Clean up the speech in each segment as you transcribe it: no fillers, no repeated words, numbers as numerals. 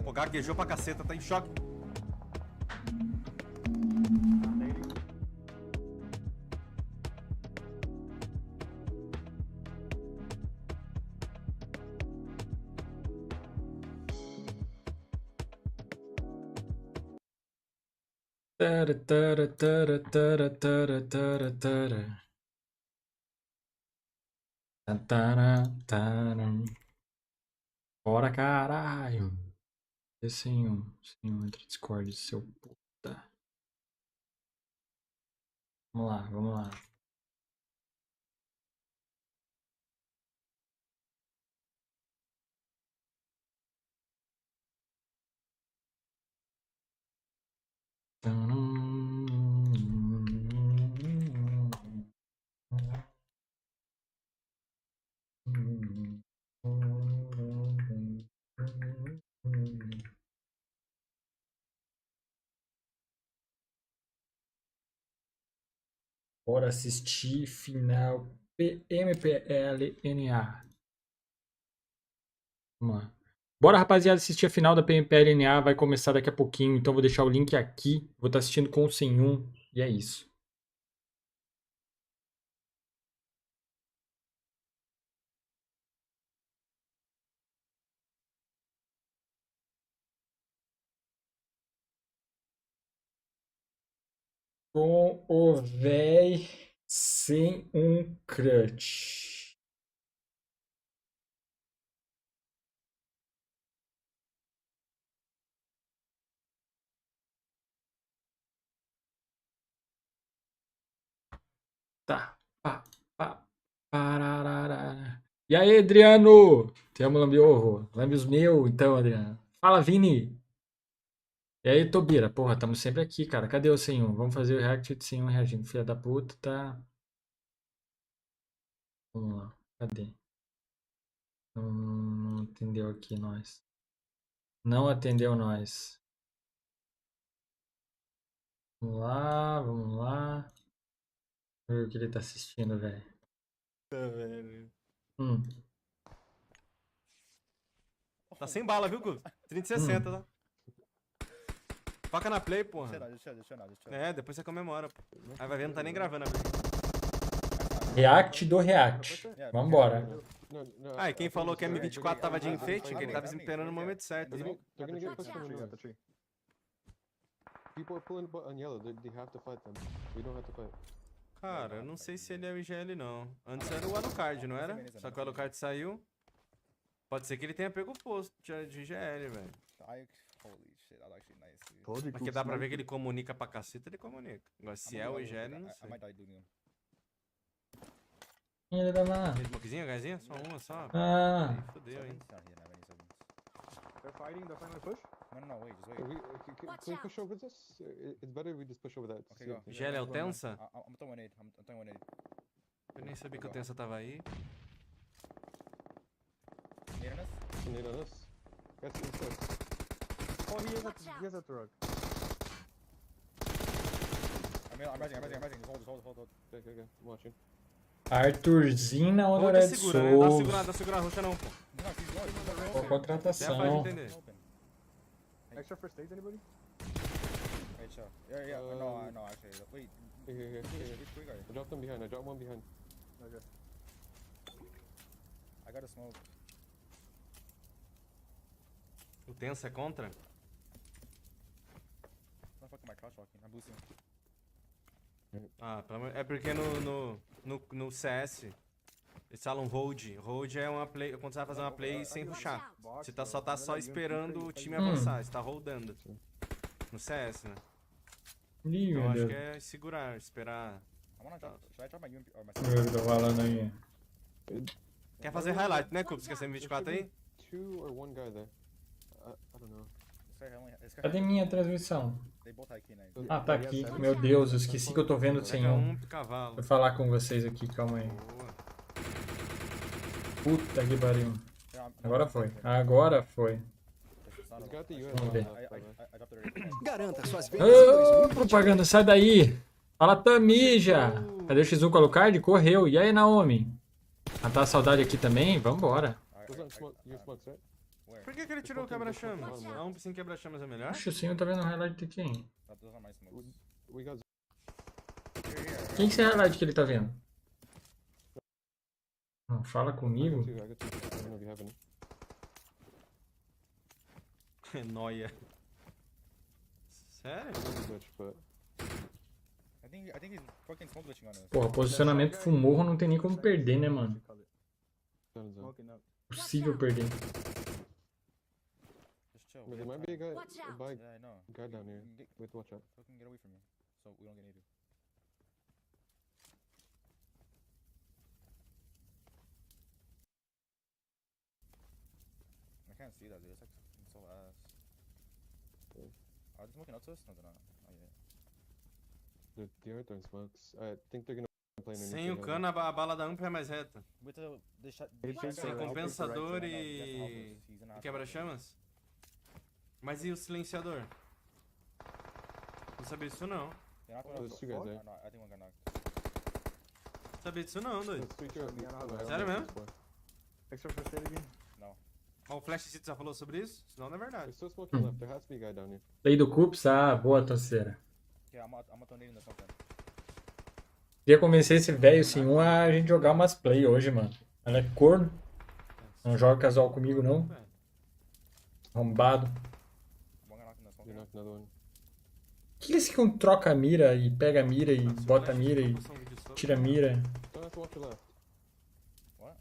Pô, gaguejou pra caceta, tá em choque. Bora, caralho. Senhor, entre Discord, seu puta. Vamos lá, vamos lá. Bora assistir final PMPL NA. Vamos lá. Bora, rapaziada, assistir a final da PMPL NA. Vai começar daqui a pouquinho, então vou deixar o link aqui. Vou estar assistindo com o sem um. E é isso. Com o véi sem um crutch. Tá. Pá, pá, pararara. E aí, Adriano? Te amo, lambe ovo. Lambe os meus, então, Adriano. Fala, Vini. E aí, Tobira? Porra, tamo sempre aqui, cara. Cadê o 101? Vamos fazer o react de 101 reagindo. Filha da puta, tá? Vamos lá. Cadê? Não atendeu aqui nós. Não atendeu nós. Vamos lá, vamos lá. Vamos ver o que ele tá assistindo, velho. Tá, velho. Hum. Tá sem bala, viu, Cubs? 3060, tá? Foca na play, porra. É, depois você comemora, pô. Aí vai ver, não tá nem gravando a play. React do react. Vambora. Ah, e quem falou que a M24 tava de enfeite, que ele tava esperando o momento certo, né? They're gonna get pushed from the tree. People are pulling on yellow. They have to fight them. We don't have to fight. Cara, eu não sei se ele é o IGL, não. Antes era o Alucard, não era? Só que o Alucard saiu. Pode ser que ele tenha pego o posto de IGL, velho. Porque dá pra ver que ele comunica pra caceta, ele comunica. Agora, se é o IGL, não sei. Ele vai lá. Tem smokezinho, gaizinho? Só uma, só. Ah. Aí fodeu, hein? They're fighting. They're finally push. No, wait, just wait. Can we push over this? It's better we just push over that. Okay, go. IGL é o Tensa? I'm throwing nade. I'm throwing nade. Eu nem sabia que o Tensa tava aí. Nade on us. Yes, yes. Oh, he has a drug. I'm rising. Hold. Okay. I'm watching. Arthurzinho na Hold hora é de segura, né? Dá Souls. segurada, dá segurada, roxa não, pô. Pô, Até contratação. faz entender. Extra first aid, anybody? Yeah. No, actually. Wait. Here. I dropped them behind. I dropped one behind. Okay. I got a smoke. O Tensa é contra? I'm fucking my crouch walking. I'm boosting. Ah, é porque no CS eles falam hold. Hold é uma play, quando você vai fazer uma play sem rushar. Você só tá esperando o time avançar, você tá holdando. No CS, né? Ih, Então meu acho Deus. que é segurar, esperar. Eu tô falando aí. Quer fazer highlight, né, Cubs? Quer ser M24 aí? Two or one guy there. I don't know. Cadê minha transmissão? Ah, tá aqui. Meu Deus, eu esqueci que eu tô vendo sem Pega um. um cavalo. Vou falar com vocês aqui, calma aí. Boa. Puta que pariu. Agora foi. Vamos ver. Garanta suas vendas em 2020. Ô, propaganda, sai daí. Fala Tamija. Cadê o X1 com a Alucard? Correu. E aí, Naomi? Matar a saudade aqui também? Vambora. Was that smoke? Your smokes, right? Por que ele tirou o quebra-chamas? A um sem quebra-chamas é melhor? Acho sim, eu tô vendo o highlight de quem? We got Quem que é o highlight que ele tá vendo? Não fala I comigo? got two. I don't know if you have any. É nóia. Sério? Glitch, but I think he's fucking smoke glitching on us. Porra, posicionamento fumorro não tem nem como perder, né, mano? done is done. Smoking up. Possível perder. Just chill. There might be a guy, Watch out. Yeah, I know. guy down here. Get, Wait, watch out. fucking get away from me, so we don't get needed. I can't see that, dude. It's like fucking so ass. Are they smoking up to us? No, they're not. Not yet. The other throwing smokes. I think they're gonna play underneath Sem o the cano, a bala da AMP é mais reta. With the shot. He thinks Sem they're compensador He's e gonna have to. quebra-chamas? Mas e o silenciador? Não sabia disso não. They're not There's two guys there. Or not. I think one got knocked. Não sabia disso não, doido. Let's switch out. Sério mesmo? Extra first aid again? No. Ó, o Flash já falou sobre isso? Senão não é verdade. There's still smoking left. There has to be a guy down here. Lei do Cups? Ah, boa, torceira. Yeah, I'm tornado in the something. Queria convencer esse velho sim a gente jogar umas play hoje, mano. Ela é corno. Não joga casual comigo, não. Arrombado. One got knocked in the You something. knocked another one. Que esse que troca a mira e pega a mira e bota a mira e tira a mira? Someone has to watch your left. What?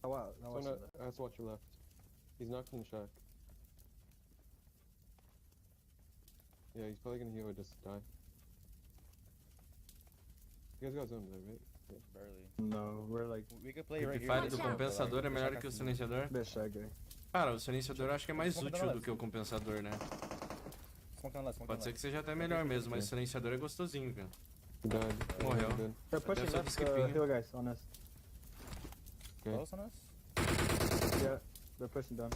Oh wow, no one's Someone in there. has to watch your left. He's knocked in the shack. Yeah, he's probably gonna heal or just die. You guys got zone there, right? Barely. No, we're like We could play O right que here. faz do Watch out. compensador é melhor que o silenciador? bit shaggy. Cara, o silenciador eu acho que é mais útil do que o compensador, né? Smoke on left. Smoke on Pode ser left. que seja até melhor mesmo, mas o silenciador é gostosinho, cara. He died. Morreu. He's dead. They're pushing só left, skipinho. hill guys on us. Okay. Close on us? Yeah, they're pushing down.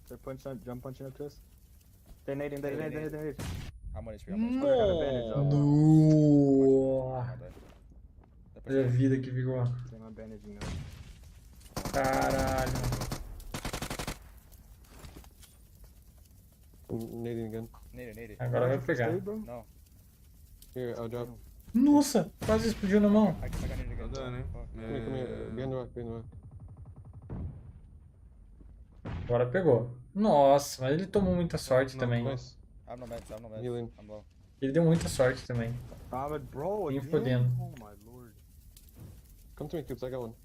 They're punching, jump punching up to us. They're nading, they're nading, they're nading. I'm on HP. I'm on HP. Got a bandage up. Nossa. They're Olha a pushing. vida que ficou. Same, I'm bandaging now. Caralho. Nading again. Naded. Agora vai First pegar. aid, bro? No. Here, I'll drop. Nossa, quase explodiu na mão. I got naded again. Tá dando, hein? Fuck. Come here, come here. Behind the rock, behind the rock. Agora pegou. Nossa, mas ele tomou muita sorte Não, também. Nice. I have no meds. I have no meds. Healing. I'm low. Ele deu muita sorte também. Ahmed, bro, Nem again? fodendo. Oh my lord. Come to me, Coops. I got one.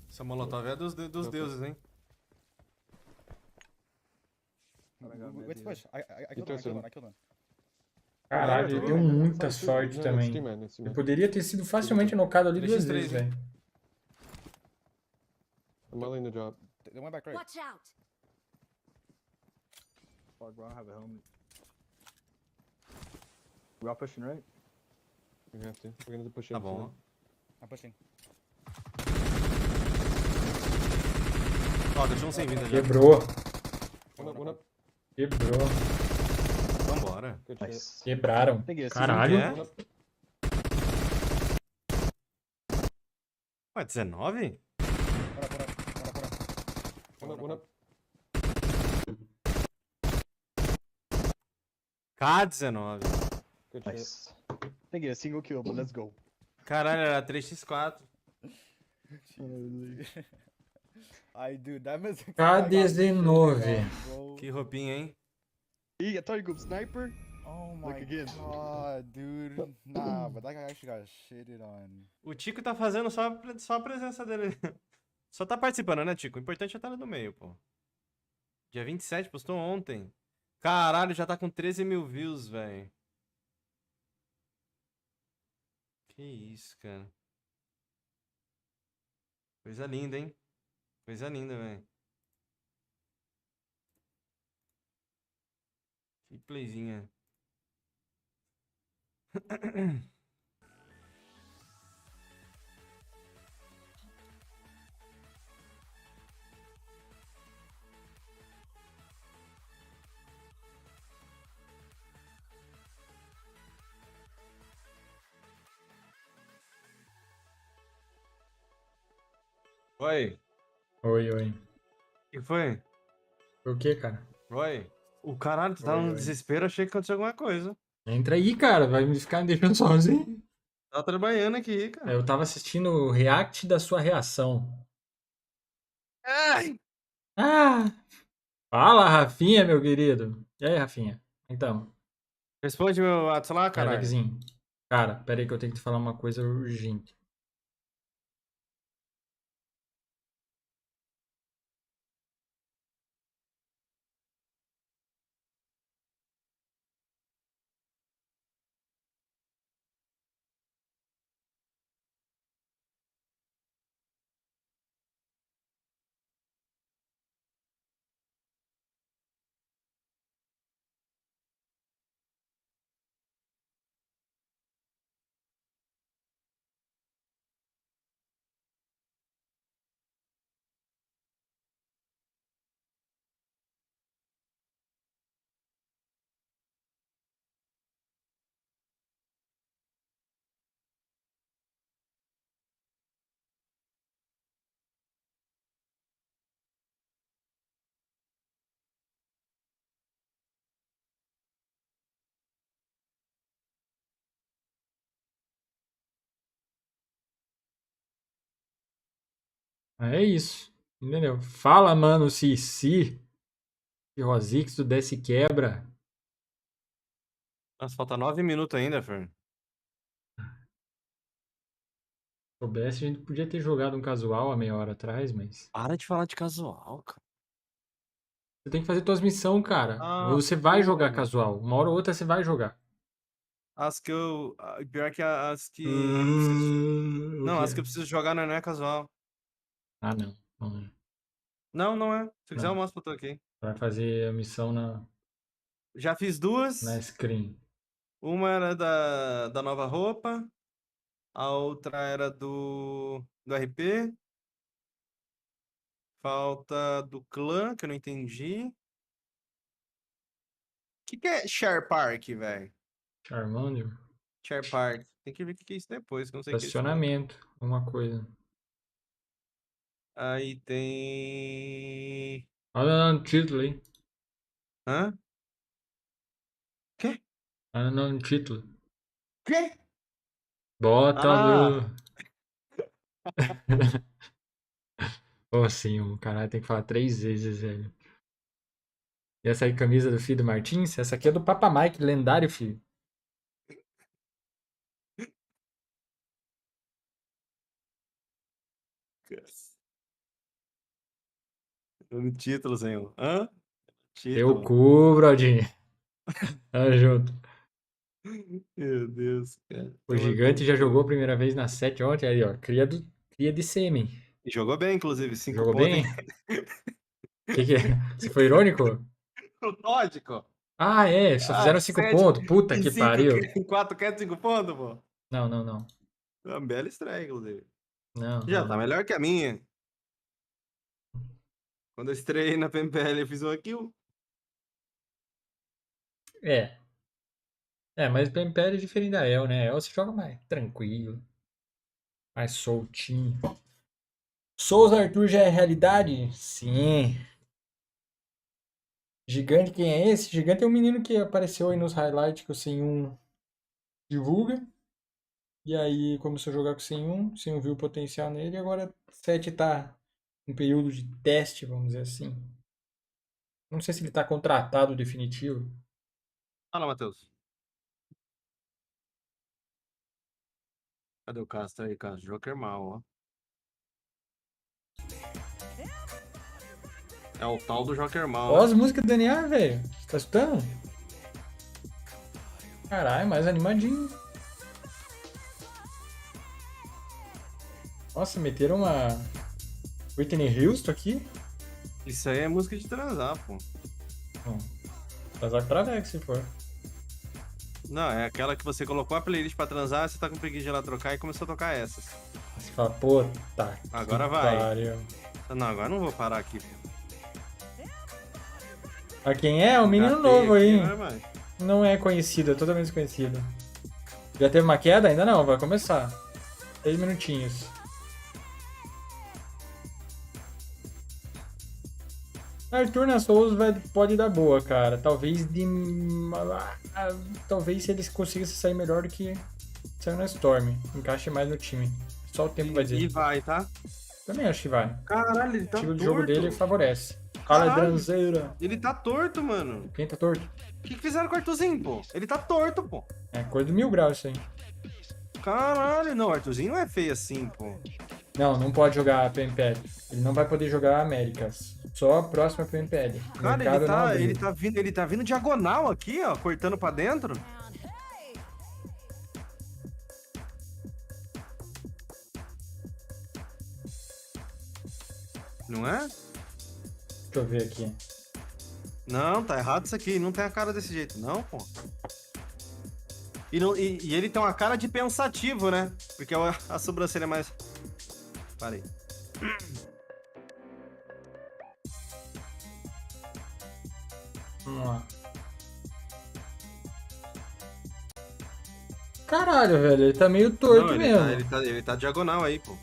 Essa molotov é dos deuses, hein? Let's push. I killed one. I killed one. Caralho, ele deu muita sorte No, também. it's two man. It's two Ele man. poderia ter sido facilmente nocado ali 2 3x3, vezes, velho. I'm mulling the drop. They went back right. Watch out. Fuck, bro, I don't have a helmet. We all pushing right? We have to. We're gonna have to push Tá in. bom. I'm pushing. Ó, deixa um sem vida já. Quebrou. One up. Quebrou. Vambora. Good shit. Nice. Quebraram. Think it's Caralho. É? Ué, 19? One up. K19. Good shit. Nice. Think it's a single kill, but let's go. Caralho, era 3x4. I do. That means. K19. Que roupinha, hein? I thought you could sniper. Oh Look my again. god, dude. Nah, but that guy actually got shitted on. O Tico tá fazendo só a presença dele. Só tá participando, né, Tico? O importante é estar no meio, pô. Dia 27, postou ontem. Caralho, já tá com 13 mil views, velho. Que isso, cara. Coisa linda, hein? Coisa linda, velho. Que playzinha. Oi, Oi, oi. o que foi? Por quê, cara? Oi. O caralho, tu tá Oi, no oi. desespero, achei que aconteceu alguma coisa. Entra aí, cara. Vai me ficar me deixando sozinho. Tá trabalhando aqui, É, cara. eu tava assistindo o react da sua reação. Ai! Ah! Fala, Rafinha, meu querido. E aí, Rafinha? Então, Responde meu WhatsApp lá, caralho. Alexinho. Cara, pera aí que eu tenho que te falar uma coisa urgente. É isso. Entendeu? Fala, mano, se Rosix do Desce Quebra. Nossa, falta 9 minutos ainda, Fer. Se soubesse, a gente podia ter jogado um casual há meia hora atrás, mas. Para de falar de casual, cara. Você tem que fazer tuas missões, cara. Ah, Você vai jogar porra. casual. Uma hora ou outra você vai jogar. As que eu. Pior que as que eu preciso. O Não, quê? as que eu preciso jogar não é casual. Ah, não. Não é. Não, não é. Se quiser, eu Não. mostro pra tu aqui. Vai fazer a missão Já fiz na duas. screen. Uma era da nova roupa. A outra era do RP. Falta do clã, que eu não entendi. O que é Share Park, velho? Charmander. Share Park. Tem que ver o que é isso depois, que eu não sei o que é isso, não. Estacionamento. Uma coisa. Aí tem. Olha no título aí. Hã? Quê? Olha no título. Quê? Bota Ah! do. Ô, sim, o caralho tem que falar 3 vezes, velho. E essa aí, camisa do filho do Martins? Essa aqui é do Papa Mike, lendário, filho. No título, senhor. Hã? Eu Título. cu, Brodinho. Tamo junto. Meu Deus, cara. O Toma gigante no já jogou a cu. primeira vez na 7 ontem. Aí, ó. Cria de sêmen. E jogou bem, inclusive. 5 Jogou pontos, hein? bem? Que é? Você foi irônico? Lógico. Ah, é. Só Ah, fizeram 5 7 pontos. Puta em que 5, pariu. em 4 quer 5 pontos, pô. Não, não, não. É uma bela estreia, inclusive. Não, Já não. tá melhor que a minha. Quando eu estreiei na PMPL, eu fiz 1 kill. É. É, mas o PMPL é diferente da El, né? El você joga mais tranquilo. Mais soltinho. Souza Arthur já é realidade? Sim. Gigante, quem é esse? Gigante é um menino que apareceu aí nos highlights que o 101 divulga. E aí começou a jogar com o 101 viu o potencial nele, e agora o 7 tá em período de teste, vamos dizer assim. Não sei se ele tá contratado definitivo. Fala, Matheus. Cadê o Castro aí, Castro? Joker mal, ó. É o tal do Joker mal, Ó né? as músicas do DNA, velho. Tá escutando? Caralho, mais animadinho. Nossa, meteram uma Whitney Houston aqui. Isso aí é música de transar, pô. Transar pra Vex, se for. Não, é aquela que você colocou a playlist pra transar, você tá com preguiça de ir lá trocar e começou a tocar essas. Você fala, puta. Agora que vai. pariu. Não, agora eu não vou parar aqui, pô. Ah, quem é? Um menino Gatei novo aqui, aí. vai mais. Não é conhecido, é totalmente desconhecido. Já teve uma queda? Ainda não, vai começar. 6 minutinhos. Arthur na Souls pode dar boa, cara. Talvez talvez se eles conseguissem sair melhor do que saiu na Storm. Encaixe mais no time. Só o tempo vai E dizer. vai, tá? Também acho que vai. Caralho, ele O tá estilo torto. de jogo dele favorece. Fala, Caralho. Dranzeira. Ele tá torto, mano. Quem tá torto? O que fizeram com o Arthurzinho, pô? Ele tá torto, pô. É coisa do 1000 graus isso aí. Caralho, não, o Arthurzinho não é feio assim, pô. Não pode jogar a PMPL. Ele não vai poder jogar Américas. Só a próxima PMPL. O Cara, mercado não abriu. ele tá vindo diagonal aqui, ó, cortando pra dentro. Não é? Deixa eu ver aqui. Não, tá errado isso aqui. Não tem a cara desse jeito, não, pô. E ele tem uma cara de pensativo, né? Porque a sobrancelha é mais... Parei. Vamos lá. Caralho, velho. Ele tá meio torto Não, mesmo. ele tá diagonal aí, pô.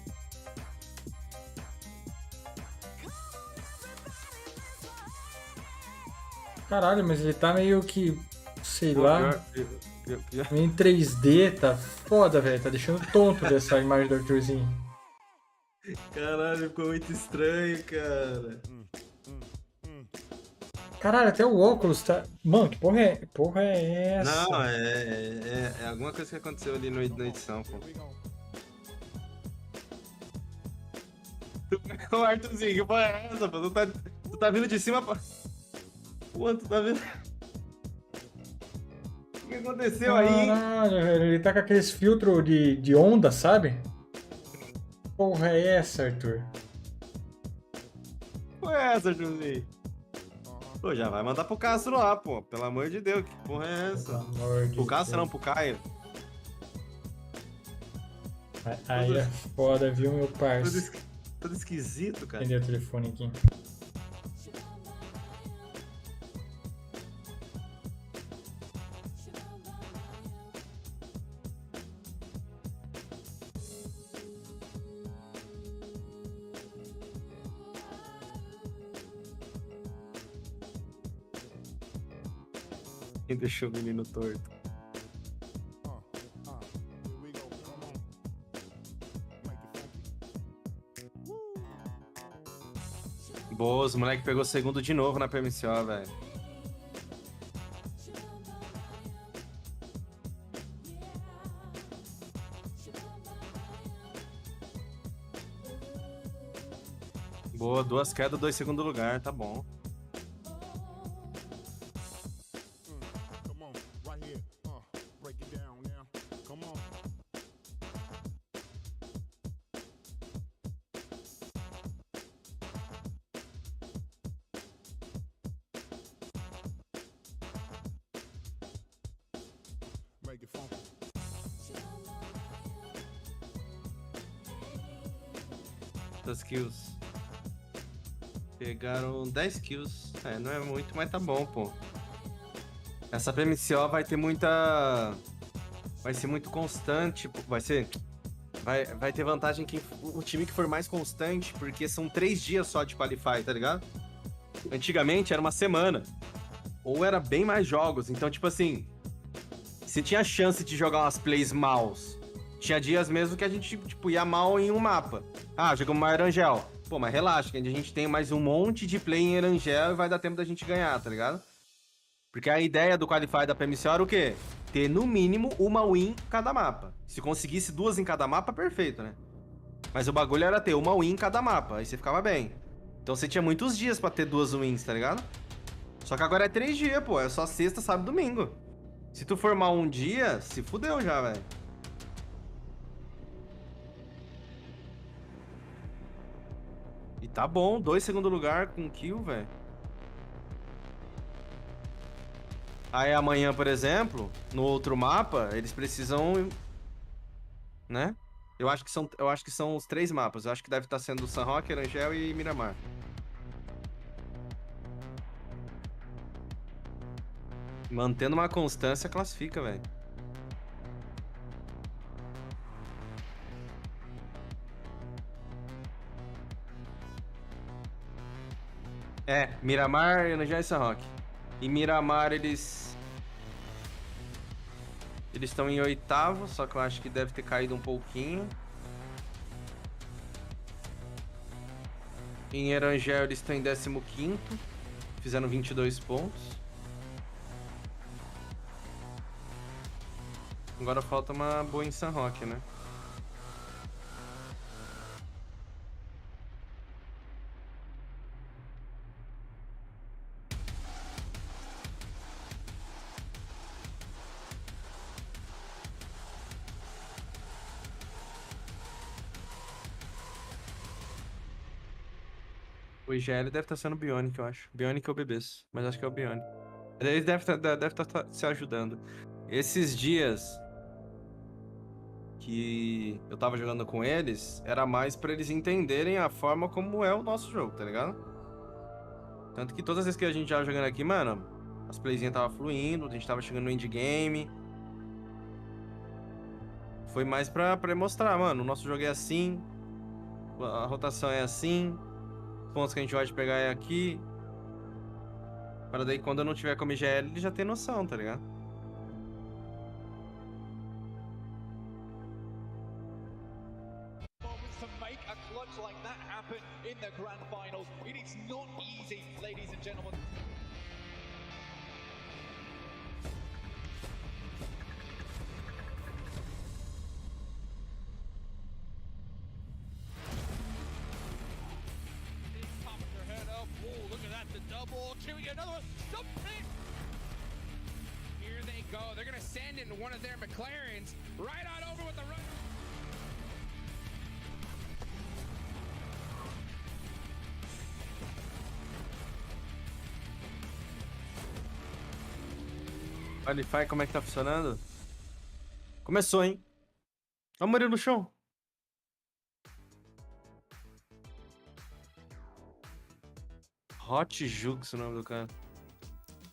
Caralho, mas ele tá meio que... Sei lá... Pior. Em 3D, tá foda, velho. Tá deixando tonto dessa imagem do Arthurzinho. Caralho, ficou muito estranho, cara. Caralho, até o óculos tá... Mano, que porra é essa? Não, é alguma coisa que aconteceu ali na edição, pô. Ô, Arthurzinho, que porra é essa, pô? Tu tá vindo de cima pra... Pô, tu tá vindo... O que aconteceu aí, hein? Caralho, velho. Ele tá com aqueles filtros de onda, sabe? Porra é essa, Arthur? Que porra é essa, Arthurzinho? Pô, já vai mandar pro Castro lá, pô. Pelo amor de Deus, que porra é essa? Pelo amor de Pro Castro Deus. não, pro Caio. Aí é foda, viu, meu parça? Tudo esquisito, cara. Entendeu o telefone aqui? Quem deixou o menino torto? Boa, os moleque pegou segundo de novo na PMCO, velho. Boa, 2 quedas, 2 segundo lugar, tá bom. Das kills. Pegaram 10 kills. É, não é muito, mas tá bom, pô. Essa PMCO vai ter muita... Vai ser muito constante, pô. Vai ter vantagem o time que for mais constante, porque são 3 dias só de qualify, tá ligado? Antigamente era uma semana. Ou era bem mais jogos. Então, tipo assim... Se tinha chance de jogar umas plays maus, tinha dias mesmo que a gente, tipo, ia mal em um mapa. Ah, jogamos mais Erangel. Pô, mas relaxa, que a gente tem mais um monte de play em Erangel e vai dar tempo da gente ganhar, tá ligado? Porque a ideia do Qualify da PMCO era o quê? Ter, no mínimo, uma win em cada mapa. Se conseguisse 2 em cada mapa, perfeito, né? Mas o bagulho era ter uma win em cada mapa, aí você ficava bem. Então você tinha muitos dias pra ter 2 wins, tá ligado? Só que agora é 3 dias, pô. É só sexta, sábado e domingo. Se tu formar um dia, se fudeu já, velho. E tá bom, 2 segundo lugar com kill, velho. Aí amanhã, por exemplo, no outro mapa, eles precisam, né? Eu acho que são os 3 mapas. Eu acho que deve estar sendo San Roque, Erangel e Miramar. Mantendo uma constância, classifica, velho. É, Miramar, Energia e San Roque. E Miramar, eles estão em 8º, só que eu acho que deve ter caído um pouquinho. Em Erangel, eles estão em 15º, fizeram 22 pontos. Agora falta uma boa em San Roque, né? O IGL deve estar sendo o Bionic, eu acho. Bionic ou Bebês, mas acho que é o Bionic. Eles devem estar se ajudando. Esses dias que eu tava jogando com eles, era mais pra eles entenderem a forma como é o nosso jogo, tá ligado? Tanto que todas as vezes que a gente tava jogando aqui, mano, as playzinhas tava fluindo, a gente tava chegando no endgame. Foi mais pra mostrar, mano, o nosso jogo é assim, a rotação é assim, os pontos que a gente pode pegar é aqui. Para daí quando eu não tiver como IGL, ele já tem noção, tá ligado? To make a clutch like that happen in the grand finals. It is not easy, ladies and gentlemen. Popping their head up. Oh, look at that, the double. Can we get another one? Something. Here they go. They're gonna send in one of their McLarens right on over with the run. Qualify, como é que tá funcionando? Começou, hein? Olha o Murilo no chão. Hot Jux, o nome do cara.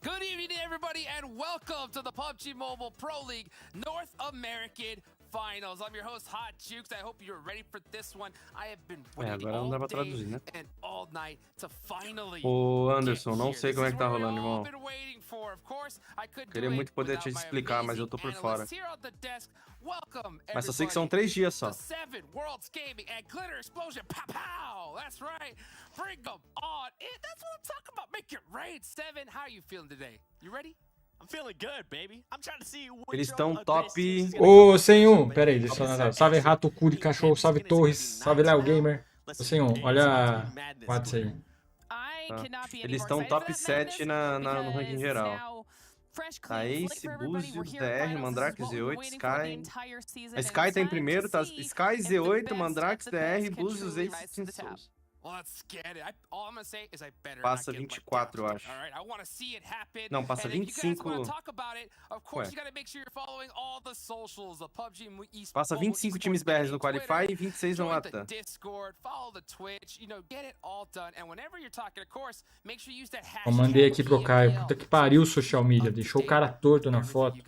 Good evening, everybody, and welcome to the PUBG Mobile Pro League North American Finals. I'm your host, Hot Jukes. I hope you're ready for this one. I have been waiting agora não dá pra all traduzir, day né? and all night to finally Ô, Anderson, get não here. sei como é This que tá is what rolando, we've all irmão. been waiting for. Of course, I couldn't Queria do muito it poder te without my explicar, mas eu tô por amazing fora. analysts here on the desk. Welcome, Mas só sei que são everybody. 3 dias só. The 7 Worlds Gaming and Glitter Explosion. Pow pow! That's right. Bring them on. That's what I'm talking about. Make it rain. 7, how are you feeling today? You ready? I'm feeling good, baby. I'm trying to see which Eles of estão the top. best teams is gonna Ô, come sem through. um, pera aí, deixa eu Top falar. Salve seven. Rato, Curi, Cachorro, salve Torres, salve Léo Gamer. Let's Ô, sem um, see. olha It's a about to be madness, 4 aí. Tá. Eles estão top 7 no ranking geral. A Ace, Búzios, DR, Mandrake, Z8, Sky. A Sky tá em primeiro, tá? Sky, Z8, Mandrake, DR, Búzios, Ace e Souls. Let's get it. All I'm gonna say is I better Passa not get 24, eu let down. acho. All right, I want to see it happen. Não, passa And if you guys 25. wanna talk about it, of course Ué. you gotta make sure you're following all the socials, the PUBG esports. Passa 25 times BRs no Qualify e 26 no Join the Latam. Discord, follow the Twitch, you know, get it all done. And whenever you're talking, of course, make sure you use that hashtag. Eu mandei aqui pro Caio, puta que pariu social media, deixou o cara torto na foto.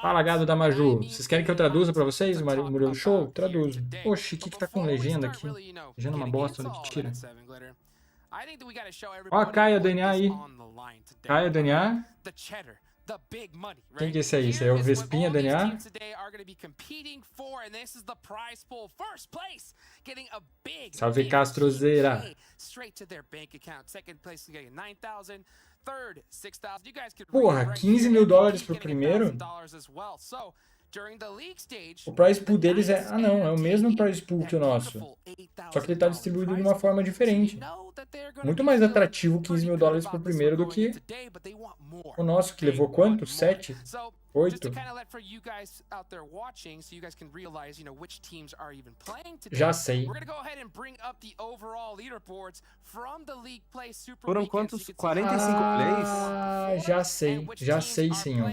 Fala, gado da Maju, vocês querem que eu traduza pra vocês, Murilo Show? Traduzo. Oxi, o que tá com legenda aqui? Legenda é uma bosta, onde que tira? Ó, Caio DNA aí. Caio DNA. Quem que é esse aí? Esse aí é o Vespinha DNA? Salve Castrozeira. Porra, 15 mil dólares pro primeiro? O prize pool deles é... Ah não, é o mesmo prize pool que o nosso. Só que ele tá distribuído de uma forma diferente. Muito mais atrativo 15 mil dólares pro primeiro do que o nosso, que levou quanto? 7? 8? Já sei. Foram quantos? 45 plays? Ah, já sei senhor.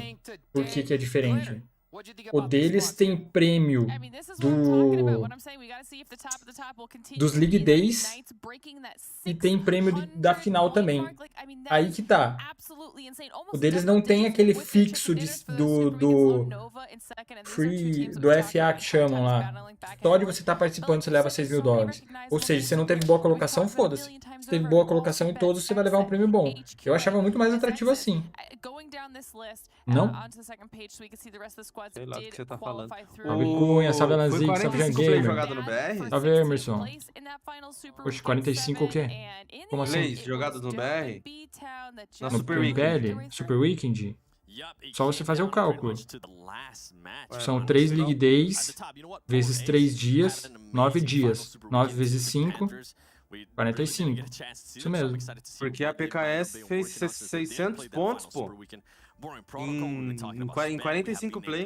Por que que é diferente? What do you think O about these deles squads? tem prêmio I mean, this is what I'm talking about. do What I'm saying, we gotta see if the top of the top will continue dos to League be like Days Knights breaking that e tem prêmio da 600 final point também. mark. Like, I mean, that Aí is que tá. absolutely insane. O Almost deles double não tem digits aquele with their fixo chicken dinners for the do Super Weekends. Low do Nova in second, and these are two free teams that do we're talking FA about que chamam sometimes lá. battling back and Só de forth. você estar participando você Like, leva this is 6 mil so many dólares. Ou recognizable seja, se você não names teve here. boa We've colocação, talked about a foda-se. million times Se teve over. boa All colocação em Bets, todos, você vai levar um prêmio bom. Eu achava muito mais atrativo assim. Going down this list, Não? onto the second page so we can see the rest of the squads Sei that lá do que did você tá falando. qualify through. Salve Cunha, salve Foi Lanzik, salve 45 Jean play Gamer. jogado no BR? Salve Emerson. Oxe, 45 o quê? Como assim? Plays jogados no BR? Na No Super Weekend. PMPL? Super Weekend? Só você fazer o cálculo. São São 3 League Days, vezes 3 dias, 9 dias. 9 vezes 5, 45. Isso mesmo. Porque a PKS fez 600 pontos, pô. Em 45 play.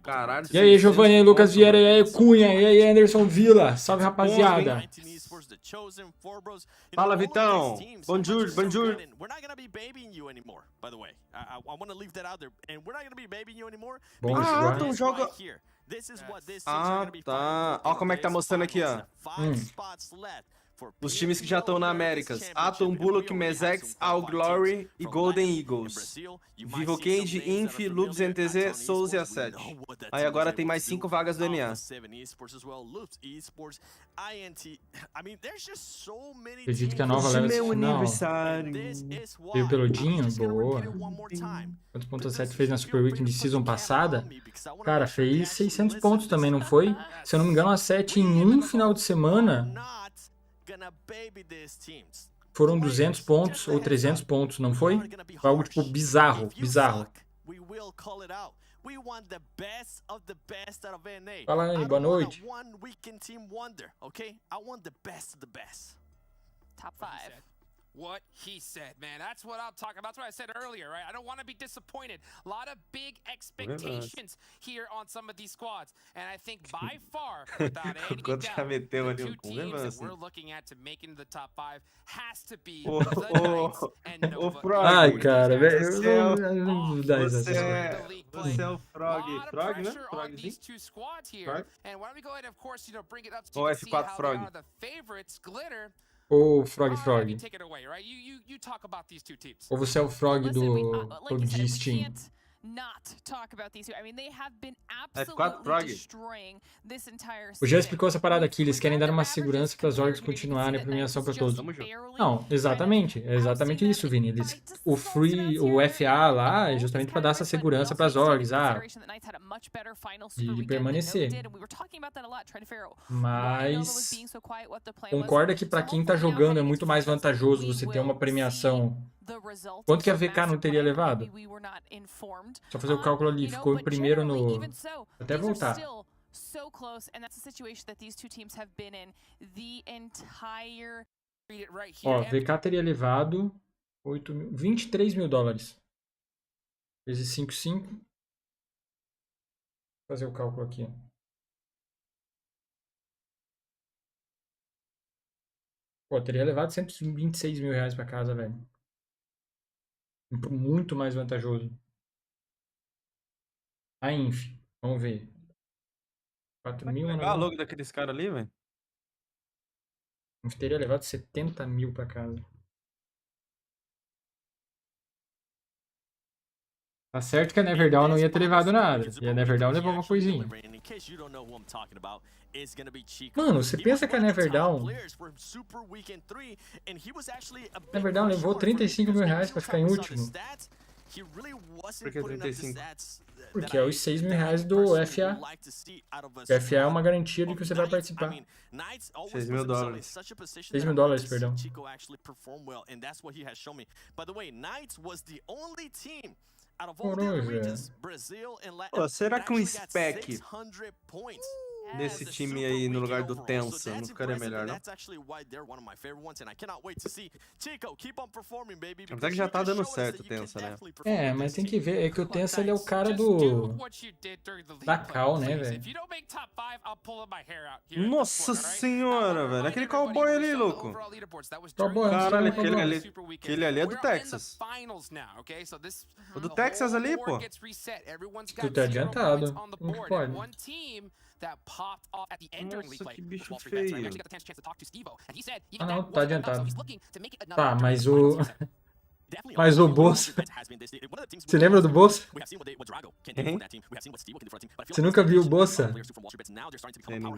Caralho. E aí, Giovanni, e aí, Lucas Vieira, e aí, Cunha, e aí, Anderson Villa. Salve, rapaziada. Fala, Vitão. Bonjour, bonjour. Bom, Ah, já. então joga... Ah, tá. Ó como é que tá mostrando aqui, ó. Os times que já estão na Américas. Atom, Bullock, Mezex, All Glory e Golden Eagles. Vivo Cage, Inf, Lubs, NTZ, Souls e A7. Aí agora tem mais 5 vagas do NA. Acredito que a nova leva esse Meu final. aniversário. Veio peludinho, boa. Quantos pontos a 7 fez na Super Weekend de season passada? Cara, fez 600 pontos também, não foi? Se eu não me engano, a 7 em um final de semana foram 200 pontos ou 300 pontos, não foi? Foi algo tipo bizarro, bizarro. Fala, Anny, boa noite. Top 5. What he said, man. That's what I'm talking about. That's what I said earlier, right? I don't want to be disappointed. A lot of big expectations here on some of these squads. And I think by far, without any doubt, the two teams that we're looking at to make into the top 5 has to be the Knights and Nova. Ai, cara, velho. Você é o Frog. Frog, né? Frogzinho? Frog? Ou F4 Frog. Ou Frog. Ou você é o Frog do PUBG Steam. O Jean explicou essa parada aqui, eles querem dar uma segurança para as orgs continuarem a premiação para todos. Não, exatamente, é exatamente isso, Vini. Eles, o FA lá é justamente para dar essa segurança para as orgs, de permanecer. Mas concorda que para quem tá jogando é muito mais vantajoso você ter uma premiação. Quanto que a VK não teria levado? Só fazer o cálculo ali, ficou em primeiro no... Até voltar. Ó, VK teria levado 23 mil dólares. Vezes 5,5. Vou fazer o cálculo aqui. Pô, teria levado 126 mil reais pra casa, velho. Muito mais vantajoso. A Inf. Vamos ver. 4 mil. Pegar a logo daqueles caras ali, velho. A Inf teria levado 70 mil pra casa. Tá certo que a Neverdown não ia ter levado nada. E a Neverdown levou uma coisinha. Mano, você pensa que a Neverdown levou 35 mil reais pra ficar em último? Por que 35? Porque é os 6 mil reais do FA. O FA é uma garantia de que você vai participar. 6 mil dólares. 6 mil dólares, perdão. Pô, será que um spec desse time aí no lugar do Tensa? Não ficaria melhor, não? Apesar que já tá dando certo o Tensa, né? É, mas tem que ver. É que o Tensa, ele é o cara da Cal, né, velho? Nossa senhora, velho. Aquele cowboy ali, louco. Cowboy, Caralho, não, aquele ali é do Texas. O do Texas ali, pô. Tu tá adiantado. Como que pode? Nossa, que bicho feio. Ah, não, tá adiantado. Tá, mas o... Mas o Bolsa... Você lembra do Bolsa? Você nunca viu o Bolsa?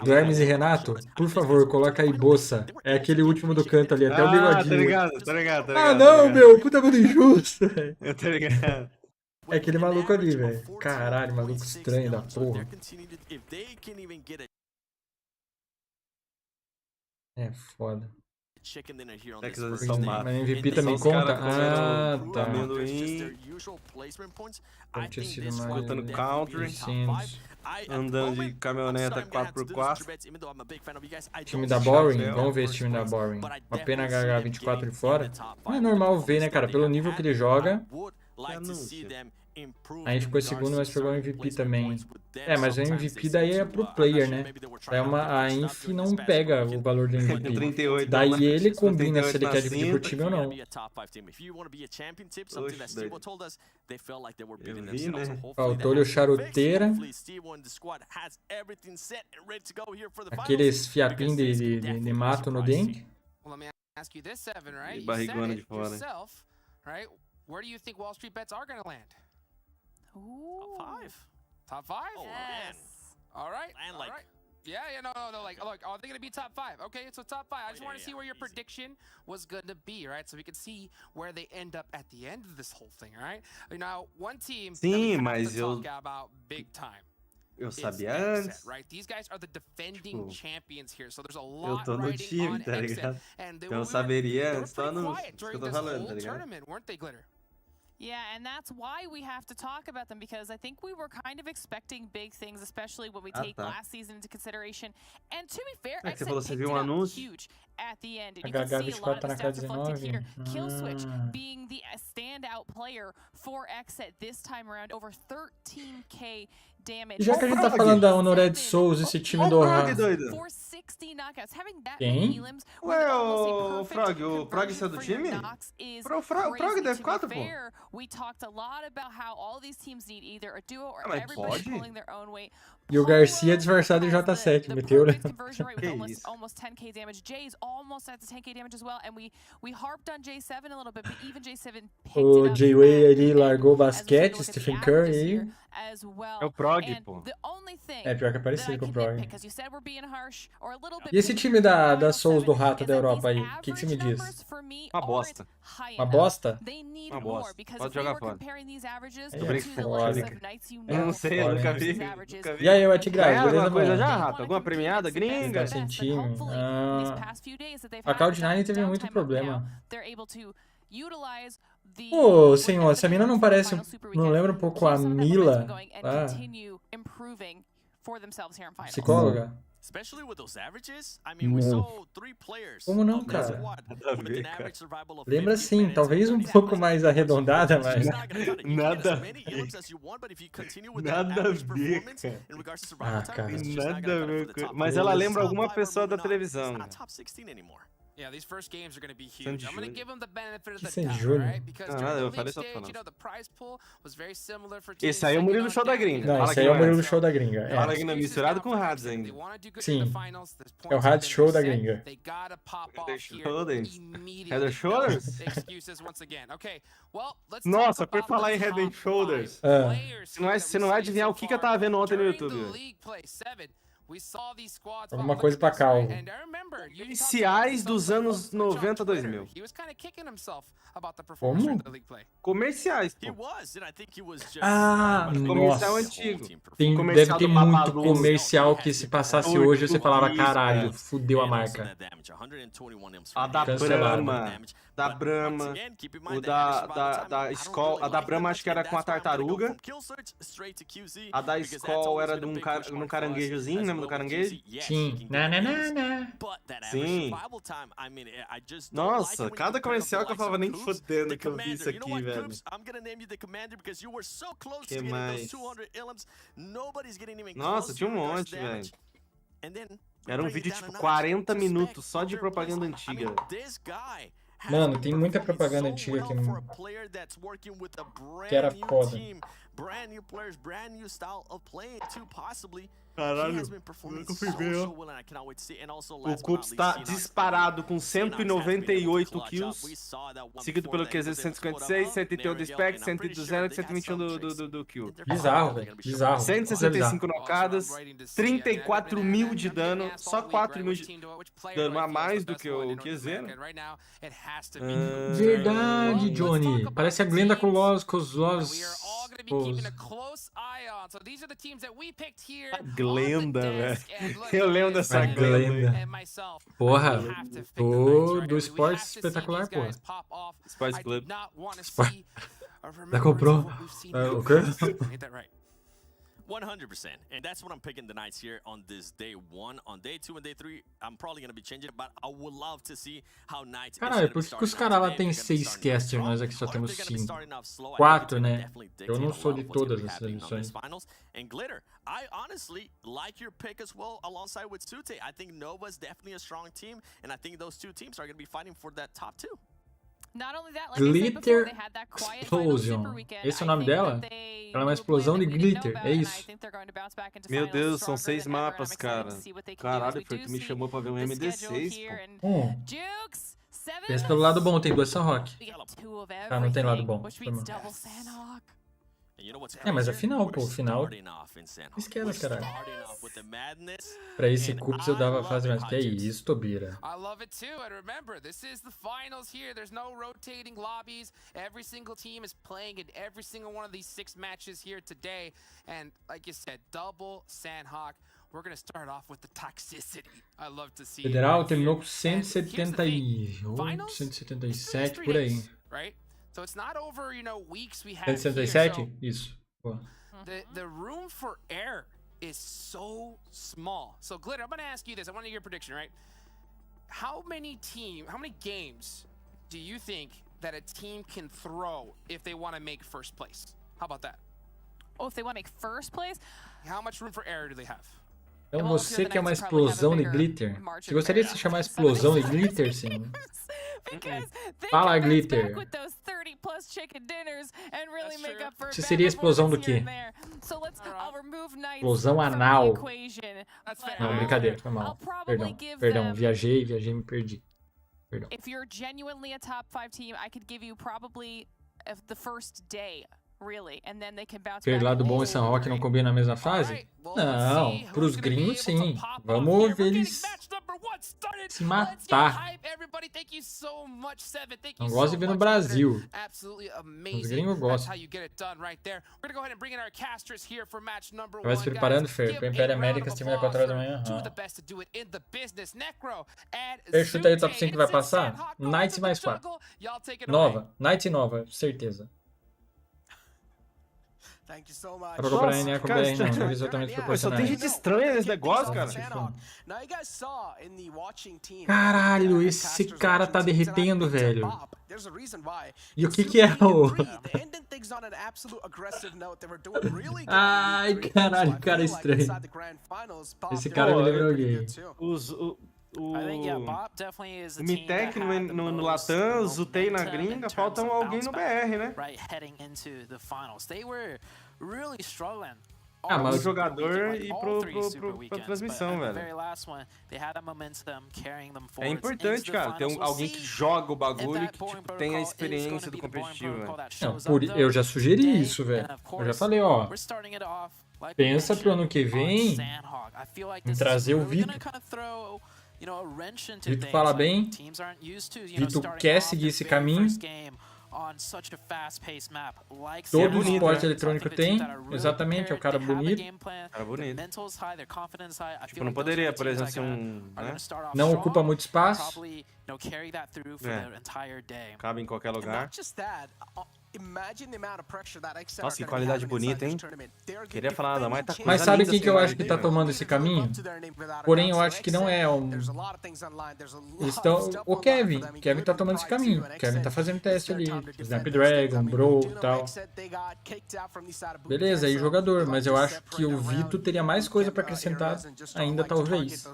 Do Hermes e Renato? Por favor, coloca aí Bolsa. É aquele último do canto ali, até o bigodinho. Tá ligado. Ah, não, meu, puta mundo injusto, velho. Eu tô ligado. É aquele maluco ali, velho. Caralho, maluco estranho da porra. É foda. Mas MVP também conta? Ah, tá. Amendoim, Deve ter sido mais... escutando country, andando de caminhoneta 4x4. Time da Boring? Vamos ver esse time da Boring. Uma pena HH 24 de fora. Não é normal ver, né, cara? Pelo nível que ele joga. A gente ficou em segundo, mas pegou o MVP também. É, mas o MVP daí é pro player, né? A Inf não pega o valor do MVP. 38, daí ele combina se ele quer dividir por time ou não. Eu vi, né? Faltou-lhe o charuteira. Aqueles fiapinhos de mato no dente. E barrigona de fora. Where do you think Wall Street bets are going to land? Ooh. Top five? Oh, yes. All right. And like, yeah, no. Like, look, are they going to be top five? Okay, so top five. I just want to see where your prediction was going to be, right? So we can see where they end up at the end of this whole thing, all right? Now, one team Sim, that we have mas to talk about big time. Eu sabia antes. Right? These guys are the defending champions here, so there's a Eu lot tô no riding time, on tá ligado? Então eu saberia antes, só no que eu tô falando, tá ligado? Weren't they, Glitter? Yeah, and that's why we have to talk about them, because I think we were kind of expecting big things, especially when we take last season into consideration. And to be fair, Você falou, você viu um anúncio? Huge at the end. And you can see a lot of the stats reflected here. Killswitch being the standout player for X at this time around, over 13k damage. Já que a gente tá falando da Honored Souls, esse time do Rafa. Quem? Ué, o Frog, o Frog saiu do time? O Frog deve 4, pô. Mas pode? E o Garcia disfarçado de J7, meteu, né? Que isso? Almost 10k damage. Jay's almost at the 10k damage as well, and we harped on J7 a little bit, but even J7 O J-Way ali largou basquete, Stephen Curry aí. É o Prog, pô. É, pior que é parecido com o Prog. E esse time da Souls do Rato da Europa aí, o que você me diz? Uma bosta. Uma bosta? Uma bosta. Pode jogar fora. Tô brincando. Eu não sei, eu nunca vi. E aí, o Tigray, Ganharam beleza, alguma coisa mano? já, Rato? Alguma premiada gringa? Tá sem time. A Cloud9 teve muito problema. Pô, senhor, essa mina não parece... Não lembra um pouco a Mila? Ah. Psicóloga? Como não, cara? Lembra sim, talvez um pouco mais arredondada, mas... Nada a ver. Nada a ver, cara. Ah, cara. Nada a ver. Mas ela lembra alguma pessoa da televisão. Yeah, these first games are going to be huge. I'm going to give them the benefit of the Sem doubt, julho. right? Because Ah, during eu the falei league só stage, falando. you know, the prize pool was very similar for Esse aí é o Murilo Show da gringa. Não, Fala esse que aí é o não Murilo Show da gringa. Fala É. que não é misturado com o Hades ainda. Sim. É o Hard Show da gringa. Head and Shoulders? Nossa, por falar em Head and Shoulders. Você não vai adivinhar o que eu tava vendo ontem no YouTube. Alguma coisa pra calvo. Comerciais dos anos 90, 2000. Como? Comerciais, pô. Ah, Comercial nossa. antigo. Tem, Comercial deve ter do muito Babalu. comercial que se passasse hoje você falava, caralho, fudeu a marca. A da Cancelado. Brahma. da Brahma, o da Skol. A da Brahma acho que era com a tartaruga. A da Skol era de um caranguejozinho, lembra do caranguejo? Sim. Sim. Nossa, cada comercial que eu falava nem fodendo que eu vi isso aqui, velho. Que mais? Nossa, tinha um monte, velho. Era um vídeo tipo 40 minutos só de propaganda antiga. Mano, tem muita propaganda antiga que era foda. Caralho, nunca fui ver, ó. O Cups tá disparado com 198 kills, seguido pelo QZ 156, 131 do Spec, 102 e 121 do kill. Bizarro, velho. Bizarro. 165 nocadas, 34 mil de dano, só 4 mil de dano a mais do que o QZ, né? Verdade, Johnny. Parece a Glenda com os Glenda, velho. Eu lembro dessa Glenda. Porra, do esporte espetacular, porra. Sports Club. Já comprou? O quê? 100%, and that's what I'm picking the Knights here on this day 1. On day 2 and day 3, I'm probably gonna be changing it, but I would love to see how Knights. Caralho, por que os caras lá tem 6 casters, nós aqui só temos 5? 4, né? Eu não sou de todas essas edições. And Glitter, I honestly like your pick as well alongside with Sute. I think Nova's definitely a strong team, and I think those two teams are gonna be fighting for that top 2. Glitter Explosion. Esse é o nome dela? Ela é uma explosão de glitter, é isso. Meu Deus, são 6 mapas, cara. Caralho, foi que me chamou pra ver um MD6, pô. Pensa pelo lado bom, tem 2 Sunrock. Ah, não tem lado bom. É, mas é final, pô. Final. Esquece, caralho. Pra esse Cups eu dava a fase mais. Que é isso, Tobira. I love it too. And remember, this is the finals here. There's no rotating lobbies. Every single team is playing in every single one of these 6 matches here today. And like you said, double Sandhawk. We're going to start off with the toxicity. I love to see. Federal terminou com 178, 177, por aí. Right? So it's not over, you know, weeks we have 177? here, so isso. Pô. The room for error is so small. So Glitter, I'm going to ask you this. I want to hear your prediction, right? How many games do you think that a team can throw if they want to make first place? How about that? Oh, if they want to make first place? How much room for error do they have? Então você que é uma explosão de glitter. Você gostaria de se chamar explosão de glitter, sim? Fala, glitter. Você seria explosão do quê? Explosão anal. Não, brincadeira, foi mal. Perdão, viajei, me perdi. Perdão. If you're genuinely a top 5 team, I could give you probably the first day. Really, and then they can bounce back. Lado bom e Sunrock não combinam na mesma fase? Não, pros gringos sim. Vamos ver eles se matar. Não gosto de ver no Brasil. Os gringos gostam. Vai se preparando, Fer. PMPL América, se tiver 4 horas da manhã. Fer, chuta aí o top 5 que vai passar. Knights mais 4. Nova. Knights e Nova, certeza. Dá pra comprar NA com BR não, não exatamente proporcionais. Só tem gente estranha nesse negócio, cara. Caralho, esse cara tá derretendo, velho. E o que é o... Ai, caralho, cara estranho. Esse cara me lembrou alguém. O Mitek no Latam, o Zutei na gringa, falta alguém no BR, né? Ah, mas o jogador e pra transmissão, velho. É importante, cara, ter alguém que joga o bagulho e que tipo, tem a experiência do competitivo, velho. Não, eu já sugeri isso, velho. Eu já falei, ó. Pensa pro ano que vem em trazer o Vitor. Vitor fala bem. Vitor quer seguir esse caminho. Todo esporte eletrônico tem, exatamente, é o cara bonito. Cara bonito. Tipo, não poderia, por exemplo, ser né? Não ocupa muito espaço. Cabe em qualquer lugar. Nossa, que qualidade bonita, hein? Queria falar nada mais, tá coisa Mas sabe linda quem que eu essa acho que imagem, tá velho. tomando esse caminho? Porém, eu acho que não é o Kevin. Kevin tá tomando esse caminho. Kevin tá fazendo teste ali. Snapdragon, Bro e tal. Beleza, aí jogador. Mas eu acho que o Vito teria mais coisa pra acrescentar ainda, talvez.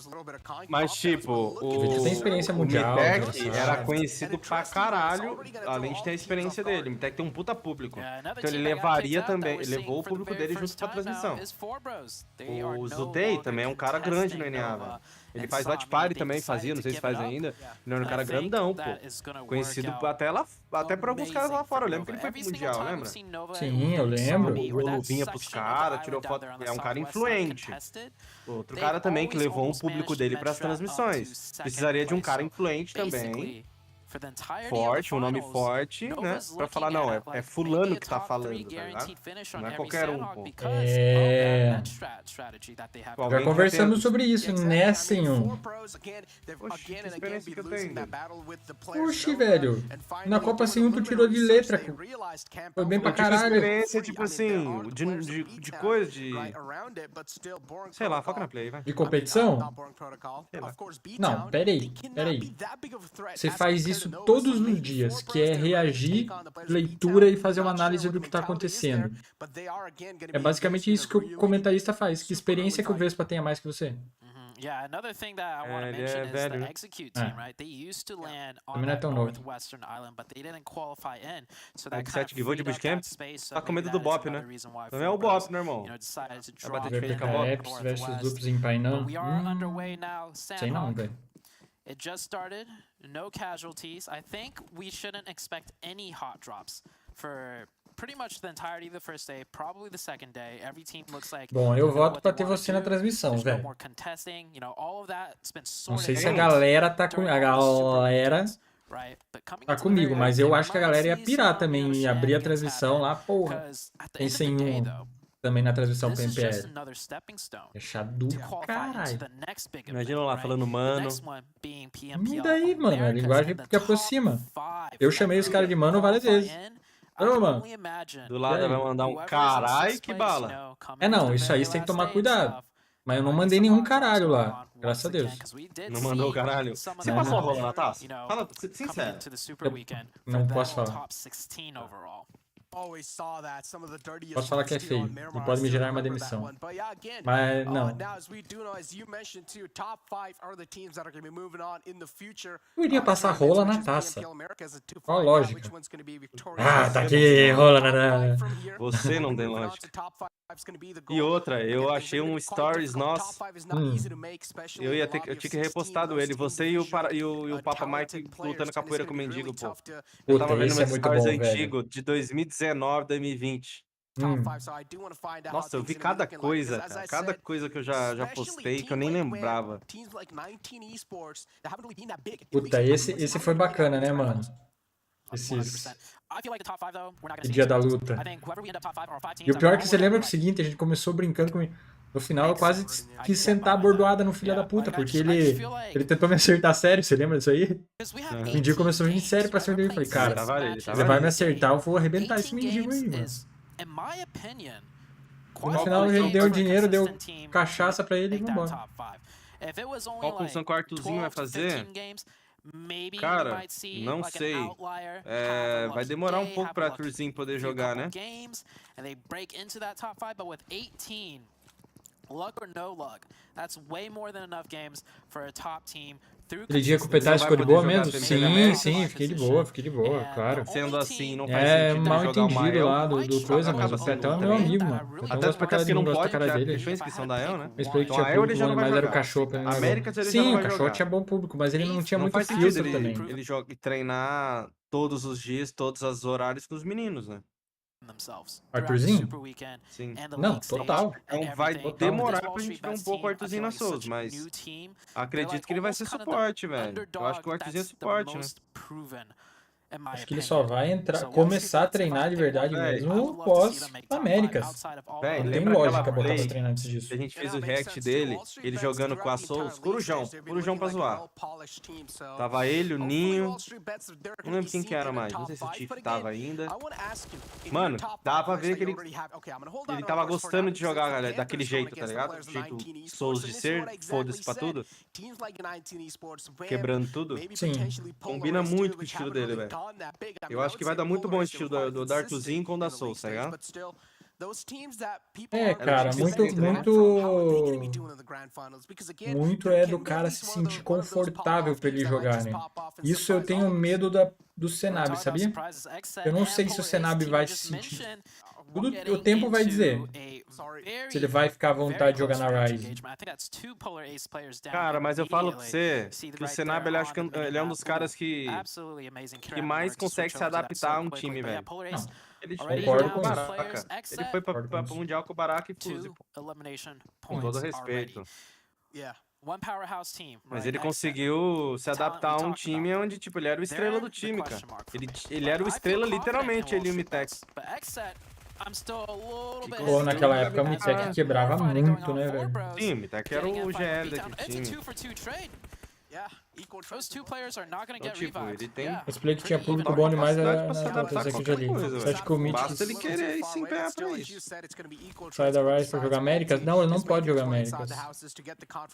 Mas, tipo, O Vito tem experiência mundial. Mitec já era sabe. conhecido pra caralho, além de ter a experiência dele. O Mitec tem um puta público. Então ele levaria também, ele levou o público dele junto com a transmissão. O Zudei também é um cara grande no NA, velho. Ele faz watch party também, fazia, não sei se faz ainda. Ele era um cara grandão, pô. Conhecido até por alguns caras lá fora. Eu lembro que ele foi pro Mundial, lembra? Sim, eu lembro. Vinha pros caras, tirou foto. É um cara influente. Outro cara também que levou o público dele pras transmissões. Precisaria de um cara influente também. Forte, um nome forte, né? Pra falar, não, é fulano que tá falando, tá ligado? Não é qualquer um, pô. Já conversamos sobre isso, né, senhor? Oxi, que experiência que eu tenho. Oxi, velho. Na Copa C1 tu tirou de letra. Foi bem pra Eu tive caralho. experiência, tipo assim, de coisa, de... Sei lá, foca na play, vai. De competição? Não, peraí. Você faz isso todos os dias, que é reagir, leitura e fazer uma análise do que tá acontecendo. É basicamente isso que o comentarista faz. Que experiência que o Vespa tem a mais que você? Yeah, another thing that I want to Ele mention é is velho. the execute team, right? They used to land on Também não é that tão novo. northwestern island, but they didn't qualify in. So that kind 7 of que vou de freed up bootcamp. that space. So Tá com maybe medo do that is bop, né? another reason why Também é o Forbros, bop, né, irmão? decided to Vai bater drop de frente com a VPK bola. Apps versus northwest. duplos em Painã. But we are underway now. Sei não, Sandhawk, velho. it just started. No casualties. I think we shouldn't expect any hot drops for pretty much the entirety of the first day, probably the second day. Every team looks like Bom, eu they know voto what pra they ter wanna você na do. transmissão, There's no velho. more contesting, you know, all of that's been Não sorted sei se a out galera tá com. during A all the super galera weekends, right? But coming tá into the comigo, very mas end, eu we acho que a might galera ia see pirar some, também e abrir a transmissão lá, porra. 'cause at the Tem end of the 101 day, though, também na transmissão this is just PMPL. another stepping stone É chato do to qualify into caralho. the next big event, Imagina lá right? falando The mano. next one being E PMPL daí, mano? A Americas linguagem and the que top aproxima. 5 Eu chamei os caras de mano várias qualify vezes. in. Ô, I can mano. only imagine Do lado E aí? vai mandar um whoever is in carai sixth que place, you bala. know, coming É into não, the isso aí very você tem que last tomar day and cuidado. stuff. Mas eu não Might be mandei some nenhum hot drops caralho going lá. on Graças a once again, Deus. 'cause we did Não mandou o see caralho. some of Você that passou a happen, rola na taça? you know, Fala, coming sincero. into the super Eu weekend não for posso that falar. top 16 overall. Posso falar que é feio. E pode me gerar uma demissão. Mas não. Eu iria passar rola na taça. Qual a lógica? Ah, tá aqui, rola na. Você não tem lógica. E outra, eu achei um stories nosso. Eu tinha que repostado ele. Você e o Papa Mike lutando capoeira com o mendigo, pô. Eu tava vendo Esse meus é muito stories bom, velho. antigos de 2019, 2020. Nossa, eu vi cada coisa, cara. Cada coisa que eu já postei que eu nem lembrava. Puta, esse foi bacana, né, mano? Esses. Que dia da luta. E o pior é que você lembra do seguinte, a gente começou brincando com. No final eu quase quis sentar a bordoada no filho da puta, porque ele tentou me acertar sério, você lembra disso aí? O mendigo começou a vir sério pra cima dele. Eu falei, cara, ele vai me acertar, eu vou arrebentar esse mendigo aí, mano. E no final ele deu dinheiro, deu cachaça pra ele e vambora. Qual função que o Arthurzinho vai fazer? Cara, não sei. Vai demorar um pouco pra Arthurzinho poder jogar, né? Luck or no luck, that's way more than enough games for a top team. Aquele dia que o Petais ficou de boa mesmo? Sim, fiquei de boa, claro. Sendo assim, não faz É sentido mal ele jogar o entendido Mael. lá do coisa, mas o Petal é meu amigo, mano. Até porque assim, não pode, cara já dele. fechou a inscrição da El, né? Eu esperei que Então, tinha a El ele público, já não vai mas era o jogar. cachorro pra mim. Américas ele já Sim, não o vai cachorro jogar. tinha bom público, mas ele não tinha Não muito faz filtro sentido também. ele treinar todos os dias, todos os horários com os meninos, né? Arthurzinho? Sim. Não, total. Então vai demorar pra gente ver um pouco o Arthurzinho na Souls, mas acredito que ele vai ser suporte, velho. Eu acho que o Arthurzinho é suporte, né? Acho que ele só vai entrar, começar a treinar de verdade mesmo pós-Américas. Véi, Não tem lembra lógica aquela botar pra play treinar antes disso. que a gente fez o react dele, ele jogando com a Souls, Corujão pra zoar. Tava ele, o Ninho, não lembro quem que era mais, não sei se o Tiff tava ainda. Mano, dava pra ver que ele tava gostando de jogar, galera, daquele jeito, tá ligado? Jeito Souls de ser, foda-se pra tudo. Quebrando tudo. Sim. Combina muito com o estilo dele, velho. Eu acho que vai dar muito bom o estilo do Arthurzinho com o da Souls, tá ligado? É, cara, muito é do cara se sentir confortável pra ele jogar, né? Isso eu tenho medo do Senab, sabia? Eu não sei se o Senab vai se sentir. O tempo vai dizer se ele vai ficar à vontade de jogar na Rise. Cara, mas eu falo pra você que o Senab, ele é um dos caras que mais consegue se adaptar a um time, velho. Ele jogou com o Baraka. Ele foi pra Mundial com o Baraka e Fuse, pô. Com todo respeito. Mas ele conseguiu se adaptar a um time onde, tipo, ele era o estrela do time, cara. Ele era o estrela, literalmente, ele e o Mitex. Pô, naquela época o Mitek quebrava muito, né, velho? Sim, o Mitek era o GL daquele time. Então, tipo, ele tem... Esse play que tinha público bom demais era na aqui ali. Você acha que o Mythic Basta ele querer e se empenhar pra isso. sai da Rise pra jogar Américas? Não, ele não pode jogar Américas.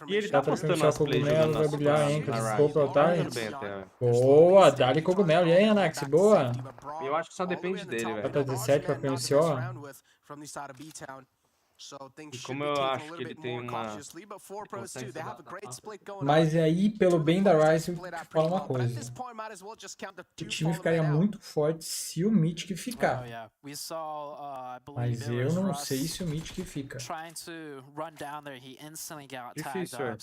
E ele tá postando o as plays cogumelo, vai jogando brilhar, na hein? Rise. Ficou pro altar. Tudo bem até. Boa, dá-lhe cogumelo. E aí, Anax, boa? Eu acho que só depende dele, velho. Falta 17 pra PMCO. E como eu acho que ele tem uma... Mas aí, pelo bem da Rise, eu te falo uma coisa. O time ficaria muito forte se o Mythic ficar. Mas eu não sei se o Mythic fica. Difícil, é.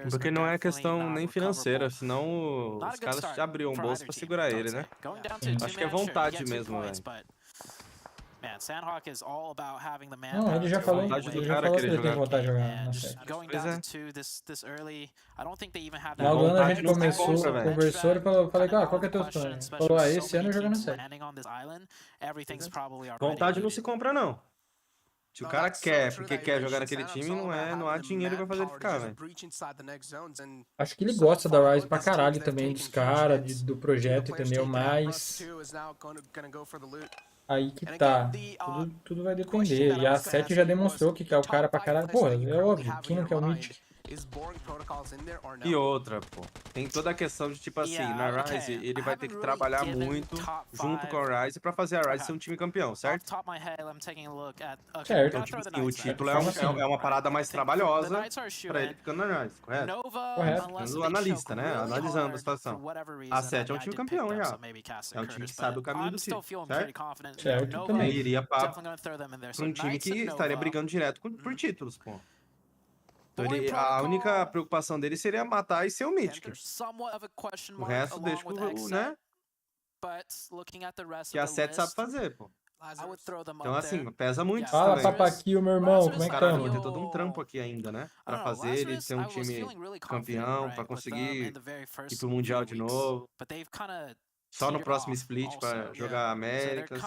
Porque não é questão nem financeira, senão os caras já abriam um bolso pra segurar ele, né? Acho que é vontade mesmo, velho. Não, ele já falou, vontade do ele já cara falou que querer ele tem jogar. vontade de jogar na série. Pois é. Final do ano a gente não se começou, compra, velho. conversou e falei, qual que é teu plano? Ele falou, esse ano eu jogo na série. Vontade não se compra, não. Se o cara quer, porque quer jogar naquele time, não há dinheiro pra fazer ele ficar, velho. Acho que ele gosta da Rise pra caralho também, dos caras, do projeto, entendeu? Mas aí que tá. Tudo vai depender. E a 7 já demonstrou que é o cara pra caralho. Pô, é óbvio, quem não quer o Mythic? E outra, pô, tem toda a questão de, tipo assim, na Rise, ele vai ter que trabalhar muito junto com a Rise pra fazer a Rise ser um time campeão, certo? Certo. Então, tipo assim, o título é uma parada mais trabalhosa pra ele ficando na Rise, correto? Correto. Sendo analista, né? Analisando a situação. A 7 é um time campeão já. É um time que sabe o caminho do título, certo? Certo, Ele também. iria pra um time que estaria brigando direto por títulos, pô. Então a única preocupação dele seria matar e ser o Mythic. O resto deixa com o, né? Que a 7 sabe fazer, pô. Então assim, pesa muito isso Fala, também. Papaquio, meu irmão, como é que Cara, tamo? vai ter todo um trampo aqui ainda, né? Pra fazer ele ser um time campeão, pra conseguir ir pro Mundial de novo. Só no próximo split pra jogar Américas.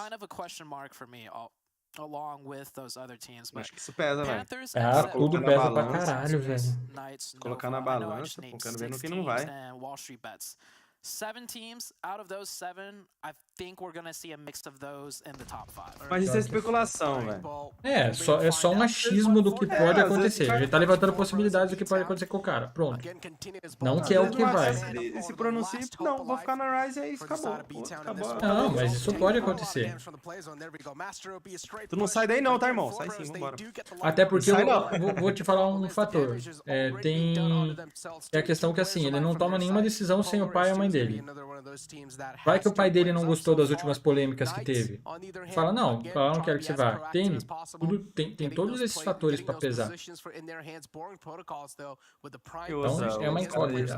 Acho que isso pesa, velho. Ah, tudo pesa pra caralho, velho. Colocar na balança, pô, quero ver no que não vai. 7 teams, out of those 7, I think we're gonna see a mix of those in the top 5. Mas isso é especulação, velho. É só um achismo do que pode acontecer. A gente tá levantando possibilidades do que pode acontecer com o cara. Pronto. Não que é o que vai. Ele se pronuncia, não, vou ficar na Rise e é isso, acabou. Acabou. Não, mas isso pode acontecer. Tu não sai daí não, tá, irmão? Sai sim, vambora. Até porque eu vou te falar um fator. Tem a questão que, assim, ele não toma nenhuma decisão sem o pai e a mãe dele. Vai que o pai dele não gostou das últimas polêmicas que teve. Fala, não quero que você vá. Tem todos esses fatores pra pesar. Então, é uma incógnita.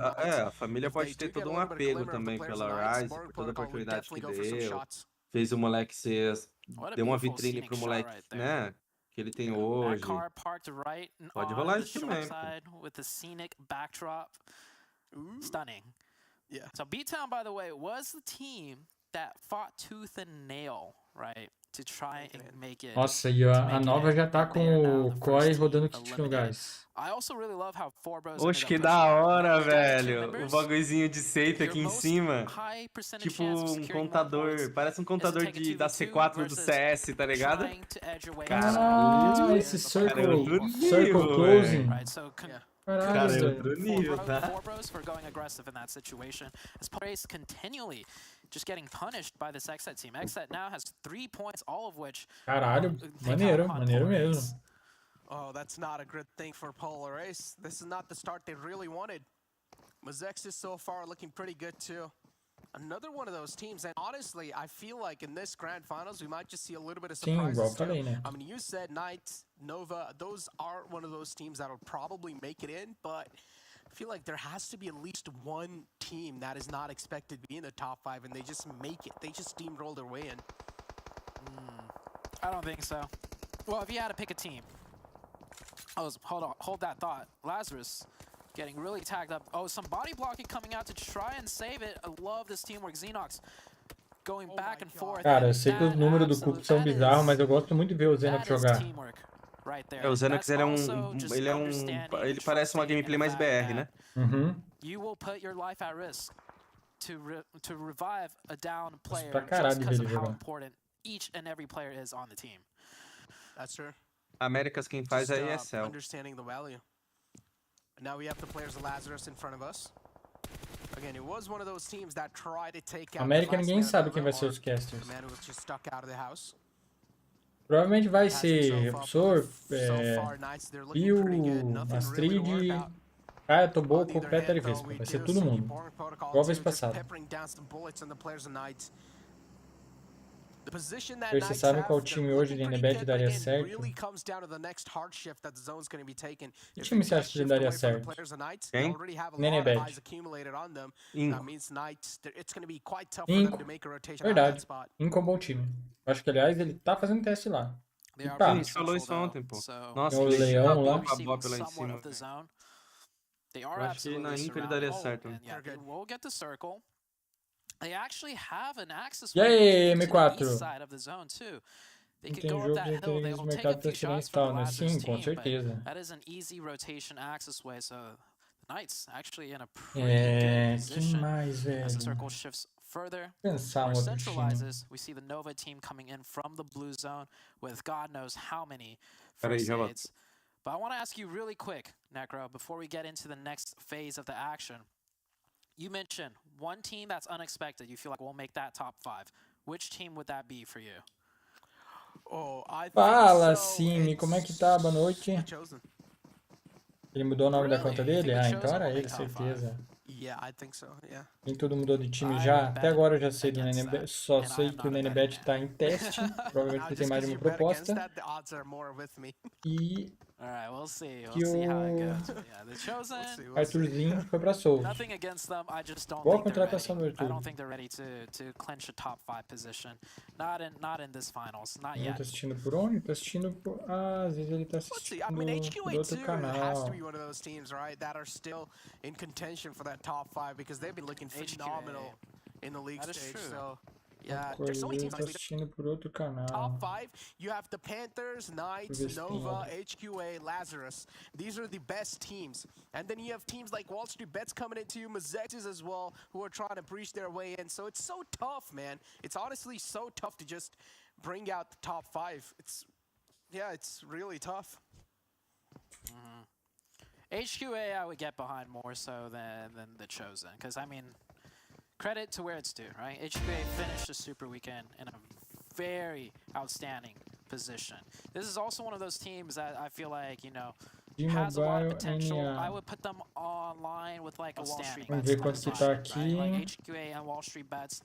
A família pode ter todo um apego também pela Rise, por toda a oportunidade que deu. Fez o moleque deu uma vitrine pro moleque, né? Que ele tem hoje. Pode rolar isso também. Stunning. Yeah. So B-Town, by the way, was the team that fought tooth and nail, right, to try and make it. Nossa, e a nova já tá com o Koi rodando kit no gás. I also really love how four bros Oxe, que da hora, velho. O bagulhozinho de seita aqui em cima. Tipo um contador. Parece um contador da C4 do CS, tá ligado? Caralho, esse circle closing. Cara, é outro nível, tá? Four bros for going aggressive in that situation. As players continually just getting punished by this XSET team. XSET now has 3 points, all of which. Caralho, maneiro mesmo. Oh, that's not a good thing for Polar Ace. This is not the start they really wanted. Mazex is so far looking pretty good too. Another one of those teams, and honestly, I feel like in this grand finals we might just see a little bit of surprises too. I mean, you said Knights, Nova, those aren't one of those teams that'll probably make it in, but I feel like there has to be at least one team that is not expected to be in the top 5, and they just make it. They just steamroll their way in. I don't think so. Well, if you had to pick a team. Hold that thought. Lazarus getting really tagged up. Oh, some body blocking coming out to try and save it. I love this teamwork. Xenox going back and forth. Cara, eu sei que os números do Cup são bizarros, mas eu gosto muito de ver o Xenox jogar. O Xenox, ele parece uma gameplay mais BR, né? You will put your life at risk to revive a down player just because of how important each and every player is on the team. That's true. Américas quem faz é ESL. Understanding the value. Now we have the players of Lazarus in front of us. Again, it was one of those teams that tried to take out. América ninguém sabe quem vai ser os casters. The man who was just stuck out of the house. Provavelmente vai ser Professor, Bill, Astrid, Kaia, Toboco, Peter e Vespa. Vai ser todo mundo. Igual a vez passada. Vocês sabem qual time hoje de NBet daria certo? Que time você acha que daria certo? Quem? NBet. Verdade. Inco é um bom time. Acho que, aliás, ele tá fazendo teste lá. E tá. A gente falou isso ontem, pô. Nossa, o Leão lá. A Bob lá em cima. Eu acho que na Inco ele daria certo. They actually have an access E aí, to the M4? east side of the zone too. They Não could tem go up jogo that de hill, they inteligência will do take a mercado few shots from the preferencial, né? Lazarus Sim, com team, but certeza. that is an easy rotation access way, so the Knights actually in a pretty good Que position mais, velho? as the circle shifts further Pensar or um outro time. centralizes. We see the Nova team coming in from the blue zone with God knows how many Peraí, first já volto. aids. But I want to ask you really quick, Necro, before we get into the next phase of the action. You mentioned one team that's unexpected. You feel like we'll make that top 5. Which team would that be for you? Fala, Cine, como é que tá? Boa noite. Ele mudou o nome da conta dele? Ah, então era ele, certeza. Nem todo mudou de time já. Até agora eu já sei do NNBet. Só sei que o NNBet tá em teste. Provavelmente ele tem mais de uma proposta. E que o Arthurzinho foi pra Soul. Boa contratação do Arthur. Ele tá assistindo por onde? Tá assistindo por... Ah, às vezes ele tá assistindo por outro canal. Top 5 because they've been looking phenomenal in the league stage. So yeah, Coisa, there's so many ele teams tá like assistindo por outro canal. top 5. You have the Panthers, Knights, Nova, HQA, Lazarus. These are the best teams. And then you have teams like Wall Street Bets coming into you, Mazexes as well, who are trying to breach their way in. So it's so tough, man. It's honestly so tough to just bring out the top 5. It's really tough. HQA I would get behind more so than the Chosen, because I mean, credit to where it's due, right? HQA finished the Super Weekend in a very outstanding position. This is also one of those teams that I feel like, you know, has a lot of potential. I would put them online with like a Wall Street Bets. Vamos ver quanto que tá aqui. Like HQA and Wall Street Bets.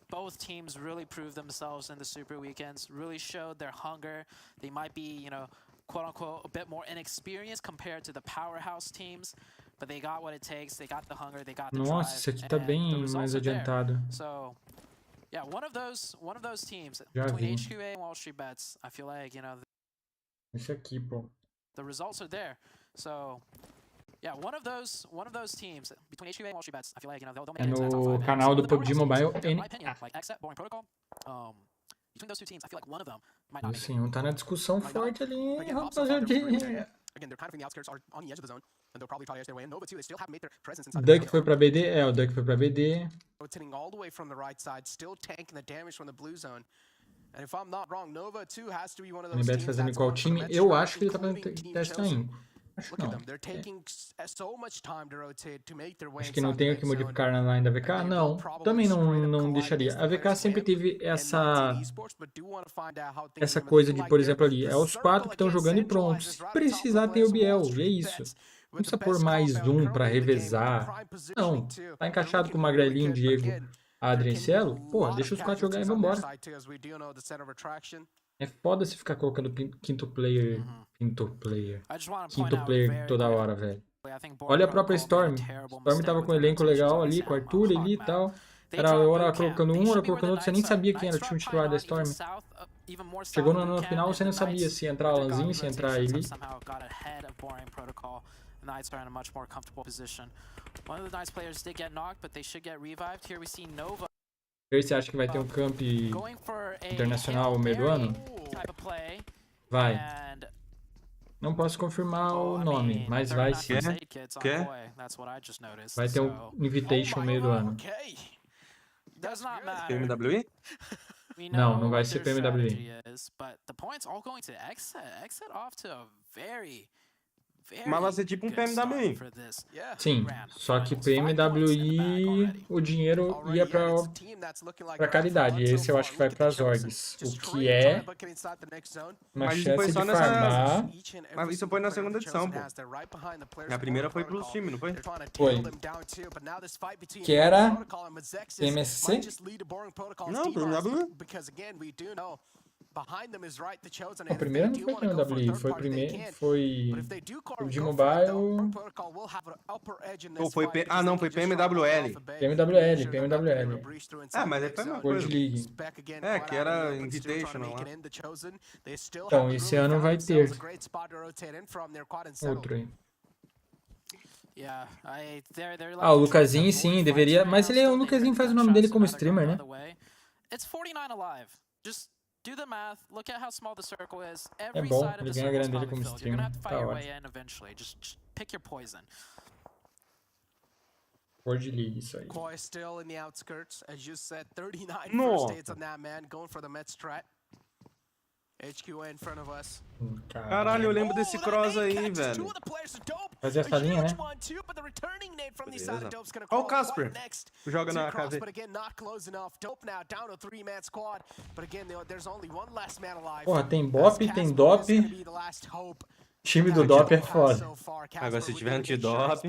Both teams really proved themselves in the Super Weekends, really showed their hunger. They might be, you know, quote-unquote, a bit more inexperienced compared to the powerhouse teams, but they got what it takes, they got the hunger, they got the drive. Nossa, esse aqui tá bem mais adiantado. So, yeah, one of those teams Já between vi. HQA and Wall Street Bets, I feel like, you know, Esse aqui, pô. the results are there. So, Yeah, one of those teams between HQA and Wall Street Bets, I feel like, you know, they'll É make it to that top no five. canal do But the PUBG powerhouse Mobile teams, in my NA. opinion, like Exet, Boring Protocol, between those two teams, I feel like one of them might not make it. Sim, um tá na discussão forte ali, Again, Bob so far, they're really rapaziadinha. good. Again, they're kind of in the outskirts, are on the edge of the zone, and they'll probably try to edge their way in. Nova too, they still haven't made their presence inside the Duck zone. foi pra BD? É, o Duck foi pra BD. Rotating all the way from the right side, still tanking the damage from the blue zone. And if I'm not wrong, Nova too has to be one of those Beto teams fazendo that's qual going for the time? match Eu strat, acho que ele tá fazendo including Team teste na Chosen. Inco. Acho que Look at não. them, they're taking so much time to rotate to make their way Acho que não inside the tenho red que zone. modificar na line da VK? Não, também não deixaria. A VK sempre teve essa coisa de, por exemplo, ali, é os 4 que estão jogando e pronto. Se precisar, tem o Biel, e é isso. Não precisa pôr mais um pra revezar. Não, tá encaixado com o Magrelinho, Diego, Adrien e Cielo? Porra, deixa os 4 jogar e vambora. É foda se ficar colocando quinto player toda hora, velho. Olha a própria Storm. Storm tava com um elenco legal ali, com o Arthur ali e tal. Era hora colocando um, hora colocando outro. Você nem sabia quem era o time titular da Storm. Chegou no final, você não sabia se entrar Alanzinho, se entrar ele. Você acha que vai ter um camp internacional no meio do ano? Vai. Não posso confirmar o nome, mas vai sim. Quer? Vai ter um invitation no meio do ano. PMWI? Não, não vai ser PMWI. Mas vai ser tipo um PMWI. Sim, só que PMWI o dinheiro ia pra caridade. Esse eu acho que vai pras orgs. O que é uma chance de farmar. Mas isso foi na segunda edição, pô. A primeira foi pros times, não foi? Foi. Que era MSC? Não, PMWI. A primeira não foi PMWI, foi primeiro, foi de mobile. Ou foi não, foi PMWL. PMWL. Ah, mas é a mesma World coisa. League. É, que era Invitational lá. Então, esse ano vai ter outro aí. Ah, o Lucasinho sim, deveria. Mas o Lucasinho faz o nome dele como streamer, né? É bom, ele ganha a grana dele como streamer. Tá ótimo. World League, isso aí. Caralho, eu lembro desse cross aí, velho. Fazer essa linha, né? Beleza. Olha o Casper, que joga na KV. Porra, tem Bop, tem Dop. Time do Dop é foda. Agora se tiver antidop.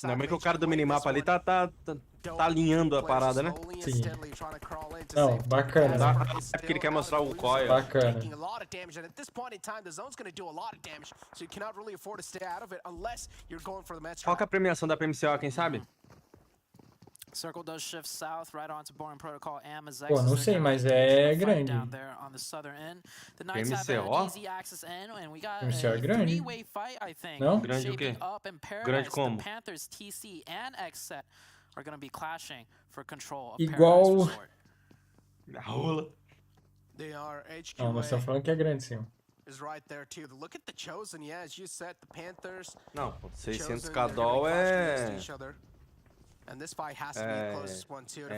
Ainda bem que o cara do minimapa ali tá alinhando a parada, né? Sim. Não, bacana. É porque ele quer mostrar o coil. Bacana. Qual que é a premiação da PMCO, quem sabe? Pô, não sei, mas é grande. PMCO? PMCO é grande. Não? Grande o quê? Grande como? Igual... Na rola. Não, nós estamos falando que é grande, sim. Não, 600k doll é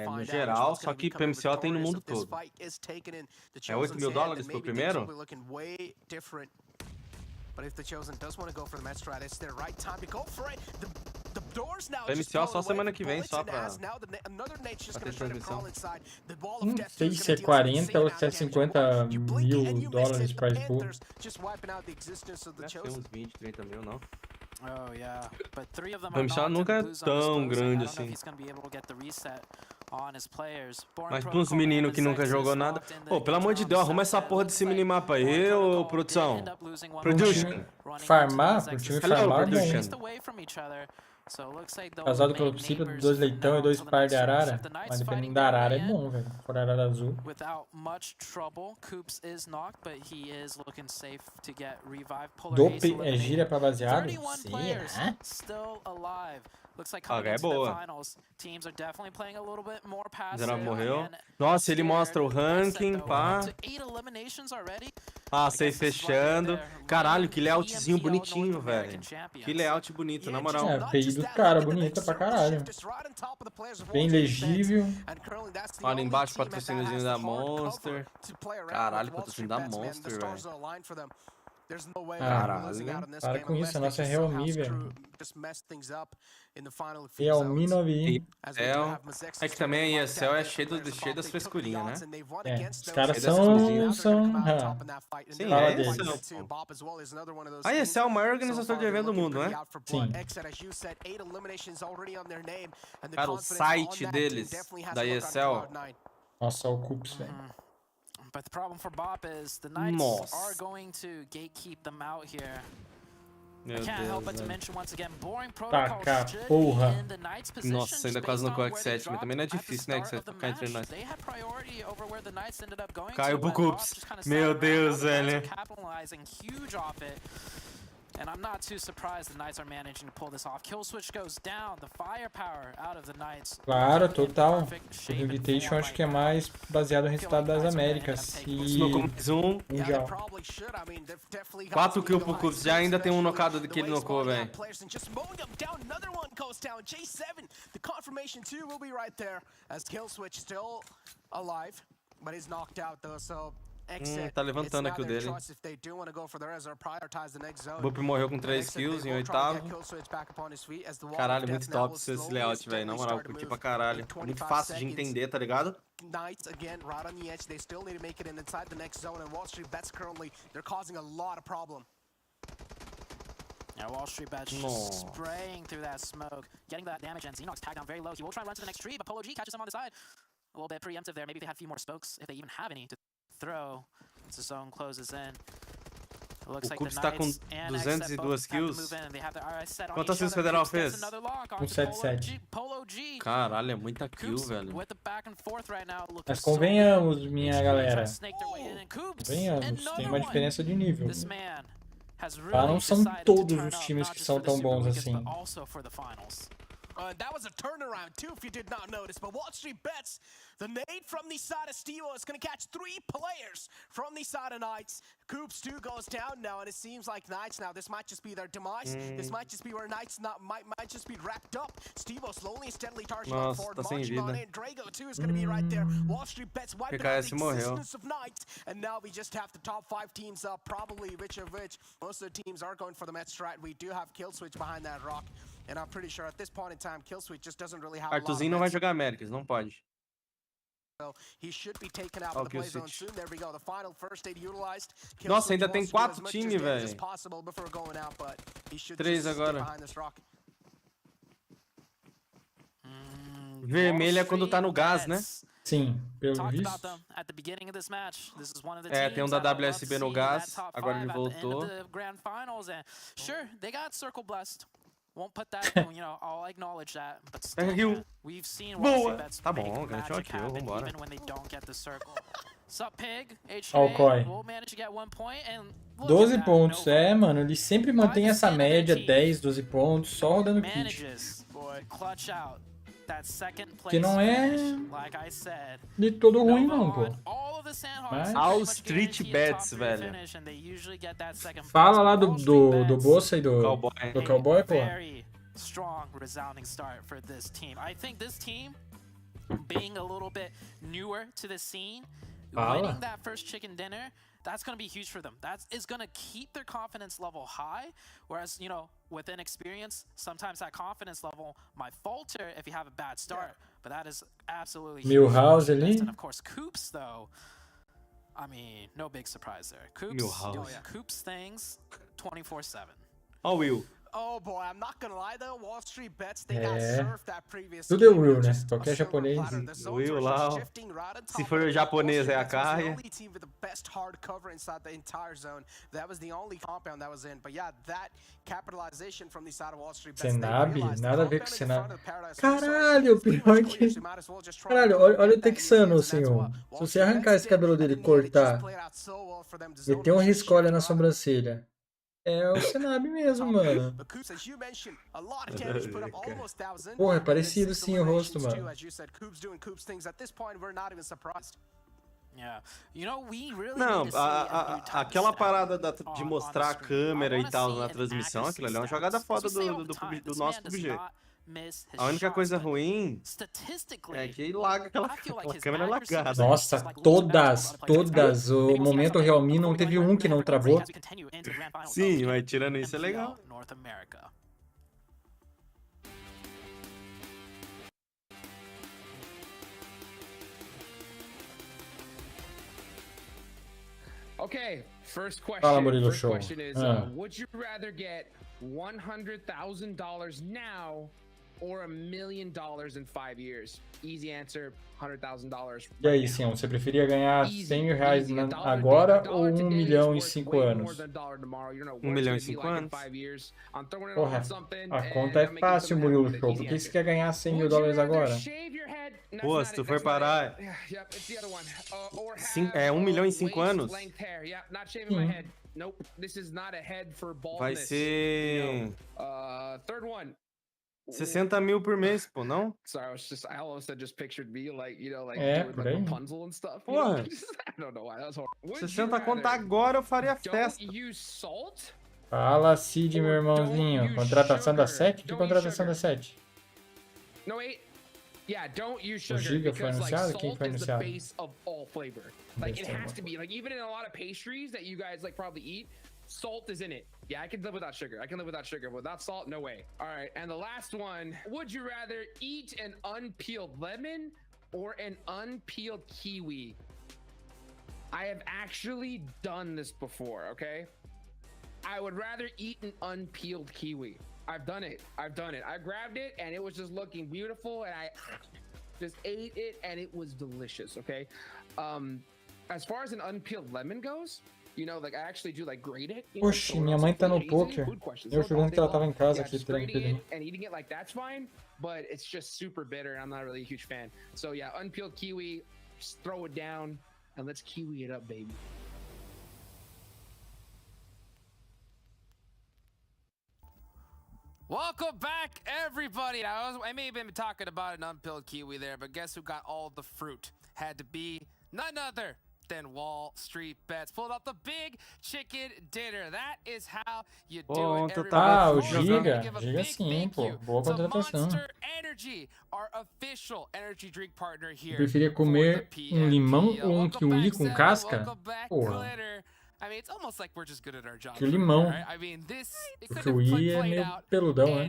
no geral, só que PMCO tem no mundo todo. É 8 mil dólares pro primeiro? PMCO só semana que vem, só pra ter transmissão. Não sei se é 40 ou se é 50 mil dólares prize pool. Deve ter uns 20, 30 mil, não? O PMCO nunca é tão grande assim. Mas pra uns meninos que nunca jogou nada... Pô, pelo amor de Deus, arruma essa porra desse minimapa aí, ô produção. Production. Farmar? Pro time farmar, bom. Casado pelo princípio, 2 leitão e 2 par de arara. Mas dependendo da arara é bom, velho. For arara azul. Dope é gíria pra baseado? Será? É boa. Zero morreu. Nossa, ele mostra o ranking, pá. Ah, safe fechando. Caralho, que layoutzinho bonitinho, velho. Que layout bonito, na moral. É, a API do cara, bonita pra caralho. Bem legível. Olha embaixo, patrocíniozinho da Monster. Caralho, patrocínio da Monster, velho. Caralho, para com isso, a nossa é Realme, velho. Realme 9i. É que também a ESL é cheio das frescurinhas, né? É, os caras são Sim, fala é deles. A ESL é o maior organizador de evento do mundo, né? Sim. Cara, o site deles, da ESL. Nossa, o Cups, velho. But the problem for Bop is the Knights are going to gatekeep them out here. I can't help but to mention once again, boring protocol should be in the Knights position. Nossa, ainda quase no Coax 7, mas também não é difícil, né, que você ficar entre nós. Caiu pro Cups. Meu Deus, velho. And I'm not too surprised the Knights are managing to pull this off. Kill switch goes down, the firepower out of the Knights. Claro, total. O Invitation acho que é mais baseado no resultado das Américas. E mundial. 4 kills pro Cups, já ainda tem um nocado que ele nocou, velho. The confirmation too will be right there as Kill switch still alive, but he's knocked out though, so tá levantando aqui o dele. Bup morreu com 3 kills em oitavo. Caralho, muito top esse layout, velho. Na moral, curti pra caralho. Muito fácil de entender, tá ligado? Knights again right on the edge. They still need to make it inside the next zone, and Wall Street Bets currently they're causing a lot of problem. Yeah, Wall Street Bets just spraying through that smoke, getting that damage, and Xenox tagged down very low. He will try and run to the next tree, but Polo G catches him on the side. A little bit preemptive there. Maybe if they had a few more smokes, if they even have any to throw as the zone closes in. O Cups tá com 202 kills. Quantas kills o Federal fez? 177. Caralho, é muita kill, velho. Mas convenhamos, minha galera. Convenhamos, tem uma diferença de nível. Tá, não são todos os times que são tão bons assim. That was a turnaround too, if you did not notice. But Wall Street Bets, the nade from the side of Stevo is going to catch 3 players from the side of Knights. Coops 2 goes down now, and it seems like Knights now, this might just be their demise. This might just be where Knights might just be wrapped up. Stevo slowly and steadily charging on forward, marching on in. Drago 2 is going to be right there. Wall Street Bets wiping out the existence of Knights. And now we just have the top 5 teams up, probably which most of the teams are going for the Met strat. We do have Kill Switch behind that rock. And I'm pretty sure at this point in time, Kill Switch just doesn't really have a lot of Artuzinho não vai jogar Américas, não pode. So he should be taken out of the play zone soon. There we go. The final first aid utilized. Nossa, ainda tem 4 times, velho. 3 agora. Vermelho é quando tá no gás, né? Sim, pelo visto. É, tem um da WSB no gás, agora ele voltou. Sure, they got circle blessed. Won't put that, I'll acknowledge that, but still, we've seen Wall Street Bets make magic happen even when they don't get the circle. Sup, Pig? HA will manage to get 1 point and 12 pontos, mano, ele sempre mantém essa média, 10, 12 pontos, só rodando kit. Clutch out. Que não é de todo ruim não, pô. Mas... All Street Bets, velho. Fala lá do Bossa e do Cowboy, pô. Strong, resounding start for this team. I think this team, being a little bit newer to the scene, winning that first chicken dinner, that's going to be huge for them. That is going to keep their confidence level high. Whereas, with inexperience, sometimes that confidence level might falter if you have a bad start. But that is absolutely huge. Milhouse ali. And of course, Coops, though, I mean, no big surprise there. Coops, Coops things 24/7. Ó, Will. Oh boy, I'm not gonna lie though, Wall Street Bets, they got surfed that previous Tudo é game. Will, né? Just Qualquer a silver japonês. platter. The zones Will were lá, just ó. shifting right on Se top for of it. japonês, Wall é a Street Bets was the Kaia. only team with the best hard cover inside the entire zone. That was the only compound that was in. But yeah, that capitalization from the side of Wall Street Bets. Senab? Nada a ver com Senab. Caralho, pior que... Caralho, olha o texano, senhor. Se você arrancar esse cabelo dele e cortar, meter um risco-olha na sobrancelha, é o Senab mesmo, mano. Porra, é parecido sim o rosto, mano. Não, aquela parada de mostrar a câmera e tal na transmissão, aquilo ali é uma jogada foda do nosso PUBG. A única coisa ruim é que laga aquela câmera lagada. Nossa, todas. O momento Realme não teve um que não travou. Sim, mas tirando isso é legal. Okay, first question. Fala, Murilo First Show. question is, would you rather get $100,000 now or $1 million in 5 years? Easy answer, $100,000. E aí, Sião, você preferia ganhar 100 mil reais agora ou 1 milhão em 5 anos? 1 milhão em 5 anos? Porra, a conta é fácil, Murilo Show. Por que você quer ganhar 100 mil dólares agora? Pô, se tu for parar... É 1 milhão em 5 anos? Vai ser... 60 mil por mês, pô, não? É, por aí. Porra, 60 conto agora eu faria festa. Fala, Cid, meu irmãozinho. Contratação da 7? Que contratação da 7? O Giga foi anunciado? Quem foi anunciado? Like it has to be, like even in a lot of pastries that you guys like probably eat, salt is in it. Yeah, I can live without sugar. I can live without sugar. Without salt, no way. All right, and the last one. Would you rather eat an unpeeled lemon or an unpeeled kiwi? I have actually done this before, okay? I would rather eat an unpeeled kiwi. I've done it. I grabbed it and it was just looking beautiful and I just ate it and it was delicious, okay? As far as an unpeeled lemon goes, you know, like I actually do like grate it. Oxi, minha mãe tá no poker. Eu jurando que ela tava em casa aqui tranquilo. And eating it like that's fine, but it's just super bitter and I'm not really a huge fan. So yeah, unpeeled kiwi, just throw it down and let's kiwi it up, baby. Welcome back, everybody. I may have been talking about an unpeeled kiwi there, but guess who got all the fruit? Had to be none other than Wall Street Bets. Pulled out the big chicken dinner. That is how you do it, everybody. O Giga sim, pô. Boa contratação. Monster Energy, our official energy drink partner here. Eu preferia comer limão ou kiwi com casca? Porra. I mean, it's almost like we're just good at our job. Que limão. Right? I mean, this it o kiwi é meio peludão, né?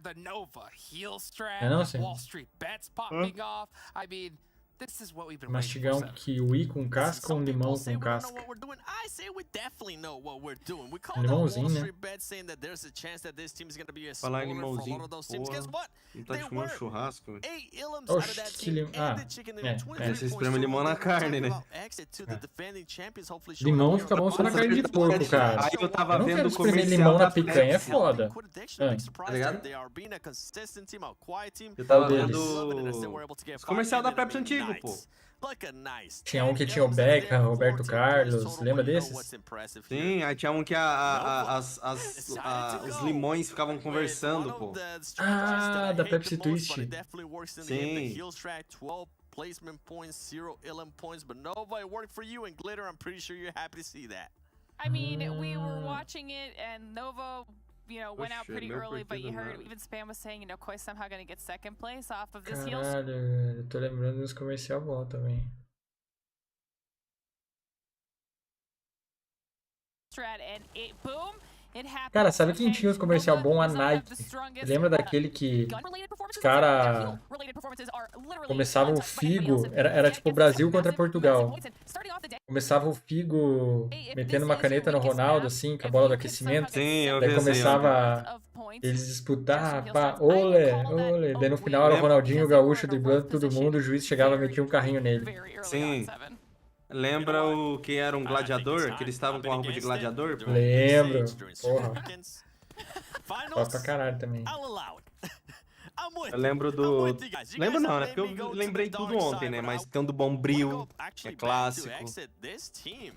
The Nova heel strap, não, Wall Street Bets popping off. I mean, this is what we've been mastigar um kiwi com casca ou um limão com casca? Limãozinho, né? Falar em limãozinho, porra. Não tá de comer um churrasco, Oxi, que limão. Você espreme limão na carne, né? Limão fica bom só na carne de porco, cara. Aí eu tava vendo o comercial limão na picanha, é foda. Tá ligado? Eu tava vendo os comercial da Pepsi antigo, pô. Tinha um que tinha o Beckham, Roberto Carlos, lembra desses? Sim, aí tinha um que os limões ficavam conversando, pô. Ah, da Pepsi Twist. Sim. Placement points, 0 LM points, but Nova, it worked for you, and Glitter, I'm pretty sure you're happy to see that. I mean, we were watching it, and Nova, you know, went out pretty early, but you heard even Spam was saying, you know, Koi somehow gonna get second place off of this heel. Caralho, eu tô lembrando dos comercial bom também. Strat and it, boom. Cara, sabe quem tinha os comercial bom? A Nike. Lembra daquele que os caras começavam o Figo? Era tipo Brasil contra Portugal. Começava o Figo metendo uma caneta no Ronaldo, assim, com a bola do aquecimento. Sim, eu vi Daí esse aí, começava eles disputar, pá, ole, ole. Daí no final era o Ronaldinho Gaúcho driblando todo mundo, o juiz chegava e metia um carrinho nele. Sim. Lembra o que era um gladiador? Que eles estavam com a roupa de gladiador? Pô? Lembro. Porra. Top pra caralho também. Eu lembro do... Lembro não, né? Porque eu lembrei tudo ontem, né? Mas tem o do Bombril, que é clássico.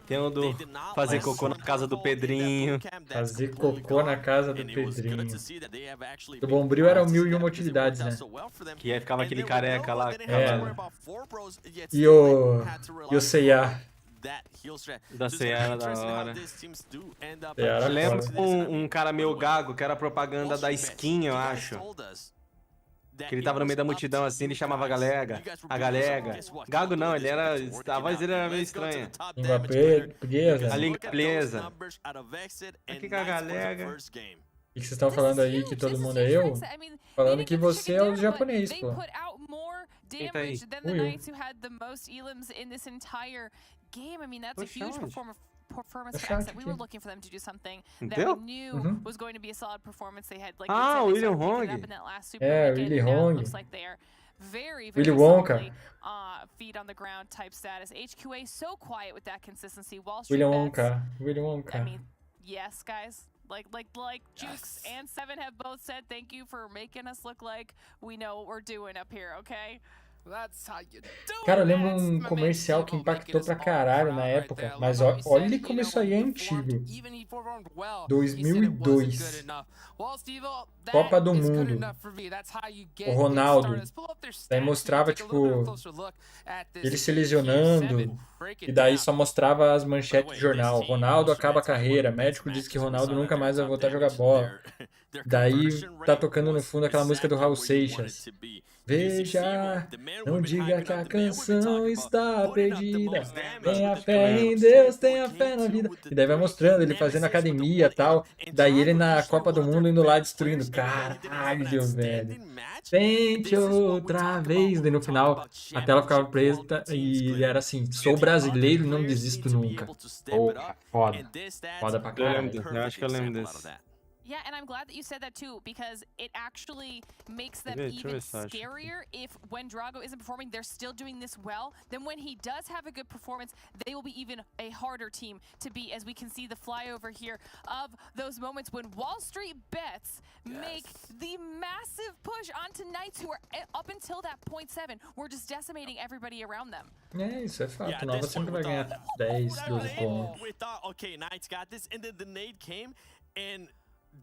Tem o do fazer cocô na casa do Pedrinho. Fazer cocô na casa do Pedrinho. Do Bombril era o 1001 utilidades, né? Que aí ficava aquele careca lá. E o C&A. Da Seara da hora. Seara Eu lembro foda. um cara meio gago, que era propaganda da skin, eu acho. Que ele tava no meio da multidão assim, ele chamava a galega. A galega. Gago não, ele era... A voz dele era meio estranha. Língua presa. A língua presa. Aqui com a galega. O que vocês estão falando aí que todo mundo é eu? Falando que você é o japonês, pô. Quem tá aí? Game. I mean, that's a Poxa, huge onde? performance for Chat Exit. We were aqui. looking for them to do something that Deu? we knew Uhum. was going to be a solid performance. They had like Ah, they o said, they William started picking it Hong. up in that last Super É, Weekend, Willy and now it Hong. looks like they are very Willy very Wonka. solidly, feet on the ground type status. HQA so quiet with that consistency. Wall Street William bets. Wonka. William Wonka. I mean, yes, guys. Like Jukes and Seven have both said, thank you for making us look like we know what we're doing up here, okay? Cara, eu lembro um comercial que impactou pra caralho na época, mas olha como isso aí é antigo. 2002. Copa do Mundo. O Ronaldo. Daí mostrava, tipo, ele se lesionando. E daí só mostrava as manchetes de jornal. Ronaldo acaba a carreira. Médico diz que Ronaldo nunca mais vai voltar a jogar bola. Daí tá tocando no fundo aquela música do Raul Seixas. Veja, não diga que a canção está perdida. Tenha fé em Deus, tenha fé na vida. E daí vai mostrando ele fazendo academia e tal. Daí ele na Copa do Mundo indo lá destruindo. Caralho, velho. Tente outra vez. Daí no final a tela ficava preta e era assim: sou brasileiro e não desisto nunca. Porra, foda. Foda pra caralho. Eu acho que eu lembro desse. Yeah, and I'm glad that you said that too, because it actually makes them Deixa eu even ver se eu acho. scarier if when Drago isn't performing, they're still doing this well. Then when he does have a good performance, they will be even a harder team to beat, as we can see the flyover here of those moments when Wall Street bets make the massive push onto Knights, who are up until that .7 were just decimating everybody around them. É, isso é fato. Nova sempre vai ganhar 10, 12 pontos. We thought, okay, Knights got this, and then the nade came, and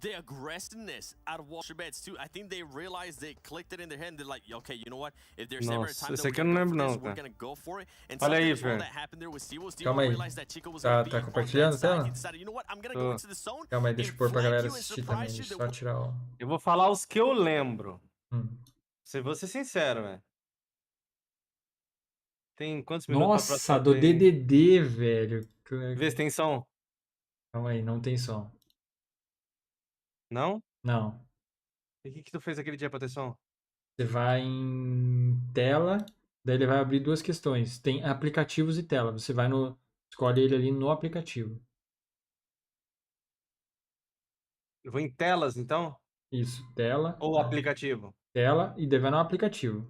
the aggressiveness out of Wall Street Bets too. I think they realized, they clicked it in their head, and they're like, okay, you know what? If there's ever a Nossa, time esse that aqui eu we're não gonna lembro go for não, this, we're cara. gonna go for it. And Olha aí, sometimes when Fer. that happened there with Steve Calma aí. realized that Chico was Tá, gonna be tá on compartilhando that a side. tela? He decided, you know what? I'm gonna Tô. go into the zone. Calma aí, deixa eu and pôr pra flank galera you and assistir também. surprise you Deixa eu that só tirar o... Eu vou falar os que eu lembro. Hum. Vou ser sincero, velho. Tem quantos minutos pra Nossa, próxima do play? DDD, velho. Vê se tem som. Calma aí, não tem som. Não? Não. E o que tu fez aquele dia pra ter som? Você vai em tela, daí ele vai abrir duas questões. Tem aplicativos e tela. Você vai no... Escolhe ele ali no aplicativo. Eu vou em telas, então? Isso, tela. Ou aplicativo? Tela e daí vai no aplicativo.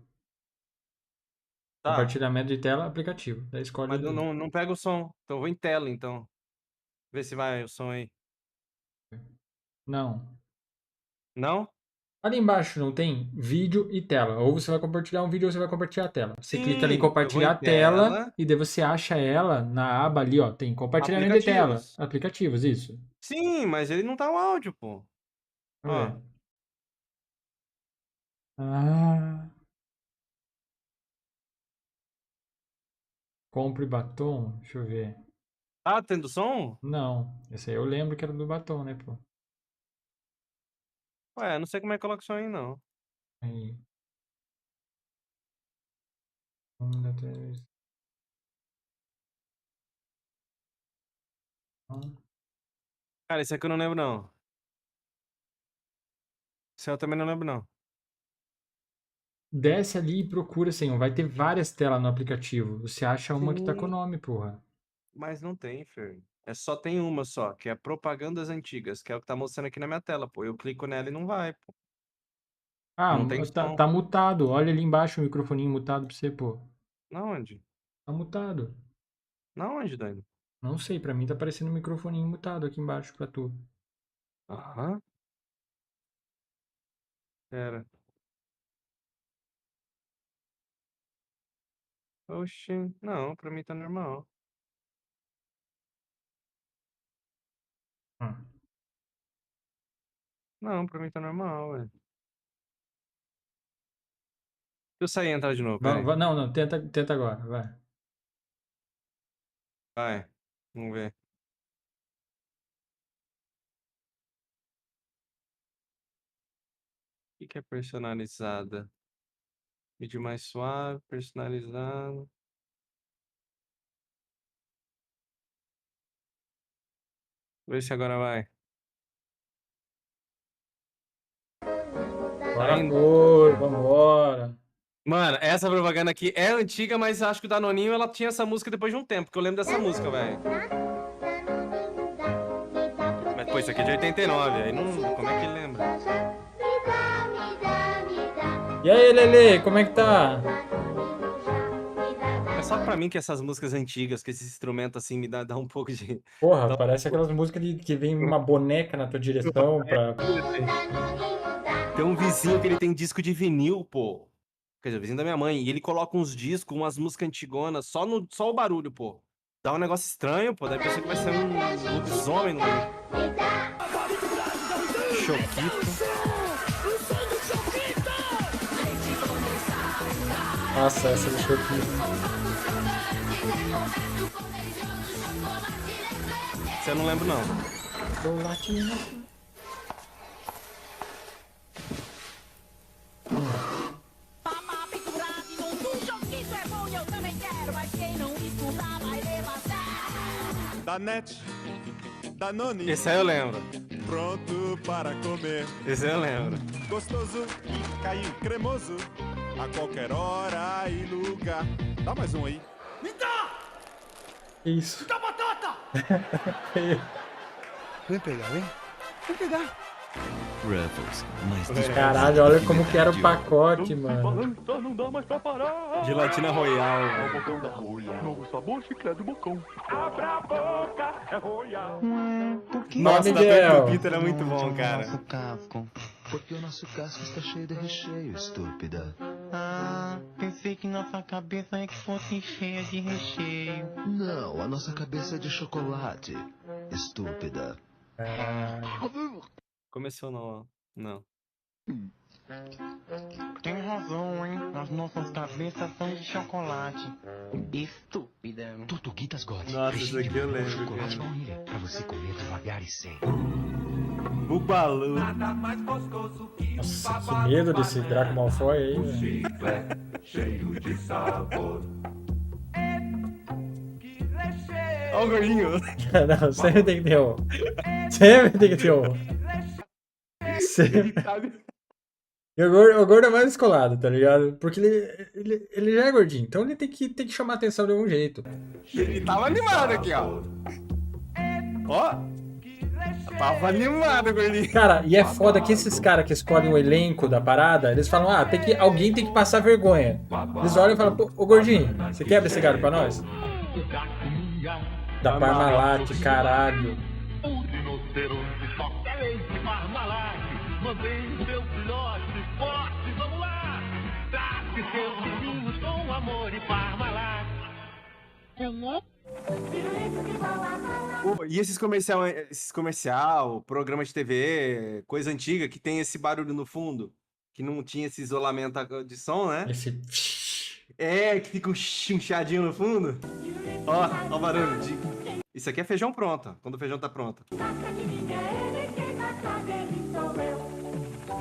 Tá. Compartilhamento de tela, aplicativo. Daí escolhe Mas ele. não pega o som. Então eu vou em tela, então. Vê se vai o som aí. Não. Não? Ali embaixo não tem vídeo e tela. Ou você vai compartilhar um vídeo ou você vai compartilhar a tela. Você clica ali em Sim, eu vou compartilhar em a tela tela. e daí você acha ela na aba ali, ó. Tem compartilhamento de tela. Aplicativos. Aplicativos, isso. Sim, mas ele não tá o áudio, pô. Vamos Ó. ver. Ah. Compre batom? Deixa eu ver. Tá tendo som? Não. Esse aí eu lembro que era do batom, né, pô? Ué, não sei como é que coloca o som aí, não. Aí. 1, 2, 3. Cara, esse aqui eu não lembro, não. Isso eu também não lembro, não. Desce ali e procura, senhor. Vai ter várias telas no aplicativo. Você acha uma que tá com o nome, porra. Mas não tem, Fer. Só tem uma só, que é propagandas antigas, que é o que tá mostrando aqui na minha tela, pô. Eu clico nela e não vai, pô. Ah, Não tem tá, som. tá mutado. Olha ali embaixo o microfoninho mutado pra você, pô. Na onde? Tá mutado. Na onde, Dani? Não sei, pra mim tá aparecendo um microfoninho mutado aqui embaixo pra tu. Aham. Pera. Oxi. Não, pra mim tá normal. Hum. Não, pra mim tá normal, ué. Deixa eu sair e entrar de novo, Não, peraí. não, tenta agora, vai. Vai. Vamos ver. O que é personalizada? Vídeo mais suave, personalizado. Vê se agora vai. Bora indo. por, vambora. Mano, essa propaganda aqui é antiga, mas acho que o Danoninho ela tinha essa música depois de um tempo, porque eu lembro dessa música, velho. Mas, pô, isso aqui é de 89, aí não. Como é que lembra? E aí, Lele, como é que tá? É só pra mim que essas músicas antigas, que esse instrumento assim me dá um pouco de. Porra, dá parece aquelas músicas que vem uma boneca na tua direção pra... Tem um vizinho que ele tem disco de vinil, pô. Quer dizer, o vizinho da minha mãe. E ele coloca uns discos, umas músicas antigonas, só o barulho, pô. Dá um negócio estranho, pô. Daí a pessoa que vai ser um lobisomem no meio. Choquito. Nossa, essa do Choquito. Você não lembra, não. Da net, Danone. Esse aí eu lembro. Pronto para comer. Esse aí eu lembro. Gostoso e caiu cremoso. A qualquer hora e lugar. Dá mais um aí. Me dá! Isso. Me dá batata! Vem pegar, vem. Vem pegar. Caralho, olha como que era o pacote, mano. Não dá mais pra parar. Gelatina Royal. É o bocão da Royal. Novo sabor, chiclete do bocão. Abra a boca, é Royal. Nossa, da Miguel. do Peter é muito bom, cara. Porque o nosso casco está cheio de recheio, estúpida. Ah, pensei que nossa cabeça é que fosse cheia de recheio. Não, a nossa cabeça é de chocolate, estúpida. Começou não. Não. Tem razão, hein? As nossas cabeças são de chocolate. Estúpida. Tortuguitas God. Nossa, isso aqui eu lembro. Chocolate baunilha, pra você comer devagar e sem. Bubalu. Nossa, que medo desse Draco Malfoy aí, velho. Cheio de sabor. Olha o gordinho. Não, sempre tem que ter um. Sempre tem que ter um. E o gordo é mais descolado, tá ligado? Porque ele já é gordinho, então ele tem que chamar atenção de algum jeito. Ele tava animado aqui, ó. Ó. Tava animado, gordinho. Cara, e é foda que esses caras que escolhem o elenco da parada, eles falam, alguém tem que passar vergonha. Eles olham e falam, pô, ô gordinho, você quebra esse galho pra nós? Da Parmalat, caralho. O rinoceronte só quer leite Parmalat. Mantém seus filhotes fortes, vamos lá. Trate seus vizinhos com amor e Parmalat. E esses comercial, programa de TV, coisa antiga, que tem esse barulho no fundo, que não tinha esse isolamento de som, né? Esse... Que fica um chunchadinho no fundo. Ó o barulho. Isso aqui é feijão pronto, quando o feijão tá pronto.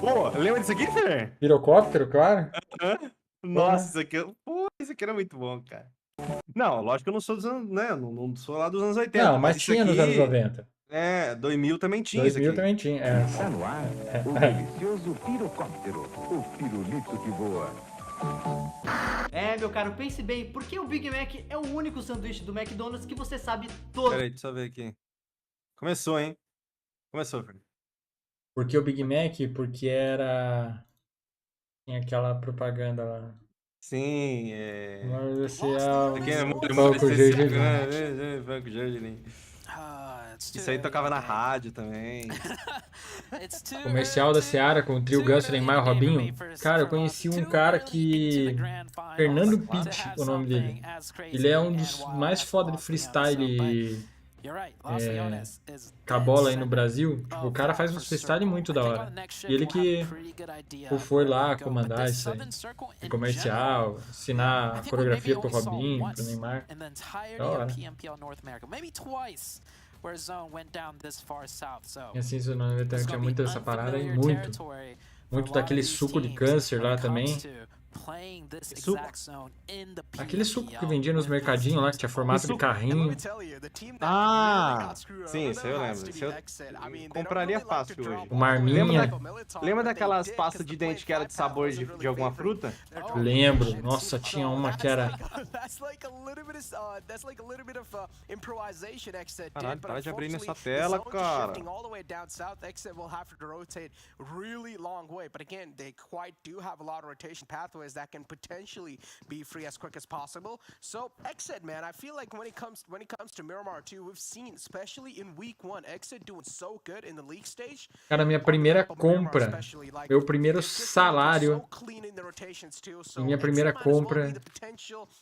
Pô, lembra disso aqui, Fer? Pirocóptero, claro. Nossa, isso aqui era muito bom, cara. Não, lógico que eu não sou dos anos, né? Não sou lá dos anos 80. Não, mas tinha nos anos 90. É, 2000 também tinha isso 2000 aqui. também tinha. É. Tá no ar, o delicioso pirocóptero, o pirulito que voa. É, meu caro, pense bem, por que o Big Mac é o único sanduíche do McDonald's que você sabe todo? Peraí, deixa eu ver aqui. Começou, hein? Começou, Fernando. Por que o Big Mac? Porque era... Tinha aquela propaganda lá. Sim, é... Comercial. Aqui é muito Pão com gergelim. Pão com gergelim. Isso aí tocava na rádio também. Comercial da Seara com o trio Ganso, Neymar e Robinho. Cara, eu conheci um cara que... Fernando Pitt, o nome dele. Ele é um dos mais foda de freestyle com a bola aí no Brasil. Tipo, o cara faz uns freestyle muito da hora. E ele que foi lá comandar isso aí. Em comercial, ensinar a coreografia pro Robinho, pro Neymar. Da hora. E assim, se eu não me engano, tinha muito dessa parada aí, muito daquele suco de câncer lá também. Suco? Aquele suco que vendia nos mercadinhos lá, que tinha formato de carrinho. Ah, sim, isso eu lembro. Isso eu compraria fácil hoje. Uma arminha. Lembra daquelas pastas de dente que era de sabor de alguma fruta? Lembro. Nossa, tinha uma que era... Caralho, para de abrir nessa tela, cara. That can potentially be free as quick as possible. So Exit, man, I feel like when it comes to Miramar 2, we've seen, especially in week 1, Exit doing so good in the league stage. Cara, minha primeira compra, meu primeiro salário e minha primeira compra,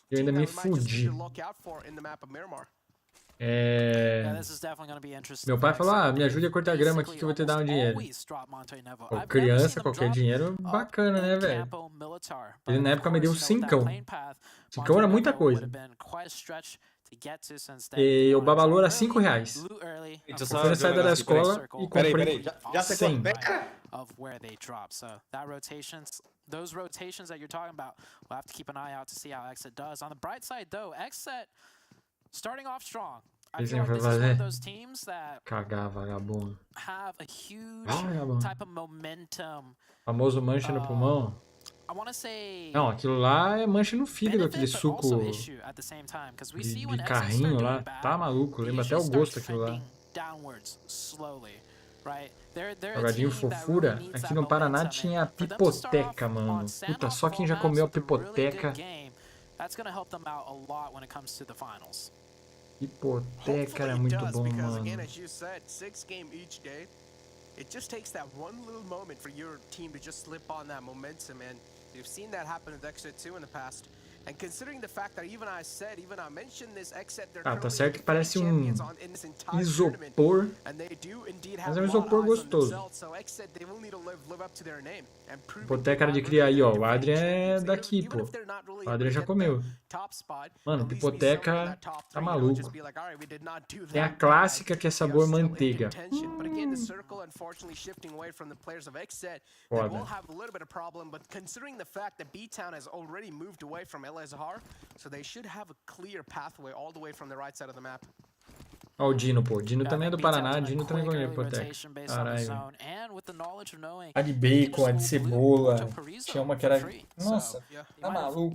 eu ainda me fudi. Meu pai falou, me ajude a cortar grama aqui que eu vou te dar um dinheiro. Pô, criança, qualquer dinheiro, bacana, né, velho? Ele na época me deu 5. 5 era muita coisa. E o babalu era 5 reais. Eu fui na saída da escola e comprei já 100. Those rotations that you're talking about, we'll have to keep an eye out to see how Exit does. On the bright side, though, Exit starting off strong. I feel like this is one of those teams that cagar, vagabundo. Have a huge type of momentum. Famoso mancha no pulmão. Não, aquilo lá é mancha no fígado, aquele suco de carrinho lá. Tá maluco, lembra até o gosto daquilo lá. Jogadinho fofura. Aqui no Paraná tinha a pipoteca, mano. Puta, só quem já comeu a pipoteca. Pipoteca era muito bom, mano. It just takes that one little moment for your team to just slip on that momentum, and we've seen that happen with Exit 2 in the past. And considering the fact that even I mentioned this Exit, they're tá certo que parece isopor, mas é um isopor gostoso. Pipoteca era de criar aí, ó. O Adrian é daqui, pô. O Adrian já comeu. Mano, pipoteca tá maluco. Tem a clássica que é sabor manteiga. Foda. So they should have a clear pathway all the way from the right side of the map. Ó, o Dino, pô. Dino também é do Paraná. Dino também comeu pipoteca. Caralho. A de bacon, a de cebola. Tinha uma que era... Nossa, tá maluco.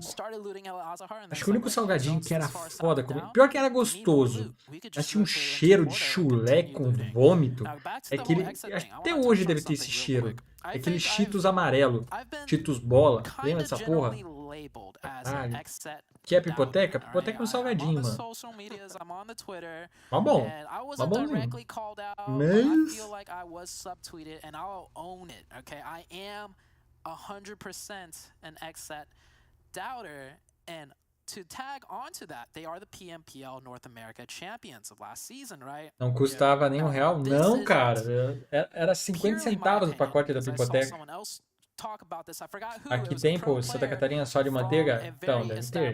Acho que o único salgadinho que era foda. Pior que era gostoso. Mas tinha um cheiro de chulé com vômito. É que ele... Até hoje deve ter esse cheiro. É aquele Cheetos amarelo. Cheetos bola. Lembra dessa porra? Caralho. Que é pipoteca? Pipoteca é um salgadinho, mano. Mas bom. Mas bonzinho. Mas... To tag onto that, they are the PMPL North America champions of last season, right? Não custava nem R$1. Não, cara. Era 50 centavos o pacote da pipoteca. Aqui tem, pô, Santa Catarina só de manteiga? Então, deve ter.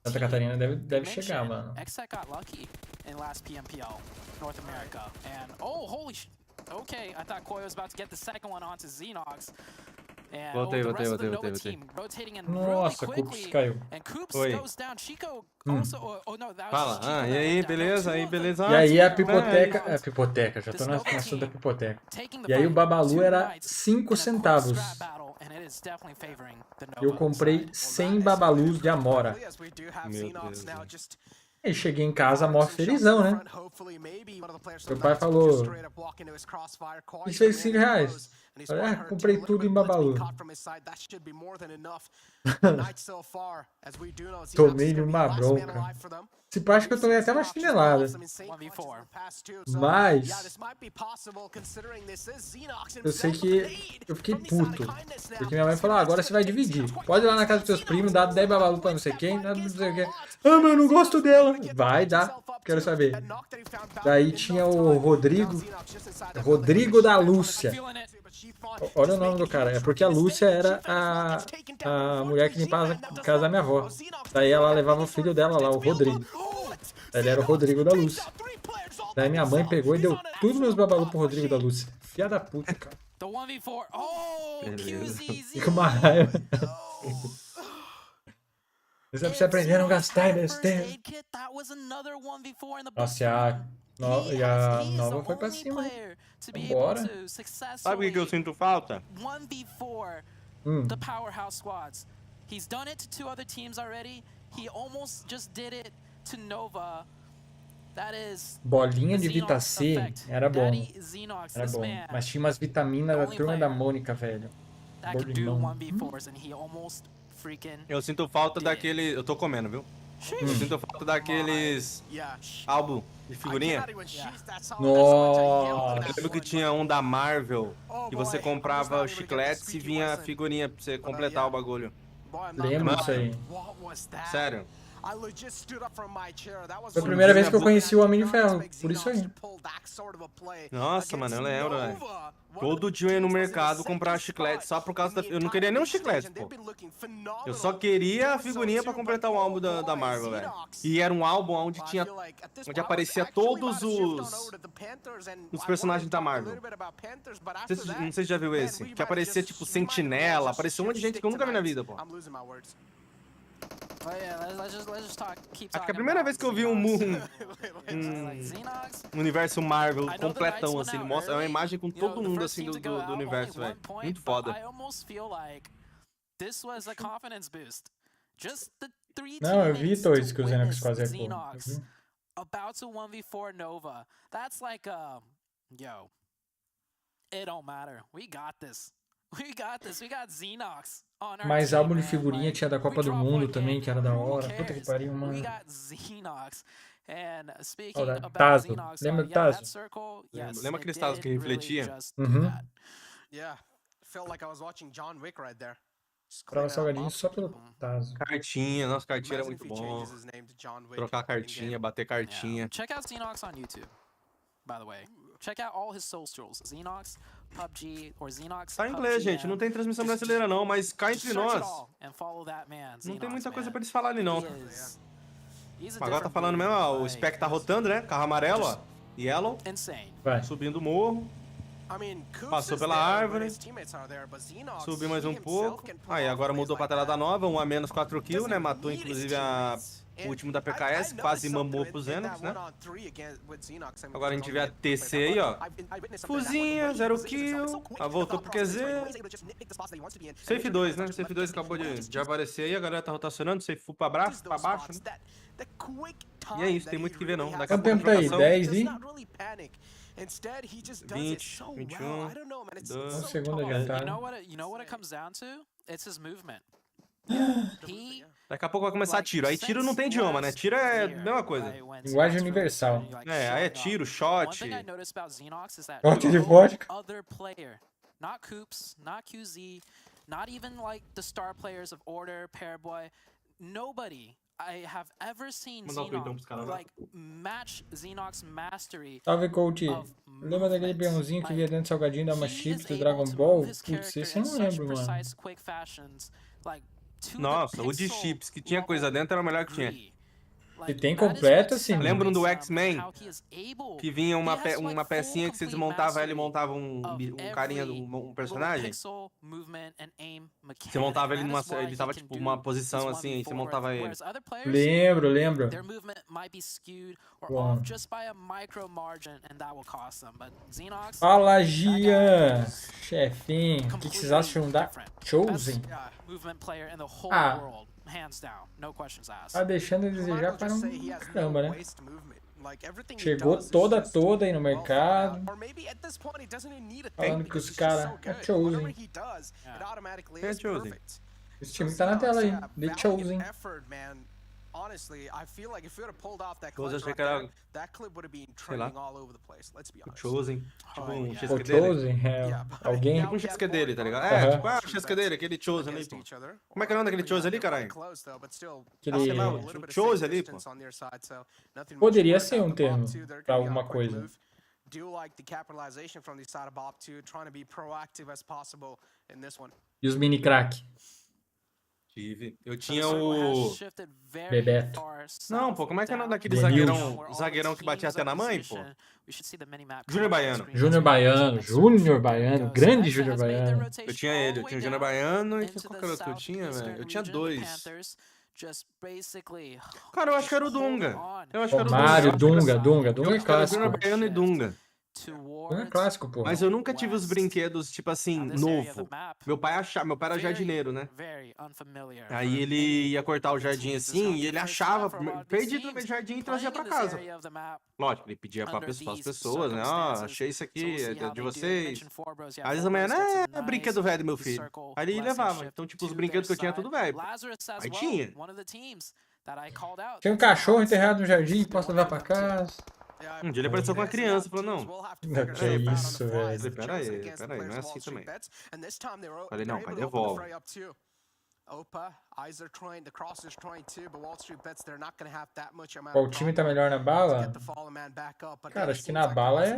Santa Catarina deve chegar, mano. Exet got lucky in last PMPL North America. And, oh, holy sh... Okay, I thought Koi was about to get the second one onto Xenox. And Voltei, the rest of the voltei. Nova team rotating in Nossa, really Coops quickly. caiu. And Coops Oi. goes down. Chico also. Oh no, that was Fala. just Chico Ah, that e aí, went down. No, beleza? two Aí, of them. beleza? E aí a Two pipoteca... rounds. É, pipoteca, já tô This na Nova assunto da team pipoteca. taking the E aí o fight. Babalu Two era knights 5 in a quick centavos. scrap battle, and it is definitely favoring the Eu Nova comprei side. 100 Babalus de Amora. Meu Deus. Aí cheguei em casa, mó felizão, né? Meu pai falou, isso fez 5 reais. Falei, ah, comprei tudo em Babalu. Tomei de uma bronca. Se pá, acho que eu tomei até uma chinelada. Mas eu sei que eu fiquei puto. Porque minha mãe falou, ah, agora você vai dividir. Pode ir lá na casa dos seus primos, dá 10 Babalu pra não sei quem, dá não sei o quê. Ah, mas eu não gosto dela. Vai, dá. Quero saber. Daí tinha o Rodrigo. Rodrigo da Lúcia. Olha o nome do cara. É porque a Lúcia era a mulher que limpava a casa da minha avó. Daí ela levava o filho dela lá, o Rodrigo. Ele era o Rodrigo da Lúcia. Daí minha mãe pegou e deu tudo meus babalu pro Rodrigo da Lúcia. Filha da puta, cara. Fica uma raiva. Isso é pra você aprender a não gastar besteira. Nossa, e a nova foi pra cima. Bora. Sabe o que eu sinto falta? 1v4 the powerhouse squads. He's done it to 2 other teams already. He almost just did it to Nova. That is bolinha de Vita C era bom. Era bom. Mas tinha umas vitaminas da turma da Mônica, velho. Eu sinto falta daquele... Eu tô comendo, viu? Eu sinto falta daqueles álbum de figurinha. Nossa. Eu lembro que tinha um da Marvel que você comprava chicletes e vinha figurinha pra você completar o bagulho. Lembro disso aí. Sério. Foi a primeira vez que eu conheci o Homem de Ferro, por isso aí. Nossa, mano, eu lembro, velho. Todo dia eu ia no mercado comprar chiclete só por causa da... Eu não queria nem um chiclete, pô. Eu só queria a figurinha pra completar o álbum da Marvel, velho. E era um álbum onde tinha... Onde aparecia todos os personagens da Marvel. Não sei se já viu esse. Que aparecia, tipo, Sentinela. Apareceu um monte de gente que eu nunca vi na vida, pô. Acho que é a primeira vez que eu vi um universo Marvel completão, assim. Ele mostra uma imagem com todo mundo, assim, do universo, velho. Muito foda. Não, eu vi dois que o Xenox fazia com. About to 1v4 Nova. That's like yo. It don't matter. We got this. We got this. We got Xenox. Mais álbum de figurinha tinha da Copa do Mundo também, que era da hora. Puta que pariu, mano. Oh, Tazo. Lembra do Tazo? Lembra aqueles Tazos que refletia? Uhum. Comprava salgadinho só pelo Tazo. Cartinha, nossa, cartinha era muito bom. Trocar cartinha, bater cartinha. Check out Xenox on YouTube, by the way. Check out all his socials. Xenox, PUBG, or Xenox. Tá em inglês, gente. Não tem transmissão brasileira, não. Mas cá entre nós, não tem muita coisa pra eles falarem, não. Agora tá falando mesmo, ó. O Spec tá rotando, né? Carro amarelo, ó. Yellow. Vai. Subindo o morro. Passou pela árvore. Subiu mais um pouco. Aí, agora mudou pra tela da nova. 1 a menos 4 kills, né? Matou, inclusive, o último da PKS. Quase mamou pro Xenox, né? Agora a gente vê a TC aí, ó. Fuzinha, 0 kill. Voltou pro QZ. Safe 2, né? Safe 2 acabou de aparecer aí. A galera tá rotacionando. Safe full pra baixo, né? E é isso, tem muito que ver, não. Quanto tempo tá aí? 10 e... 20, 21, 2... Um segundo adiantado. You know what it comes down to? It's his movement. Daqui a pouco vai começar tiro. Aí tiro não tem idioma, né? Tiro é a mesma coisa. Linguagem universal. É, aí é tiro, shot. Shot de vodka. Not Coops, not QZ, not even like the star players of Order, Paraboy. Nobody I have ever seen Xenox like match Xenox mastery. Salve, coach. Lembra daquele peãozinho que via dentro do salgadinho da uma chips do Dragon Ball? Putz, esse eu não lembro, mano. Nossa, o de chips que tinha coisa dentro era o melhor que tinha. E tem completo, assim. Lembram do X-Men? Que vinha uma pecinha que você desmontava ela e montava um carinha, um personagem? Você montava ele numa... Ele tava tipo uma posição assim, aí você montava ele. Lembro. Bom. Fala, Gian! Chefinho, o que vocês acham da Chosen? Tá deixando a desejar para um caramba, né? Chegou toda aí no mercado. Falando que os caras é Chosen. É Chosen. Esse time que tá na tela aí, The Chosen. Honestly, I feel like if we would have pulled off that Chosen, clip right there, that clip would have been trending all over the place. Let's be O honest. Chosen. Tipo um XQ O dele. Chosen? Alguém? Tipo um XQ dele, tá ligado? É, tipo, o XQ dele, aquele Chosen ali, pô. Como é que é o nome daquele Chosen ali, caralho? Aquele... Chosen ali, pô. Poderia ser um termo pra alguma coisa. Do like the capitalization from the side of Bob 2, trying to be proactive as possible in this one. E os mini crack? Tive. Eu tinha o... Bebeto. Não, pô, como é que é o nome daquele zagueirão que batia até na mãe, pô? Júnior Baiano. Grande Júnior Baiano. Eu tinha ele, eu tinha o Júnior Baiano e qual que era o outro que eu tinha, velho? Eu tinha dois. Cara, eu acho que era o Dunga. Mário, Dunga é clássico. Júnior Baiano e Dunga. Dunga é clássico, pô. Mas eu nunca tive os brinquedos, tipo assim, novo. Meu pai era jardineiro, né? Aí ele ia cortar o jardim assim e ele achava perdido no meio do jardim e trazia pra casa. Lógico, ele pedia para as pessoas, né? Ó, achei isso aqui, é de vocês. Às vezes amanhã, né? É brinquedo velho do meu filho. Aí ele levava. Então, tipo, os brinquedos que eu tinha, tudo velho. Aí tinha. Tinha um cachorro enterrado no jardim, posso levar pra casa. Um dia ele apareceu com uma criança e falou, não. Que é isso, velho. Peraí, não é assim também. Falei, não, pai, devolve. Qual time tá melhor na bala? Cara, acho que na bala é a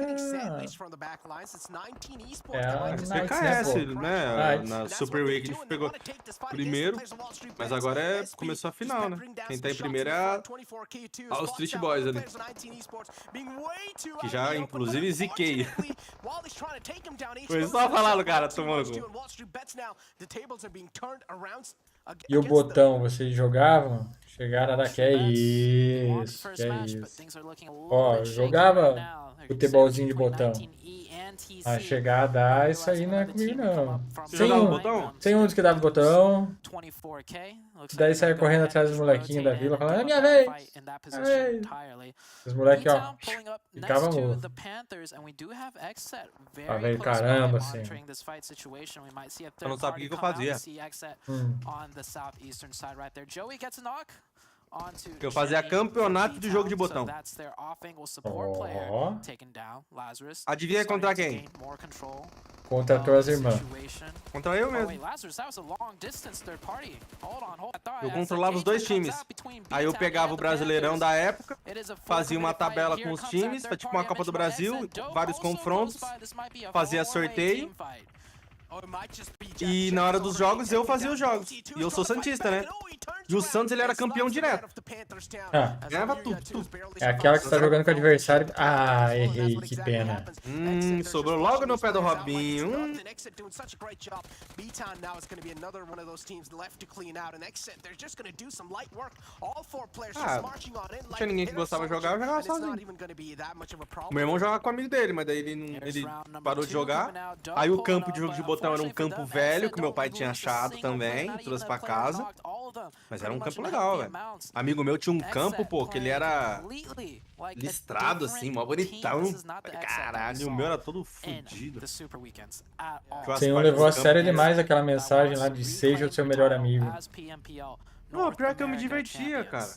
CKS, né? Na Super Week a gente pegou primeiro, mas agora começou a final, né? Quem tá em primeiro é os Street Boys ali. Que já, inclusive, ziquei. Foi só falar no cara, tomando gol. E o botão, vocês jogavam? Chegaram a dar, que é isso. Ó, jogava futebolzinho de botão. A chegar a dar, isso aí não é comigo, não. Tem uns que dava botão. Daí saia correndo atrás dos molequinhos da vila, falando, é minha vez! Os moleques, ó, ficavam loucos. Ah, velho, caramba, assim. Eu não sabia o que eu fazia. Eu fazia campeonato de jogo de botão. Ó. Adivinha contra quem? Contra as tuas irmãs. Contra eu mesmo. Eu controlava os dois times. Aí eu pegava o Brasileirão da época, fazia uma tabela com os times, tipo uma Copa do Brasil, vários confrontos, fazia sorteio. E na hora dos jogos, eu fazia os jogos. E eu sou santista, né? E o Santos, ele era campeão direto. Ganhava tudo. É aquela que você tá jogando com o adversário. Ah, errei, que pena. Sobrou logo no pé do Robinho. Não tinha ninguém que gostava de jogar, eu jogava sozinho. O meu irmão jogava com o amigo dele, mas daí ele parou de jogar. Aí o campo de jogo de botão era um campo velho, que meu pai tinha achado também, trouxe pra casa. Mas era um campo legal, velho. Amigo meu tinha um campo, pô, que ele era listrado, assim, mó bonitão. Caralho, o meu era todo fudido. Você não levou a sério demais aquela mensagem lá de seja o seu melhor amigo. Não, pior que eu me divertia, cara.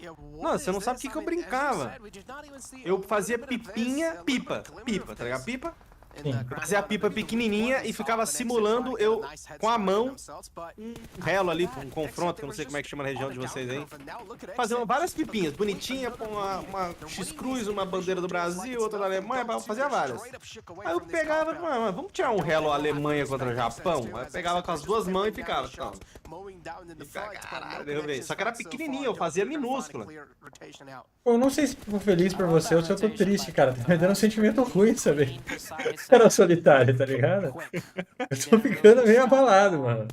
Não, você não sabe o que eu brincava. Eu fazia pipa, tá ligado? Pipa. Eu fazia a pipa pequenininha e ficava simulando eu com a mão um relo ali, um confronto, que eu não sei como é que chama na região de vocês aí. Fazia várias pipinhas, bonitinha, com uma X-Cruz, uma bandeira do Brasil, outra da Alemanha, fazia várias. Aí eu pegava, mano, vamos tirar um relo Alemanha contra o Japão? Aí eu pegava com as duas mãos e ficava, então. Caralho, derrubei. Só que era pequenininho, eu fazia minúscula. Pô, eu não sei se fico feliz por você ou se eu tô triste, cara. Tá me dando um sentimento ruim, sabe? Cara solitário, tá ligado? Eu tô ficando meio abalado, mano.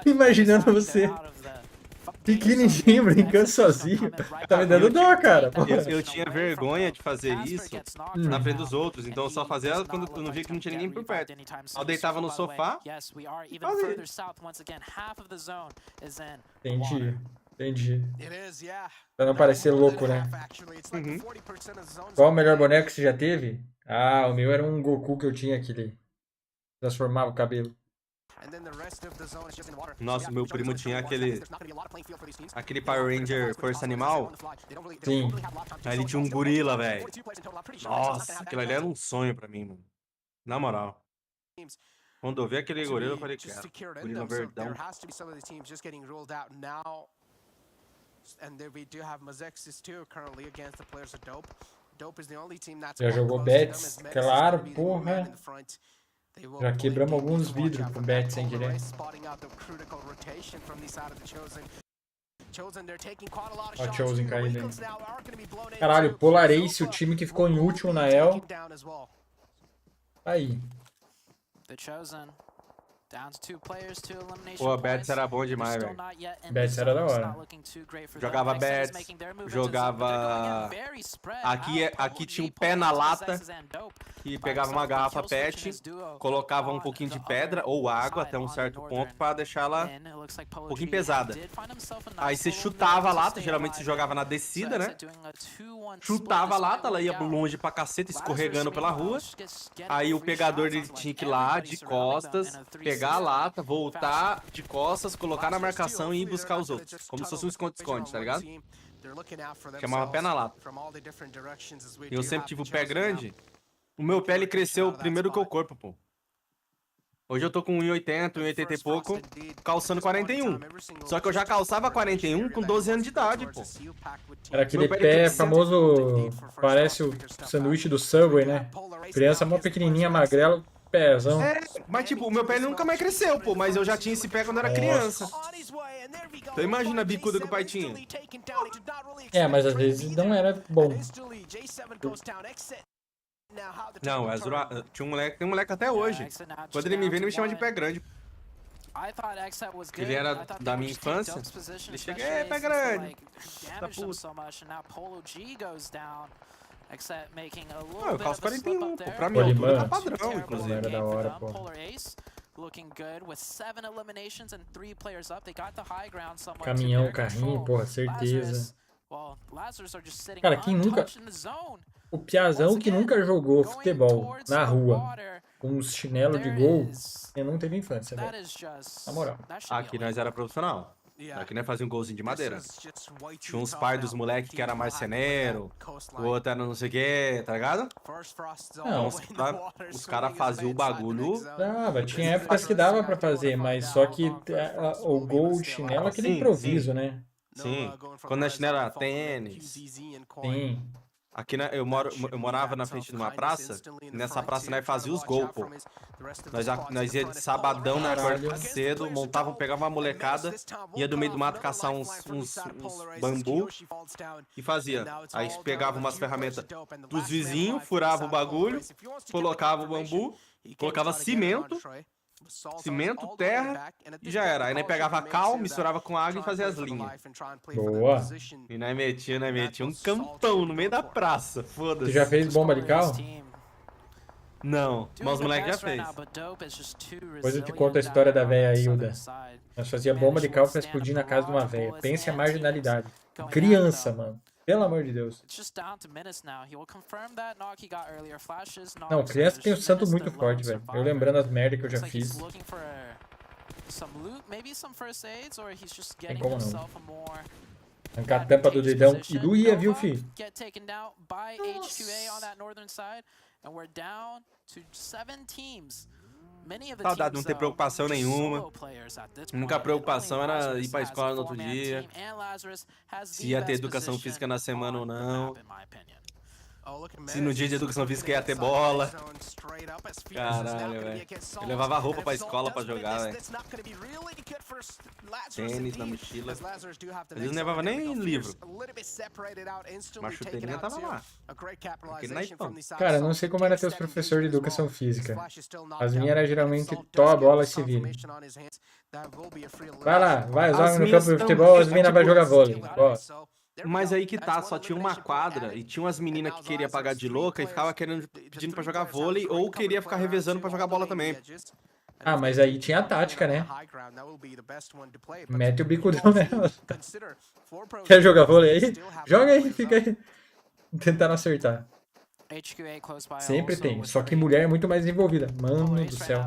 Imaginando você pequenininho, brincando sozinho. Tá me dando dó, cara. Eu tinha vergonha de fazer isso na frente dos outros, então eu só fazia quando eu não via que não tinha ninguém por perto. Eu deitava no sofá e fazia. Entendi. Pra não parecer louco, né? Qual o melhor boneco que você já teve? Ah, o meu era um Goku que eu tinha que ele transformava o cabelo. Nossa, meu primo tinha aquele Power Ranger Força Animal. Sim. Aí ele tinha um gorila, velho. Nossa, aquilo ali era um sonho pra mim, mano. Na moral. Quando eu vi aquele gorila, eu falei, cara, gorila verdão. Já jogou Bets? Claro, porra. Já quebramos alguns vidros com Bets sem querer. Ó, Chosen caído aí. Caralho, Polar Ace, o time que ficou em último na El. Aí. Pô, Bets era bom demais, velho. Bets era da hora. Jogava Bets, jogava... Aqui tinha um pé na lata, que pegava uma garrafa PET, colocava um pouquinho de pedra ou água até um certo ponto pra deixar ela um pouquinho pesada. Aí você chutava a lata, geralmente se jogava na descida, né? Chutava a lata, ela ia longe pra caceta, escorregando pela rua. Aí o pegador ele tinha que ir lá de costas, pegar a lata, voltar de costas, colocar na marcação e ir buscar os outros. Como se fosse um esconde-esconde, tá ligado? Chamava pé na lata. E eu sempre tive o pé grande. O meu pé ele cresceu primeiro que o corpo, pô. Hoje eu tô com 1,80, 1,80 e pouco, calçando 41. Só que eu já calçava 41 com 12 anos de idade, pô. Era aquele pé famoso, parece o sanduíche do Subway, né? Criança mó pequenininha, magrela, pézão. É, mas tipo, o meu pé nunca mais cresceu, pô. Mas eu já tinha esse pé quando era criança. Então imagina a bicuda que o pai tinha. É, mas às vezes não era bom. Não, tinha um moleque até hoje. Quando ele me vê, ele me chama de pé grande. Ele era da minha infância. Ele chega, pé grande. Da puta. Não, eu calço 41, pô. Pra minha altura tá padrão, inclusive. Era da hora, pô. Caminhão, carrinho, porra, certeza. Cara, quem nunca... O piazão que nunca jogou futebol na rua com uns chinelos de gol, eu não teve infância, velho. Na moral. Aqui nós era profissional. Aqui nós fazia um golzinho de madeira. Tinha uns pais dos moleques que era marceneiro, o outro era não sei o que, tá ligado? Não, os caras faziam o bagulho. Dava, tinha épocas que dava pra fazer, mas só que o gol de chinelo é aquele improviso, né? Sim, quando na chinela era tênis. Sim. Aqui eu morava na frente de uma praça, e nessa praça nós fazíamos os gols, pô. Nós ia de sabadão na porta cedo, pegava uma molecada, ia do meio do mato caçar uns bambu e fazia. Aí pegava umas ferramentas dos vizinhos, furava o bagulho, colocava o bambu, colocava cimento, terra e já era. Aí nós pegava cal, misturava com água e fazia as linhas. Boa. E nós metia um campão no meio da praça. Foda-se. Você já fez bomba de cal? Não, mas os moleques já fez. Depois eu te conto a história da véia Hilda. Nós fazia bomba de cal pra explodir na casa de uma véia. Pense a marginalidade. Criança, mano. Pelo amor de Deus. Não, criança tem um santo muito forte, velho. Eu lembrando as merdas que eu já fiz. Tem como não. Arrancar a tampa do dedão e doía, viu, filho? and we're down to 7 teams. Many of the Saudade de não teams, ter preocupação just nenhuma. solo players at this A única point, preocupação and only era Lazarus ir pra has a escola no outro 4-man dia, team, and Lazarus has se the ia ter best educação position física na semana ou on the não, map, in my opinion. se no dia de educação física ia ter bola. Caralho, velho. Eu levava roupa pra escola pra jogar, velho. Tênis na mochila. Às vezes não levava nem livro. Mas chuteirinha tava lá. Aquele naipão. Cara, não sei como era ter os professores de educação física. As minhas era geralmente toma a bola e se vira. Vai lá, vai, os homens no campo de futebol, as meninas vai jogar vôlei. Ó. Mas aí que tá, só tinha uma quadra e tinha umas meninas que queriam pagar de louca e ficava pedindo pra jogar vôlei ou queria ficar revezando pra jogar bola também. Ah, mas aí tinha a tática, né? Mete o bicudão nela. Quer jogar vôlei aí? Joga aí, fica aí. Tentando acertar. Sempre tem, só que mulher é muito mais envolvida. Mano do céu.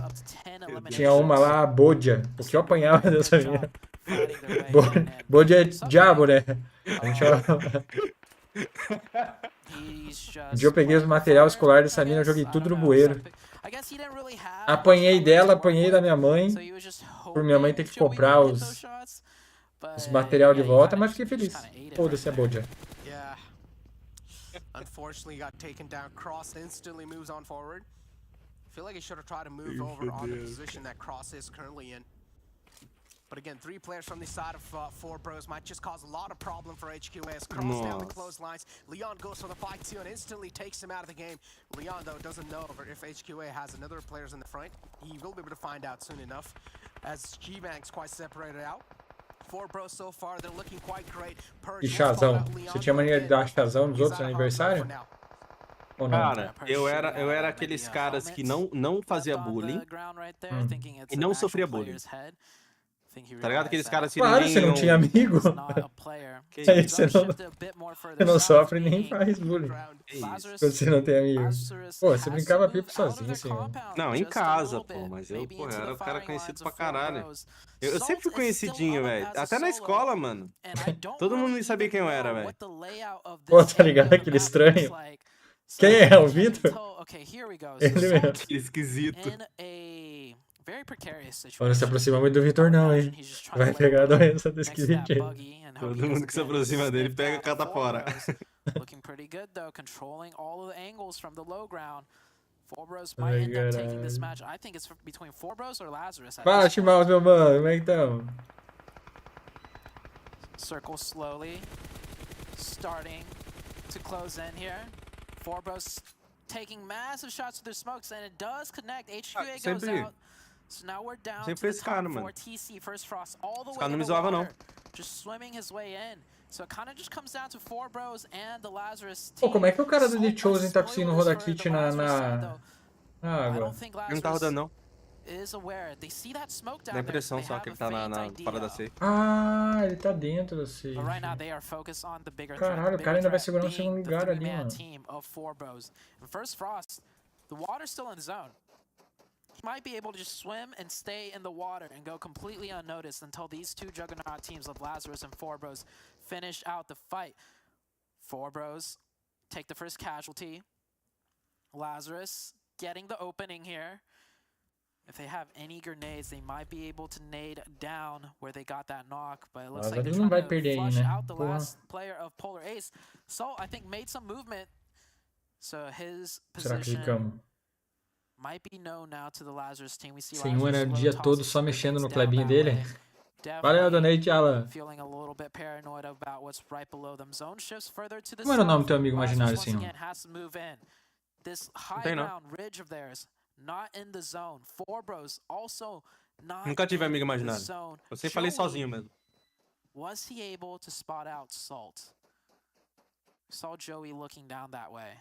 Tinha uma lá, a Bodja. O que eu apanhava dessa menina? Bodja é diabo, né? A gente Um dia eu peguei os material escolar dessa menina, joguei tudo no bueiro. Apanhei dela, apanhei da minha mãe. Por minha mãe ter que comprar os material de volta, mas fiquei feliz. Foda-se a Bodja. Unfortunately got taken down. Cross instantly moves on forward. Feel like he should have tried to move over on the position that Cross is currently in. But again, 3 players from the side of 4 Bros might just cause a lot of problem for HQA as Cross down the clotheslines. Leon goes for the fight too and instantly takes him out of the game. Leon though doesn't know if HQA has another players in the front. He will be able to find out soon enough as G-Bank's quite separated out. 4 Bros so far, they're looking quite great. E chazão? Você tinha mania de dar chazão nos outros aniversários? Ou não? Cara, eu era aqueles caras que não fazia bullying e não sofria bullying. Tá ligado? Aqueles caras que claro, você não tinha amigo. Aí você não sofre nem faz bullying. Você não tem amigo. Pô, você brincava pipa sozinho, senhor. Não, em casa, pô. Mas eu, pô, era o cara conhecido pra caralho. Eu sempre fui conhecidinho, velho. Até na escola, mano. Todo mundo sabia quem eu era, velho. Pô, tá ligado? Aquele estranho. Quem é? O Vitor? Ele mesmo. Aquele esquisito. Não se aproxima muito do Vitor não, hein? Vai pegar a doença do esquisito. Todo mundo que se aproxima dele pega e cata fora. Looking pretty good though, controlling all of the angles from the low ground. 4 Bros might end up taking this match. I think it's between 4 Bros or Lazarus. Fala, Chimaus, meu mano, como é que tamo? Circle slowly, starting to close in here. 4 Bros taking massive shots with their smokes, and it does connect. HQA goes out. So now we're down to the top 4 TC, First Frost, all the way in the water, just swimming his way in. So it kind of just comes down to 4 Bros and the Lazarus team. Pô, como é que o cara do The Chosen tá conseguindo rodar kit na água? Ele não tá rodando, não. Dá a impressão só que ele tá na parada safe. Ah, ele tá dentro da safe. Caralho, o cara ainda vai segurar um segundo lugar ali, mano. First Frost, the water's still in the zone. He might be able to just swim and stay in the water and go completely unnoticed until these 2 juggernaut teams of Lazarus and 4 Bros finish out the fight. 4 Bros take the first casualty. Lazarus getting the opening here. If they have any grenades, they might be able to nade down where they got that knock, but it looks like they're trying to flush out the last player of Polar Ace. So I think made some movement. So his position might be known now to the Lazarus team. We see Senhor, era o dia todo só mexendo no clubinho dele. Valeu, donate, Alan. Como era o nome do teu amigo imaginário, assim? Nunca tive amigo imaginário. Eu sempre falei sozinho mesmo. Was he able to spot out Salt? Saw Joey looking down that way.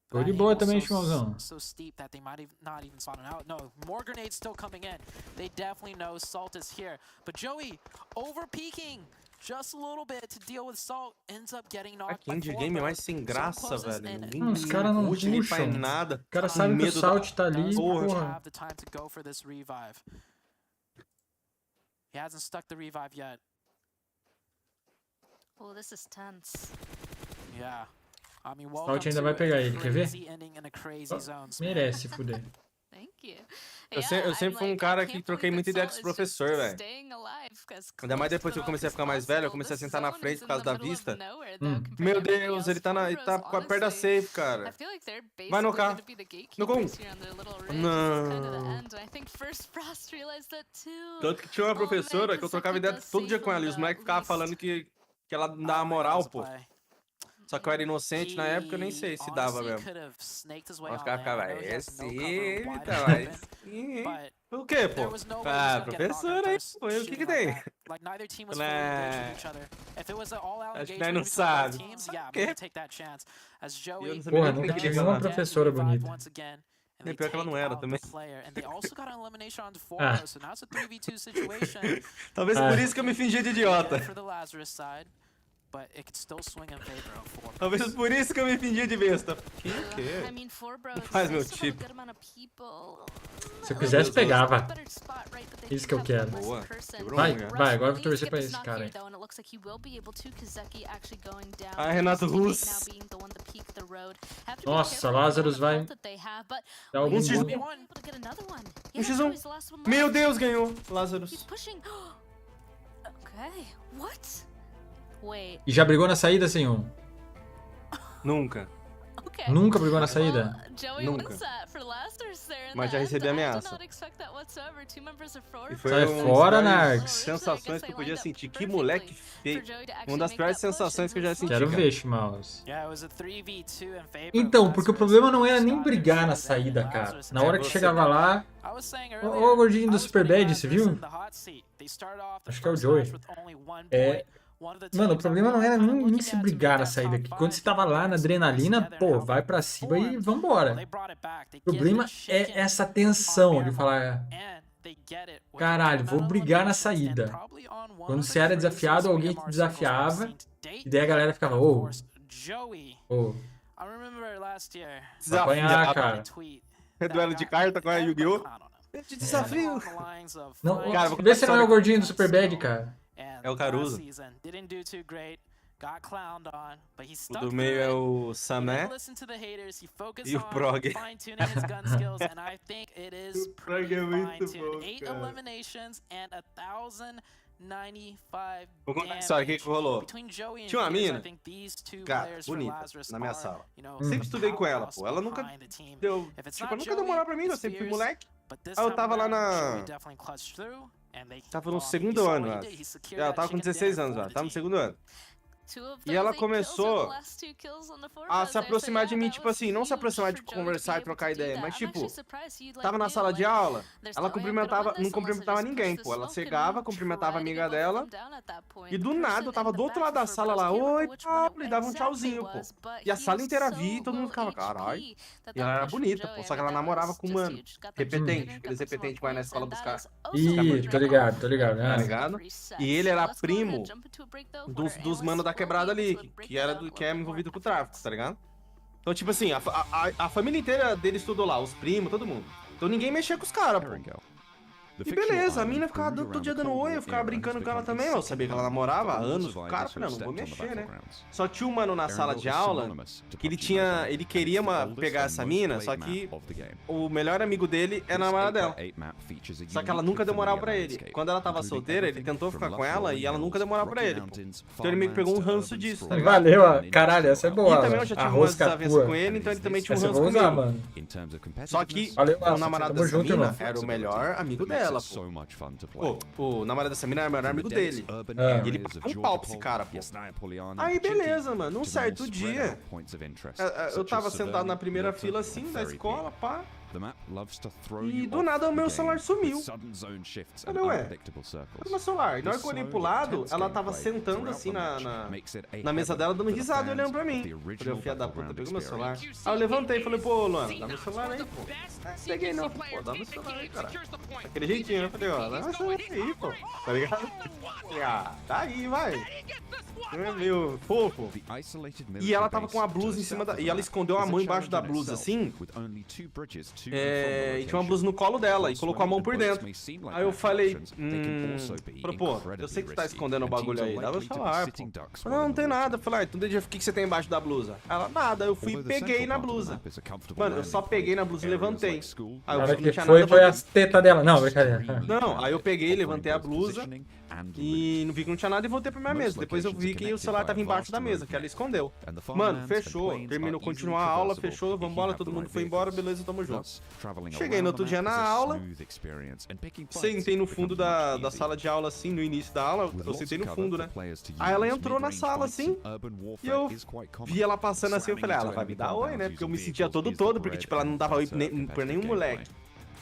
Tô de boa também, Chimauzão. So steep that they might not even spot it out. No, more grenades still coming in. They definitely know Salt is here. But Joey over peeking just a little bit to deal with Salt, ends up getting knocked. Que indie game mais sem graça, velho. Os caras não puxam. Faz nada. O cara sabe que o Salt tá ali, porra. The time to go for this revive. He hasn't stuck the revive yet. Oh, this is tense. Yeah. Salt ainda vai pegar ele, quer ver? Merece fuder. Eu sempre fui um cara que troquei muita ideia com os professores, velho. Ainda mais depois que eu comecei a ficar mais velho, eu comecei a sentar na frente por causa da vista. Meu Deus, ele tá perto da safe, cara. Vai no carro. No gol. Não. Tanto que tinha uma professora que eu trocava ideia todo dia com ela e os moleques ficavam falando que ela não dava moral, pô. Só que eu era inocente na época, eu nem sei se dava mesmo. Mas ficava, é sim, tá, mas sim. O que, pô? Ah, professora aí, pô, o que tem? Acho que nós não sabe. O quê? Porra, nunca tive uma professora bonita. Nem pior que ela não era também. Ah. Talvez por isso que eu me fingia de idiota. Talvez por isso que eu me fingia de besta. Que? Não faz meu tipo. Se eu quisesse, pegava. Isso que eu quero. Boa. Vai, agora eu vou torcer pra esse cara aí. Ah, Renato Russo. Nossa, Lazarus vai dar algum x1. 1x1. Meu Deus, ganhou. Lazarus. E já brigou na saída, senhor? Nunca. Nunca brigou na saída? Nunca. Mas já recebi ameaça. E foi Sai fora, Narx. Sensações que eu podia sentir. Que moleque feio. Uma das piores sensações que eu já senti. Quero ver, Chimaus. Então, porque o problema não era nem brigar na saída, cara. Na hora que chegava lá... Ó o gordinho do Superbad, você viu? Acho que é o Joey. Mano, o problema não era nem se brigar na saída. Quando você tava lá na adrenalina, pô, vai pra cima e vambora. O problema é essa tensão de falar... Caralho, vou brigar na saída. Quando você era desafiado, alguém te desafiava. E daí a galera ficava, ô... Vai apanhar, cara. Duelo de carta com a Yu-Gi-Oh! De desafio. Não, cara, vê se não é o gordinho do Superbad, cara. É o Caruso. O do meio é o Samé e o Prog. O Prog é muito bom, cara. Vou contar a história, o que rolou? Tinha uma mina, cara, bonita, na minha sala. Sempre estudei com ela, pô. Ela nunca deu, tipo, nunca deu moral pra mim, eu sempre fui moleque. Aí eu tava lá na... Tava no segundo ano, acho. Ela tava com 16 anos, tava no segundo ano. E ela começou a se aproximar de mim, tipo assim, não se aproximar de conversar e trocar ideia, mas tipo, tava na sala de aula, ela não cumprimentava ninguém, pô. Ela chegava, cumprimentava a amiga dela, e do nada eu tava do outro lado da sala lá, oi, Paulo, e dava um tchauzinho, pô. E a sala inteira via e todo mundo ficava, caralho. E ela era bonita, pô, só que ela namorava com um mano, repetente, aqueles repetentes que vai na escola buscar. Ih, tô ligado, Tá ligado? E ele era primo dos manos da quebrada ali, que é envolvido com o tráfico, tá ligado? Então, tipo assim, a família inteira dele estudou lá, os primos, todo mundo. Então ninguém mexia com os caras, pô. E beleza, a mina ficava todo dia dando oi, eu ficava brincando com ela também, eu sabia que ela namorava há anos com o cara, falei, não vou mexer, né? Só tinha um mano na sala de aula que ele queria pegar essa mina, só que o melhor amigo dele é a namorada dela. Só que ela nunca deu moral pra ele. Quando ela tava solteira, ele tentou ficar com ela e ela nunca deu moral pra ele, pô. Então ele meio que pegou um ranço disso, tá ligado? Valeu, ó. Caralho, essa é boa. E também eu já tive umas desavenças com ele, então ele também tinha um ranço comigo. Mano. Só que o namorado dessa mina era o melhor amigo dela, pô. O namorado dessa mina era o melhor amigo dele. E ele pagou um pau pra esse cara, pô. Aí beleza, mano. Um certo dia, eu tava sentado na primeira fila assim, da escola, pá. E do nada o meu celular sumiu. Cadê, ué? Cadê meu celular? Na hora que eu olhei pro lado, ela tava sentando assim na mesa dela, dando risada e olhando pra mim. Falei, o filho da puta, pegou meu celular. Aí eu levantei e falei, pô, Luana, dá meu celular aí, pô. Peguei não, pô, dá meu celular aí, cara. Daquele jeitinho, eu falei, ó, dá meu celular aí, pô. Tá ligado? Falei, ah, tá aí, vai. É meio fofo. E ela tava com a blusa em cima da... E ela escondeu a mão embaixo da blusa, assim. e tinha uma blusa no colo dela, e colocou a mão por dentro. Aí eu falei, falei, pô, eu sei que tu tá escondendo o bagulho aí. Ela falou, pô. Não tem nada. Eu falei, então o que você tem embaixo da blusa? Ela, nada, eu fui e peguei na blusa. Mano, eu só peguei na blusa e levantei. Aí eu que foi as tetas dela. Não, brincadeira. Não, aí eu peguei, levantei a blusa e não vi que não tinha nada e voltei pra minha mesa. Depois eu vi que o celular tava embaixo da mesa, que ela escondeu. Mano, fechou, terminou, continuou a aula, fechou, vambora, todo mundo foi embora, beleza, tamo junto. Cheguei no outro dia na aula, sentei no fundo da sala de aula, assim, no início da aula, eu sentei no fundo, né? Aí ela entrou na sala, assim, e eu vi ela passando assim, eu falei, ela vai me dar oi, né? Porque eu me sentia todo, porque, tipo, ela não dava oi pra nenhum moleque.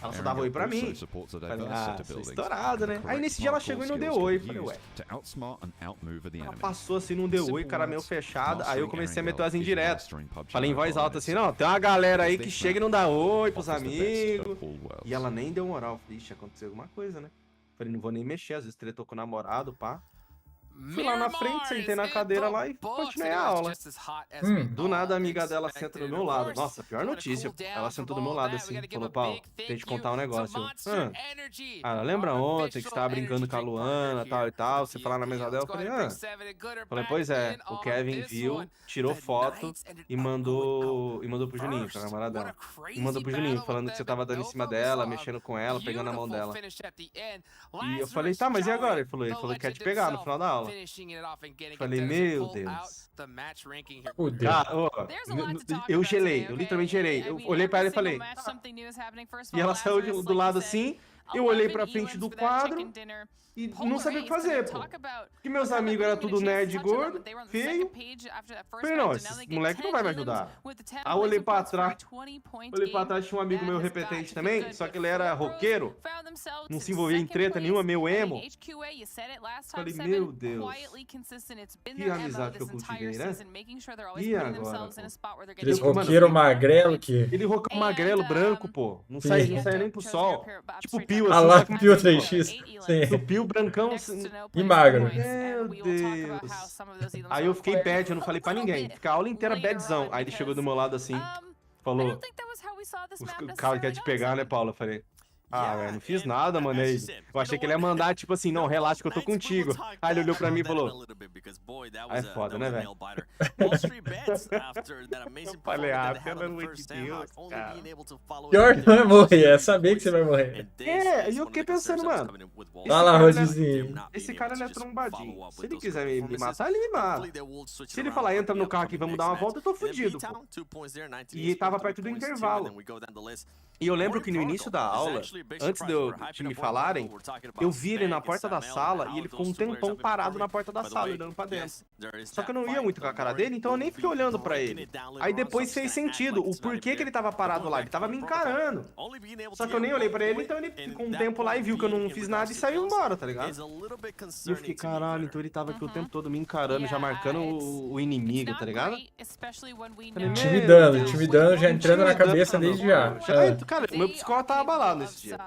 Ela só dava oi pra mim. Falei, sou estourado, né? Aí nesse dia ela chegou e não deu oi. Falei, ué. Ela passou assim, não deu oi, cara meio fechado. Aí eu comecei a meter as indiretas. Falei em voz alta assim, não, tem uma galera aí que chega e não dá oi pros amigos. E ela nem deu moral. Falei, ixi, aconteceu alguma coisa, né? Falei, não vou nem mexer, às vezes tretou com o namorado, pá. Fui lá na frente, sentei na cadeira lá e continuei a aula. Do nada a amiga dela senta do meu lado. Nossa, pior notícia. Ela sentou do meu lado assim, falou, Paulo, tem que te contar um negócio. Ela lembra ontem que você tava brincando com a Luana, tal e tal, você falar na mesa dela? Eu falei, Falei, pois é, o Kevin viu, tirou foto e mandou pro Juninho, pra namorada dela. E mandou pro Juninho, falando que você tava dando em cima dela, mexendo com ela, pegando a mão dela. E eu falei, tá, mas e agora? Ele falou que quer te pegar no final da aula. Falei, meu Deus. Eu gelei, eu literalmente gelei. Eu olhei pra ela e falei. E ela saiu do lado assim. Eu olhei pra frente do quadro e não sabia o que fazer, pô. Porque meus amigos eram tudo nerd, gordo, feio. Falei, não, esse moleque não vai me ajudar. Aí eu olhei pra trás. Tinha um amigo meu repetente também, só que ele era roqueiro. Não se envolvia em treta nenhuma, meio emo. Falei, meu Deus. Que amizade que eu cultivei, né? E agora? Aqueles roqueiro magrelo que... Ele roqueiro magrelo, branco, pô. Não saía nem pro sol. Tipo Pio, assim. Ah lá, Pio 3x. Sim. Pio brancão e magro. Meu Deus. Aí eu fiquei bad, eu não falei pra ninguém. Fiquei a aula inteira badzão. Aí ele chegou do meu lado assim, falou, o cara quer te pegar, né, Paulo? Eu falei, velho, não fiz nada, mano. Eu achei que ele ia mandar, tipo assim, não, relaxa que eu tô contigo. Aí ele olhou pra mim e falou, aí é foda, né, velho? Eu falei, pelo amor de Deus, cara. Pior que não vai morrer, é saber que você vai morrer. E eu fiquei pensando, mano. Olha lá, Rodizinho. Esse cara, ele é trombadinho. Se ele quiser me matar, ele me mata. Se ele falar, entra no carro aqui, vamos dar uma volta, eu tô fudido, pô. E tava perto do intervalo. E eu lembro que no início da aula, antes de me falarem, eu vi ele na porta da sala e ele ficou um tempão parado na porta da sala, olhando pra dentro. Só que eu não ia muito com a cara dele, então eu nem fiquei olhando pra ele. Aí depois fez sentido o porquê que ele tava parado lá, ele tava me encarando. Só que eu nem olhei pra ele, então ele ficou um tempo lá e viu que eu não fiz nada e saiu embora, tá ligado? E eu fiquei, caralho, então ele tava aqui o tempo todo me encarando, já marcando o inimigo, tá ligado? Intimidando, já entrando na cabeça desde já. Cara, meu psicólogo tava abalado nesse dia.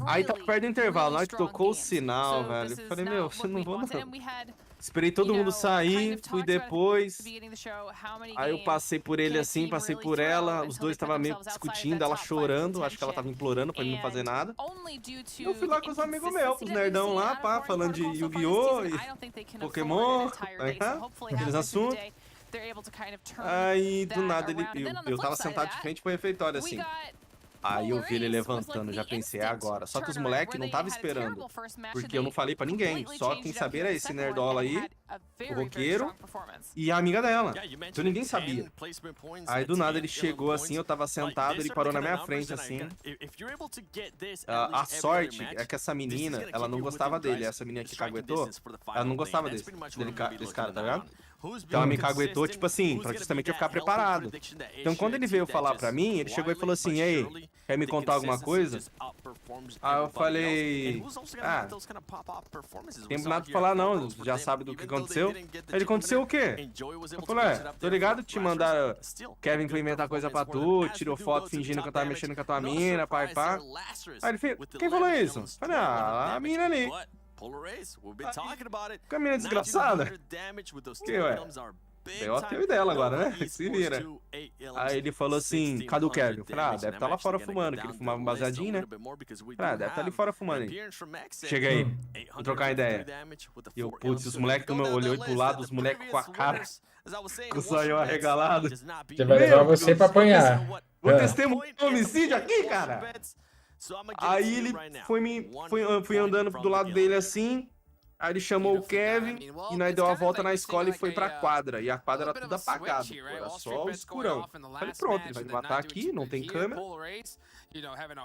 Aí tava perto do intervalo, na hora que tocou o sinal, velho. Eu falei, meu, você não vou não. Esperei todo mundo sair, fui depois. Aí eu passei por ele assim, passei por ela. Os dois estavam meio discutindo, ela chorando. Acho que ela tava implorando pra ele não fazer nada. E eu fui lá com os amigos meus, os nerdão lá, pá, falando de Yu-Gi-Oh! E Pokémon, aqueles assuntos. Aí do nada eu tava sentado de frente pro refeitório assim. Aí eu vi ele levantando, já pensei, é agora. Só que os moleques não estavam esperando, porque eu não falei pra ninguém. Só quem sabia era esse nerdola aí, o roqueiro, e a amiga dela. Então ninguém sabia. Aí do nada ele chegou assim, eu tava sentado, ele parou na minha frente assim. A sorte é que essa menina, ela não gostava dele. Essa menina que caguetou, ela não gostava desse cara, tá ligado? Então ela me caguetou, tipo assim, pra justamente eu ficar preparado. Então quando ele veio falar pra mim, ele chegou e falou assim, e aí, quer me contar alguma coisa? Aí eu falei, tem nada pra falar não, já sabe do que aconteceu. Aí ele, aconteceu o quê? Eu falei, tô ligado que te mandaram, Kevin foi inventar coisa pra tu, tirou foto fingindo que eu tava mexendo com a tua mina, pá. Aí ele fez, quem falou isso? Eu falei, a mina ali. Caminha desgraçada? Que ué? Eu ateu dela agora, né? Se vira. Aí ele falou assim, cadê o Kevin? Eu falei, deve estar lá fora fumando, que ele fumava um baseadinho, né? Falei, deve estar ali fora fumando aí. Chega aí, vou trocar uma ideia. E eu, putz, os moleques do meu olhou pro lado, os moleques com a cara, com o sonho arregalado. Você vai levar você pra apanhar. Vou testemunhar um homicídio aqui, cara. Aí ele foi andando do lado dele assim. Aí ele chamou o Kevin e nós deu a volta na escola e foi pra quadra. E a quadra era tudo apagada, era só o escurão. Falei, pronto, ele vai me matar aqui, não tem câmera,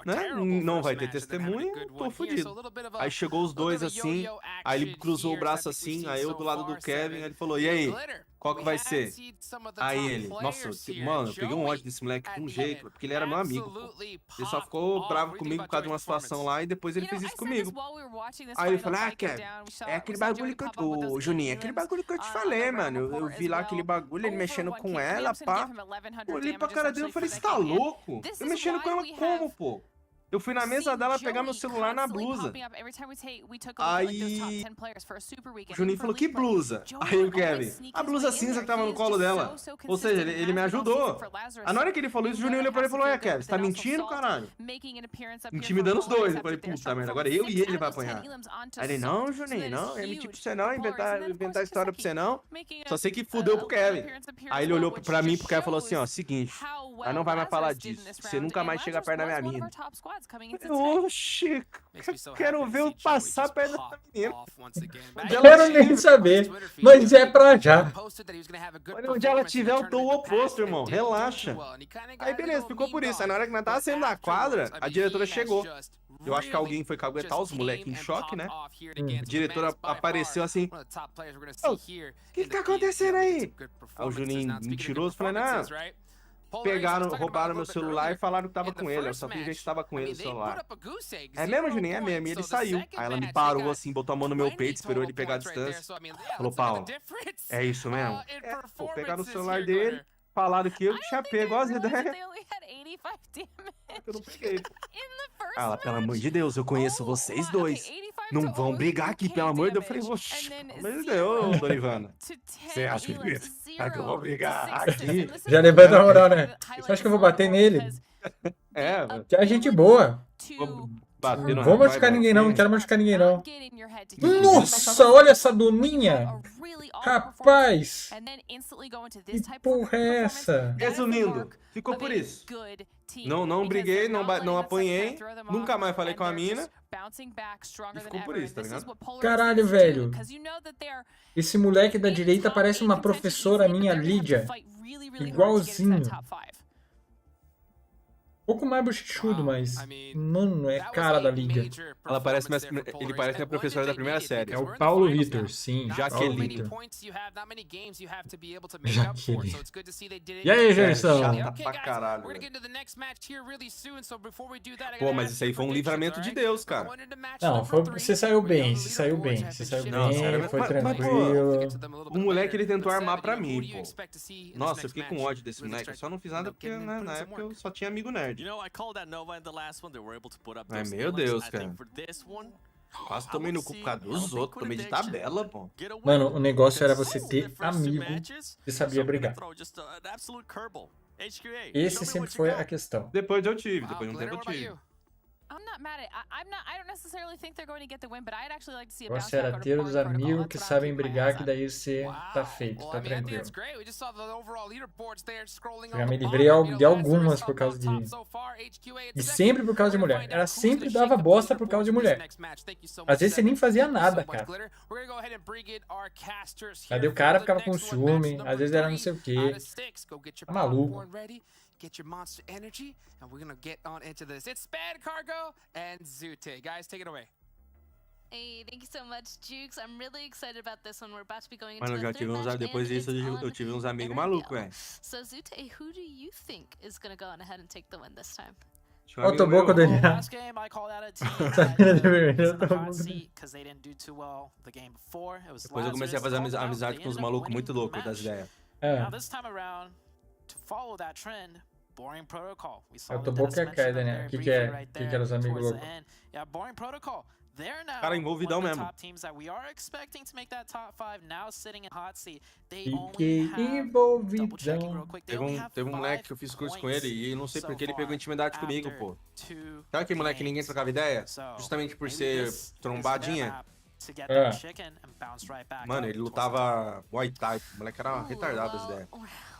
né? Não vai ter testemunha, tô fudido. Aí chegou os dois assim, aí ele cruzou o braço assim, aí eu do lado do Kevin, aí ele falou, e aí? Qual que vai ser? Aí ele, nossa, mano, eu peguei um ódio desse moleque de um jeito, porque ele era meu amigo, pô. Ele só ficou bravo comigo por causa de uma situação lá e depois ele fez isso comigo. Aí eu falei, Kevin, é aquele bagulho que ô, Juninho, é aquele bagulho que eu te falei, mano. Eu vi lá aquele bagulho, ele mexendo com ela, pá. Olhei pra cara dele e falei, você tá louco? Eu mexendo com ela como, pô? Eu fui na mesa dela pegar meu celular na blusa. Aí o Juninho falou, que blusa? Aí o Kevin, a blusa cinza que tava no colo dela. Ou seja, ele me ajudou. Aí na hora que ele falou isso, o Juninho olhou pra ele e falou, Kevin, você tá mentindo, caralho? Intimidando os dois. Eu falei, puta merda, agora eu e ele vai apanhar. Aí ele, não, Juninho, não, eu menti pra você não, inventar história pra você não. Só sei que fudeu pro Kevin. Aí ele olhou pra mim e pro Kevin e falou assim, ó, seguinte, aí não vai mais falar disso, você nunca mais chega perto da minha mina. Oxi, quero ver eu passar perto da menina. Quero nem saber, mas é pra já. Olha, onde ela tiver, eu tô o oposto, irmão. Relaxa. Aí beleza, ficou por isso. Aí na hora que nós tava saindo da quadra, a diretora chegou. Eu acho que alguém foi caguetar os moleques em choque, né? A diretora apareceu assim. O que tá acontecendo aí? Aí o Juninho mentiroso falou, não. Roubaram meu celular e falaram que tava com ele. Eu só fingi que tava com ele no celular. É mesmo, Juninho? É mesmo. E ele saiu. Aí ela me parou assim, botou a mão no meu peito, esperou ele pegar a distância. Falou, Paulo, é isso mesmo? Pô, pegaram o celular dele, falaram que eu tinha pego as ideias. Eu não peguei. Ah, ela, pelo amor de Deus, eu conheço vocês dois. Não vão brigar aqui, pelo amor de Deus. Eu falei, oxe, pelo amor de Deus, Dona Ivana. Você acha que eu vou brigar aqui? Já levanta a moral, né? Você acha que eu vou bater nele? Já é gente boa. Não vou machucar ninguém não, não quero machucar ninguém não. Nossa, olha essa doninha. Rapaz. Que porra é essa? Resumindo, ficou por isso. Não briguei, não apanhei, nunca mais falei com a mina. E ficou por isso, tá ligado? Caralho, velho. Esse moleque da direita parece uma professora minha, Lídia. Igualzinho. Um pouco mais bochechudo, mas, mano, é cara da Lídia. Ele parece minha professora da primeira série. É o Paulo Vitor, sim. Jaqueline. Jaqueline. E aí, Gerson? Chata pra caralho. Pô, mas isso aí foi um livramento de Deus, cara. Não, você saiu bem, você saiu bem. Você saiu bem, foi tranquilo. O moleque, ele tentou armar pra mim, pô. Nossa, eu fiquei com ódio desse moleque. Eu só não fiz nada porque, né, na época, eu só tinha amigo nerd. Ai, meu Deus, cara. Quase tomei no cu por causa dos outros, tomei de tabela, pô. Mano, o negócio era você ter amigo que sabia brigar. Esse sempre foi a questão. Depois eu tive, depois de um tempo eu tive. Você era ter os amigos que sabem brigar, que daí você tá feito, tá tranquilo. Já me livrei de algumas por causa de... E sempre por causa de mulher. Ela sempre dava bosta por causa de mulher. Às vezes você nem fazia nada, cara. Aí o cara ficava com ciúme, às vezes era não sei o quê. Tá maluco. Get your monster energy, and we're gonna get on into this. It's Spad Cargo and Zute. Guys, take it away. Hey, thank you so much, Jukes. I'm really excited about this one. We're about to be going into Mano, the third match, depois disso eu tive uns amigos malucos, velho. So, Zute, who do you think is gonna go on ahead and take the win this time? Olha o boco dele. Last game, I called out a team because they didn't do too well the game before. It was depois eu comecei a fazer amizade com os malucos muito loucos das ideias. Now this time around, to follow that trend, boring protocol. We saw the boca cai, Daniel. O que era os amigos loucos? Yeah, boring protocol. They're now Cara, one envolvidão of the mesmo. top teams that we are expecting to make that top 5, now sitting in hot seat. They Fiquei only have, envolvidão. double checking real quick, they only have Teve um moleque 5 que eu fiz curso com ele e eu não sei so porque ele far pegou intimidade comigo, after pô. 2 Sabe aquele moleque que ninguém games. trocava ideia? So, Justamente por maybe ser this is their trombadinha. map to get É. that chicken and bounce right back Mano, up ele towards lutava Muay Thai. O moleque era retardado as well, ideias.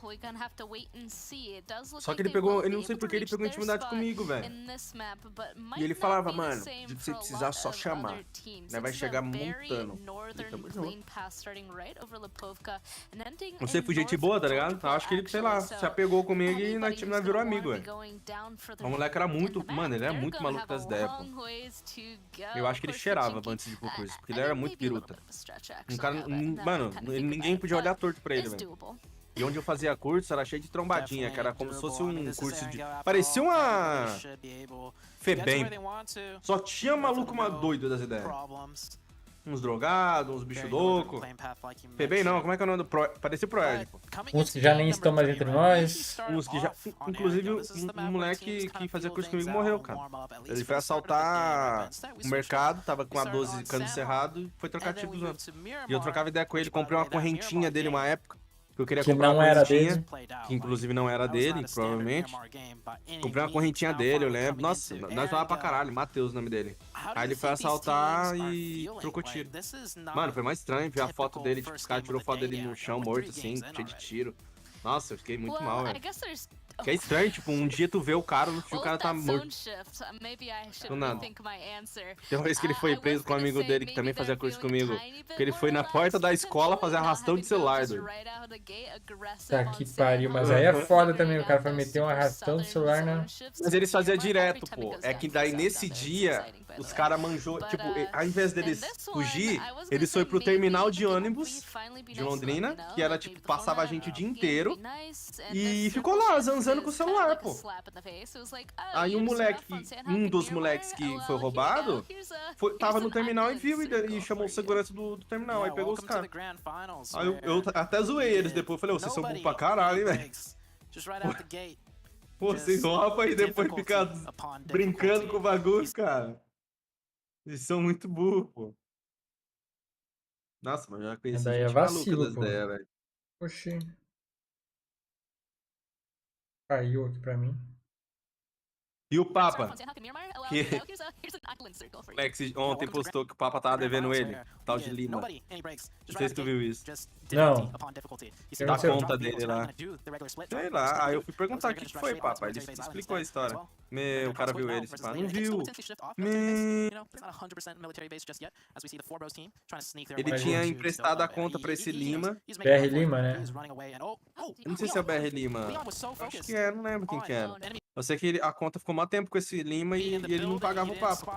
we're gonna have to wait and see. It does look Só que like ele they pegou, won't eu be não sei able to porque ele reach pegou their intimidade spot comigo, velho. in this map, but E might ele not falava, be the mano, same de for você a precisar lot só of chamar. other teams. Né, vai This is a chegar very montando. northern Tamo junto. plane pass starting right over Lipovka and ending Não sei, in fui gente north boa, tá ligado? Georgia, Acho que ele, sei lá, actually. se So apegou comigo e nós anybody who's virou gonna amigo, wanna be velho. going down for the O moleque era route muito, in the map, mano, ele é they're muito gonna maluco have a das ideias, pô. long ways to go. Eu acho que ele Of course, cheirava Pochinki, antes de ir pro curso, porque I ele era mean, muito maybe a little biruta. bit of a stretch, Um actually, cara, now that I mano, kinda think ninguém about podia it, olhar but torto pra ele, it's velho. doable. E onde eu fazia curso era cheio de trombadinha, que era como se fosse Definitely um doable. I mean, curso this de... is Arango, Parecia after all, uma... everybody should be able to get to Febem. where they want to Só tinha maluco with no doido das ideias. problems. Uns drogados, uns bichos Very northern loucos. plane path, like you Febem não, mentioned. como é que é o nome do Pro... Parecia o Proerd, pô. Uns que já nem estão mais entre nós. Uns que já... Inclusive, um moleque que fazia curso comigo morreu, cara. Ele foi assaltar o mercado, tava com a 12 cano cerrado e foi trocar tiro dos anos. E eu trocava ideia com ele, comprei uma correntinha dele uma época. Que eu queria Que comprar não uma era correntinha, dele. que inclusive não era dele, provavelmente. Comprei uma correntinha dele, eu lembro. Nossa, nós falava pra caralho, Matheus o nome dele. Aí ele foi assaltar e trocou tiro. Mano, foi mais estranho ver a foto dele, tipo, os caras tirou foto dele no chão, morto assim, cheio de tiro. Nossa, eu fiquei muito mal, velho. Que é estranho, tipo, um dia tu vê o cara, no fim o cara tá morto. Do nada. Tem uma vez que ele foi preso com um amigo dele que também fazia curso comigo. Porque ele foi na porta da escola fazer arrastão de celular, doido. Tá que pariu, mas aí é foda também, o cara foi meter um arrastão do celular na... Mas eles faziam direto, pô. É que daí nesse dia, os caras manjou, tipo, ao invés deles fugir, eles foi pro terminal de ônibus de Londrina, que era tipo, passava a gente o dia inteiro, e ficou lá, zanzando com o celular, pô. Aí um dos moleques que foi roubado, tava no terminal e viu e chamou o segurança do terminal, aí pegou os caras. Aí eu até zoei eles depois, eu falei, vocês são burros pra caralho, hein, velho. Pô, vocês roubam e depois ficam brincando com o bagulho, cara. Eles são muito burros, pô. Nossa, mas eu já conheci Daí é gente maluca vacilo, das pô. ideias, velho. Oxi. Caiu aqui pra mim. E o Papa? Que... O Alex ontem postou que o Papa tava devendo ele, tal de Lima. Não sei se tu viu isso. Não. Da conta dele lá. Sei lá, aí eu fui perguntar o que foi, Papa. Ele explicou a história. Meu, o cara viu ele, você fala, não viu. Ele tinha emprestado a conta pra esse Lima. BR Lima, né? Eu não sei se é o BR Lima. Acho que é, não lembro quem que era. Eu sei que a conta ficou mó tempo com esse Lima e ele não pagava o Papa, pô.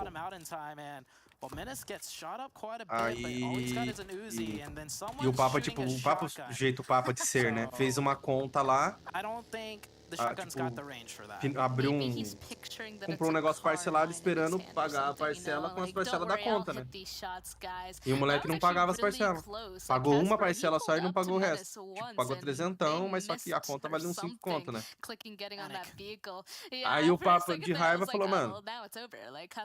Aí... E o Papa, tipo, o Papa, o jeito Papa de ser, né? Fez uma conta lá. Tipo, abriu comprou um negócio parcelado esperando pagar a parcela com as parcelas da conta, né? E o moleque não pagava as parcelas. Pagou uma parcela só e não pagou o resto. Tipo, pagou 300, mas só que a conta valia uns 5 conto, né? Aí o Papa de raiva falou, mano,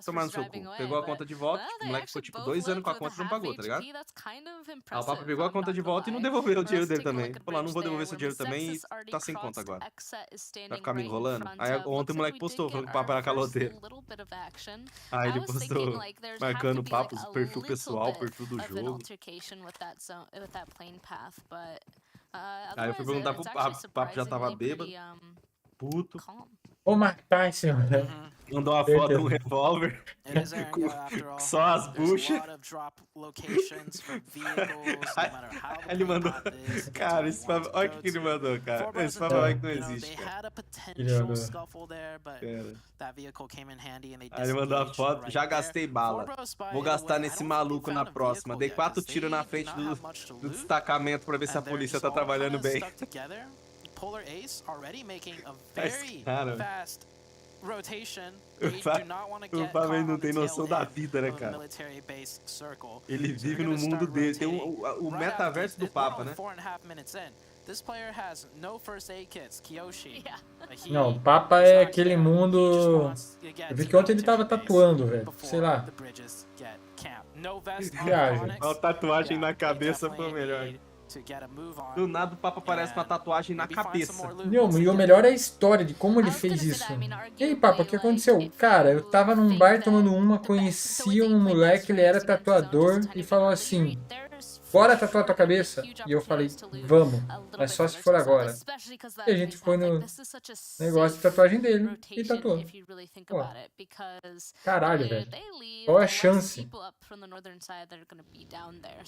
tomar no seu cu. Pegou a conta de volta, tipo, o moleque ficou tipo 2 anos com a conta e não pagou, tá ligado? Aí o Papa pegou a conta de volta e não devolveu o dinheiro dele também. Falou, não vou devolver seu dinheiro também e tá sem conta agora. Vai ficar me enrolando? Aí ontem o moleque postou, falou que o Papa era caloteiro. Aí ele postou, marcando o Papa, o perfil pessoal, o perfil do jogo. Aí eu fui perguntar pro Papa, o Papa já tava bêbado, puto. Vou matar esse moleque. Mandou uma foto de um revólver com só as buchas. Aí ele mandou. Cara, esse Papa, olha o que ele mandou, cara. Esse Papa vai que não existe, cara. Aí ele mandou a foto. Já gastei bala. Vou gastar nesse maluco na próxima. Dei 4 tiros na frente do destacamento pra ver se a polícia tá trabalhando bem. Polar Ace already making a very fast rotation. O Papa não tem noção da vida, né, cara? Ele vive no mundo dele. Tem o metaverso do Papa, né? This player has no first aid kits, Kiyoshi. Não, o Papa é aquele mundo... Eu vi que ontem ele tava tatuando, velho. Sei lá. Viagem. A tatuagem na cabeça foi o melhor. Do nada o Papa aparece com a tatuagem na cabeça. Não, e o melhor é a história de como ele fez isso. E aí, Papa, o que aconteceu? Cara, eu tava num bar tomando uma, conheci um moleque, ele era tatuador, e falou assim... Bora tatuar tua cabeça? E eu falei, vamos, mas só se for agora. E a gente foi no negócio de tatuagem dele e tatuou. Pô. Caralho, velho. Qual a chance?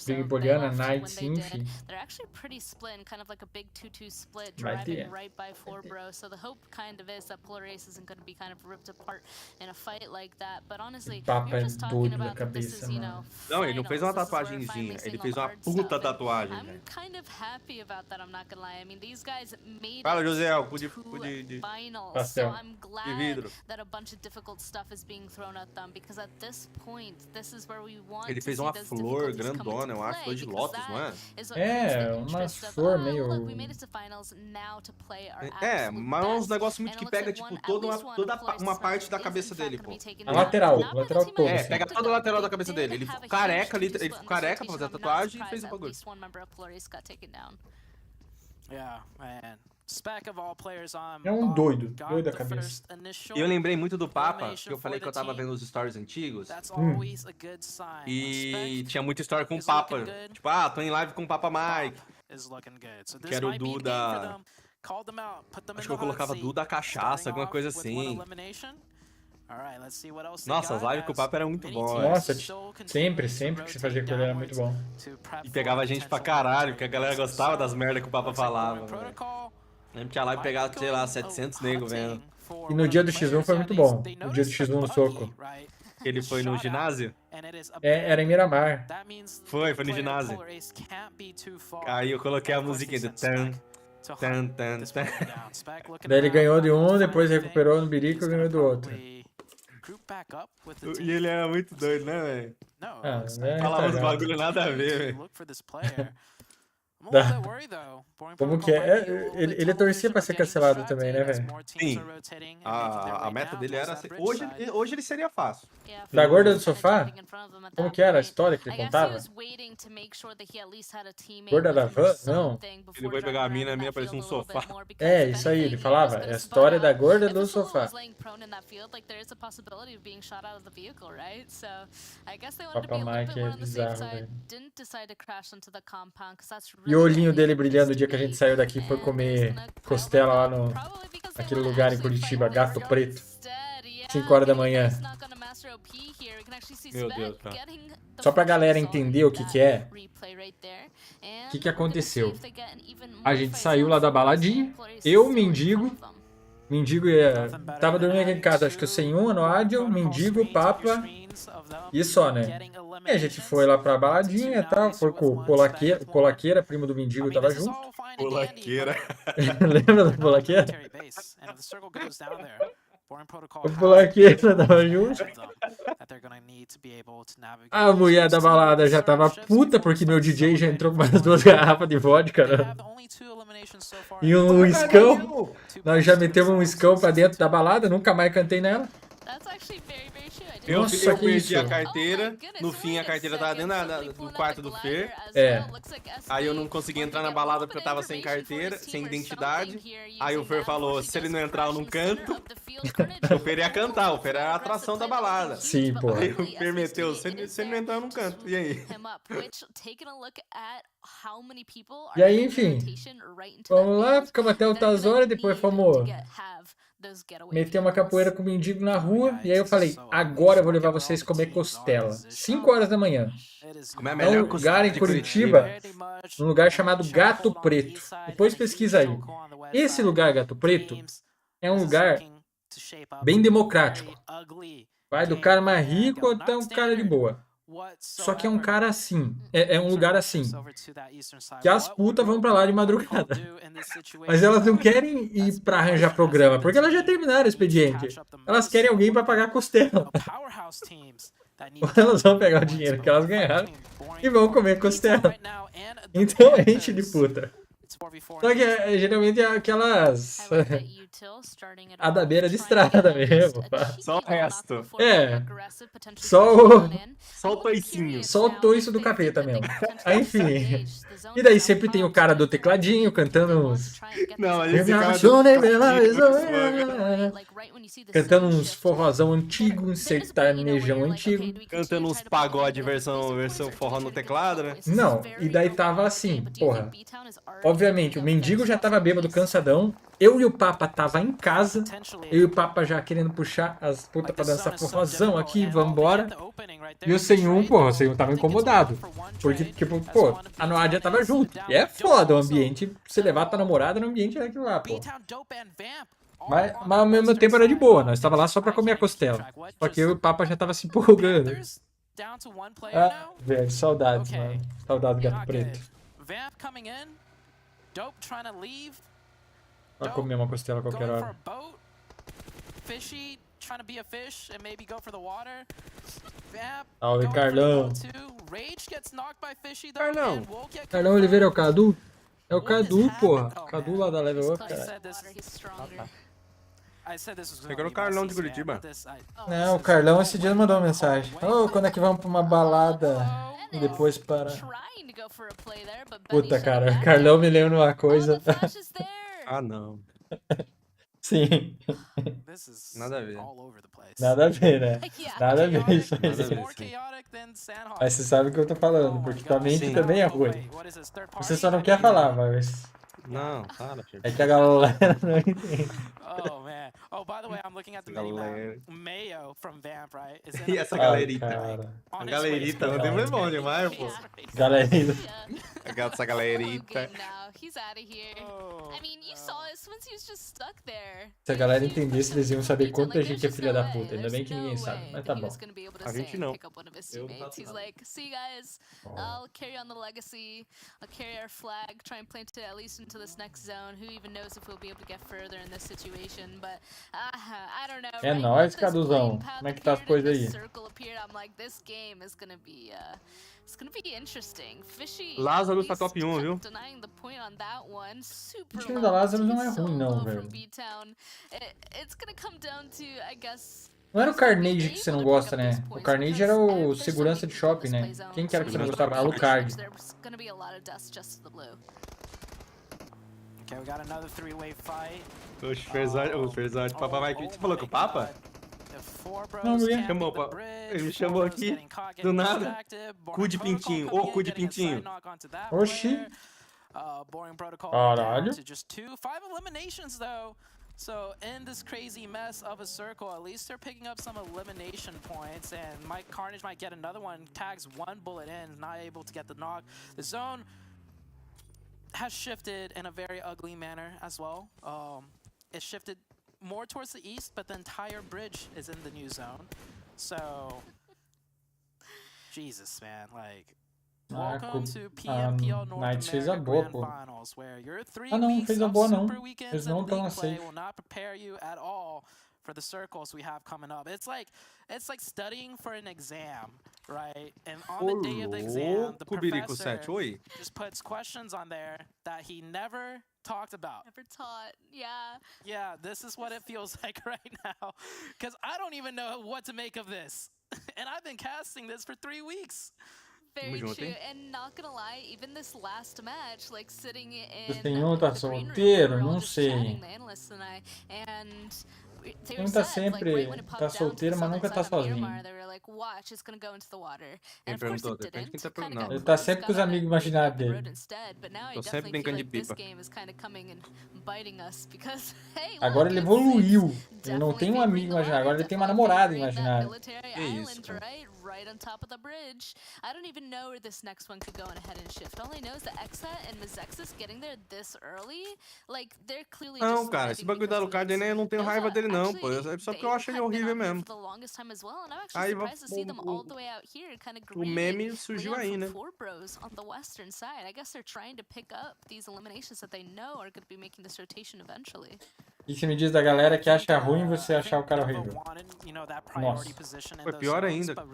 Big Poliana, Knights, enfim. Vai ter. Papa é doido da cabeça, mano. Não, ele não fez uma tatuagenzinha, ele fez uma puta tatuagem, velho. Fala, José, de pastel. De vidro. Ele fez uma flor grandona, eu acho, flor de lótus, não é? É, uma flor meio... É, mas é uns negócios muito que pega, tipo, toda uma parte da cabeça dele, pô. A lateral toda. É, pega toda a lateral da cabeça dele. Ele ficou careca, ele ficou careca pra fazer a tatuagem e fez o bagulho. É um doido da cabeça. E eu lembrei muito do Papa, que eu falei que eu tava vendo os stories antigos. E tinha muita história com o Papa. Tipo, tô em live com o Papa Mike. Que era o Duda... Acho que eu colocava Duda Cachaça, alguma coisa assim. Nossa, as lives com o Papa era muito bom. Nossa, sempre que você fazia com ele era muito bom. E pegava gente pra caralho, porque a galera gostava das merdas que o Papa falava. Lembro que a live pegava, sei lá, 700 negros vendo. E no dia do X1 foi muito bom. No dia do X1 no soco. Ele foi no ginásio? Era em Miramar. Foi no ginásio. Aí eu coloquei a musiquinha do tan. Daí ele ganhou de um, depois recuperou no birico e ganhou do outro. E ele era muito doido, né, velho? Falava uns bagulho nada a ver, velho. Como que é? Ele torcia pra ser cancelado também, né, velho? Sim. A meta dele era... Hoje ele seria fácil. Da gorda do sofá? Como que era a história que ele contava? Gorda da van? Não. Ele foi pegar a mina parecia um sofá. É, isso aí, ele falava. É a história da gorda do sofá. Papa Mike é bizarro, velho. E o olhinho dele brilhando o dia que a gente saiu daqui foi comer costela lá no aquele lugar em Curitiba, Gato Preto. 5 horas da manhã. Meu Deus, cara. Só pra galera entender o que é. O que aconteceu? A gente saiu lá da baladinha. Eu, mendigo. Mendigo tava dormindo aqui em casa, acho que o Senhor, no Ádio, mendigo, Papa. E só, né? E a gente foi lá pra baladinha e tal. Foi com o Polaqueira, primo do mendigo, tava junto. Polaqueira. Lembra do Polaqueira? O Polaqueira tava junto. A mulher da balada já tava puta porque meu DJ já entrou com mais 2 garrafas de vodka, né? E um iscão. Nós já metemos um iscão pra dentro da balada, nunca mais cantei nela. Eu perdi a carteira, no fim a carteira tava dentro do quarto do Fer. É. Aí eu não consegui entrar na balada porque eu tava sem carteira, sem identidade. Aí o Fer falou, se ele não entrar eu não canto. O Fer ia cantar, o Fer era a atração da balada. Sim, pô. Aí o Fer meteu, se ele não entrar eu não canto. E aí? E aí, enfim. Vamos lá, ficamos até altas horas, depois fomos meter uma capoeira com o mendigo na rua. E aí eu falei, agora eu vou levar vocês a comer costela. 5 horas da manhã. É um lugar em Curitiba, um lugar chamado Gato Preto. Depois pesquisa aí. Esse lugar, Gato Preto, é um lugar bem democrático. Vai do cara mais rico até um cara de boa. Só que é um cara assim, é um lugar assim, que as putas vão pra lá de madrugada. Mas elas não querem ir pra arranjar programa, porque elas já terminaram o expediente. Elas querem alguém pra pagar costela. Elas vão pegar o dinheiro que elas ganharam e vão comer costela. Então é gente de puta. Só que geralmente é aquelas... a da beira de estrada mesmo. Só o resto. É. Só o... Só o toicinho. Só o toiço do capeta mesmo. Aí, enfim. E daí sempre tem o cara do tecladinho cantando uns... Não, mas esse cara cantando uns forrozão antigo, um sertanejão antigo. Cantando uns pagode versão forró no teclado, né? Não, e daí tava assim, porra. Obviamente, o mendigo já tava bêbado, cansadão. Eu e o Papa tava em casa. Eu e o Papa já querendo puxar as putas pra dançar forrozão aqui, vambora. E o Senhor, porra, o Senhor tava incomodado. Porque, tipo, pô, a Noadia tava junto. E é foda o ambiente, você levar tua namorada no ambiente daquilo lá, pô. Mas ao mesmo tempo era de boa, nós tava lá só pra comer a costela. Só que eu e o Papa já tava se empolgando. Ah, velho, saudades, mano. Saudades do gato preto. Vai comer uma costela a qualquer hora. Salve, Carlão. Carlão Oliveira é o Cadu? É o Cadu, porra. Cadu lá da Level Up, cara. Pegou o Carlão de Curitiba. Não, o Carlão esse dia mandou uma mensagem. Ô, quando é que vamos pra uma balada? E depois para... Puta, cara, o Carlão me lembra uma coisa. Ah, não. Sim. Nada a ver. Nada a ver, né? Nada a ver isso aí. Mas você sabe o que eu tô falando, porque tua mente também é ruim. Você só não quer falar, mas... Não, fala, filho. É que a galera não entende. Oh man. Oh, by the way, I'm looking at the minimap. Mayo from Vamp, right? E essa galerita? A galerita, não tem bom demais, pô. Galerita. Essa galerita. Se a galera entendesse, eles iam saber quanta gente é filha da puta. Ainda bem que ninguém sabe, mas tá bom. A gente não. He's like, see guys, I'll carry on the legacy, I'll carry our flag, try and plant it at least into this next zone. Who even knows if we'll be able to get further in this situation, but I don't know. É nóis, Caduzão. Como é que tá as coisas aí? I'm like, this game is gonna be it's gonna be interesting. Fishy. Lázaro tá top 1, viu? O time da Lázaro não é ruim, não, velho. It's gonna come down to, I guess. Não era o Carnage que você não gosta, né? O Carnage era o segurança de shopping, né? Quem que era que você não gostava? A Lucard. Okay, we got another three-way fight. Oxe, o Ferzote, Papa vai aqui. Você falou com o Papa? Não, mulher. Ele me chamou aqui, do nada. Cu de pintinho, ô cu de pintinho. Oxi. Caralho. So in this crazy mess of a circle, at least they're picking up some elimination points, and Mike Carnage might get another one. Tags one bullet in, not able to get the knock. The zone has shifted in a very ugly manner as well. It shifted more towards the east, but the entire bridge is in the new zone. So, Jesus, man, like. Welcome to PMPL North America Grand Finals, where your 3 weeks of super weekends and league play will not prepare you at all for the circles we have coming up. It's like studying for an exam, right? And on the day of the exam, the professor just puts questions on there that he never talked about. Never taught, yeah. Yeah, this is what it feels like right now. Because I don't even know what to make of this. And I've been casting this for 3 weeks. Very true, and not gonna lie, even this last match, like sitting in O senhor tá solteiro? Não sei. Não tá sempre, tá solteiro, mas nunca tá sozinho. Quem perguntou? Depende de quem tá perguntando. Ele tá sempre com os amigos imaginários dele. Tô sempre brincando de pipa. Agora ele evoluiu. Ele não tem um amigo imaginário, agora ele tem uma namorada imaginária. Que isso, cara. Right on top of the bridge. I don't even know where this next one could go in a head and shift. All I know is that Exa and Mizexis getting there this early, like they're clearly Não, cara, esse bagulho da Lucard eu não tenho raiva dele não, pô. É só porque eu acho ele horrível mesmo. Aí o meme surgiu aí, né? E se me diz da galera que acha ruim você achar o cara horrível? Nossa. Foi pior ainda. Tá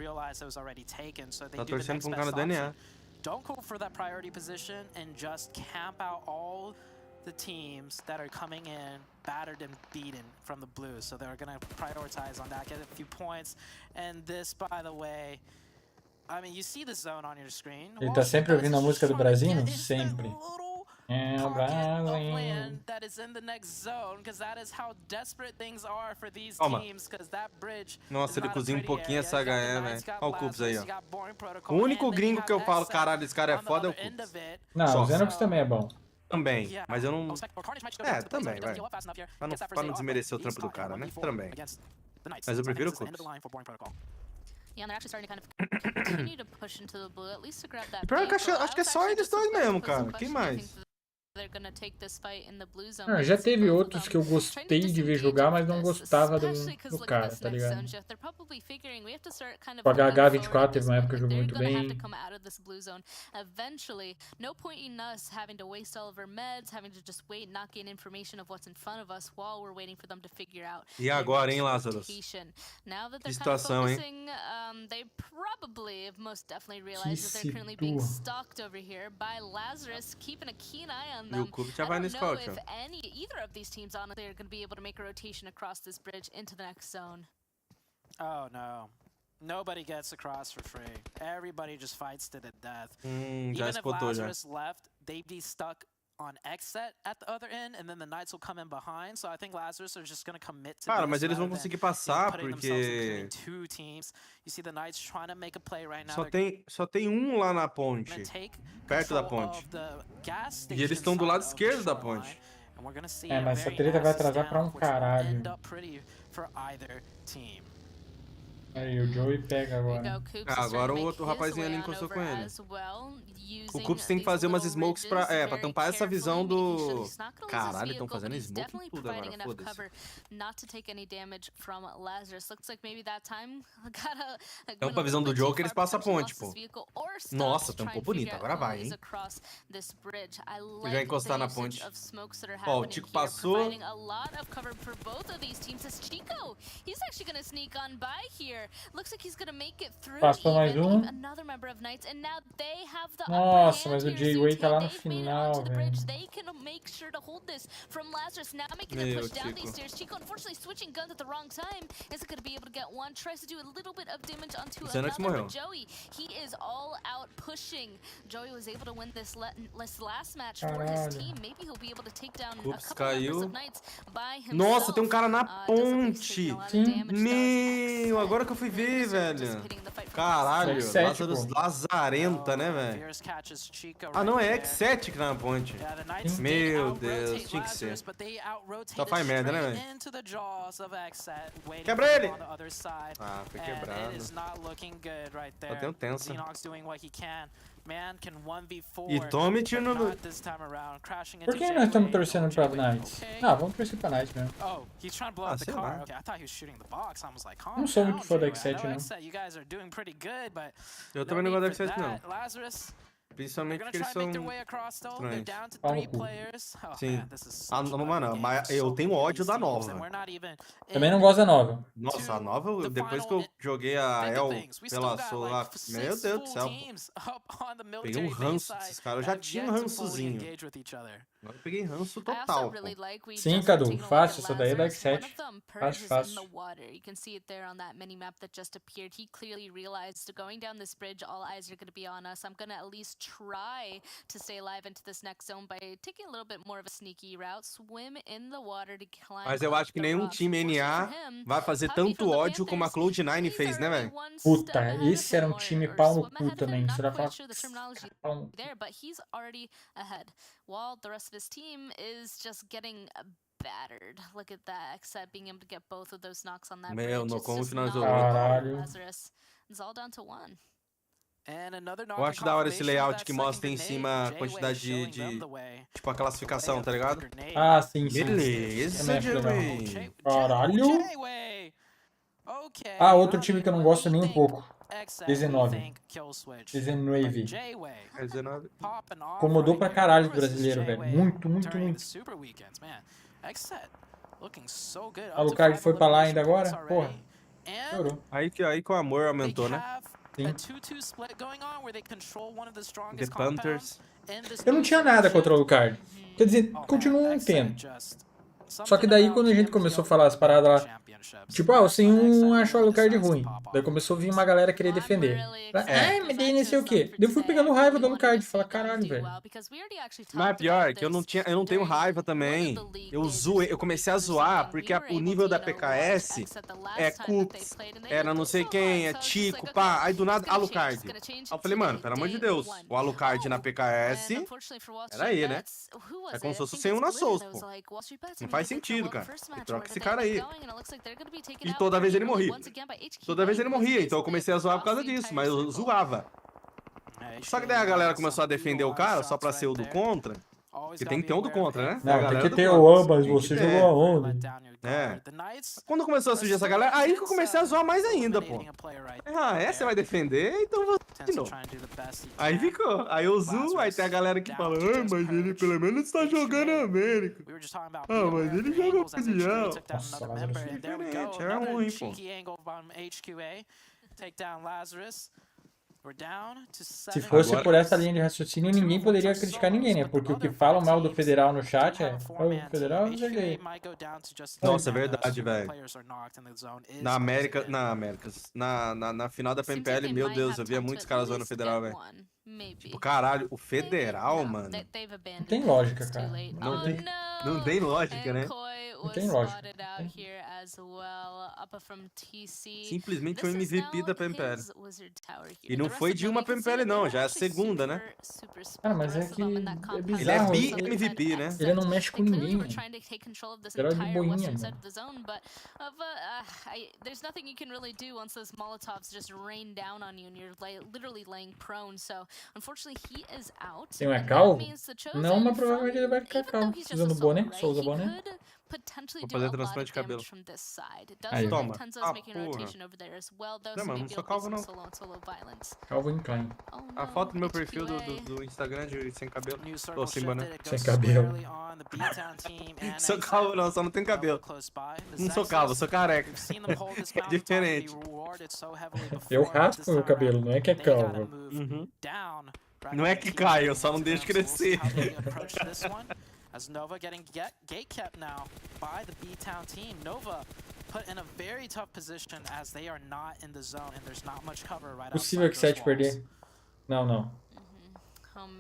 torcendo pra um cara do NA. don't go for that priority position and just camp out all the teams that are coming in battered and beaten from the blue. So they're going to prioritize on that, get a few points. And this, by the way, I mean, you see the zone on your screen. Ele tá sempre ouvindo a música do Brasil? Sempre. É o Brasil. That is in the next zone, because that is how desperate things are for these Calma. teams, because that bridge. Nossa, ele cozinha um pouquinho essa HE, velho. Olha o Cubs aí, ó. O único gringo que eu falo, caralho, esse cara é foda é o Cubs. Não, o Xenox também é bom. Também, mas eu não... É, também, vai. Pra não desmerecer o trampo do cara, né? Também. Mas eu prefiro o Cubs. Yeah, they're actually starting to kind of continue to push into the blue, at least to grab that. E pior que acho que é só eles dois mesmo, cara. Quem mais? Ah, já teve outros que eu gostei de ver jogar, mas não gostava do cara, tá ligado? O HH24 teve uma época que jogou muito bem. E agora, hein, Lázaro? Que situação, hein? E o Cube já vai no scout, ó. Either of these teams honestly are going to be able to make a rotation across this bridge into the next zone. Oh no. Nobody gets across for free. Everybody just fights to the death. Já Even if spotou já. Lazarus left, they'd be stuck on X set at the other end, and then the Knights will come in behind. So I think Lazarus are just going to commit to Cara, mas eles vão conseguir passar porque two teams. You see the Knights trying to make a play right now. Só tem um lá na ponte, perto da ponte. E eles estão do lado esquerdo da ponte. É, mas essa treta vai atrasar pra um caralho. Aí, o Joey pega agora. Agora o outro rapazinho ali encostou com ele. O Cubs tem que fazer umas smokes pra tampar essa visão do... Caralho, estão fazendo smoke em tudo agora, foda-se. Tampa a visão do Joker, eles passam a ponte, pô. Nossa, tampou bonito, agora vai, hein. Já encostar na ponte. Ó, o Tico passou. Passou mais um. Nossa, mas o J-Way tá lá no final, velho. Meu, Tico. O Xenox morreu. Ups, caiu. Nossa, tem um cara na ponte. Meu, agora que eu fui ver, velho. Caralho, Lazarenta, né, velho? Ah, não, é X7 que tá na ponte. Meu Deus, tinha que ser. Só faz merda, né, velho? Quebra ele! Ah, foi quebrado. Só tem um tenso. E tome tiro no... Por que nós estamos torcendo pra Knights? Ah, vamos torcer pra Knights mesmo. Ah, sei lá. Não sou muito fã da X7, não. Eu também não gosto da X7, não. Principalmente porque eles são estranhos. Pau no cu. Sim. A nova, mas eu tenho ódio da nova. Também não gosto da nova. Nossa, a nova, depois que eu joguei a El pela Solar, meu Deus do céu. Peguei um ranço desses caras, eu já tinha um rançozinho. Agora eu peguei ranço total. Sim, Cadu, fácil, isso daí é da X7. Fácil, fácil. You can see it there on that mini map that just appeared. He clearly realized going down this bridge, all eyes are going to be on us. I'm going to at least try to stay alive into this next zone by taking a little bit more of a sneaky route, swim in the water to climb. Mas eu acho que nenhum time NA vai fazer tanto ódio como a Cloud9 fez, né, velho? Puta, esse era um time pau no cu também. Será que pau no cu? But he's already ahead, while the rest of his team is just getting battered. Look at that, except being able to get both of those knocks on that bridge. Meu, não como finalizou. Caralho. It's all down to one. Eu acho da hora esse layout que mostra em cima a quantidade de tipo, a classificação, tá ligado? Ah, sim, sim. Beleza, J-Way. Caralho. Ah, outro time que eu não gosto nem um pouco. 19. 19. Incomodou pra caralho o brasileiro, velho. Muito, muito, muito. A Lucard foi pra lá ainda agora? Porra. Chorou. Aí que o amor aumentou, né? Sim. a 2-2 split going on where they control one of the The strongest Panthers. compounds in this Eu não tinha nada contra o Alucard. Quer dizer, continuo não tendo. Só que daí quando a gente começou a falar as paradas lá, tipo, o Sim achou o Alucard ruim. Daí começou a vir uma galera querer defender. Ai, mas daí não sei o quê. Daí eu fui pegando raiva do Alucard. Falar, caralho, velho. Mas é pior, que eu não tenho raiva também. Eu comecei a zoar porque o nível da PKS é Cooks, era não sei quem, é Tico, pá. Aí do nada, Alucard. Aí eu falei, mano, pelo amor de Deus, o Alucard na PKS, era aí, né? É como se fosse sem um na Souls, pô. Não faz sentido, cara. Troca esse cara aí. E toda vez ele morria. Toda vez ele morria, então eu comecei a zoar por causa disso, mas eu zoava. Só que daí a galera começou a defender o cara só pra ser o do contra. Porque tem que ter um do contra, né? Não, tem que ter o ambas, você jogou aonde? É. Quando começou a surgir essa galera, aí que eu comecei a zoar mais ainda, pô. Essa você vai defender, então vou de novo. Aí ficou. Aí eu zoo, aí tem a galera que fala, mas ele pelo menos tá jogando América. Mas ele joga Mundial. Nossa, Lázaro é diferente, é ruim, pô. Se fosse por essa linha de raciocínio, ninguém poderia criticar ninguém, né? Porque o que falam mal do Federal no chat é... O Federal não joguei. Nossa, é verdade, velho. Na final da PMPL, meu Deus, eu via muitos caras zoando o Federal, velho. Tipo, caralho, o Federal, mano. Não tem lógica, cara. Não tem lógica, né? Não tem lógica. Simplesmente o MVP da PMPL. E não foi de uma PMPL, não, já é a segunda, né? Cara, mas é que é bizarro. Ele é bi-MVP, né? Ele não mexe com ninguém, mano. Herói de boinha, mano. There's nothing you can really do once those Molotovs just rain down on you and you're literally laying prone. So, unfortunately, he is out. Tem um calvo? Não, mas provavelmente ele vai ficar calvo. Usando boné, só usa boné. Vou fazer transplante de cabelo. Aí, toma. Porra. Não, mas não sou calvo, não. Calvo incline. A foto do meu perfil do Instagram de sem cabelo. Tô sem boné. Sem cabelo. Sou calvo não, só não tenho cabelo. Não sou calvo, sou careca. É diferente. Eu raspo meu cabelo, não é que é calvo. Uhum. Não é que cai, eu só não deixo crescer. As Nova getting gate kept now by the B-Town team. Nova put in a very tough position as they are not in the zone and there's not much cover right Possível que 7 perder. Não.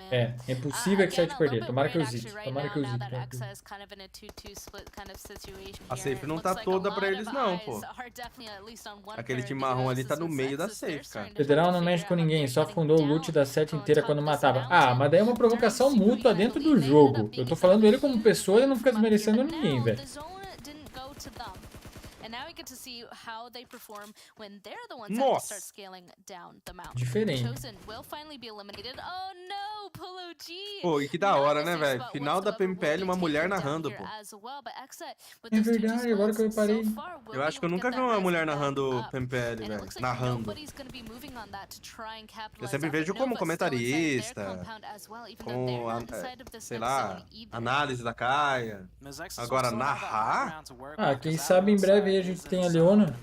É impossível que 7 perder. Tomara que eu zite. Tomara que eu zite. A safe não tá toda pra eles não, pô. Aquele time marrom ali tá no meio da safe, cara. Federal não mexe com ninguém, só fundou o loot da 7 inteira quando matava. Ah, mas daí é uma provocação mútua dentro do jogo. Eu tô falando ele como pessoa e não fica desmerecendo ninguém, velho. Nossa! Diferente. Pô, e que da hora, né, velho? Final da PMPL, uma mulher narrando, pô. É verdade, agora que eu reparei. Eu acho que eu nunca vi uma mulher narrando PMPL, velho. Narrando. Eu sempre vejo como comentarista, como, sei lá, análise da Caia. Agora, narrar? Ah, quem sabe em breve aí a gente tem a Leona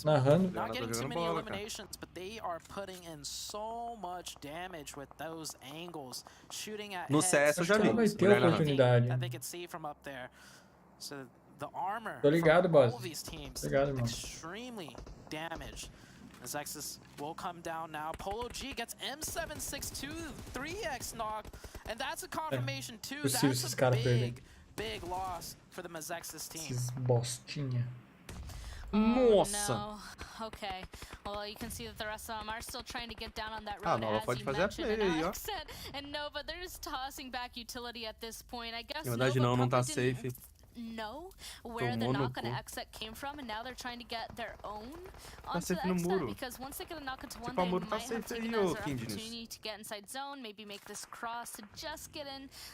narrando. Not getting too many eliminations, but they are putting in so much damage with those angles, shooting at No CS eu já vi. Vai ter oportunidade. So the armor Tô ligado, boss. all these teams Tô ligado, mano. extremely damaged. Zexus will come down now. Polo G gets M762 3x knock, and that's a confirmation too. That's a big loss for the Mazexus team. Esses bostinha. Nossa! No. Okay. Well, you can see that the rest of them are still trying to get down on that road. Ah, Nova pode fazer a play aí, ó. And Nova, they're just tossing back utility at this point. I guess Na verdade não tá safe. Know where the knock on exit came from, and now they're trying to get their own onto the exit, because once they get a knock into one, they might have taken as their opportunity to get inside zone, maybe make this cross to just get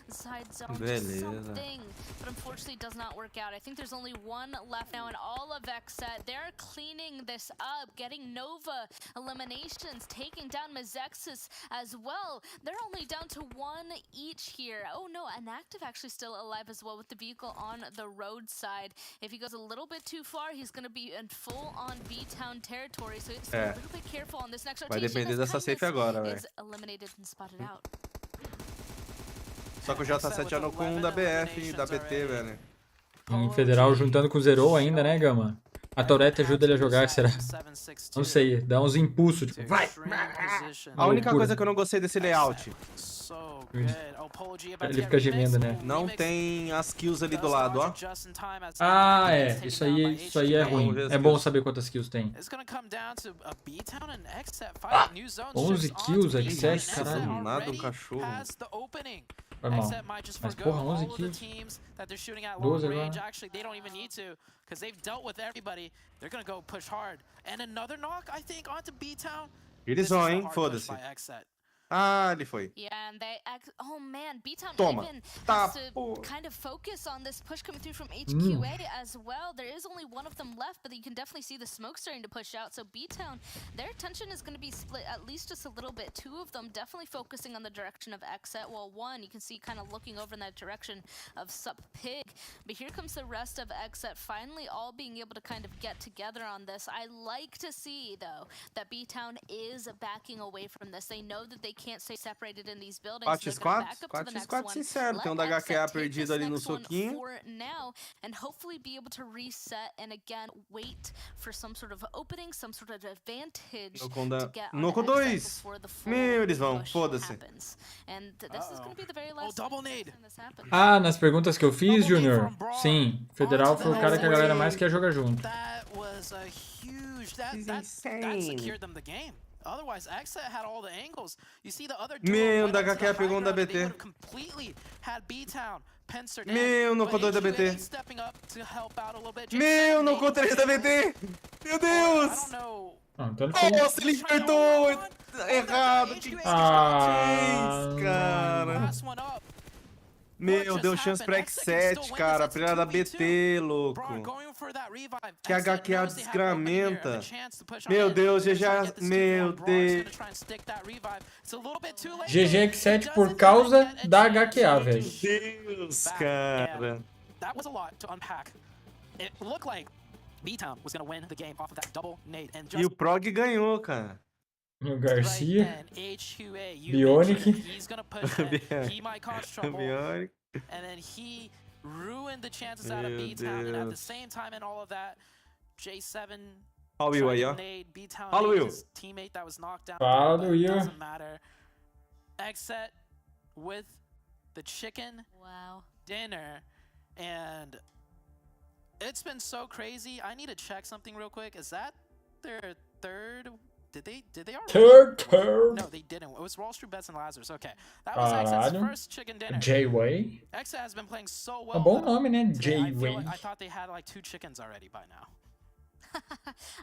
inside zone, just something, but unfortunately it does not work out. I think there's only one left now, and all of exit, they're cleaning this up, getting Nova eliminations, taking down Mazexus as well. They're only down to one each here. Oh no, an active actually still alive as well with the vehicle on the roadside. If he goes a little bit too far, he's going to be in full on B-Town territory. So he's a little bit careful on this next Vai rotation. depender dessa safe agora, velho. Is eliminated and spotted out. Só que o J7 já não com um da BF e da BT, velho. Em Federal juntando com o Zero ainda, né, Gama? A Torete ajuda ele a jogar, será? Não sei, dá uns impulsos, tipo, vai! A única coisa que eu não gostei desse layout. Ele fica gemendo, né? Não tem as kills ali do lado, ó. Ah, é. Isso aí é ruim. É bom saber quantas kills tem. 11 kills, X7, caralho. Nada, um cachorro. Foi mal. Mas porra, 11 kills. 12 agora. Because they've dealt with everybody, they're gonna go push hard. And another knock, I think, onto B-Town. Eles vão, hein? Foda-se. Ah, ele foi. Yeah, and they oh man, B-Town even Tá, has to kind of focus on this push coming through from HQA as well. There is only one of them left, but you can definitely see the smoke starting to push out. So B-Town, their attention is going to be split at least just a little bit. Two of them definitely focusing on the direction of Exet, while one you can see kind of looking over in that direction of Sup Pig. But here comes the rest of Exet finally all being able to kind of get together on this. I like to see though that B-Town is backing away from this. They know that they can't stay separated in these buildings. 4x4? 4x4 sincero. Tem um da HQA perdido ali no soquinho. Now, and hopefully be able to reset and again wait for some sort of opening, some sort of advantage to get on com 2. Meu, eles vão. Foda-se. And this is going to be the very last double nade. Ah, nas perguntas que eu fiz, Junior. Sim, Federal foi o cara que a galera mais quer jogar junto. That was a huge that secured them the game. Otherwise, Exet had all the angles. You see the other Meu, da HQ pegou um da BT. Meu, no com 2 da BT. Meu, no com 3 da BT. Meu Deus! Nossa, ele apertou errado. Cara. Meu, deu chance pra X7, cara. Pra ele da BT, louco. Que HQA desgramenta. Meu Deus, GG. Meu Deus. GG X7 por causa da HQA, velho. Meu Deus, cara. E o Prog ganhou, cara. O Garcia, Bionic, Bionic. And then he ruined the chances out of B-Town, and at the same time in all of that, J7 Olha o Will aí, ó. Olha o Will. Teammate that was knocked down, fala do Will. Doesn't matter. Exet with the chicken dinner, and it's been so crazy. I need to check something real quick. Is that their third? Did they already? Third. No, they didn't. It was Wall Street Bets and Lazarus. Okay, that was Exet's first chicken dinner. J-Way. Exet has been playing so well. Bom nome, né? J-Way. I thought they had like 2 chickens already by now.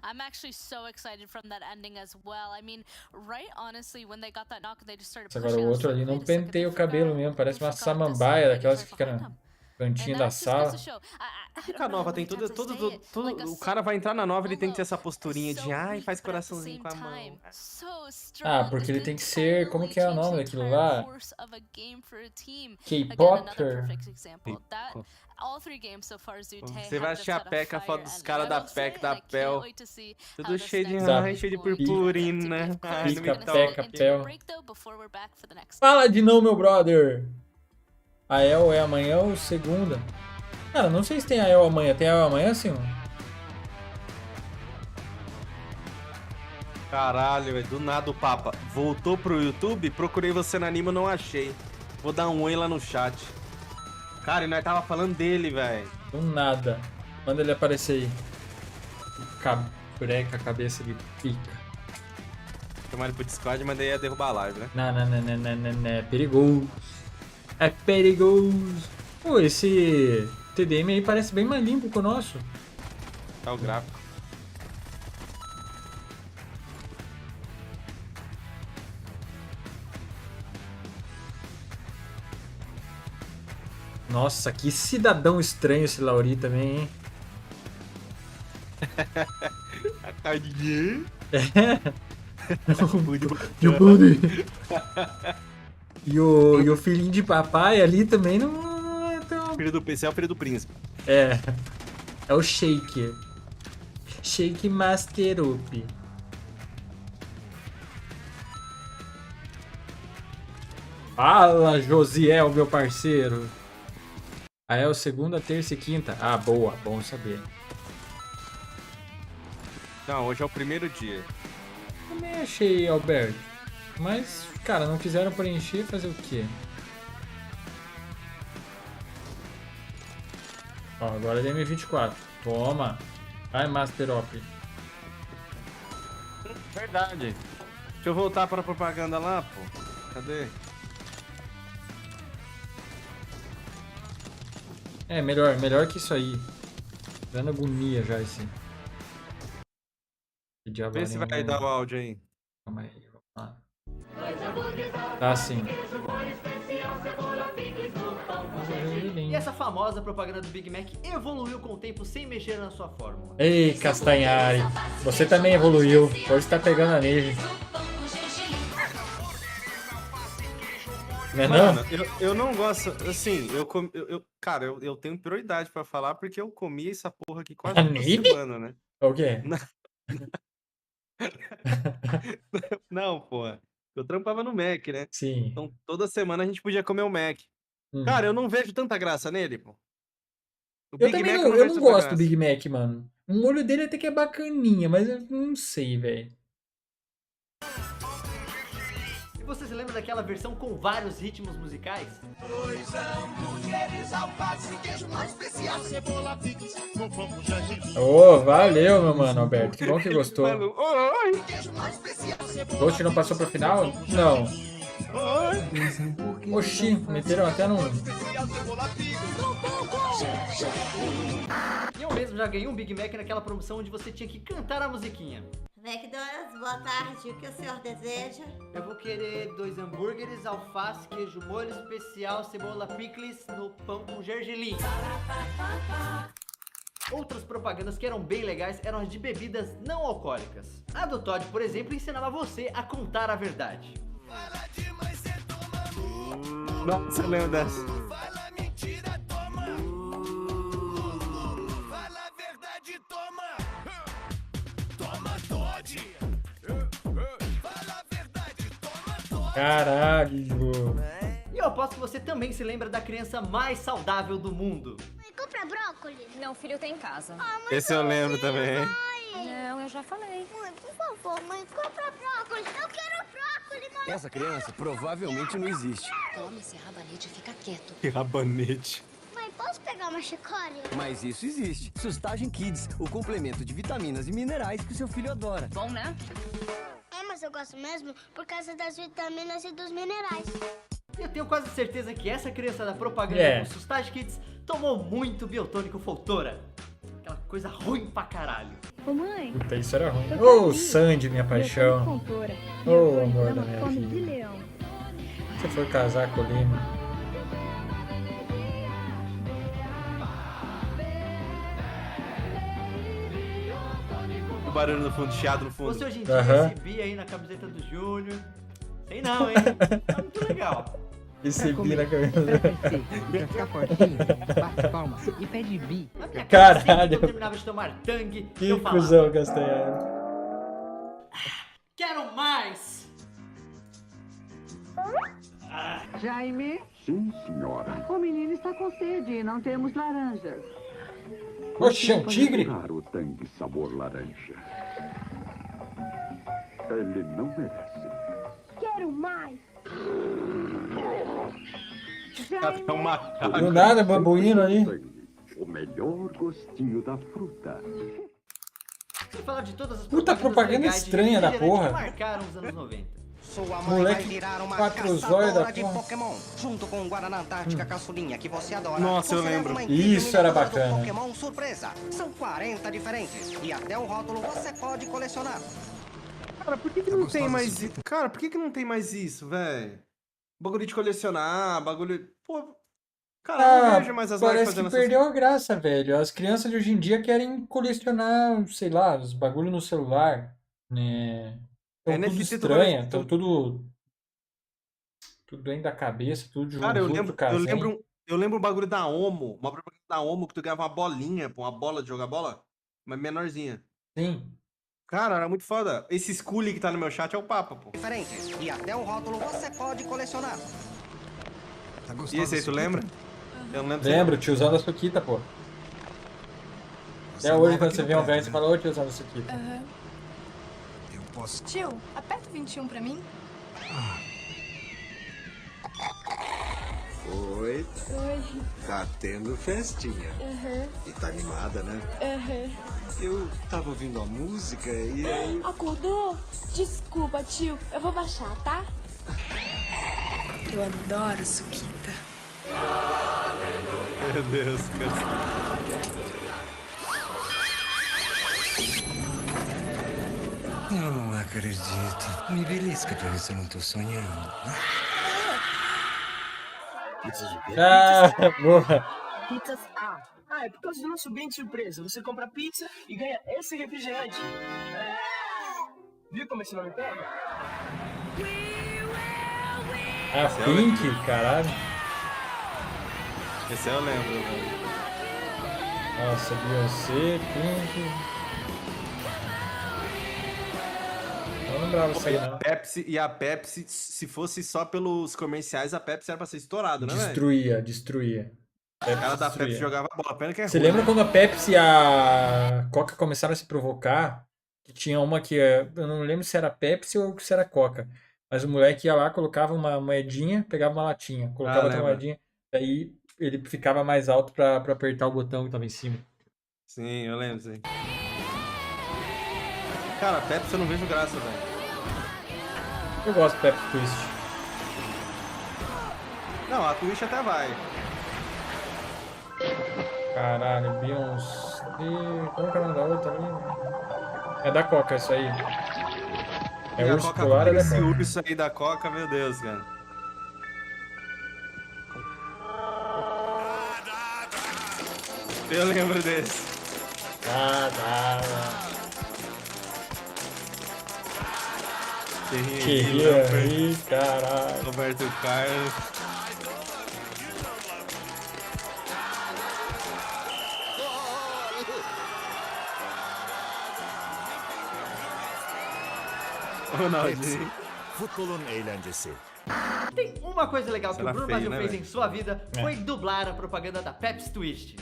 I'm actually so excited from that ending as well. I mean, right honestly, when they got that knock, they just started pushing. Agora o outro ali não penteia o cabelo mesmo, parece uma samambaia daquelas que fica na cantinho da sala. Fica nova, tem tudo, o cara vai entrar na nova, ele tem que ter essa posturinha de ai, faz coraçãozinho com a mão. Ah, porque ele tem que ser, como que é o nome daquilo lá? K-Popper. Você vai achar a P.E.K.K.A, a foto dos caras da P.E.K.K.A, da PEL. Tudo cheio de raio, cheio de purpurina. Pica, P.E.K.K.A, PEL. Fala de não, meu brother. A El é amanhã ou segunda? Cara, não sei se tem a El amanhã. Tem a El amanhã, sim? Caralho, velho. Do nada o Papa voltou pro YouTube. Procurei você na Anima, não achei. Vou dar um oi lá no chat. Cara, e nós tava falando dele, velho. Do nada. Manda ele aparecer aí. Cabreca, cabeça de pica. Chamar ele pro Discord, mas daí ia derrubar a live, né? Não. É perigoso. É perigoso. Pô, esse TDM aí parece bem mais limpo que o nosso. Tá o gráfico. Nossa, que cidadão estranho esse Lauri também, hein? A carinha. E o Buddy. E o filhinho de papai ali também não é tão filho do PC é o filho do príncipe. É. É o Shake. Shake Master Up. Fala, Josiel, meu parceiro. Aí é o segunda, terça e quinta. Ah, boa. Bom saber. Não, hoje é o primeiro dia. Também achei, Alberto. Mas, cara, não quiseram preencher, fazer o quê? Ó, agora é DM24. Toma. Vai, Master Op. Verdade. Deixa eu voltar pra propaganda lá, pô. Cadê? É, melhor que isso aí. Dando agonia já esse. Vê se vai dar o áudio aí. Calma aí, vamos lá. Tá sim. E essa famosa propaganda do Big Mac evoluiu com o tempo sem mexer na sua fórmula. Ei, Castanhari. Você também evoluiu. Hoje tá pegando a neve. Não é Mano, não? eu não gosto, assim, cara, eu tenho prioridade pra falar porque eu comi essa porra aqui quase toda semana, né? O quê? Não, porra. Eu trampava no Mac, né? Sim. Então toda semana a gente podia comer o Mac. Cara, eu não vejo tanta graça nele, pô. O Eu Big também Mac não, eu eu vejo não tanta gosto do graça. Big Mac, mano. O molho dele até que é bacaninha, mas eu não sei, velho. E você se lembra daquela versão com vários ritmos musicais? Dois hambúrgueres, alface, queijo mais especial, cebola, picles, no pão com gergelim. Ô, valeu, meu mano, Alberto. Que bom que gostou. Oi! Ghost não passou pro final? Não. Oxi, meteram até no... E eu mesmo já ganhei um Big Mac naquela promoção onde você tinha que cantar a musiquinha. McDonald's, boa tarde. O que o senhor deseja? Eu vou querer 2 hambúrgueres, alface, queijo molho especial, cebola picles no pão com gergelim. Outras propagandas que eram bem legais eram as de bebidas não alcoólicas. A do Todd, por exemplo, ensinava você a contar a verdade. Nossa, eu lembro dessa. Fala mentira, toma. Fala a verdade, toma. Toma, Todd. Fala a verdade, toma, Todd. Caralho. E eu aposto que você também se lembra da criança mais saudável do mundo. Mãe, compra brócolis? Não, filho, tem em casa. Esse eu lembro também. Não, eu já falei. Mãe, por favor, mãe, compra brócolis. Eu quero brócolis, mãe. Essa criança provavelmente não existe. Toma esse rabanete e fica quieto. Que rabanete. Mãe, posso pegar uma chicória? Mas isso existe. Sustagem Kids, o complemento de vitaminas e minerais que o seu filho adora. Bom, né? É, mas eu gosto mesmo por causa das vitaminas e dos minerais. Eu tenho quase certeza que essa criança da propaganda do Sustage Kids tomou muito biotônico Foltora. Aquela coisa ruim pra caralho. Ô mãe. Puta, isso era ruim. Ô, Sandy, minha paixão. Ô, amor da minha vida. Se for casar com o Lima. O barulho no fundo, chiado no fundo. Você hoje em dia recebia aí na camiseta do Júnior. Sei não, hein? Tá muito legal. Recebi na camiseta. Fica fortinho, bate palma e pede bi. Caralho. Eu terminava de tomar tangue. Que cuzão, Castanhari. Quero mais! Jaime? Sim, senhora. O menino está com sede, não temos laranjas. Oxe, é um tigre? O tangue sabor laranja. Ele não merece. Quero mais! É um macaco. Do nada, babuíno ali. O melhor gostinho da fruta. Vou falar de todas as Puta propaganda estranha da porra. que marcaram os anos 90. Sua mãe Moleque, vai virar uma 4 zóio da caçadora de porra. Pokémon, junto com o Guaraná Antártica caçulinha que você adora. Nossa, eu Você leva lembro. uma incrível Isso era miniatura do bacana. Pokémon surpresa. São 40 diferentes e até o rótulo você pode colecionar. Cara, por que não tem mais isso? Cara, por que não tem mais isso, velho? Bagulho de colecionar, bagulho... Pô, cara, eu não vejo mais as marcas parece fazendo que perdeu a graça, velho. As crianças de hoje em dia querem colecionar, sei lá, os bagulho no celular, né? Tão tudo estranho, tão tudo dentro da cabeça, tudo junto, Cara, eu lembro Eu lembro o bagulho da Omo, uma propaganda da Omo que tu ganhava uma bolinha, pô, uma bola de jogar bola, mas menorzinha. Sim. Cara, era muito foda. Esse Scully que tá no meu chat é o Papa, pô. Diferentes. E até um rótulo você pode colecionar. E esse aí, tu lembra? Eu não lembro. Lembro, tiozão da Suquita, pô. Até hoje, quando você vê um velho, você fala, ô tiozão da Suquita. Eu posso... Tio, aperta o 21 pra mim. Oi. Oi. Tá tendo festinha. E tá animada, né? Eu tava ouvindo a música e aí... Acordou? Desculpa, tio. Eu vou baixar, tá? Eu adoro Suquita. Meu Deus, cara. Eu não acredito. Me belisca pra ver se eu não tô sonhando. Boa. Pizzas A. É por causa do nosso brinde surpresa. Você compra pizza e ganha esse refrigerante. Viu como esse nome pega? Pink, caralho. Esse eu lembro, velho. Nossa, Beyoncé, Pink. Eu não lembrava disso aí, não. E a Pepsi, se fosse só pelos comerciais, a Pepsi era pra ser estourada, né, velho? Destruía. O cara da Pepsi jogava bola, pena que é Você ruim, lembra né? quando a Pepsi e a Coca começaram a se provocar? Que tinha uma que, eu não lembro se era Pepsi ou se era Coca. Mas o moleque ia lá, colocava uma moedinha, pegava uma latinha, colocava outra lembro. moedinha, daí ele ficava mais alto pra apertar o botão que tava em cima. Sim, eu lembro, sim. Cara, Pepsi eu não vejo graça, velho. Eu gosto do Pepsi Twist. Não, a Twitch até vai. Caralho, Beyoncé. Como que é o nome da outra ali? É da Coca isso aí. É E a urso Coca polar, é da esse Coca. urso aí da Coca, meu Deus, cara. Eu lembro desse. Queria rir, caralho. Roberto Carlos. Ronaldinho. Futbolun eğlencesi. Tem uma coisa legal que Será o Bruno feio, Brasil né, fez velho? em sua vida, foi dublar a propaganda da Pepsi Twist.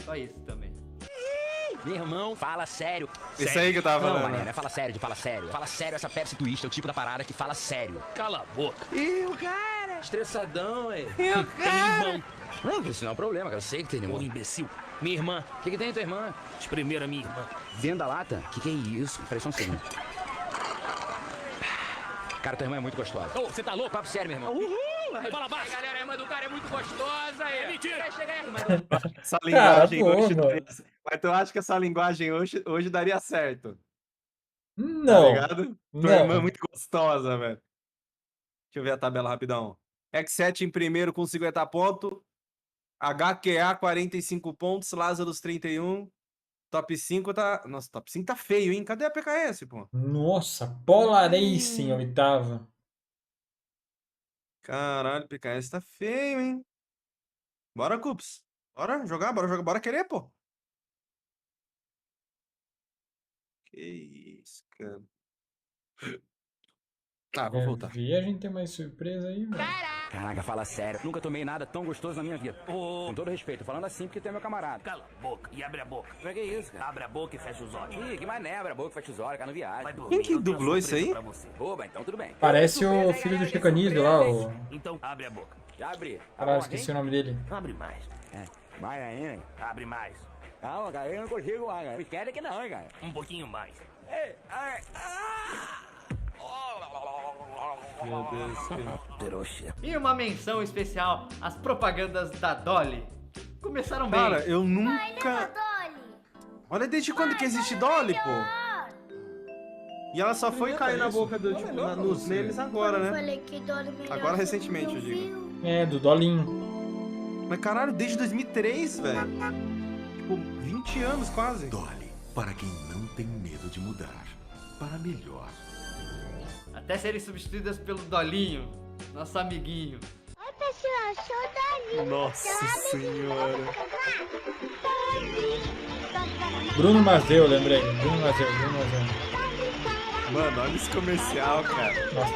Só isso também. Meu irmão, fala sério. Isso aí que eu tava Não, falando. mané, não é fala sério de fala sério. Fala sério, essa Pepsi Twist é o tipo da parada que fala sério. Cala a boca. E o cara? Estressadão, é. E o Tem cara? irmão. Não, isso não é um problema, cara. Eu sei que tem irmão. Ô, imbecil. Minha irmã. O que tem tua irmã? Espremer a minha irmã. Venda lata? Que é isso? Peraí só um segundo. Cara, tua irmã é muito gostosa. Ô, você tá louco? Papo sério, meu irmão. Uhul! Fala baixo. Galera, a irmã do cara é muito gostosa. É mentira. Chega aí, irmã. Essa linguagem Cara, hoje. pô, mano. Mas tu acha que essa linguagem hoje daria certo? Não. Tá ligado? Tua irmã é Não. muito gostosa, velho. Deixa eu ver a tabela rapidão. X7 em primeiro com 50 pontos. HQA 45 pontos. Lázaro 31. Top 5 tá. Nossa, top 5 tá feio, hein? Cadê a PKS, pô? Nossa, Polar Ace em oitava. Caralho, PKS tá feio, hein? Bora, Cups. Bora jogar, bora querer, pô. Que isso, cara. Ah, vou voltar. Vi, a gente tem mais surpresa aí, velho. Caraca, fala sério. Nunca tomei nada tão gostoso na minha vida. Com todo respeito, falando assim porque tu é meu camarada. Cala a boca e abre a boca. Pra que isso, cara? Abre a boca e fecha os olhos. Ih, que mané, abre a boca e fecha os olhos, cara, não viaja. Quem que dublou isso aí? Oba, então tudo bem. Parece o filho do Chico Anísio lá, o... Então, abre a boca. Já abri. Caralho, esqueci o nome dele. Abre mais. Vai aí, abre mais. Calma, cara, eu não consigo mais, cara. Esquece que não, hein, cara. Um pouquinho mais. Meu Deus, Trouxa. E uma menção especial às propagandas da Dolly. Começaram bem. Cara, eu nunca. Olha desde quando que existe Dolly, pô. E ela só foi cair na boca do, tipo, nos memes agora, né? Agora recentemente, eu digo. É, do Dolinho. Mas caralho, desde 2003, velho. Tipo, 20 anos quase. Dolly, para quem não tem medo de mudar. Para melhor. Até serem substituídas pelo Dolinho, nosso amiguinho. Oi, pessoal, Nossa senhora. Bruno Mazeu, lembrei. Bruno Mazeu. Mano, olha esse comercial, cara. Nossa.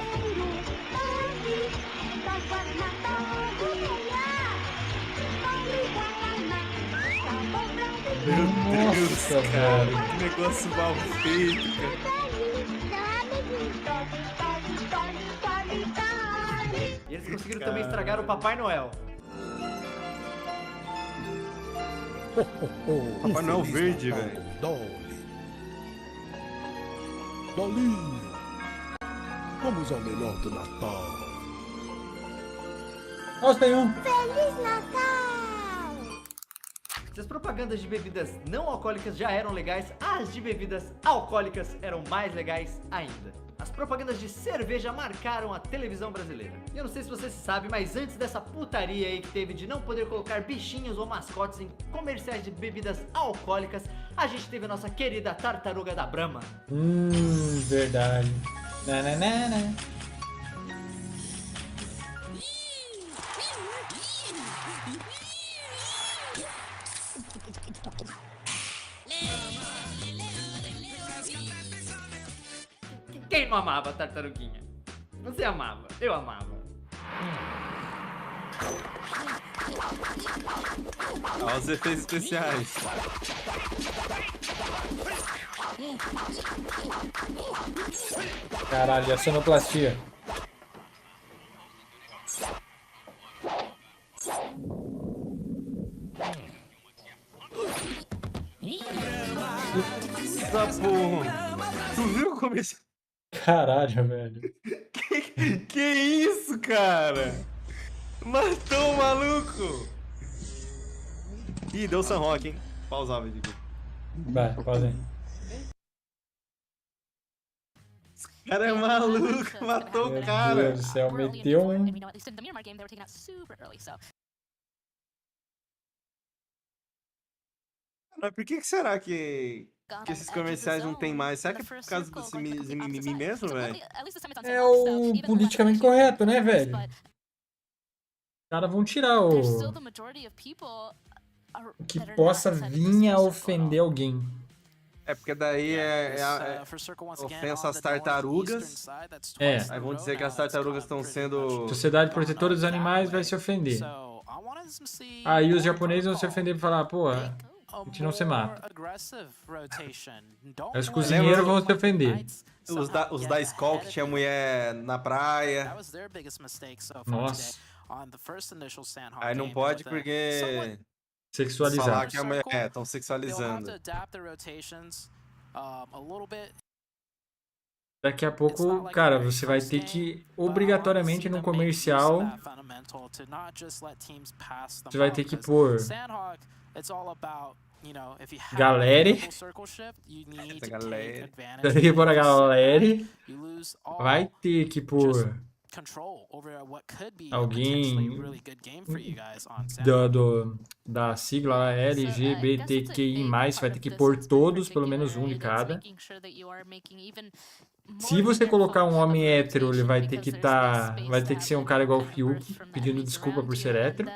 Meu Deus, Nossa, cara. velho. Que negócio mal feito, cara. E eles conseguiram também estragar o Papai Noel. Papai Noel verde, velho. Dolinho, vamos ao melhor do Natal. Nossa, tem um. Feliz Natal! Se as propagandas de bebidas não alcoólicas já eram legais, as de bebidas alcoólicas eram mais legais ainda. As propagandas de cerveja marcaram a televisão brasileira. E eu não sei se você sabe, mas antes dessa putaria aí que teve de não poder colocar bichinhos ou mascotes em comerciais de bebidas alcoólicas, a gente teve a nossa querida tartaruga da Brahma. Verdade. Nananana. Quem não amava a tartaruguinha? Você amava, eu amava. Olha os efeitos especiais. Caralho, a sonoplastia. Essa porra. Tu viu o comercial? Caralho, velho. Que isso, cara? Matou o maluco. Ih, deu San Roque, hein? Pausar o vídeo aqui. Vai, pausa aí. O cara é maluco, matou o cara. Meu Deus do céu, meteu um... Mas por que será que esses comerciais não tem mais? Será que é por causa desse mimimi mesmo, velho? É o politicamente correto, né, velho? Os caras vão tirar o que possa vir a ofender alguém. É porque daí é ofensa às tartarugas. É. Aí vão dizer que as tartarugas estão sendo... Sociedade Protetora dos Animais vai se ofender. Aí os japoneses vão se ofender e falar, pô, a gente não se mata. Aí os cozinheiros vão se ofender. Os da escola que tinha mulher na praia. Nossa. Aí não pode porque... Sexualizar. Falar que a mulher... estão sexualizando. Daqui a pouco, cara, você vai ter que, obrigatoriamente, no comercial, você vai ter que pôr galera, vai ter que pôr a galera, vai ter que pôr alguém da sigla lá, LGBTQI+, vai ter que pôr todos, pelo menos um de cada. Se você colocar um homem hétero, ele vai ter que ser um cara igual o Fiuk, pedindo desculpa por ser hétero.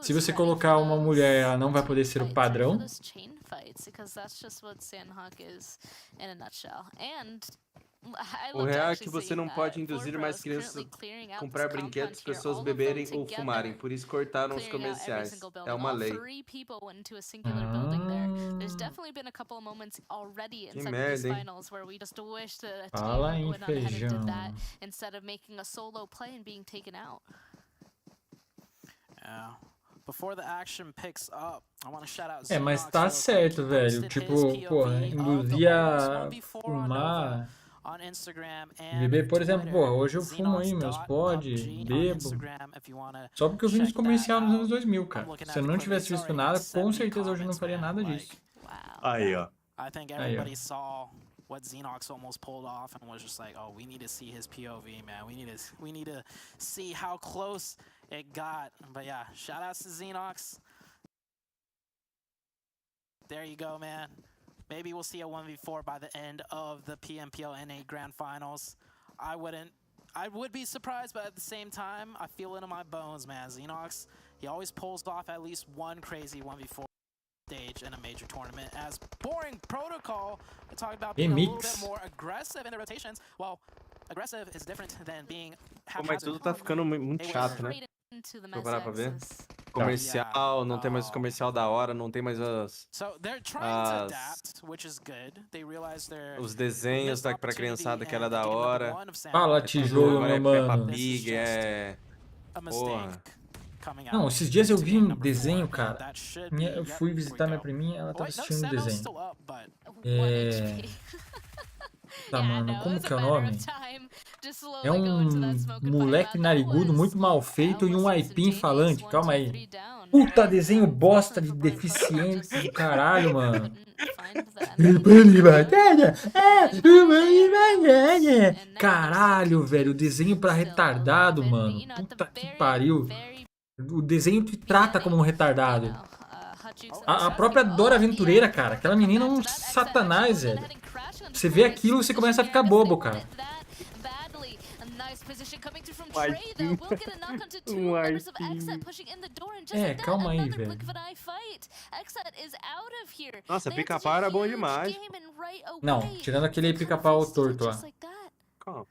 Se você colocar uma mulher, ela não vai poder ser o padrão. O real é que você não pode induzir mais crianças a comprar brinquedos, pessoas beberem ou fumarem. Por isso cortaram os comerciais. É uma lei. Que merda, hein? Fala aí, feijão. É, mas tá certo, velho. Tipo, pô, induzir a fumar, beber, por exemplo, pô, hoje eu fumo aí meus pod, bebo. Só porque eu vi nos comercial nos anos 2000, cara. Se eu não tivesse visto nada, com certeza hoje eu não faria nada disso. Aí, ó. Aí, ó. What Xenox almost pulled off and was just like, oh, we need to see his POV, man. We need to see how close it got. But yeah, shout outs to Xenox. There you go, man. Maybe we'll see a 1v4 by the end of the PMPL NA Grand Finals. I I would be surprised, but at the same time, I feel it in my bones, man. Xenox, he always pulls off at least one crazy 1v4 stage in a major tournament. As boring protocol, I talk about being a little bit more aggressive in the rotations. Well, aggressive is different than being haphazard. Mas tudo tá ficando muito chato, né? Deixa eu parar pra ver. Comercial, não tem mais o comercial da hora, não tem mais os desenhos pra criançada que era da hora. Fala, tijolo, meu mano. Pig, porra. Não, esses dias eu vi um desenho, cara. Eu fui visitar minha priminha, ela tava assistindo um desenho. Tá, mano, como que é o nome? É um moleque narigudo muito mal feito e um aipim falante. Calma aí. Puta desenho bosta de deficiente do caralho, mano. Caralho, velho. Desenho pra retardado, mano. Puta que pariu. O desenho te trata como um retardado. A própria Dora Aventureira, cara. Aquela menina é um satanás, velho. Você vê aquilo e você começa a ficar bobo, cara. Calma aí, velho. Nossa, pica-pau era bom demais. Não, tirando aquele pica-pau torto lá. Qual?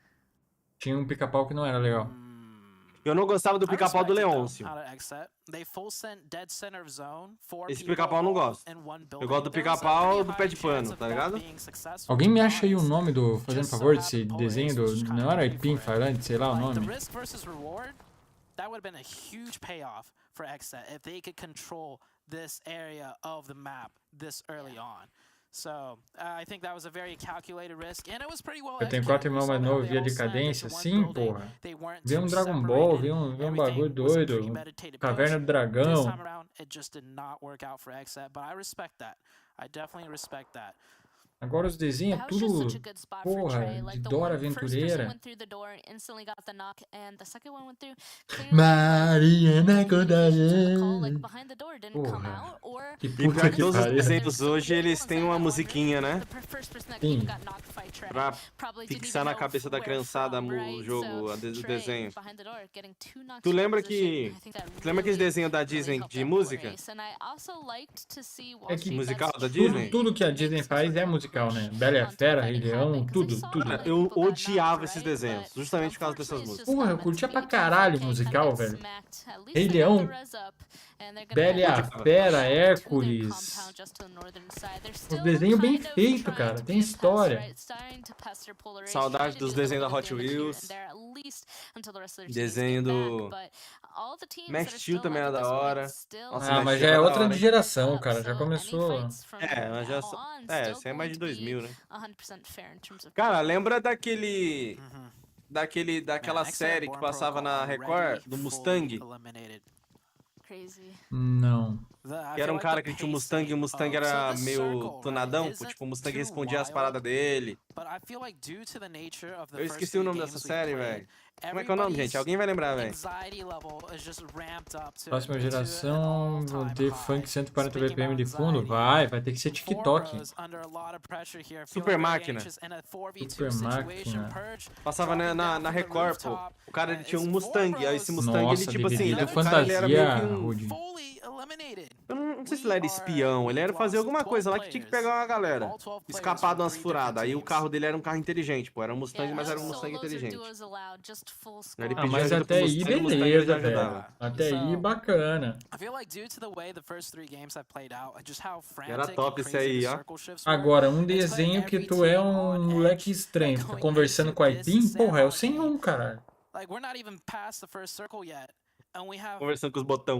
Tinha um pica-pau que não era legal. Eu não gostava do pica-pau do Leôncio. Esse pica-pau eu não gosto. Eu gosto do pica-pau do pé de pano, tá ligado? Alguém me acha aí o nome do... Fazendo favor desse desenho do... Não era aipim falante, sei lá o nome. That would have been a huge payoff for Xset if they could control this area of the map this early on. So, I think that was a very calculated risk, and it was pretty well. Eu tenho 4 irmãos mais novos via decadência? Sim, porra. Vê um Dragon Ball, vê um bagulho doido, Caverna do Dragão. It just did not work out for Xset, but I respect that. I definitely respect that. Agora os desenhos é tudo, porra, de Dora Aventureira. Mariana Contagem. Porra, que puta que todos os pariu. desenhos hoje, eles têm uma musiquinha, né? Sim. Pra fixar na cabeça da criançada o jogo, o desenho. Tu lembra aquele desenho da Disney de música? É que musical da Disney? Tudo que a Disney faz é musical, né? Bela e a Fera, Rei Leão, tudo. Eu odiava esses desenhos, justamente por causa dessas músicas. Porra, eu curtia pra caralho musical, velho. Rei Leão, Bela e a Fera, Hércules. Um desenho bem feito, cara. Tem história. Saudade dos desenhos da Hot Wheels. Desenho do Max Steel também era da hora. Nossa, mas já é outra de geração, cara. Já começou. Mas já esse é mais de 2000, né? Cara, lembra daquela série que passava na Record, do Mustang? Não. Que era um cara que tinha um Mustang e o Mustang era meio tunadão, tipo, o Mustang respondia as paradas dele. Eu esqueci o nome dessa série, velho. Como é que é o nome, gente? Alguém vai lembrar, velho. Próxima geração, vão ter funk 140 BPM de fundo? Vai ter que ser TikTok. Super Máquina. Super Máquina. Passava na Record, pô. O cara ele tinha um Mustang, aí esse Mustang Nossa, ele tipo assim, ele era meio que Rudy. Eu não sei se ele era espião, ele era fazer alguma coisa lá que tinha que pegar uma galera. Escapar de umas furadas. Aí o carro dele era um carro inteligente, pô. Era um Mustang, mas era um Mustang inteligente. Mas até aí, beleza, velho. Até aí, bacana. Era top esse aí, ó. Agora, um desenho que tu é um moleque estranho. Tu conversando com a Aipim, porra, é o 101, caralho. Conversando com os botão.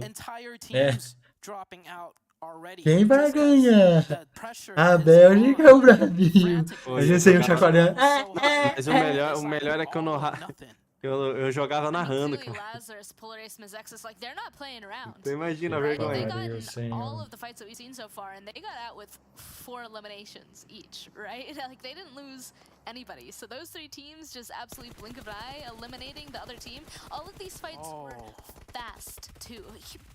Quem vai ganhar? A Bélgica ou o Brasil? A gente saiu chacoalhando. Mas o melhor é que eu jogava narrando, cara. Então imagina a vergonha. All of the fights that we've seen so far, and they got out with 4 eliminations each, right? Like they didn't lose anybody. So those 3 teams just absolutely blink of an eye, eliminating the other team. All of these fights were fast too.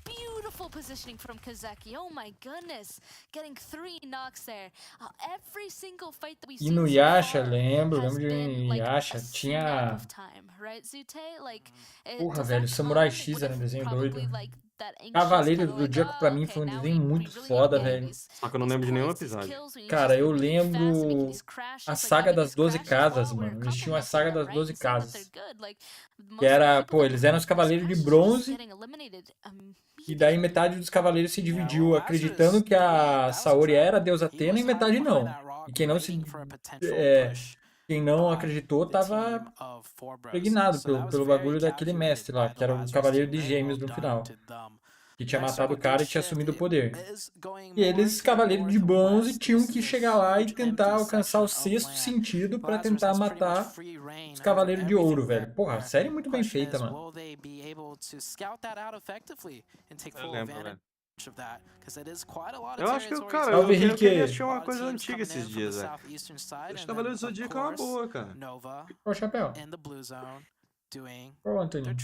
Beautiful beautiful positioning from Kazeki. Oh my goodness. Getting 3 knocks there. Every single fight that we've E seen no so Yasha, far lembro has de been like Yasha, a snap tinha... of time, right, Zute? Like, Porra, velho, Samurai X era um desenho doido. Cavaleiro do Zodíaco pra mim foi um desenho muito foda, velho. Só que eu não lembro de nenhum episódio. Cara, eu lembro a saga das 12 casas, mano. Eles tinham a saga das 12 casas. Que era, pô, eles eram os cavaleiros de bronze. E daí metade dos cavaleiros se dividiu acreditando que a Saori era a deusa Atena e metade não. E quem não quem não acreditou tava impregnado pelo bagulho daquele mestre lá, que era o Cavaleiro de Gêmeos no final. Que tinha matado o cara e tinha assumido o poder. E eles, Cavaleiros de Bronze, tinham que chegar lá e tentar alcançar o 6º sentido pra tentar matar os Cavaleiros de Ouro, velho. Porra, a série é muito bem feita, mano. Eu lembro, velho. Eu acho que, cara, Salve, eu queria Henrique. achar uma coisa antiga esses dias, velho. Acho que Cavaleiro do Zodíaco é uma boa, cara. Qual o chapéu? Qual, Antônio?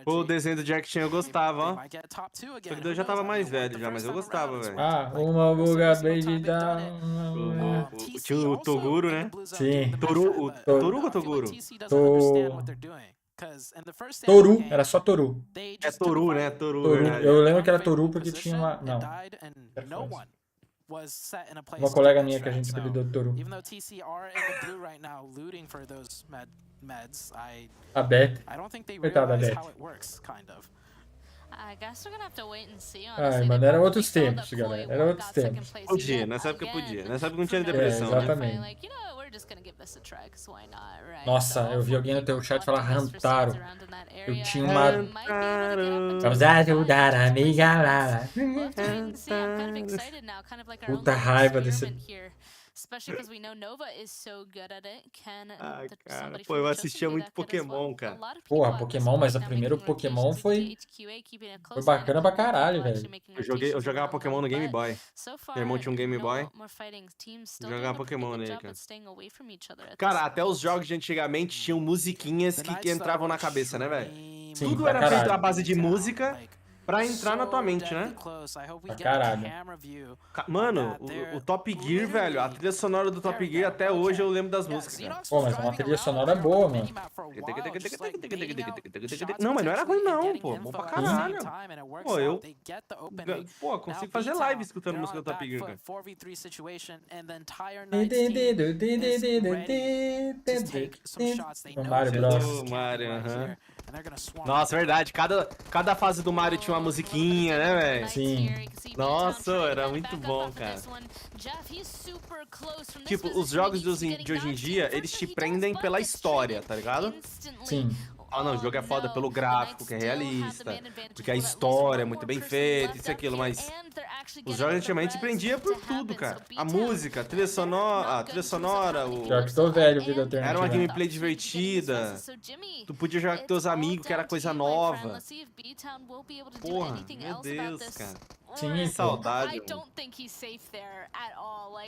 Pô, o desenho do Jack Chan eu gostava, ó. Só que eu já tava mais velho já, mas eu gostava, velho. Ah, uma buga baby da... Tinha o Toguro, né? Sim. Toru ou Toguro? Toru, era só Toru. É Toru, né? Toru. Eu lembro que era Toru porque tinha uma... Não. Uma colega minha que a gente apelidou de Toru. A Beth. Coitada da Beth. Ai, mano, era outros tempos, galera. Era outros tempos. Podia, nessa época podia. Nessa época não tinha depressão, né? Exatamente. Nossa, eu vi alguém no teu chat falar Rantaro. Eu tinha uma... Vamos ajudar a amiga lá. Puta raiva desse... Ah, cara, pô, eu assistia muito Pokémon, cara. Porra, Pokémon, mas o primeiro Pokémon foi bacana pra caralho, velho. Eu jogava Pokémon no Game Boy. Meu irmão tinha um Game Boy. Jogava Pokémon nele, cara. Cara, até os jogos de antigamente tinham musiquinhas que entravam na cabeça, né, velho? Tudo era feito à base de música pra entrar na tua mente, né? Pra caralho. Mano, o Top Gear, velho, a trilha sonora do Top Gear, até hoje eu lembro das músicas, cara. Pô, mas é uma trilha sonora boa, mano. Não, mas não era ruim não, pô. Bom pra caralho. Pô, eu consigo fazer live escutando música do Top Gear, cara. O Mario Bros. O Mario, aham. Nossa, verdade. Cada fase do Mario tinha uma musiquinha, né, velho? Sim. Nossa, era muito bom, cara. Tipo, os jogos de hoje em dia, eles te prendem pela história, tá ligado? Sim. Ah, não, o jogo é foda pelo gráfico, que é realista, porque a história é muito bem feita, isso e aquilo, mas os jogos antigamente se prendia por tudo, cara. A música, a trilha sonora, Pior que tô velho, vida alternativa. era uma gameplay divertida. Tu podia jogar com teus amigos, que era coisa nova. Porra, meu Deus, cara. Sim, que saudade.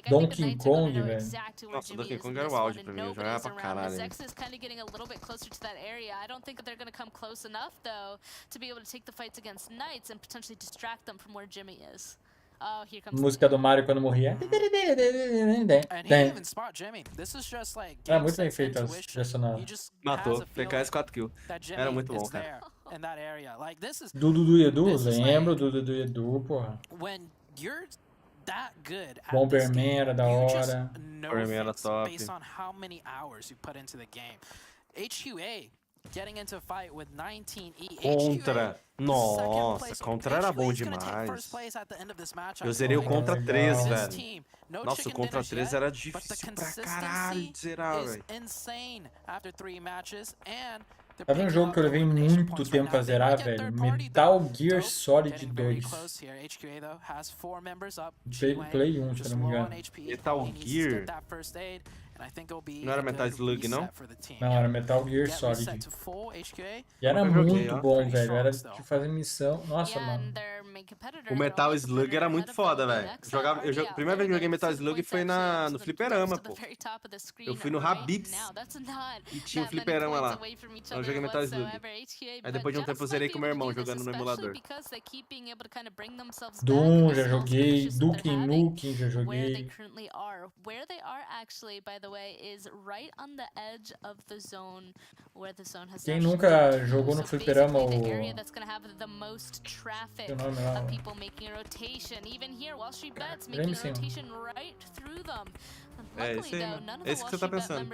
Donkey Kong, velho. Nossa, Donkey Kong era o auge pra mim, eu jogava pra caralho. I don't think they're going to come close enough, though, to be able to take the fights against knights and potentially distract them from where Jimmy is. Oh, here comes Música do Mario quando morria. Era muito bem feita as trilhas sonoras. Matou, PKS 4 kills. Era muito bom, cara. Dudu do Edu, lembro Dudu do Edu, porra. Bomberman era da hora. Bomberman era top. Contra. Nossa, Contra era bom demais. Eu zerei o Contra 3, velho. Nossa, o Contra 3 era difícil pra caralho de zerar, velho. Sabe um jogo que eu levei muito tempo pra zerar, velho? Metal Gear Solid 2. Play 1, se eu não me engano. Metal Gear? Não era Metal Slug, não? Não, era Metal Gear Solid. E era muito bom, velho. Era de fazer missão. Nossa, mano. O Metal Slug era muito foda, velho. A primeira vez que eu joguei Metal Slug foi no fliperama, pô. Eu fui no Habib's e tinha um fliperama lá. Eu joguei Metal Slug. Aí depois de um tempo eu zerei com meu irmão jogando no emulador. Doom já joguei, Duke Nukem já joguei. Quem nunca jogou no fliperama o nome lá? Lembra sim. É esse aí, esse que você tá pensando. O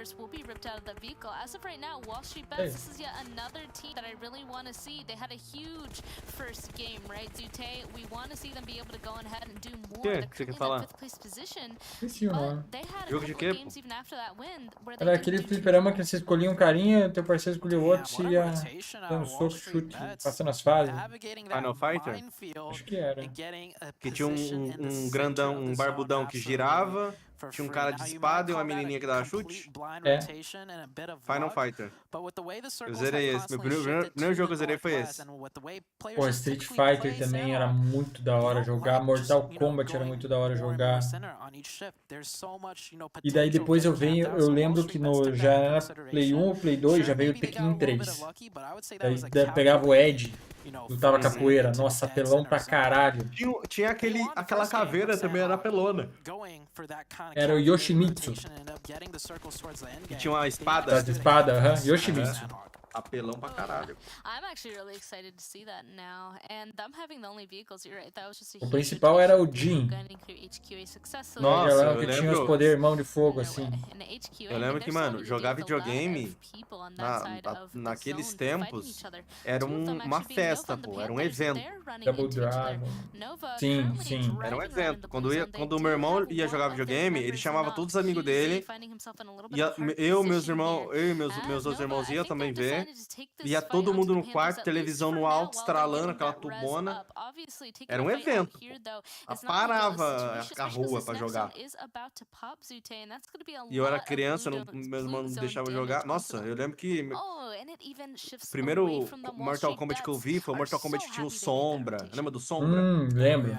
que você quer falar? Esqueci o nome. Jogo de quê, pô? Era aquele fliperama que você escolhia um carinha, teu parceiro escolhia o outro, você ia dando soco, chute, passando as fases. Final Fighter? Acho que era. Que tinha um grandão, um barbudão que girava. Tinha um cara de espada e uma menininha que dava chute? É. Final Fighter. Eu zerei esse. Meu primeiro jogo que eu zerei foi esse. Pô, Street Fighter também era muito da hora jogar. Mortal Kombat era muito da hora jogar. E daí depois eu lembro que já era Play 1 ou Play 2, já veio o Tekken 3. Daí pegava o Ed, lutava capoeira. Nossa, apelão pra caralho. Tinha aquela caveira também, era apelona. Era o Yoshimitsu. Que tinha uma espada. De espada, aham. Yoshimitsu. Apelão pra caralho. O principal era o Jin. Nossa, que tinha os poderes mão de fogo, assim. Eu lembro que, mano, jogar videogame naqueles tempos era uma festa, pô. Era um evento. Double Dragon. Sim, sim. Era um evento. Quando o meu irmão ia jogar videogame, ele chamava todos os amigos dele. Meus outros irmãos iam também ver. Ia todo mundo no quarto, televisão no alto, estralando aquela tubona. Era um evento. Parava a rua pra jogar. E eu era criança, meus irmãos não deixavam jogar. Nossa, eu lembro que o primeiro Mortal Kombat que eu vi foi o Mortal Kombat que tinha o Sombra. Lembra do Sombra? Lembro.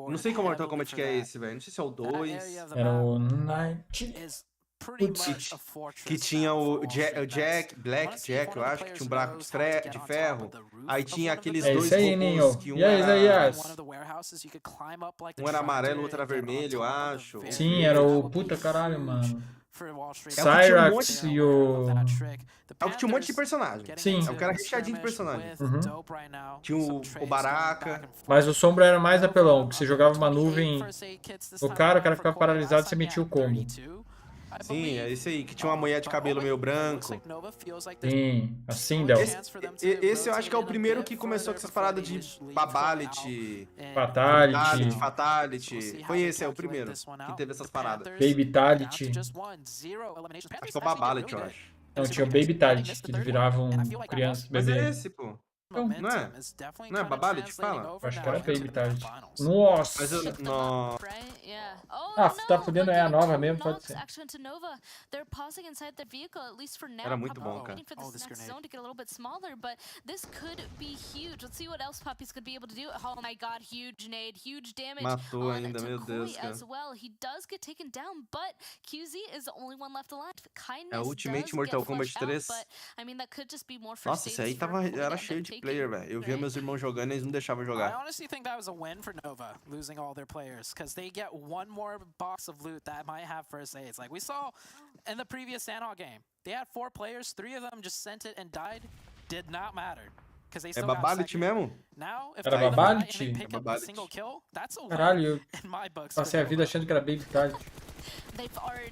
Não sei qual Mortal Kombat que é esse, velho. Não sei se é o 2. Era o Night. Que tinha o Black Jack, eu acho, que tinha um braço de ferro. Aí tinha aqueles dois robôs que um era amarelo, o outro era vermelho, eu acho. Sim, era o puta caralho, mano. Cyrax e o... É o que tinha um monte de personagem. Sim. É o que era recheadinho de personagem. Tinha o Baraka. Mas o Sombra era mais apelão, que você jogava uma nuvem no cara, o cara ficava paralisado e você metia o combo. Sim, é esse aí, que tinha uma mulher de cabelo meio branco. Sim, a Sindel. Esse eu acho que é o primeiro que começou com essas paradas de Babality, Fatality. Foi esse, é o primeiro que teve essas paradas. Babytality. Acho que é o Babality, eu acho. Não, tinha o Babytality, que eles viravam crianças, bebê. Mas é esse, pô. Não é? Não é Babality? Fala. Acho que era Babytality. Nossa! Mas eu... Não. Ah, tá fudendo, é a nova mesmo, pode ser. Era muito bom, cara. Matou ainda, meu Deus, cara. É o Ultimate Mortal Kombat 3. Nossa, esse aí era cheio de player, velho. Eu via meus irmãos jogando e eles não deixavam jogar. I honestly think that was a win for Nova, losing all their players, because they get one more box of loot that might have first aids. Like we saw in the previous CANAL game, they had 4 players, 3 of them just sent it and died. Did not matter. É Babality mesmo? Era Babality? Caralho, eu passei a vida achando que era Babytality.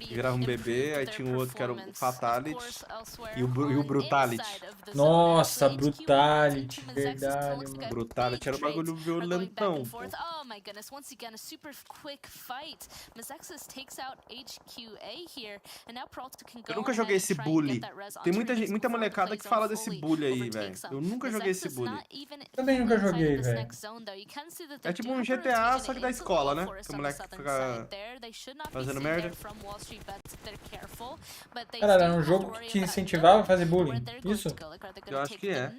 Virava um bebê, aí tinha o outro que era o Fatality e o Brutality. Nossa, Brutality, verdade, mano. Brutality era um bagulho violentão. Eu nunca joguei esse bully. Tem muita molecada que fala desse bully aí, velho. Eu nunca joguei esse bully. Também nunca joguei, velho. É tipo um GTA, só que da escola, né? Que o moleque fica fazendo merda. Cara, era um jogo que te incentivava a fazer bullying. Isso? Eu acho que é.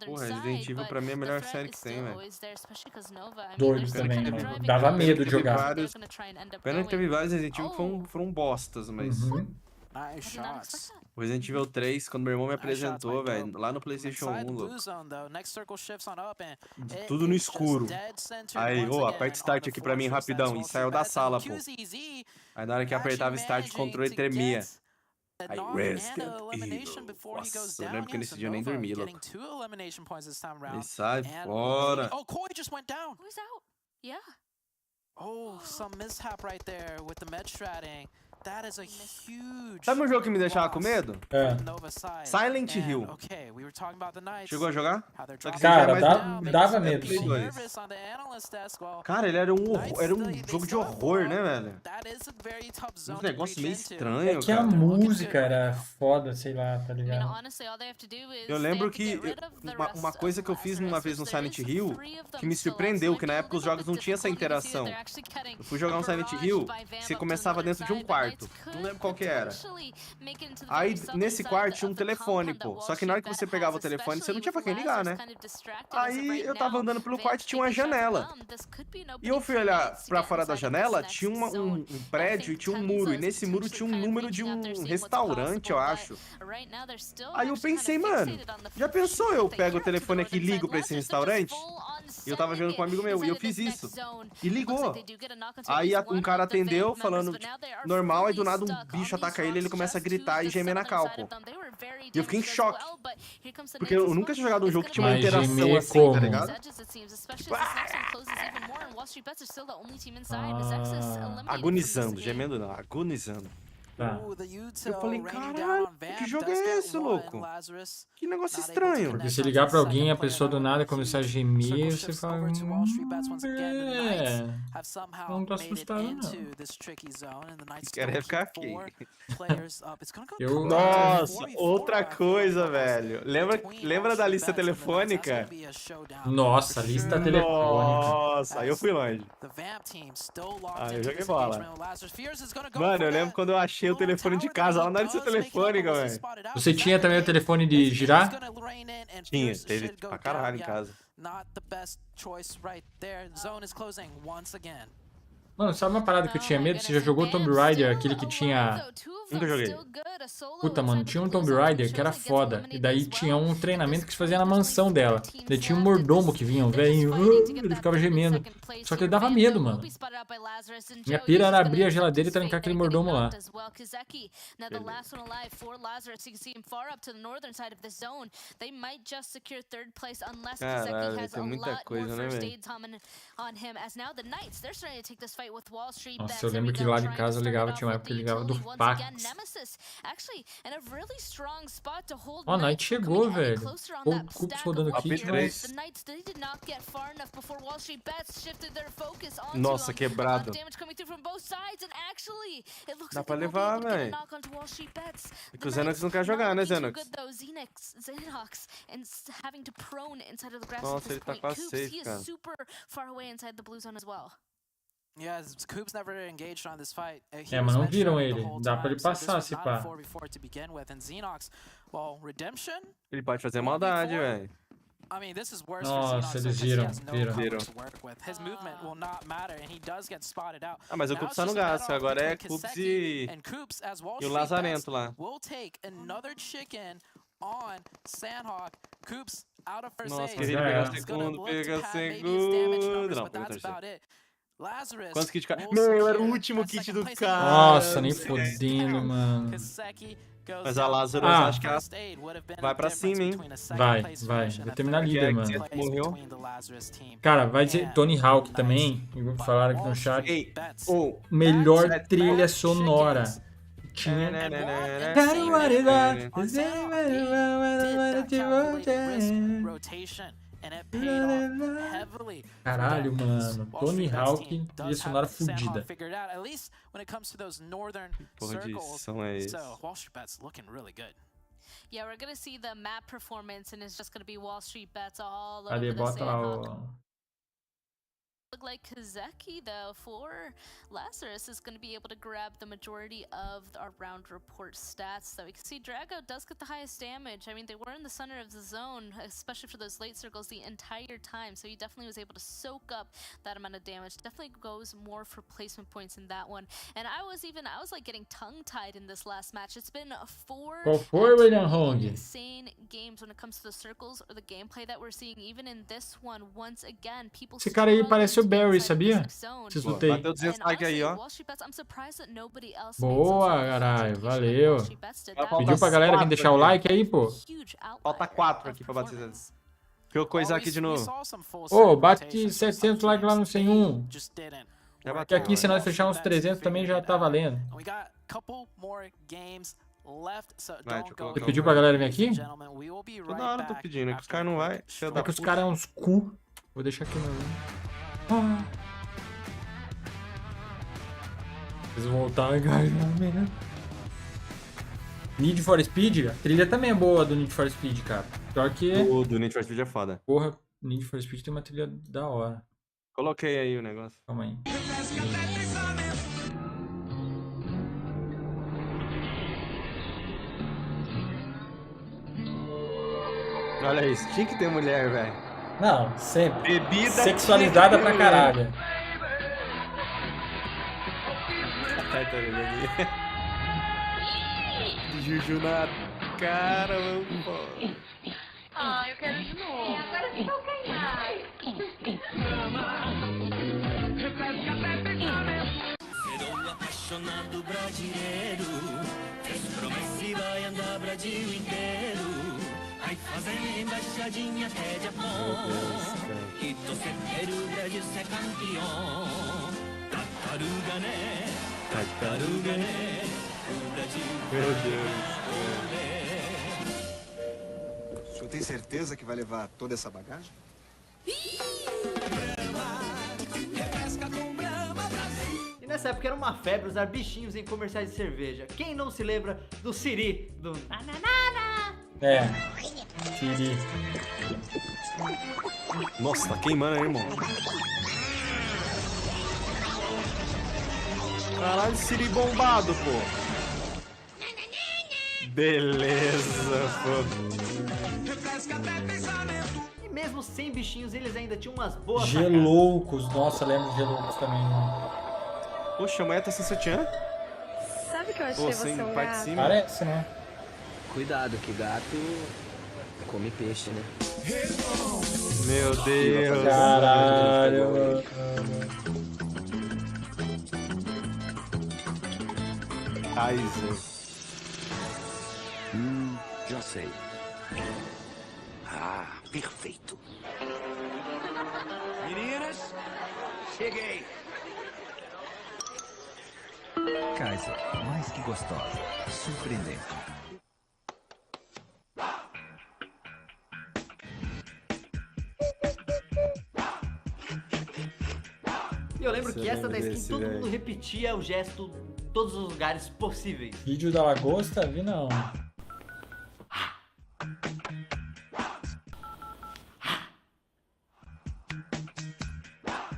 Porra, Resident Evil pra mim é a melhor série que tem, velho. Doido também, mano. Dava medo de jogar. Pena que teve vários Resident Evil que foram bostas, mas... O Resident Evil 3, quando meu irmão me apresentou, velho, lá no PlayStation 1, louco. Tudo no escuro. Aí, aperta Start aqui pra mim rapidão. E saiu da sala, pô. Aí na hora que apertava Start, o controle tremia. Aí, Resident Evil. Nossa, eu lembro que nesse dia eu nem dormi, louco. E sai fora. Oh, Koi just went down. Who's out? Yeah. Oh, some mishap right there with the med stratting. That is a huge. Sabe um jogo que me deixava com medo? É. Silent Hill. Chegou a jogar? Cara, dava medo, sim. Cara, ele era um jogo de horror, né, velho? Um negócio meio estranho, É que a música era foda, sei lá, tá ligado? Eu lembro que uma coisa que eu fiz uma vez no Silent Hill que me surpreendeu, que na época os jogos não tinham essa interação. Eu fui jogar um Silent Hill, você começava dentro de um quarto. Não lembro qual que era. Aí, nesse quarto, tinha um telefone, pô. Só que na hora que você pegava o telefone, você não tinha pra quem ligar, né? Aí, eu tava andando pelo quarto e tinha uma janela. E eu fui olhar pra fora da janela, tinha um prédio e tinha um muro. E nesse muro tinha um número de um restaurante, eu acho. Aí eu pensei, mano, já pensou eu pego o telefone aqui e ligo pra esse restaurante? E eu tava vendo com um amigo meu, e eu fiz isso. E ligou. Aí um cara atendeu, falando normal, aí do nada um bicho ataca ele e ele começa a gritar e gemer na cal, pô. E eu fiquei em choque. Porque eu nunca tinha jogado um jogo que tinha uma interação assim, como? tá ligado? Tipo, agonizando, gemendo não, agonizando. Tá. Eu falei, caralho, que jogo é esse, louco? Que negócio estranho. Porque se ligar pra alguém e a pessoa do nada começar a gemer, você fala, não tô assustado, não. Quero ficar aqui. Eu... Nossa, outra coisa, velho. Lembra da lista telefônica? Nossa, lista telefônica. Nossa, aí eu fui longe. Aí eu joguei bola. Mano, eu lembro quando eu achei o telefone de casa lá na lista telefônica, velho. Você tinha também o telefone de girar? Tinha, teve pra caralho em casa. Mano, sabe uma parada que eu tinha medo? Você já jogou Tomb Raider, aquele que tinha... Nunca joguei. Puta, mano, tinha um Tomb Raider que era foda. E daí tinha um treinamento que se fazia na mansão dela. Daí tinha um mordomo que vinha, um velho, ele ficava gemendo. Só que ele dava medo, mano. Minha pira era abrir a geladeira e trancar aquele mordomo lá. Caralho, tem muita coisa, né, velho? Nossa, eu lembro que lá de casa eu ligava, tinha uma época que eu ligava do Pax. Ó, a Night chegou, velho. O Cups rodando kit, mas... Nossa, quebrado. Dá pra levar, velho. E que o Xenox não quer jogar, né, Xenox? Nossa, ele tá quase safe, cara. É, mas não viram ele. Dá pra ele passar, se pá. Ele pode fazer maldade, velho. Nossa, eles viram. Ah, mas o Cups tá no gasto. Agora é Cups e o Lazarento lá. Nossa, queria pegar segundo, pega segundo. Não, pega terceiro. Quantos kits de cara? Meu, era o último kit do cara. Nossa, nem fodendo, mano. Mas a Lazarus, acho que ela vai pra cima, hein? Vai. Vai terminar líder, mano. Morreu. Cara, vai dizer Tony Hawk também. Falaram aqui no chat. Melhor trilha sonora. Tinha... Caralho, mano. Tony Hawk e sonora fudida. Porra de som é esse? Yeah, we're gonna see the map performance and it's just gonna be Wall Street bets all over Ali, the bota lá Sandhawk. o... Look like Kazeki, though, for Lazarus is going to be able to grab the majority of our round report stats. Though we can see Drago does get the highest damage. I mean, they were in the center of the zone, especially for those late circles, the entire time. So he definitely was able to soak up that amount of damage. Definitely goes more for placement points in that one. And I was like getting tongue-tied in this last match. It's been 4 insane games when it comes to the circles or the gameplay that we're seeing. Even in this one, once again, people. Esse cara aí parece o Barry, sabia? Esses lutei. Bateu 200 likes aí, ó. Boa, caralho. Valeu. Pediu pra galera vir deixar o like aí, pô. Falta 4 aqui pra bater. Deixa eu coisar aqui de novo. Ô, bate 700 likes lá no 101. Porque aqui, se nós fechar uns 300 também já tá valendo. Você pediu pra galera vir aqui? Toda hora eu tô pedindo, é que os caras não vai. É que os caras é uns cu. Vou deixar aqui no... Preciso voltar, guys. Need for Speed? A trilha também é boa do Need for Speed, cara. Pior que... O do Need for Speed é foda. Porra, Need for Speed tem uma trilha da hora. Coloquei aí o negócio. Calma aí. Olha isso, tinha que ter mulher, velho. Não, sempre. Bebida sexualizada pra caralho. Juju na cara, mano. Ah, eu quero de novo. Agora você não quer mais. Serou apaixonado brasileiro, fez promessa e vai andar Brasil inteiro. Vai fazer embaixadinha até Japão e torcer o Brasil ser campeão. Tartaruga, né? Tartaruga, né? O Brasil. Meu Deus. O senhor tem certeza que vai levar toda essa bagagem? E nessa época era uma febre usar bichinhos em comerciais de cerveja. Quem não se lembra do Siri, do nananana? É, Siri. Nossa, tá queimando aí, irmão. Caralho, Siri bombado, pô. Beleza, pô. E mesmo sem bichinhos, eles ainda tinham umas boas Geloucos, nossa, lembro de Geloucos também. Poxa, a mulher tá sem sutiã? Sabe que eu achei você um gato? Parece, né? Cuidado, que gato come peixe, né? Meu Deus. Caralho, mano. Aizen. Já sei. Ah, perfeito. Meninas, cheguei. Kaiser, mais que gostosa, surpreendente. E eu lembro que essa da skin todo mundo repetia o gesto em todos os lugares possíveis. Vídeo da lagosta? Vi não.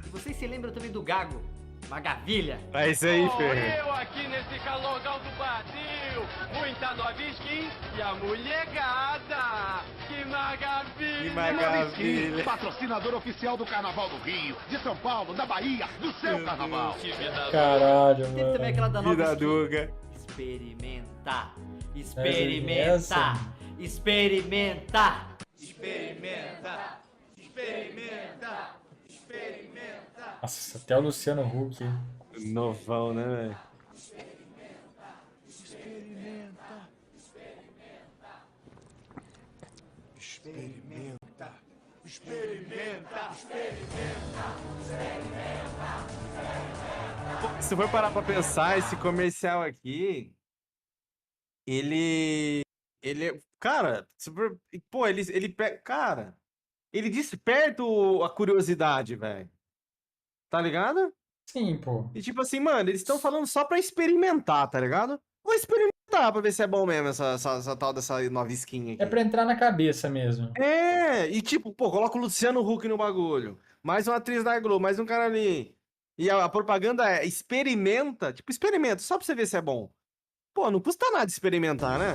E vocês se lembram também do Gago? Magavilha. É isso aí, Fer. Eu aqui nesse calorzão do Brasil, muita nova skin e a mulherada. Que maravilha! Que maravilha! Patrocinador oficial do Carnaval do Rio, de São Paulo, da Bahia, do seu Carnaval. Caralho, Teve mano. também aquela da nova Vida skin. Duga. Experimenta. Experimenta. Experimenta. Experimenta. Experimenta. Experimenta. Nossa, até o Luciano Huck. Novão, né, velho? Experimenta. Experimenta. Experimenta. Se for parar pra pensar, esse comercial aqui, ele cara, pô, ele cara, ele desperta a curiosidade, velho. Tá ligado? Sim, pô. E tipo assim, mano, eles estão falando só pra experimentar, tá ligado? Vou experimentar pra ver se é bom mesmo essa tal dessa nova skin aqui. É pra entrar na cabeça mesmo. É, e tipo, pô, coloca o Luciano Huck no bagulho. mais uma atriz da Globo, mais um cara ali. E a propaganda é experimenta, tipo, experimenta, só pra você ver se é bom. Pô, não custa nada experimentar, né?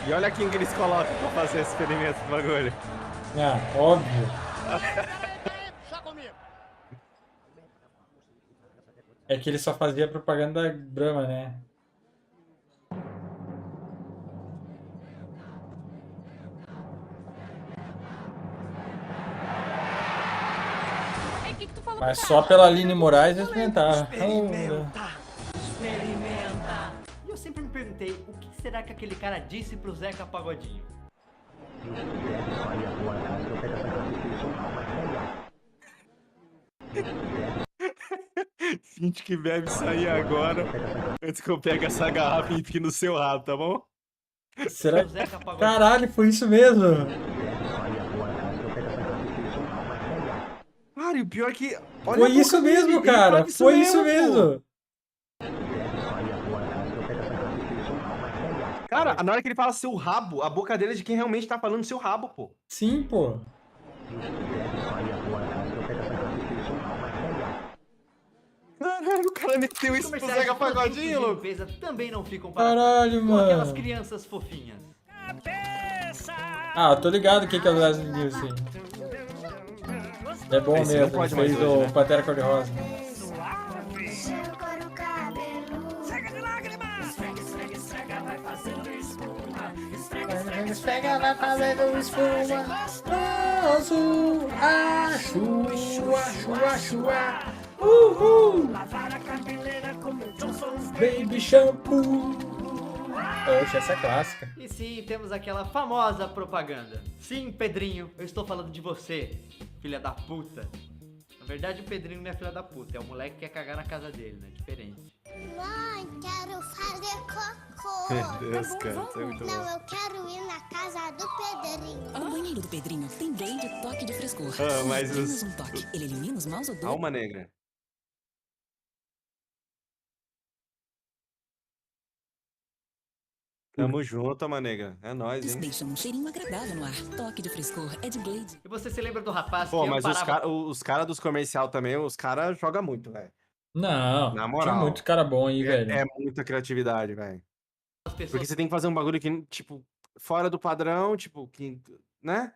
E olha quem que eles colocam pra fazer esse experimento do bagulho. Ah, óbvio. É que ele só fazia propaganda da Brahma, né? Mas só pela Aline Moraes eu experimentava. Experimenta. E eu sempre me perguntei, o que será que aquele cara disse pro Zeca Pagodinho? Finge que bebe sair agora, antes que eu pegue essa garrafa e enfie no seu rabo, tá bom? Será que... Caralho, foi isso mesmo? Cara, e o pior é que... olha Foi a isso boca dele, mesmo, ele cara. faz isso Foi isso pô. mesmo. Cara, na hora que ele fala seu rabo, a boca dele é de quem realmente tá falando seu rabo, pô. Sim, pô. Caralho, o cara meteu isso pro Zeca Pagodinho, louco. Também não ficam Caralho, com aquelas mano. crianças fofinhas. Ah, tô ligado o que é o Leslie Nielsen. É bom Esse mesmo, não pode ele fez mais hoje, o né? Pantera Cor-de-Rosa. Esfrega, vai fazendo espuma. Azul, chua. Uhul. Lavar a cabeleira como Johnson's Baby shampoo. Poxa, essa é clássica. E sim, temos aquela famosa propaganda. Sim, Pedrinho, eu estou falando de você, filha da puta. Na verdade, o Pedrinho não é filha da puta, é o moleque que quer cagar na casa dele, né? Diferente. Mãe, quero fazer cocô. Meu Deus, cara, isso é muito bom. Não, eu quero ir na casa do Pedrinho. O banheiro do Pedrinho tem blade toque de frescor. Ah, mas Apenas os... um toque. Ele elimina os maus odores. Alma negra. Tamo junto, Alma negra. É nóis, hein? Deixa um cheirinho agradável no ar. Toque de frescor é de blade. E você se lembra do rapaz Pô, que mas amparava... os caras dos comercial também, os caras jogam muito, velho. Não, Na tinha moral. muito cara bom aí, velho. É muita criatividade, velho. Porque você tem que fazer um bagulho que, tipo, fora do padrão, tipo, que, né?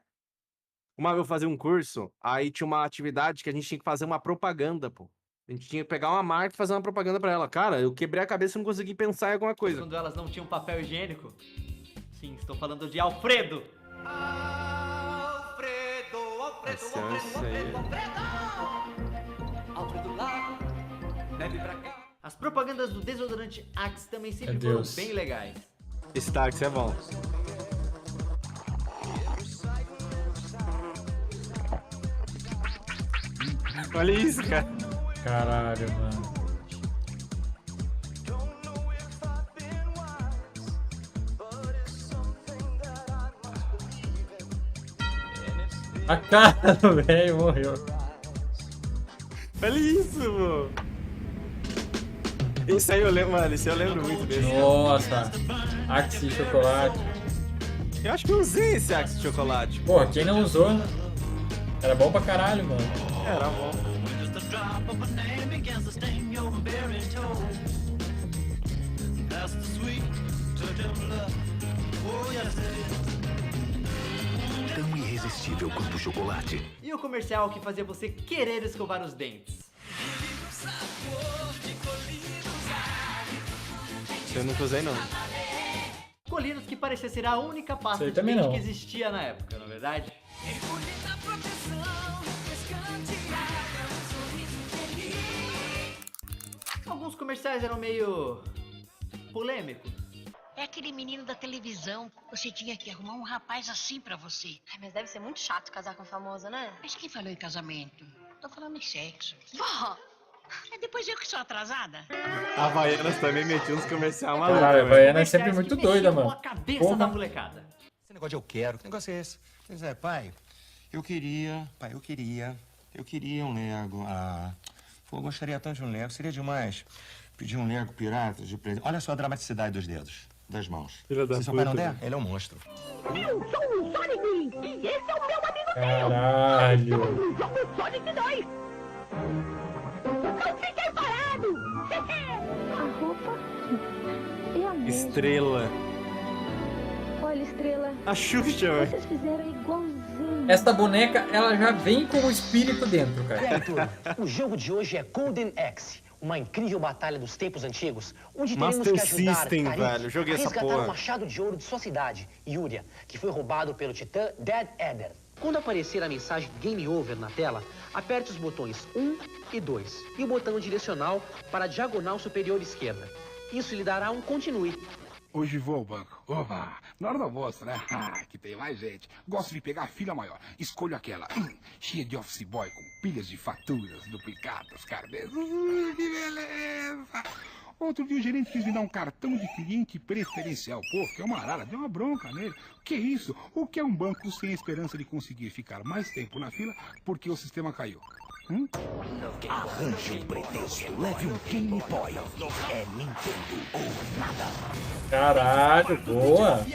Uma vez eu fazia um curso, aí tinha uma atividade que a gente tinha que fazer uma propaganda, pô. A gente tinha que pegar uma marca e fazer uma propaganda pra ela. Cara, eu quebrei a cabeça e não consegui pensar em alguma coisa. Quando elas não tinham papel higiênico. Sim, estou falando de Alfredo. Alfredo lá, bebe pra cá. As propagandas do desodorante Axe também sempre foram bem legais. Esse táxi é bom. Olha isso, cara. Caralho, mano. A cara do velho morreu. Olha isso, mano. Esse aí eu lembro, mano. Esse eu lembro muito desse. Nossa. Axe de chocolate. Eu acho que eu usei esse Axe de chocolate. Pô, quem não usou? Era bom pra caralho, mano. Era bom. Tão irresistível quanto o chocolate. E o comercial que fazia você querer escovar os dentes? Eu nunca usei, não. Colinos que parecia ser a única pasta de também dente não. que existia na época, não é verdade? Alguns comerciais eram meio polêmicos. É aquele menino da televisão. Você tinha que arrumar um rapaz assim pra você. Ai, mas deve ser muito chato casar com famosa, né? Mas quem falou em casamento? Tô falando em sexo. Vó! É depois eu que sou atrasada. A Havaianas também metia uns comercial maluco. Caralho, a velho. Havaiana é sempre muito doida, mano. Com a cabeça da molecada. Esse negócio de eu quero, que negócio é esse? Pois é, pai, eu queria um Lego. Ah, pô, eu gostaria tanto de um Lego, seria demais pedir um Lego pirata de presente. Olha só a dramaticidade dos dedos. das mãos. Filha da Se seu pai não puta, der, ele é um monstro. Eu sou o Sonic e esse é o meu amigo Caralho. Eu sou o Sonic 2. Não fiquem parados. A roupa é a mesma. Estrela. Olha, Estrela. A Xuxa, velho. Vocês fizeram igualzinho. Essa boneca, ela já vem com o espírito dentro, cara. E aí, turma? O jogo de hoje é Golden Axe, uma incrível batalha dos tempos antigos, onde teremos Master que ajudar System, Tarik velho. Joguei a essa resgatar porra. o machado de ouro de sua cidade, Yuria, que foi roubado pelo titã Dead Eder. Quando aparecer a mensagem Game Over na tela, aperte os botões 1 e 2 e o botão direcional para a diagonal superior esquerda. Isso lhe dará um continue. Hoje vou ao banco. Oba, na hora do almoço, né? Que tem mais gente. Gosto de pegar a fila maior. Escolho aquela cheia de office boy com pilhas de faturas, duplicadas, carnês. Que beleza! Outro dia o gerente quis me dar um cartão de cliente preferencial. Pô, que é uma arara, deu uma bronca nele. O que é isso? O que é um banco sem a esperança de conseguir ficar mais tempo na fila porque o sistema caiu? Arranje um pretexto, leve um Game Boy. É Nintendo ou nada. Caralho, boa.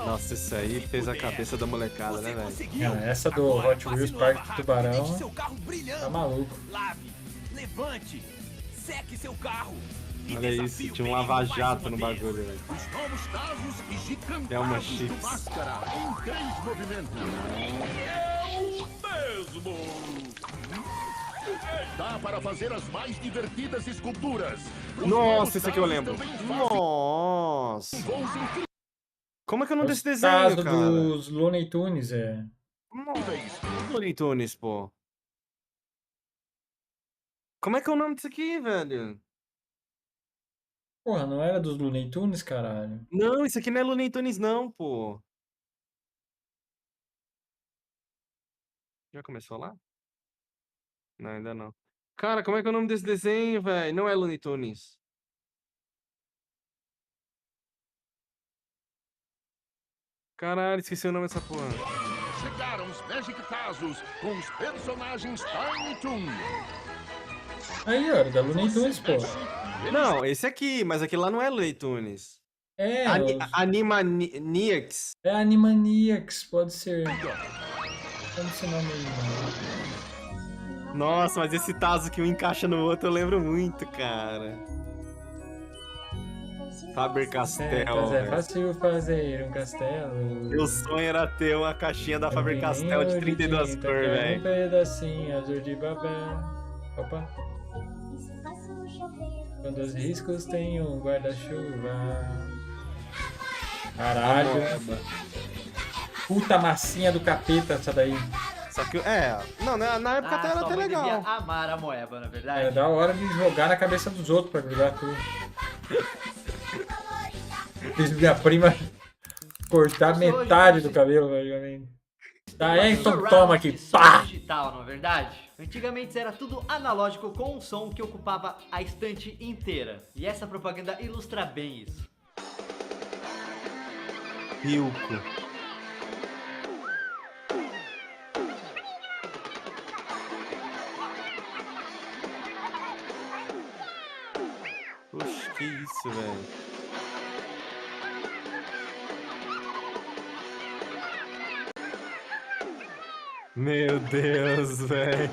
Nossa, isso aí fez a cabeça da molecada, né, velho? Essa do Hot Wheels Parque do Tubarão tá maluco. Lave, levante, seque seu carro. Olha isso, tinha um lava-jato no bagulho, velho. Os novos carros e gigantados É uma do chips. Máscara em 3 movimentos. Eu mesmo! Dá para fazer as mais divertidas esculturas. Os Nossa, esse aqui eu carros lembro. também fazem Nossa. voos incríveis. Como é que eu não desse O desenho, caso cara? dos Looney Tunes, Looney Tunes, pô. Como é que é o nome disso aqui, velho? Porra, não era dos Looney Tunes, caralho? Não, isso aqui não é Looney Tunes, não, pô. Já começou lá? Não, ainda não. Cara, como é que é o nome desse desenho, velho? Não é Looney Tunes. Caralho, esqueci o nome dessa porra. Chegaram os Magic Tazos com os personagens Tiny Toon. Aí, ó, da Looney Tunes, pô. Não, esse aqui, mas aquele lá não é Looney Tunes. É, Animaniacs. É Animaniacs, pode ser. Como esse nome aí, Nossa, mas esse Tazo que um encaixa no outro eu lembro muito, cara. Faber-Castell. É fácil fazer um castelo. Meu sonho era ter uma caixinha da Faber-Castell de 32 cores, velho. Um pedacinho azul de babel. Opa. Quando os riscos tem um guarda-chuva. Caralho. Puta massinha do capeta essa daí. Só que, não, na época até era até legal. Devia amar a moeba, na verdade. É da hora de jogar na cabeça dos outros pra grudar tudo. Fiz minha prima cortar metade do cabelo, velho. Tá, então toma aqui, pá! Digital, na verdade. Antigamente era tudo analógico com um som que ocupava a estante inteira. E essa propaganda ilustra bem isso. Hilco. Poxa, que isso, velho. Meu Deus, velho.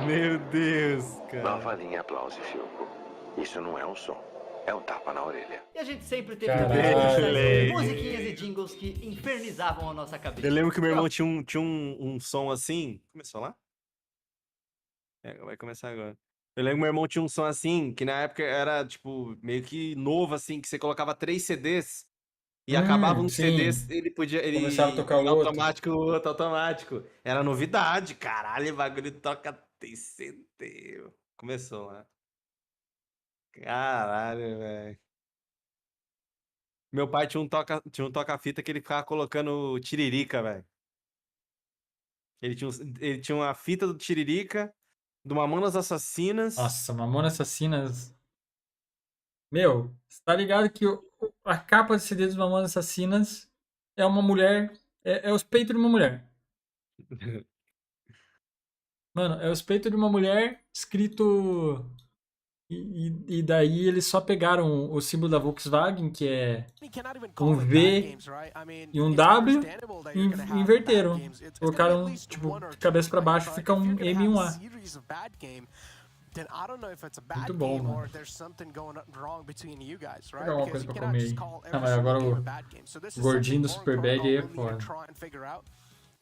Meu Deus, cara. Nova linha aplauso, Filco. Isso não é um som, é um tapa na orelha. E a gente sempre teve musiquinhas e jingles que infernizavam a nossa cabeça. Eu lembro que meu irmão tinha um som assim. Começou lá? Vai começar agora. Eu lembro que meu irmão tinha um som assim, que na época era, tipo, meio que novo, assim, que você colocava 3 CDs e acabava um CDs, ele podia. Ele começava a tocar o automático, o outro automático. Era novidade, caralho, o bagulho toca 3 CD. Começou lá. Caralho, velho. Meu pai tinha um toca-fita que ele ficava colocando Tiririca, velho. Ele tinha uma fita do Tiririca, do Mamonas Assassinas. Nossa, Mamonas Assassinas. Meu, você tá ligado que a capa de CD dos Mamonas Assassinas é uma mulher. É os peitos de uma mulher. Mano, é os peitos de uma mulher escrito... E daí eles só pegaram o símbolo da Volkswagen, que é um V e um W, e inverteram. Colocaram, tipo, de cabeça pra baixo, fica um M e um A. Muito bom, mano. Vou pegar uma coisa pra comer aí. Ah, mas agora o gordinho do Superbad aí é foda.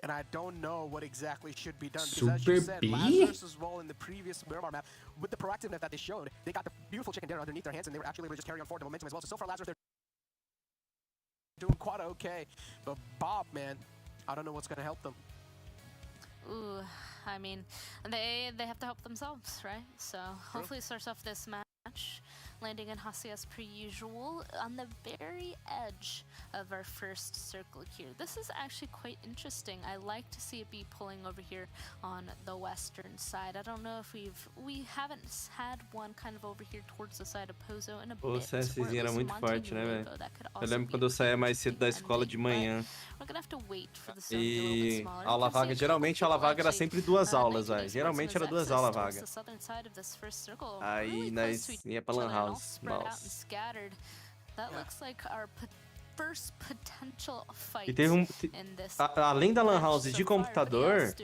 And I don't know what exactly should be done. Super Because as you said, B? Lazarus as well in the previous Miramar map, with the proactiveness that they showed, they got the beautiful chicken dinner underneath their hands, and they were actually able to just carry on forward the momentum as well. So far, Lazarus, they're doing quite okay. But Bob, man, I don't know what's going to help them. Ooh, I mean, they have to help themselves, right? So hopefully it starts off this match, landing in Hasi as per usual, on the very edge of our first circle here. This is actually quite interesting. I like to see it be pulling over here on the western side. I don't know if we haven't had one kind of over here towards the side of Pozo in a bit. O CSzinho era muito forte, né, velho? Eu lembro quando eu saía mais cedo da escola de manhã. E a aula vaga, geralmente a aula vaga era sempre 2 aulas, velho. Geralmente era 2 aulas vaga. Aí nós ia pra Lan House. Nossa. E teve além da Lan House de computador,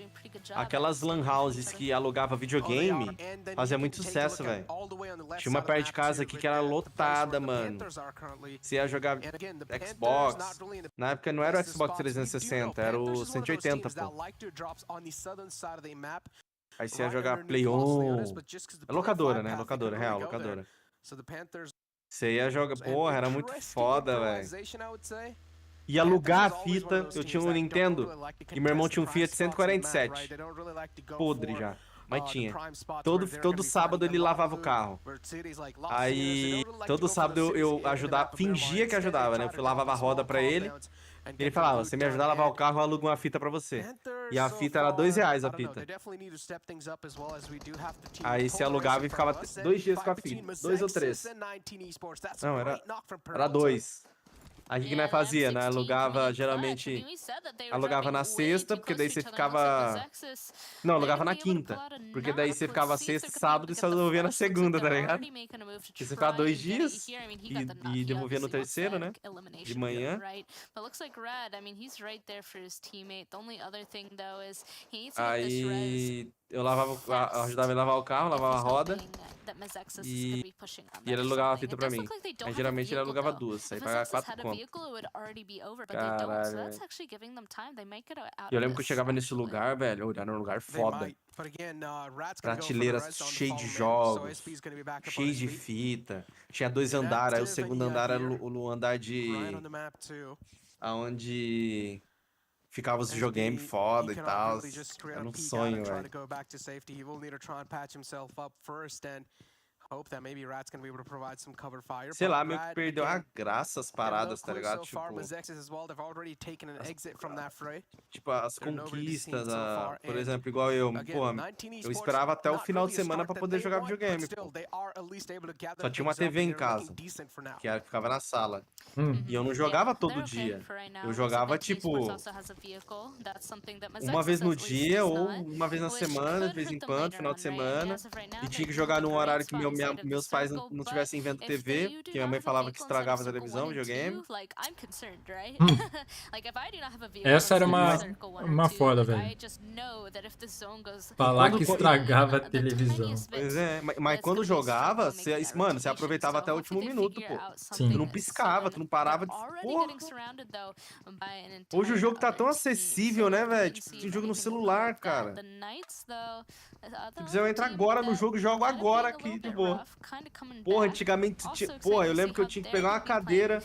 aquelas Lan Houses que alugava videogame, fazia muito sucesso, velho. Tinha uma perto de casa aqui que era lotada, mano. Você ia jogar Xbox. Na época não era o Xbox 360, era o 180, pô. Aí você ia jogar Play 1. É locadora, né? Locadora, real, locadora. Você ia jogar... Porra, era muito foda, velho. Ia alugar a fita. Eu tinha um Nintendo e meu irmão tinha um Fiat 147. Podre já. Mas tinha. Todo sábado ele lavava o carro. Aí, todo sábado eu ajudava, fingia que ajudava, né? Eu lavava a roda pra ele. E ele falava, você me ajudar a lavar o carro, eu alugo uma fita pra você. E a fita era R$2 a fita. Aí você alugava e ficava 2 dias com a fita. 2 ou 3. Não, era 2. Aí o que nós fazia, né? Alugava, geralmente, alugava na sexta, porque daí você ficava... Não, alugava na quinta, porque daí você ficava sexta, sábado e só devolvia na segunda, tá ligado? Porque você ficava 2 dias e devolvia no terceiro, né? De manhã. Aí eu ajudava ele a lavar o carro, lavava a roda e ele alugava a fita pra mim. Aí geralmente ele alugava 2, aí pagava 4 conto. Caralho. E eu lembro que eu chegava nesse lugar, velho, era um lugar foda. Prateleira cheia de jogos, cheia de fita. Tinha 2 andares, aí o segundo andar era o andar de... Aonde... ficava os videogames foda e tal. Era um sonho, velho. Sei lá, meio que perdeu a graça as paradas, tá ligado? Tipo, as conquistas, por exemplo, igual eu, porra, eu esperava até o final de semana pra poder jogar videogame, pô. Só tinha uma TV em casa, que ficava na sala. E eu não jogava todo dia. Eu jogava, tipo, uma vez no dia ou uma vez na semana, de vez em quando, final de semana. E tinha que jogar num horário que meus pais não tivessem vendo TV, porque minha mãe falava que estragava a televisão, videogame. Essa era uma foda, velho. Falar que estragava a televisão. Pois é, mas quando jogava, mano, você aproveitava até o último minuto, pô. Sim. Tu não piscava, tu não parava de... Porra. Hoje o jogo tá tão acessível, né, velho? Tipo, tem jogo no celular, cara. Se quiser eu entrar agora no jogo, jogo agora aqui, de boa. Porra, antigamente... Porra, eu lembro que eu tinha que pegar uma cadeira,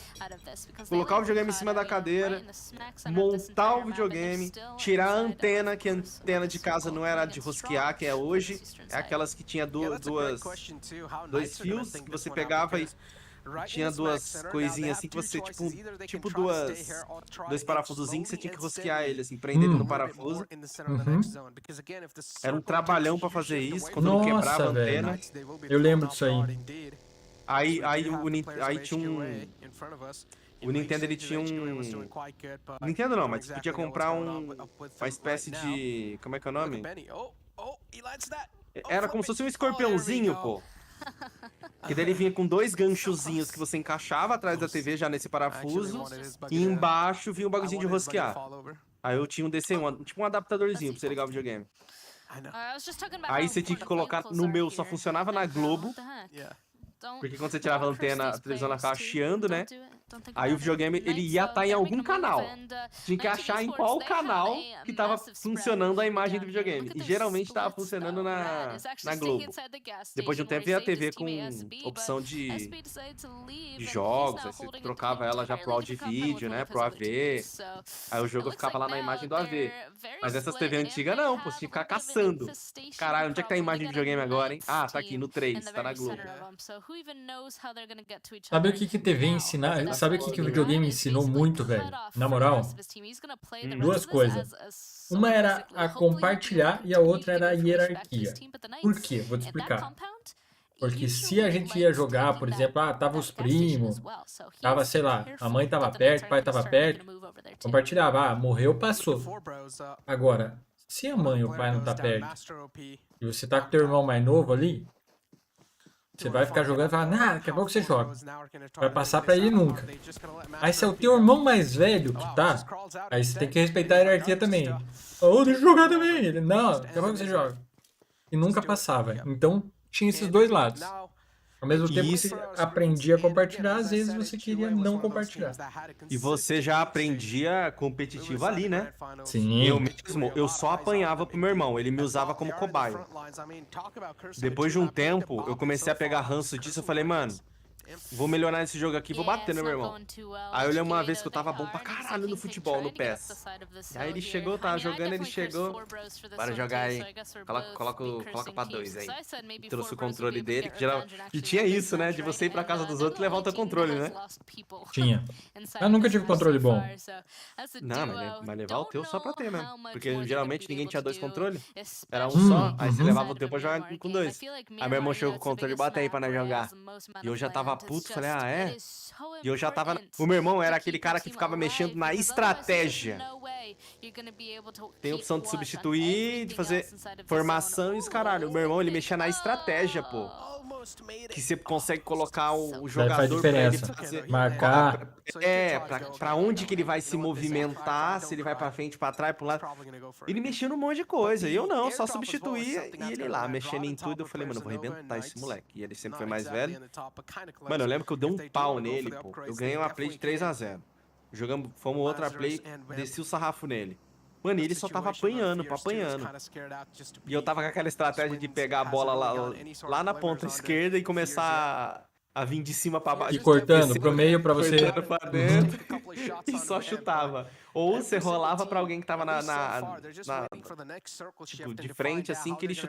colocar o videogame em cima da cadeira, montar o videogame, tirar a antena, que a antena de casa não era de rosquear, que é hoje. É aquelas que tinha dois fios que você pegava e... Tinha 2 coisinhas assim que você, tipo 2 parafusozinhos que você tinha que rosquear ele, assim, prender no parafuso. Era um trabalhão pra fazer isso, quando não quebrava a antena. Eu lembro disso aí. Aí tinha um... O Nintendo, ele tinha um... Nintendo não, mas você podia comprar uma espécie de... Como é que é o nome? Era como se fosse um escorpiãozinho, pô. Que daí ele vinha com 2 ganchozinhos que você encaixava atrás da TV já nesse parafuso. E embaixo vinha um bagulhozinho de rosquear. Aí eu tinha um desse, tipo um adaptadorzinho pra você ligar o videogame. Aí você tinha que colocar no meu, só funcionava na Globo. Porque quando você tirava a antena, a televisão ela ficava chiando, né? Aí o videogame, ele ia estar em algum canal. Tinha que achar em qual canal que tava funcionando a imagem do videogame. E geralmente tava funcionando na Globo. Depois de um tempo, veio a TV com opção de jogos. Aí você trocava ela já pro áudio e vídeo, né? Pro AV. Aí o jogo ficava lá na imagem do AV. Mas essas TV antigas não, pô. Você tinha que ficar caçando. Caralho, onde é que tá a imagem do videogame agora, hein? Ah, tá aqui, no 3, tá na Globo. Sabe o que TV ensina? Sabe o que o videogame ensinou muito, velho? Na moral, 2 coisas. Uma era a compartilhar e a outra era a hierarquia. Por quê? Vou te explicar. Porque se a gente ia jogar, por exemplo, tava os primos, tava, sei lá, a mãe tava perto, o pai tava perto, compartilhava, morreu, passou. Agora, se a mãe ou o pai não tá perto e você tá com teu irmão mais novo ali, você vai ficar jogando e falar, daqui a pouco você joga. Vai passar pra ele nunca. Aí se é o teu irmão mais velho que tá, aí você tem que respeitar a hierarquia também. Deixa eu jogar também. Ele, não, daqui a pouco você joga. E nunca passava. Então tinha esses 2 lados. Ao mesmo tempo que você aprendia a compartilhar, às vezes você queria não compartilhar. E você já aprendia competitivo ali, né? Sim. Eu só apanhava pro meu irmão, ele me usava como cobaia. Depois de um tempo, eu comecei a pegar ranço disso, eu falei, mano, vou melhorar esse jogo aqui, vou bater no meu irmão. Aí eu lembro uma vez que eu tava bom pra caralho no futebol, no PES. Aí ele chegou, tava jogando, ele chegou. Bora jogar aí. Coloca pra 2 aí. Trouxe o controle dele. E tinha isso, né? De você ir pra casa dos outros e levar o teu controle, né? Tinha. Eu nunca tive controle bom. Não, mas levar o teu só pra ter mesmo. Porque geralmente ninguém tinha 2 controles. Era um só. Aí você levava o teu pra jogar com 2. Aí meu irmão chegou com o controle e bota aí pra nós jogar. E eu já tava puto, falei, é? E eu já tava... O meu irmão era aquele cara que ficava mexendo na estratégia. Tem a opção de substituir, de fazer formação e os caralho. O meu irmão, ele mexia na estratégia, pô. Que você consegue colocar o jogador pra ele fazer... Marcar. Pra onde que ele vai se movimentar, se ele vai pra frente, pra trás, pro lado. Ele mexia num monte de coisa. E eu não, só substituía e ele lá, mexendo em tudo. Eu falei, mano, eu vou arrebentar esse moleque. E ele sempre foi mais velho. Mano, eu lembro que eu dei um pau nele, pô. Eu ganhei uma play de 3-0. Fomos outra play, desci o sarrafo nele. Mano, e ele só tava apanhando. E eu tava com aquela estratégia de pegar a bola lá na ponta esquerda e começar a vir de cima pra baixo. E cortando pro meio pra você... Cortando pra dentro e só chutava. Ou você rolava pra alguém que tava tipo, de frente, assim, que ele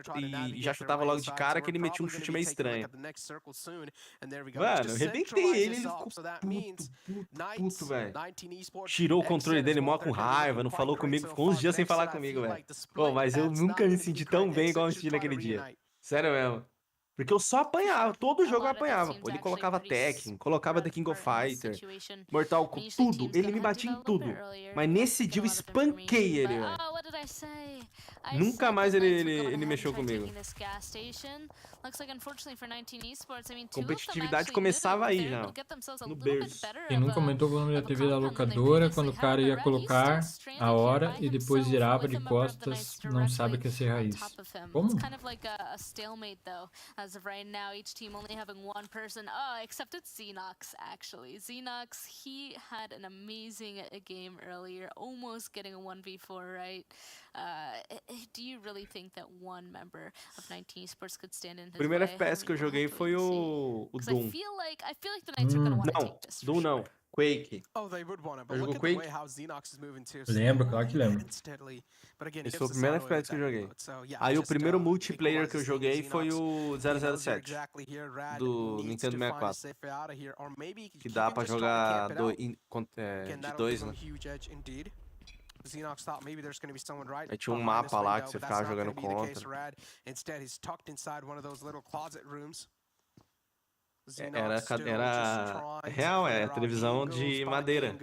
e já chutava logo de cara, que ele metia um chute meio estranho. Mano, eu arrebentei ele ficou puto, velho. Tirou o controle dele mó com raiva, não falou comigo, ficou uns dias sem falar comigo, velho. Pô, mas eu nunca me senti tão bem igual eu me senti naquele dia. Sério mesmo. Porque eu só apanhava, todo jogo eu apanhava. Pô, ele colocava Tekken, colocava The King of Fighter, Mortal Kombat, tudo. Ele me batia em tudo. Mas nesse dia eu espanquei ele, velho. Nunca mais ele mexeu comigo. Competitividade começava aí já, no berço. Quem nunca aumentou o volume da TV da locadora, quando o cara ia colocar a hora e depois virava de costas, não sabe o que é ser raiz. Como? As of right now, each team only having 1 person. Except it's Xenox, actually. Xenox, he had an amazing game earlier, almost getting a 1v4, right? Do you really think that one member of 19 Esports could stand in his O primeiro FPS que eu joguei foi o Doom. I feel like the Knights are gonna want to take this. Doom não. Quake. Eu jogou Quake? Lembro, claro que lembro. Esse foi o primeiro FPS que eu joguei. Aí o primeiro multiplayer que eu joguei foi o 007 do Nintendo 64. Que dá pra jogar de 2, né? Aí tinha um mapa lá que você ficava jogando contra. Era real, televisão de madeira.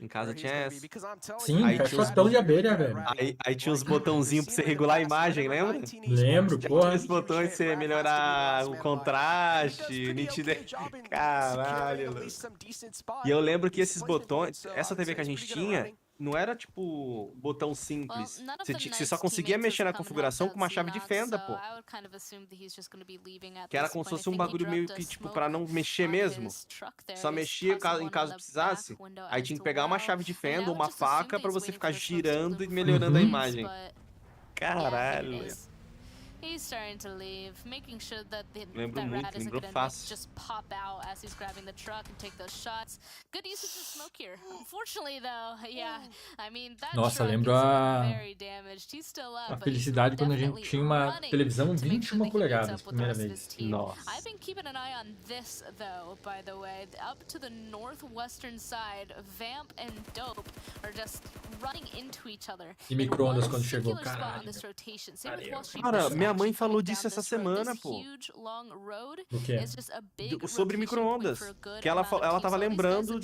Em casa tinha essa. Sim, Aí tinha caixotão de abelha, velho. Aí tinha uns botãozinhos pra você regular a imagem, lembra? Lembro, porra. Aqueles botões pra você melhorar o contraste, nitidez. Caralho, Lu. E eu lembro que esses botões, essa TV que a gente tinha, não era tipo botão simples. Você só conseguia mexer na configuração com uma chave de fenda, pô. Que era como se fosse um bagulho meio que, tipo, pra não mexer mesmo. Só mexia em caso precisasse. Aí tinha que pegar uma chave de fenda ou uma faca pra você ficar girando e melhorando a imagem. Caralho. He's starting to leave, making sure that Lembro that muito, rat isn't lembrou gonna fácil. just pop out as he's grabbing the truck and take those shots. Good usage of smoke here. Unfortunately, though, yeah, I mean that Nossa, truck lembro is very damaged. He's still up, a but he's felicidade quando a gente definitely tinha uma running televisão to make sure 21 that he meets polegadas, up with the primeira rest of vez. his team. Nossa. I've been keeping an eye on this, though, by the way. Up to the northwestern side, Vamp and Dope are just running into each other. E micro-ondas quando chegou, caralho. Cara, minha mãe falou disso essa semana, pô. O quê? Sobre micro-ondas. Que ela tava lembrando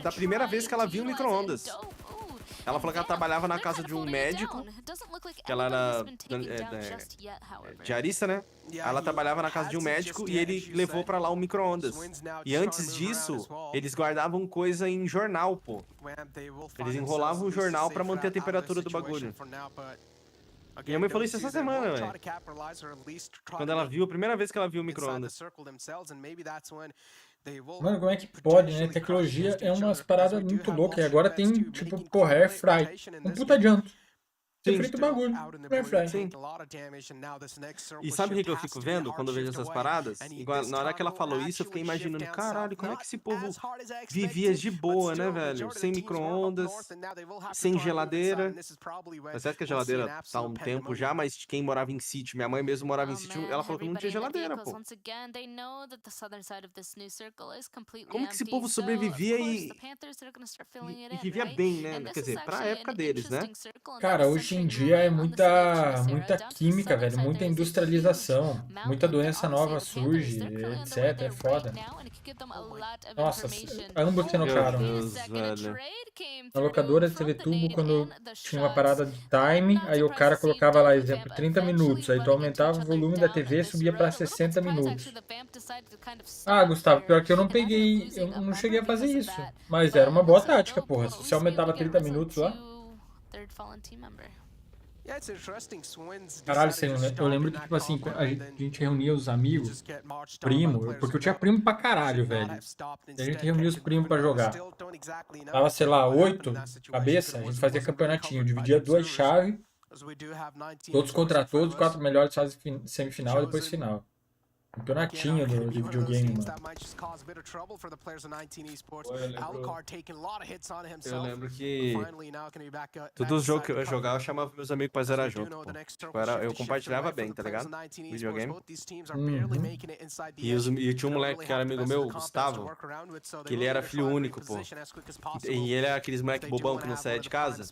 da primeira vez que ela viu micro-ondas. Ela falou que ela trabalhava na casa de um médico, que ela era diarista, né? Ela trabalhava na casa de um médico e ele levou pra lá um micro-ondas. E antes disso, eles guardavam coisa em jornal, pô. Eles enrolavam um jornal pra manter a temperatura do bagulho. Minha mãe falou isso essa semana, velho. Quando ela viu, a primeira vez que ela viu o micro-ondas. Mano, como é que pode, né? Tecnologia é umas paradas muito loucas. E agora tem, tipo, porra, air fry. Um puta adianto. Você frita o bagulho. Air fry. Sim. E sabe o que eu fico vendo quando eu vejo essas paradas? Igual, na hora que ela falou isso, eu fiquei imaginando, caralho, como é que esse povo vivia de boa, né, velho? Sem micro-ondas, sem geladeira. Tá certo que a geladeira tá há um tempo já, mas quem morava em sítio, minha mãe mesmo morava em sítio, ela falou que não tinha geladeira, pô. Como que esse povo sobrevivia e vivia bem, né? Quer dizer, pra época deles, né? Cara, hoje em dia é muita química, velho, muita industrialização, muita doença nova surge, etc, é foda. Nossa, ambos se enocaram. Na locadora de TV Tubo, quando tinha uma parada de time, aí o cara colocava lá, exemplo, 30 minutos, aí tu aumentava o volume da TV e subia pra 60 minutos. Ah, Gustavo, pior que eu não peguei, eu não cheguei a fazer isso, mas era uma boa tática, porra, se você aumentava 30 minutos lá. Caralho, eu lembro que, tipo assim, a gente reunia os amigos, primo, porque eu tinha primo pra caralho, velho. E a gente reunia os primos pra jogar. Tava, sei lá, 8 cabeça, a gente fazia campeonatinho, dividia 2 chaves, todos contra todos, 4 melhores fazem semifinal e depois final. Campeonatinho de videogame, mano. Eu lembro que todos os jogos que eu jogava, eu chamava meus amigos pra zerar junto. Eu compartilhava bem, tá ligado? Videogame. E tinha um moleque que era amigo meu, Gustavo, que ele era filho único, pô. E ele era aqueles moleque bobão que não saía de casa.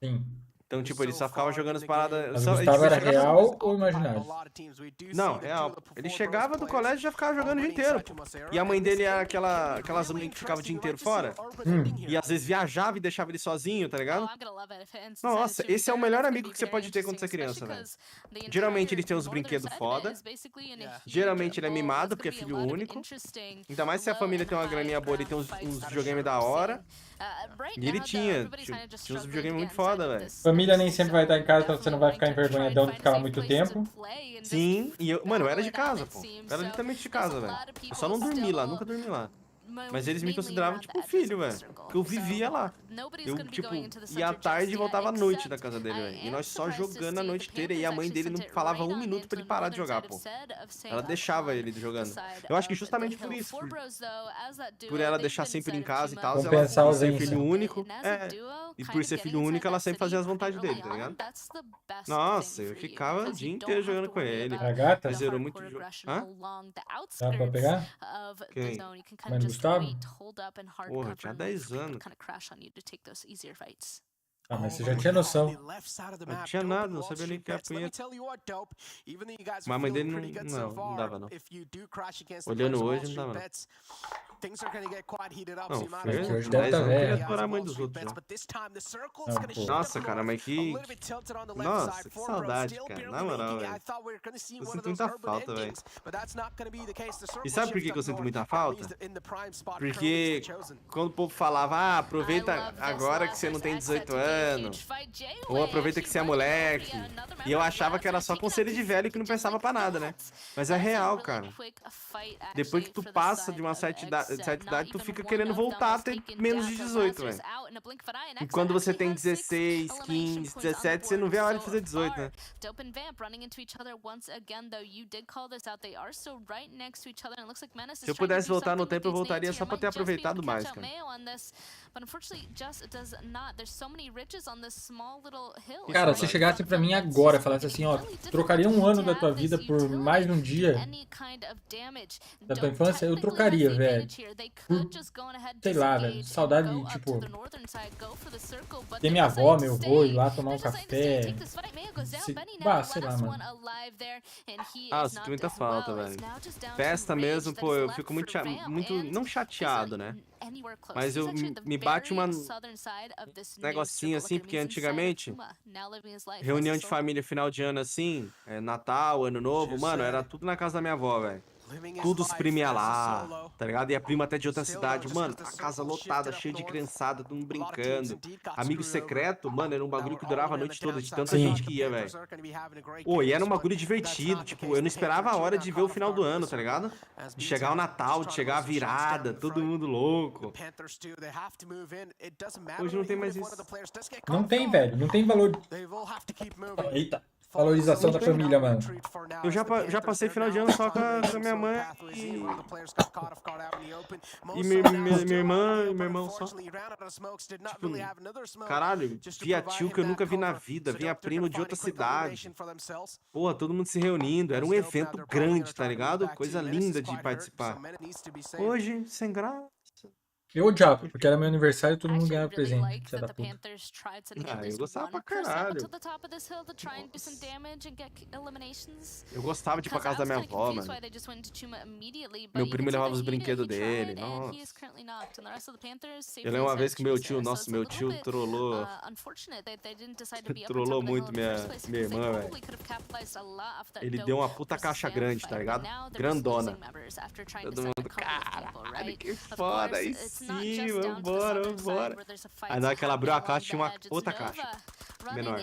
Sim. Então, tipo, ele só ficava jogando as paradas... Mas o Gustavo era real ou imaginário? Não, real. Ele chegava do colégio e já ficava jogando o dia inteiro. E a mãe dele era aquelas mães que ficava o dia inteiro fora. E às vezes viajava e deixava ele sozinho, tá ligado? Nossa, esse é o melhor amigo que você pode ter quando você é criança, velho. Geralmente ele tem uns brinquedos foda. Geralmente ele é mimado, porque é filho único. Ainda mais se a família tem uma graninha boa, ele tem uns videogames da hora. E ele tinha uns videogames muito foda, velho. Família nem sempre vai estar em casa, então você não vai ficar envergonhadão de ficar lá muito tempo. Sim, e mano, eu era de casa, pô. Eu era literalmente de casa, velho. Eu só não dormi lá, nunca dormi lá. Mas eles me consideravam, tipo, filho, velho. Porque eu vivia lá. Eu, tipo, ia à tarde e voltava à noite da casa dele, velho. E nós só jogando a noite inteira. E a mãe dele não falava um minuto pra ele parar de jogar, pô. Ela deixava ele jogando. Eu acho que justamente por isso. Por ela deixar sempre em casa e tal. Compensar ela os ser filho único. E por ser filho único, ela sempre fazia as vontades dele, tá ligado? Nossa, eu ficava o dia inteiro jogando com ele. A gata? Zerou muito jogo. Hã? Dá pra pegar? Quem? Mãe do Gustavo? Porra, eu tinha 10 anos. Ah, mas você já tinha noção. Não tinha nada, não sabia nem que era punheta. Mas a mãe dele não dava não. Olhando hoje, não dava não. Não, Fer, hoje deve 10 tá anos velho. queria atorar a mãe dos outros já. Nossa, cara, mas que... Nossa, que saudade, cara. Na moral, velho. Eu sinto muita falta, velho. E sabe por que eu sinto muita falta? Porque quando o povo falava, aproveita agora que você não tem 18 anos. Ou aproveita que você é moleque. E eu achava que era só conselho de velho que não pensava pra nada, né? Mas é real, cara. Depois que tu passa de uma certa idade, tu fica querendo voltar a ter menos de 18, velho. E quando você tem 16, 15, 17, você não vê a hora de fazer 18, né? Se eu pudesse voltar no tempo, eu voltaria só pra ter aproveitado mais, cara. Cara, se chegasse pra mim agora, falasse assim, ó, trocaria um ano da tua vida por mais um dia da tua infância, eu trocaria, velho. Sei lá, velho, saudade de, tipo, ter minha avó, meu avô, ir lá tomar um café. Sei lá, mano. Ah, eu sinto muita falta, velho. Festa mesmo, pô, eu fico muito, não chateado, né? Mas me bate um negocinho assim, porque antigamente, reunião de família final de ano assim, Natal, Ano Novo, mano, era tudo na casa da minha avó, velho. Tudo os primos iam lá, tá ligado? E a prima até de outra cidade, mano, a casa lotada, cheia de criançada, todo mundo brincando. Amigo secreto, mano, era um bagulho que durava a noite toda, de tanta gente que ia, velho. Pô, e era um bagulho divertido, tipo, eu não esperava a hora de ver o final do ano, tá ligado? De chegar o Natal, de chegar a virada, todo mundo louco. Hoje não tem mais isso. Não tem, velho, não tem valor. Eita. Valorização da família, mano. Eu já passei final de ano só com a minha mãe e minha irmã e meu irmão só. Tipo, caralho, via tio que eu nunca vi na vida, via primo de outra cidade. Porra, todo mundo se reunindo, era um evento grande, tá ligado? Coisa linda de participar. Hoje, sem graça. Eu odiava, porque era meu aniversário e todo mundo ganhava presente. Ah, eu gostava pra caralho. Eu gostava de ir pra casa da minha avó, mano. Meu primo levava os brinquedos dele, nossa. Eu lembro uma vez que meu tio trollou. Trollou muito minha irmã, velho. Ele deu uma puta caixa grande, tá ligado? Grandona. Todo mundo, caralho, que foda isso. Sim, vambora. Aí na hora que ela abriu a caixa, tinha uma outra caixa menor.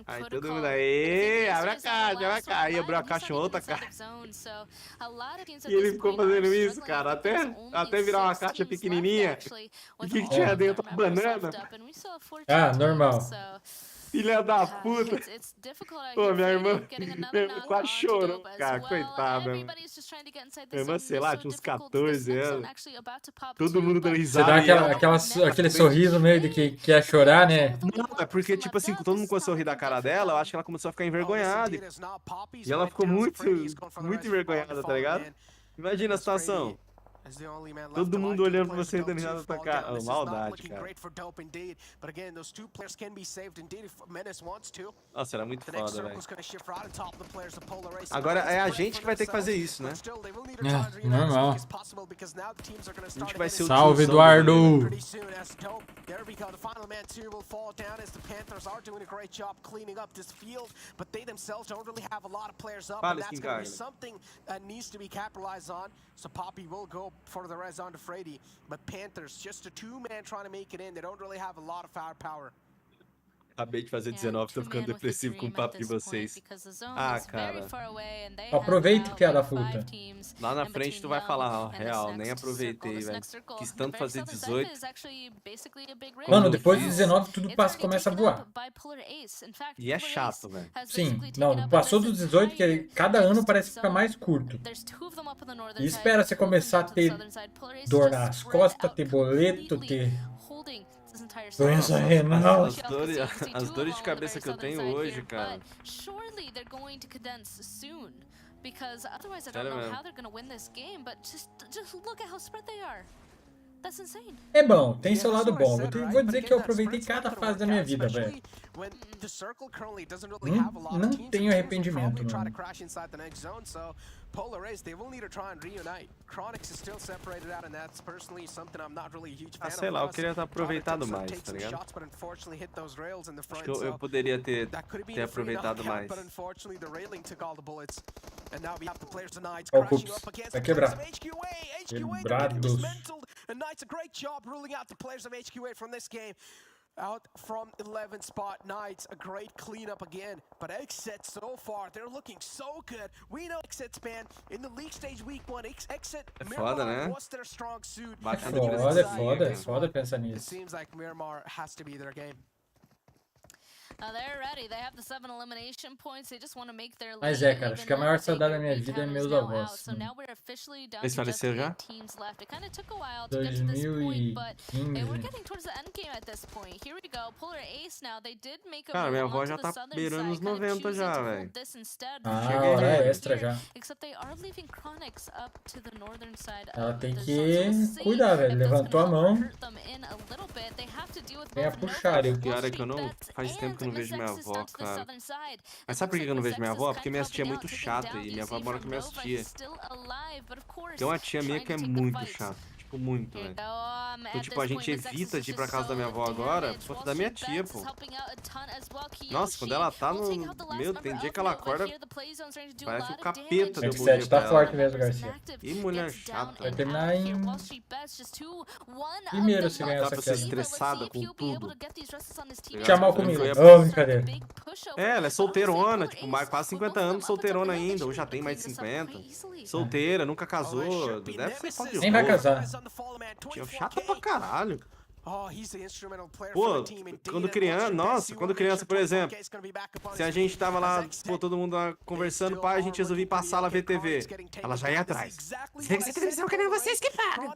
Aí todo mundo aí, abre a caixa. Aí abriu a caixa, outra caixa. E ele ficou fazendo isso, cara, até virar uma caixa pequenininha. O que tinha dentro? Banana? Ah, normal. Filha da puta. Pô, minha irmã quase chorou, cara. Coitada. Minha irmã, sei lá, tinha uns 14 anos. Todo mundo dando risada. Você dá aquele sorriso meio de que quer chorar, né? Não, é porque, tipo assim, todo mundo começou a rir da cara dela, eu acho que ela começou a ficar envergonhada. E ela ficou muito envergonhada, tá ligado? Imagina a situação. Todo mundo olhando pra você e dando risada na tua cara. Oh, maldade, cara. Nossa, era muito foda, velho. Agora é a gente que vai ter que fazer isso, né? É, normal. A gente vai ser o Salve, Eduardo! Fala, Skin Carly. So Poppy will go for the res on to Freddy, but Panthers, just a two-man trying to make it in. They don't really have a lot of firepower. Acabei de fazer 19, tô ficando depressivo com o papo de vocês. Ah, cara. Aproveita, filha da puta. Lá na frente tu vai falar, real, nem aproveitei, velho. Quis tanto fazer 18. Mano, depois de 19 tudo começa a voar. E é chato, velho. Sim, não, passou dos 18 que cada ano parece ficar mais curto. E espera você começar a ter dor nas costas, ter boleto, ter doença renal. As dores de cabeça que eu tenho hoje, cara. Because otherwise I don't know how they're gonna win this game, but just look at how spread they are. É bom, tem seu lado bom. Vou dizer que eu aproveitei cada fase da minha vida, velho. Não tenho arrependimento, mano. Polar Ace, they will need to try and reunite. Chronix is still separated out, and that's personally something I'm not really a huge fan of. Sei lá, eu queria ter aproveitado mais, tá ligado? Acho que eu poderia ter aproveitado mais. Ó, o Cups. Vai quebrar. Quebrados. And Knight's a great job ruling out the players of HQ8 from this game. Out from 11th spot, Knights, a great cleanup again. But Exit so far, they're looking so good. We know Exit's man in the league stage week 1. Exit, foda, né? was their strong suit. É foda pensar nisso. It seems like Miramar has to be their game. They're ready. They have the 7 elimination points. They just want to make their Mas é, cara, acho que a maior saudade da minha vida é meus avós. Eles faleceram já? 2015. Cara, minha avó já tá beirando os 90 já, velho. Hora extra já. Ela tem que cuidar, velho. Levantou a mão. Vem a puxar. O pior é que eu não... Faz tempo que eu não vejo minha avó, cara. Mas sabe por que eu não vejo minha avó? Porque minha tia é muito chata e minha avó mora com minhas tias. Tem uma tia minha que é muito chata. Tipo, muito, velho. Então, tipo, a gente evita de ir pra casa da minha avó agora por conta da minha tia, pô. Nossa, quando ela tá no... Meu, tem dia que ela acorda... Parece o capeta do bom dia tá forte mesmo, Garcia. Ih, mulher chata. Vai terminar em... Primeiro se ganhar essa queda. Estressada com tudo. Chamar comigo. Ô, brincadeira. É, ela é solteirona, tipo, quase 50 anos, solteirona ainda. Ou já tem mais de 50. Solteira, nunca casou. Deve ser só de nem vai casar. Tia chata pra caralho. Pô, quando criança, por exemplo, se a gente tava lá, pô, todo mundo lá conversando, pai, a gente resolvia ir pra sala ver TV. Ela já ia atrás. Você que televisão, cadê vocês que pagam?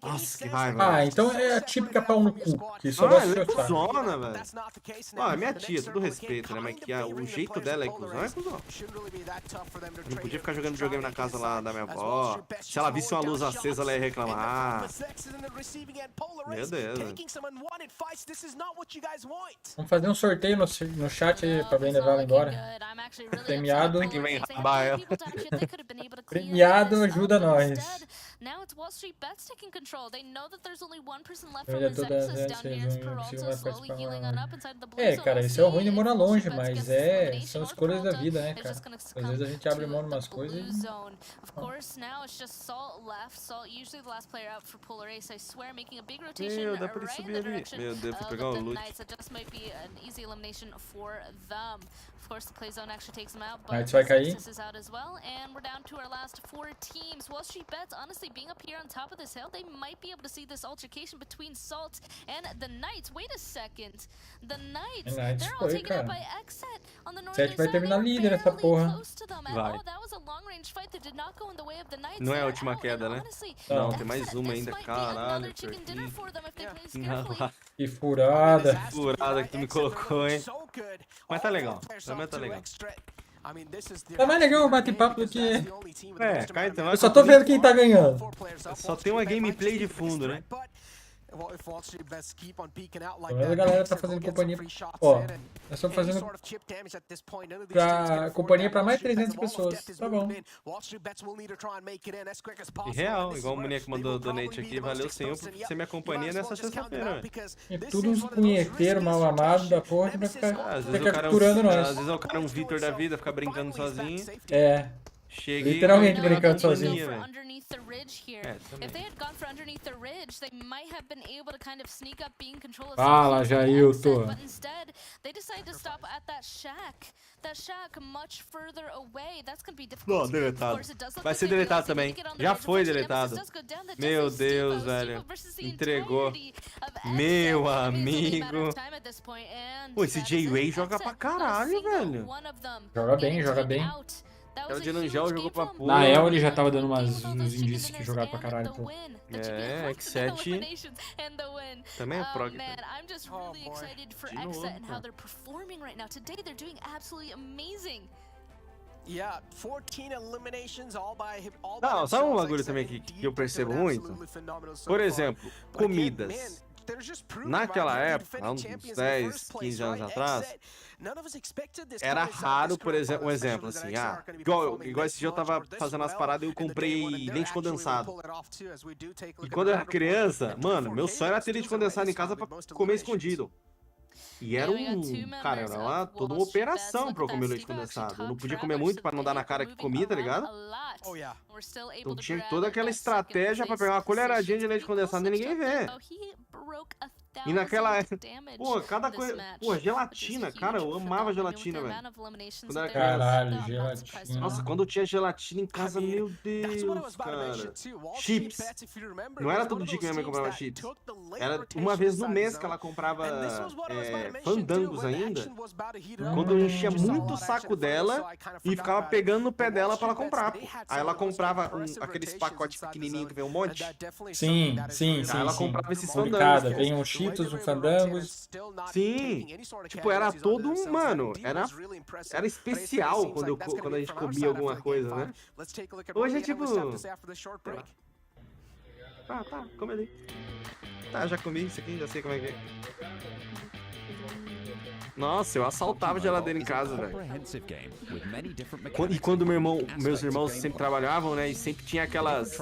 Nossa, que raiva. Ah, então é a típica pau no cu, que só gosta de cuzona, velho. Ó, é minha tia, todo respeito, né, mas que o jeito dela é cuzão, é cuzão. Não podia ficar jogando videogame na casa lá da minha avó. Se ela visse uma luz acesa, ela ia reclamar. Meu Deus. Vamos fazer um sorteio no chat aí pra bem levar ela embora. Premiado. Que vem rabar ela. Premiado ajuda nós. É, cara, isso é o ruim de morar longe, mas são escolhas da vida, né, cara? Às vezes a gente abre mão de umas coisas e... Meu, dá pra ele subir ali. Meu Deus, vou pegar o loot. Knights vai cair. Knights foi, cara. 7 vai terminar líder essa porra. Vai. Não é a última queda, né? Não, tem mais uma ainda. Caralho, que furada. Que furada que tu me colocou, hein? Mas tá legal. Também tá legal. Tá mais legal o bate-papo do que... É, cá então. Eu só tô vendo quem tá ganhando. Só tem uma gameplay de fundo, né? A galera tá fazendo companhia. Ó, nós estamos fazendo companhia pra mais de 300 pessoas. Tá bom. E real, igual o boneco mandou donate aqui. Valeu, senhor, por ser minha companhia nessa sexta-feira. E tudo uns punheteiros mal amados da porra que vai ficar capturando nós. Às vezes o cara é um Vitor da vida, fica brincando sozinho. É. Chega literalmente brincando sozinho. Fala, Jailton. Não, deletado. Vai ser deletado também. Já foi deletado. Meu Deus, velho. Entregou. Meu amigo. Pô, esse J-Way joga pra caralho, velho. Joga bem, joga bem. É o de Nanjal jogou pra porra. Na El ele já tava dando uns indícios que jogava pra caralho, pô. É, X7 também é prog. Não, sabe um bagulho também que eu percebo muito? Por exemplo, comidas. Naquela época, há uns 10, 15 anos atrás, era raro, por exemplo, um exemplo assim, igual esse dia eu tava fazendo as paradas e eu comprei leite condensado. E quando eu era criança, mano, meu sonho era ter leite condensado em casa pra comer escondido. E era cara, era toda uma operação pra eu comer leite condensado. Eu não podia comer muito pra não dar na cara que comia, tá ligado? Então tinha toda aquela estratégia pra pegar uma colheradinha de leite condensado e ninguém ver. E naquela época, pô, cada coisa, pô, gelatina, cara, eu amava gelatina, velho. Quando era criança. Caralho, gelatina. Nossa, quando eu tinha gelatina em casa, meu Deus, cara. Chips. Não era todo dia que minha mãe comprava chips. Era uma vez no mês que ela comprava fandangos ainda. Quando eu enchia muito o saco dela e ficava pegando no pé dela pra ela comprar. Aí ela comprava aqueles pacotes pequenininhos que vem um monte. Sim. Aí ela comprava esses fandangos. Vem um Cheetos, um Fandangos. Sim. Tipo, era todo um, mano. Era especial quando a gente comia alguma coisa, né? Hoje é tipo... Tá, come ali. Tá, já comi isso aqui, já sei como é que é. Nossa, eu assaltava a geladeira em casa, velho. E quando meus irmãos sempre trabalhavam, né? E sempre tinha aquelas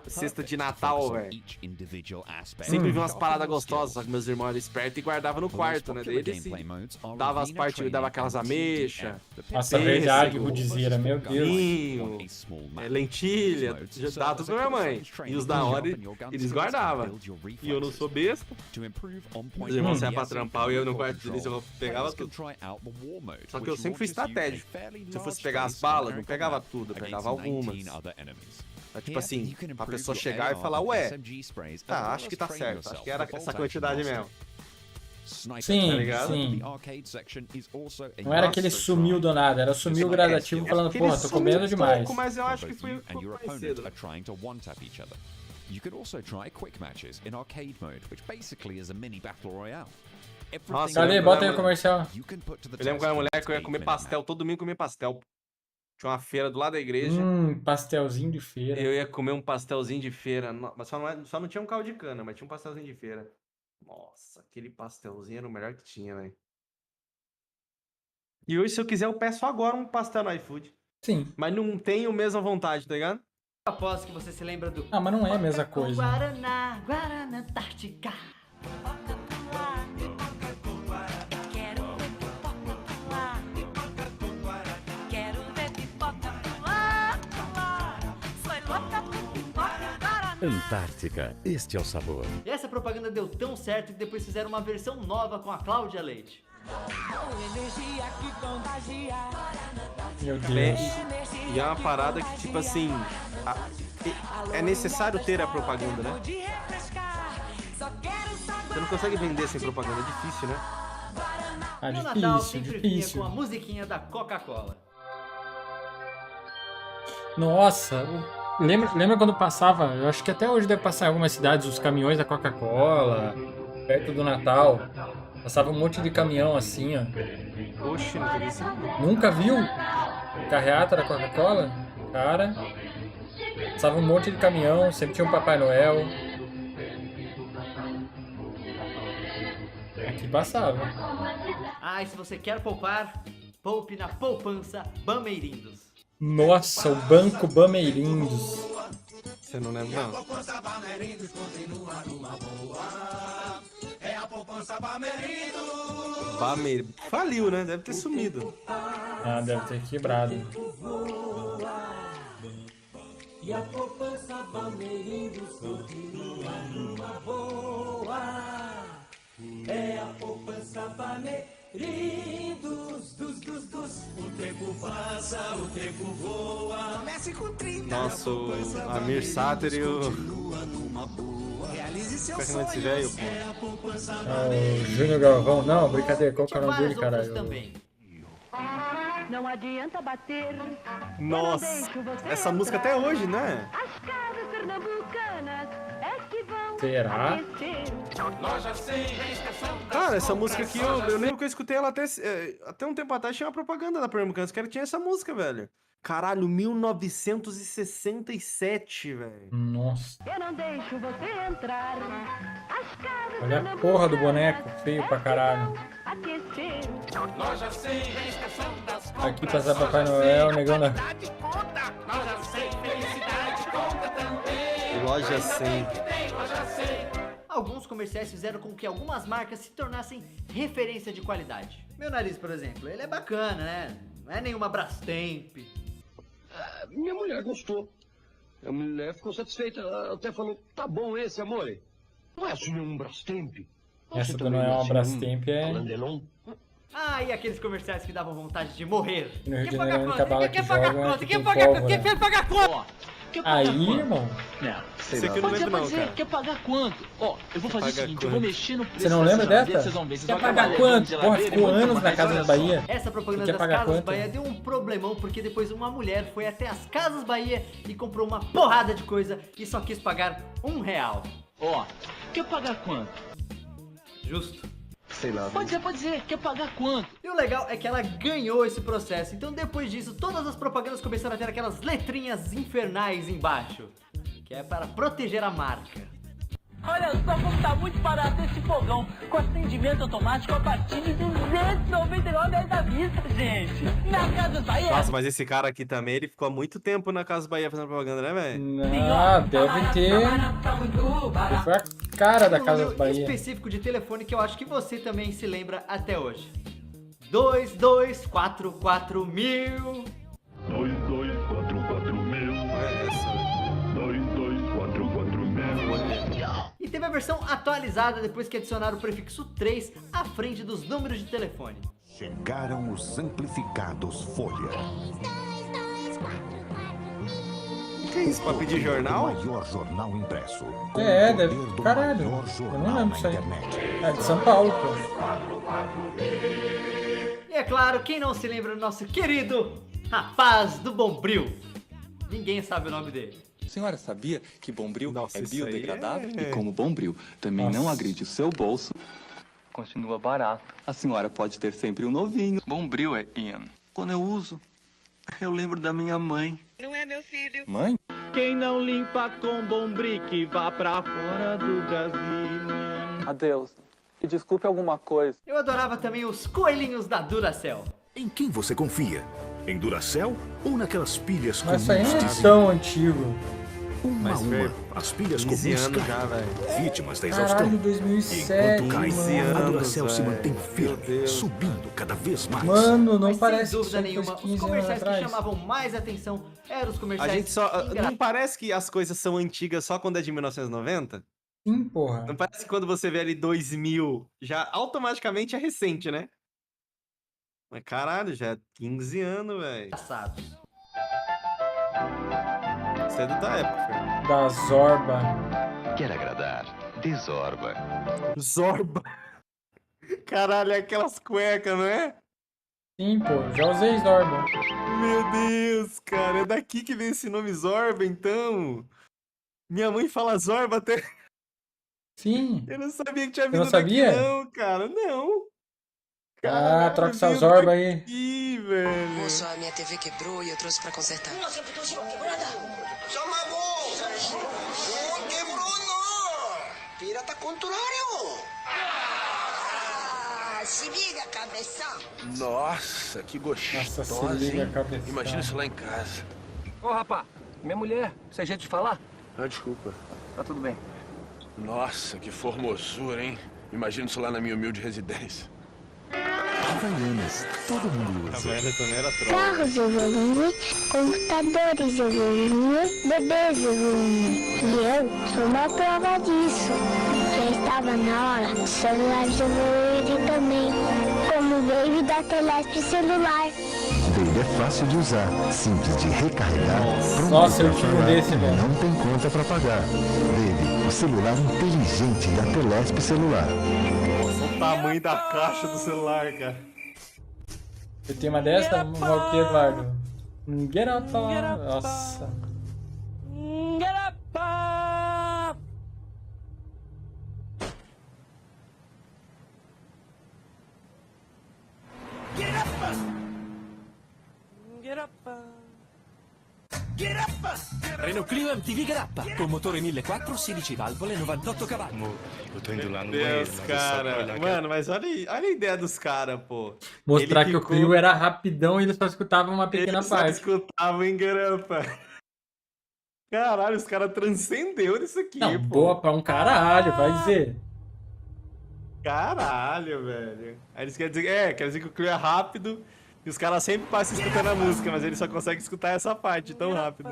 cesta de Natal, velho. Sempre vi umas paradas gostosas, só que meus irmãos eram espertos e guardavam no quarto, né? Daí eles dava as partes, dava aquelas ameixas. Nossa, verdade, Rudizeira, meu Deus. Vinho, lentilha, dava tudo pra minha mãe. E os da hora, eles guardavam. E eu não sou besta. Meus irmãos saíam pra trampar e eu no quarto deles eu pegava tudo. Só que eu sempre fui estratégico. Se eu fosse pegar as balas, não pegava tudo, eu pegava algumas. Tipo assim, pra pessoa chegar e falar, ué, tá, acho que tá certo, acho que era essa quantidade mesmo. Sim, tá sim. Não era aquele sumiu do nada, era sumiu gradativo falando, porra, tô comendo demais. Mas eu acho que foi um pouco mais cedo. You could also try quick matches in arcade mode, which basically is a mini battle royale. Nossa, cadê? Bota aí o comercial. Eu lembro quando era moleque que eu ia comer pastel, todo domingo comia pastel. Tinha uma feira do lado da igreja. Pastelzinho de feira. Eu ia comer um pastelzinho de feira, mas só não tinha um caldo de cana, mas tinha um pastelzinho de feira. Nossa, aquele pastelzinho era o melhor que tinha, velho. E hoje, se eu quiser, eu peço agora um pastel no iFood. Sim. Mas não tenho a mesma vontade, tá ligado? Após que você se lembra do... Ah, mas não é a mesma coisa. Guaraná, Guaraná Antártica. Antártica, este é o sabor. E essa propaganda deu tão certo que depois fizeram uma versão nova com a Cláudia Leite. Meu Deus. E é uma parada que, tipo assim, é necessário ter a propaganda, né? Você não consegue vender sem propaganda, é difícil, né? Ah, No Natal sempre vinha com a musiquinha da Coca-Cola. Nossa, lembra quando passava, eu acho que até hoje deve passar em algumas cidades, os caminhões da Coca-Cola, perto do Natal. Passava um monte de caminhão assim, ó. Oxe, nunca vi isso. Nunca viu? Carreata da Coca-Cola? Cara, passava um monte de caminhão, sempre tinha um Papai Noel. Aqui passava. Ah, e se você quer poupar, poupe na poupança Bameirindos. Nossa, o Banco Bameirindos. Você não lembra, não? É a poupança Bameirindos. Bameirindos. Faliu, né? Deve ter sumido. Ah, deve ter quebrado. E a poupança Bameirindos continua numa boa. É a poupança Bameirindos, dos. O tempo passa, o tempo voa. Comece com 30. Nossa, o Amir Sater e o... Realize seu Qual é o nome desse velho, pô? O Júnior Galvão. Não, brincadeira, qual que é o nome dele, caralho? Não adianta bater. Nossa, essa música até hoje, né? As casas pernambucanas é que vão Será? Cara, essa música aqui, eu lembro que eu escutei ela até um tempo atrás, tinha uma propaganda da Pernambucanos, que tinha essa música, velho. Caralho, 1967, velho. Nossa. Eu não deixo você entrar. As casas Olha a porra do boneco, feio pra caralho. Aqui passar Papai Noel, negão da... Loja 100. Alguns comerciais fizeram com que algumas marcas se tornassem referência de qualidade. Meu nariz, por exemplo, ele é bacana, né? Não é nenhuma Brastemp. Minha mulher gostou. A mulher ficou satisfeita. Ela até falou, tá bom esse, amor. Não é assim um Brastemp. Essa que não é uma Brastemp, é... Ah, e aqueles comerciais que davam vontade de morrer. No Rio de Quem paga Janeiro, conta? bala Quem que paga joga, conta? que Quem tem paga conta? pólvora. Quem paga conta? Aí, irmão. Não, sei lá. Pode dizer, quer pagar quanto? Ó, eu vou fazer o seguinte, eu vou mexer no preço. Você não lembra dessa? Vocês vão ver, vocês Quer vão pagar acabar quanto? levando Porra, geladeira ficou e muito anos na mais, Casa olha das só. Bahia. Essa propaganda Quer das pagar Casas quanto? Bahia deu um problemão, porque depois uma mulher foi até as Casas Bahia e comprou uma porrada de coisa e só quis pagar R$1. Ó, quer pagar quanto? Justo. Sei lá. Pode dizer, quer pagar quanto? E o legal é que ela ganhou esse processo. Então depois disso, todas as propagandas começaram a ter aquelas letrinhas infernais embaixo, que é para proteger a marca. Olha só como tá muito barato esse fogão, com atendimento automático a partir de R$299 à vista, gente. Na Casa Bahia. Nossa, mas esse cara aqui também, ele ficou há muito tempo na Casa Bahia fazendo propaganda, né, velho? Ah, deve ter. Foi a cara da Casa Bahia. Específico de telefone que eu acho que você também se lembra até hoje. 2244 mil. 2244 mil. É essa. 2244 mil. E teve a versão atualizada depois que adicionaram o prefixo 3 à frente dos números de telefone. Chegaram os amplificados Folha. Que isso, pra pedir jornal? O maior jornal impresso. É, deve... Caralho, eu não lembro disso aí. É de São Paulo, pô. E é claro, quem não se lembra do nosso querido rapaz do Bombril? Ninguém sabe o nome dele. A senhora sabia que Bombril é isso biodegradável? aí é- E como Bombril também não agride o seu bolso, continua barato. A senhora pode ter sempre um novinho. Bombril é in. Quando eu uso, eu lembro da minha mãe. Não é meu filho. Mãe? Quem não limpa com Bombrick vá pra fora do Brasil. Adeus. E desculpe alguma coisa. Eu adorava também os coelhinhos da Duracell. Em quem você confia? Em Duracell ou naquelas pilhas Mas isso aí não comuns? é tão antigo. Uma a uma, as pilhas 15 comuns anos caem, já, velho. vítimas da exaustão. Caralho, 2007, Enquanto cai, mano. a Duracell se velho. mantém firme, subindo cada vez mais. Mano, não Mas parece sem que dúvida isso nenhuma, foi os 15 anos comerciais que atrás. chamavam mais atenção eram os comerciais A gente só... engra- Não parece que as coisas são antigas só quando é de 1990? Sim, porra. Não parece que quando você vê ali 2000, já automaticamente é recente, né? Mas caralho, já é 15 anos, velho. engraçados. Isso é da época, Fer. Da Zorba. Quer agradar? Desorba. Zorba. Caralho, é aquelas cuecas, não é? Sim, pô, já usei Zorba. Meu Deus, cara, é daqui que vem esse nome Zorba, então. Minha mãe fala Zorba até... Sim. Eu não sabia que tinha Você vindo não sabia? daqui, não, cara, não. Ah, troca essa veio Zorba aí. daqui, velho. Moço, a minha TV quebrou e eu trouxe pra consertar. Nossa, eu tô quebrada. Chama a bolsa. Não quebrou, não. Pirata contrário. Se liga, cabeção. Nossa, que gostosa, Nossa, se liga, hein? cabeção. Imagina isso lá em casa. Ô, rapá, minha mulher, você é jeito de falar? Ah, desculpa. Tá tudo bem. Nossa, que formosura, hein? Imagina isso lá na minha humilde residência. Havaianas, todo mundo A usa. velha também era troll. Carros eu vou vir, computadores eu vou vir, bebês eu vou vir. E eu sou uma prova disso. Já estava na hora, os celulares eu vou vir também. Como o Baby da Telesp celular. Dele é fácil de usar, simples de recarregar. pronto Nossa, eu pra tive um falar desse, e velho. Não tem conta pra pagar. Dele, o celular inteligente da Telesp celular. Nossa, o tamanho da caixa do celular, cara. Eu tenho uma dessa? O que, Eduardo? Get up. Nossa. Get up. Get up. Renault Clio MTV Get Up, con motore 1004, 16 valvole, 98 cavalli. Eu tô indo lá no Deus, banheiro. cara. Mano, mas olha a ideia dos caras, pô. Mostrar Ele que o Clio era rapidão e eles só escutavam uma pequena Ele só parte. escutava em Garampa. Caralho, os caras transcendeu nisso aqui, Não, pô. boa pra um caralho, vai dizer. Caralho, velho. Aí eles querem dizer, quer dizer que o Clio é rápido e os caras sempre passam escutando a música, mas ele só consegue escutar essa parte tão rápido.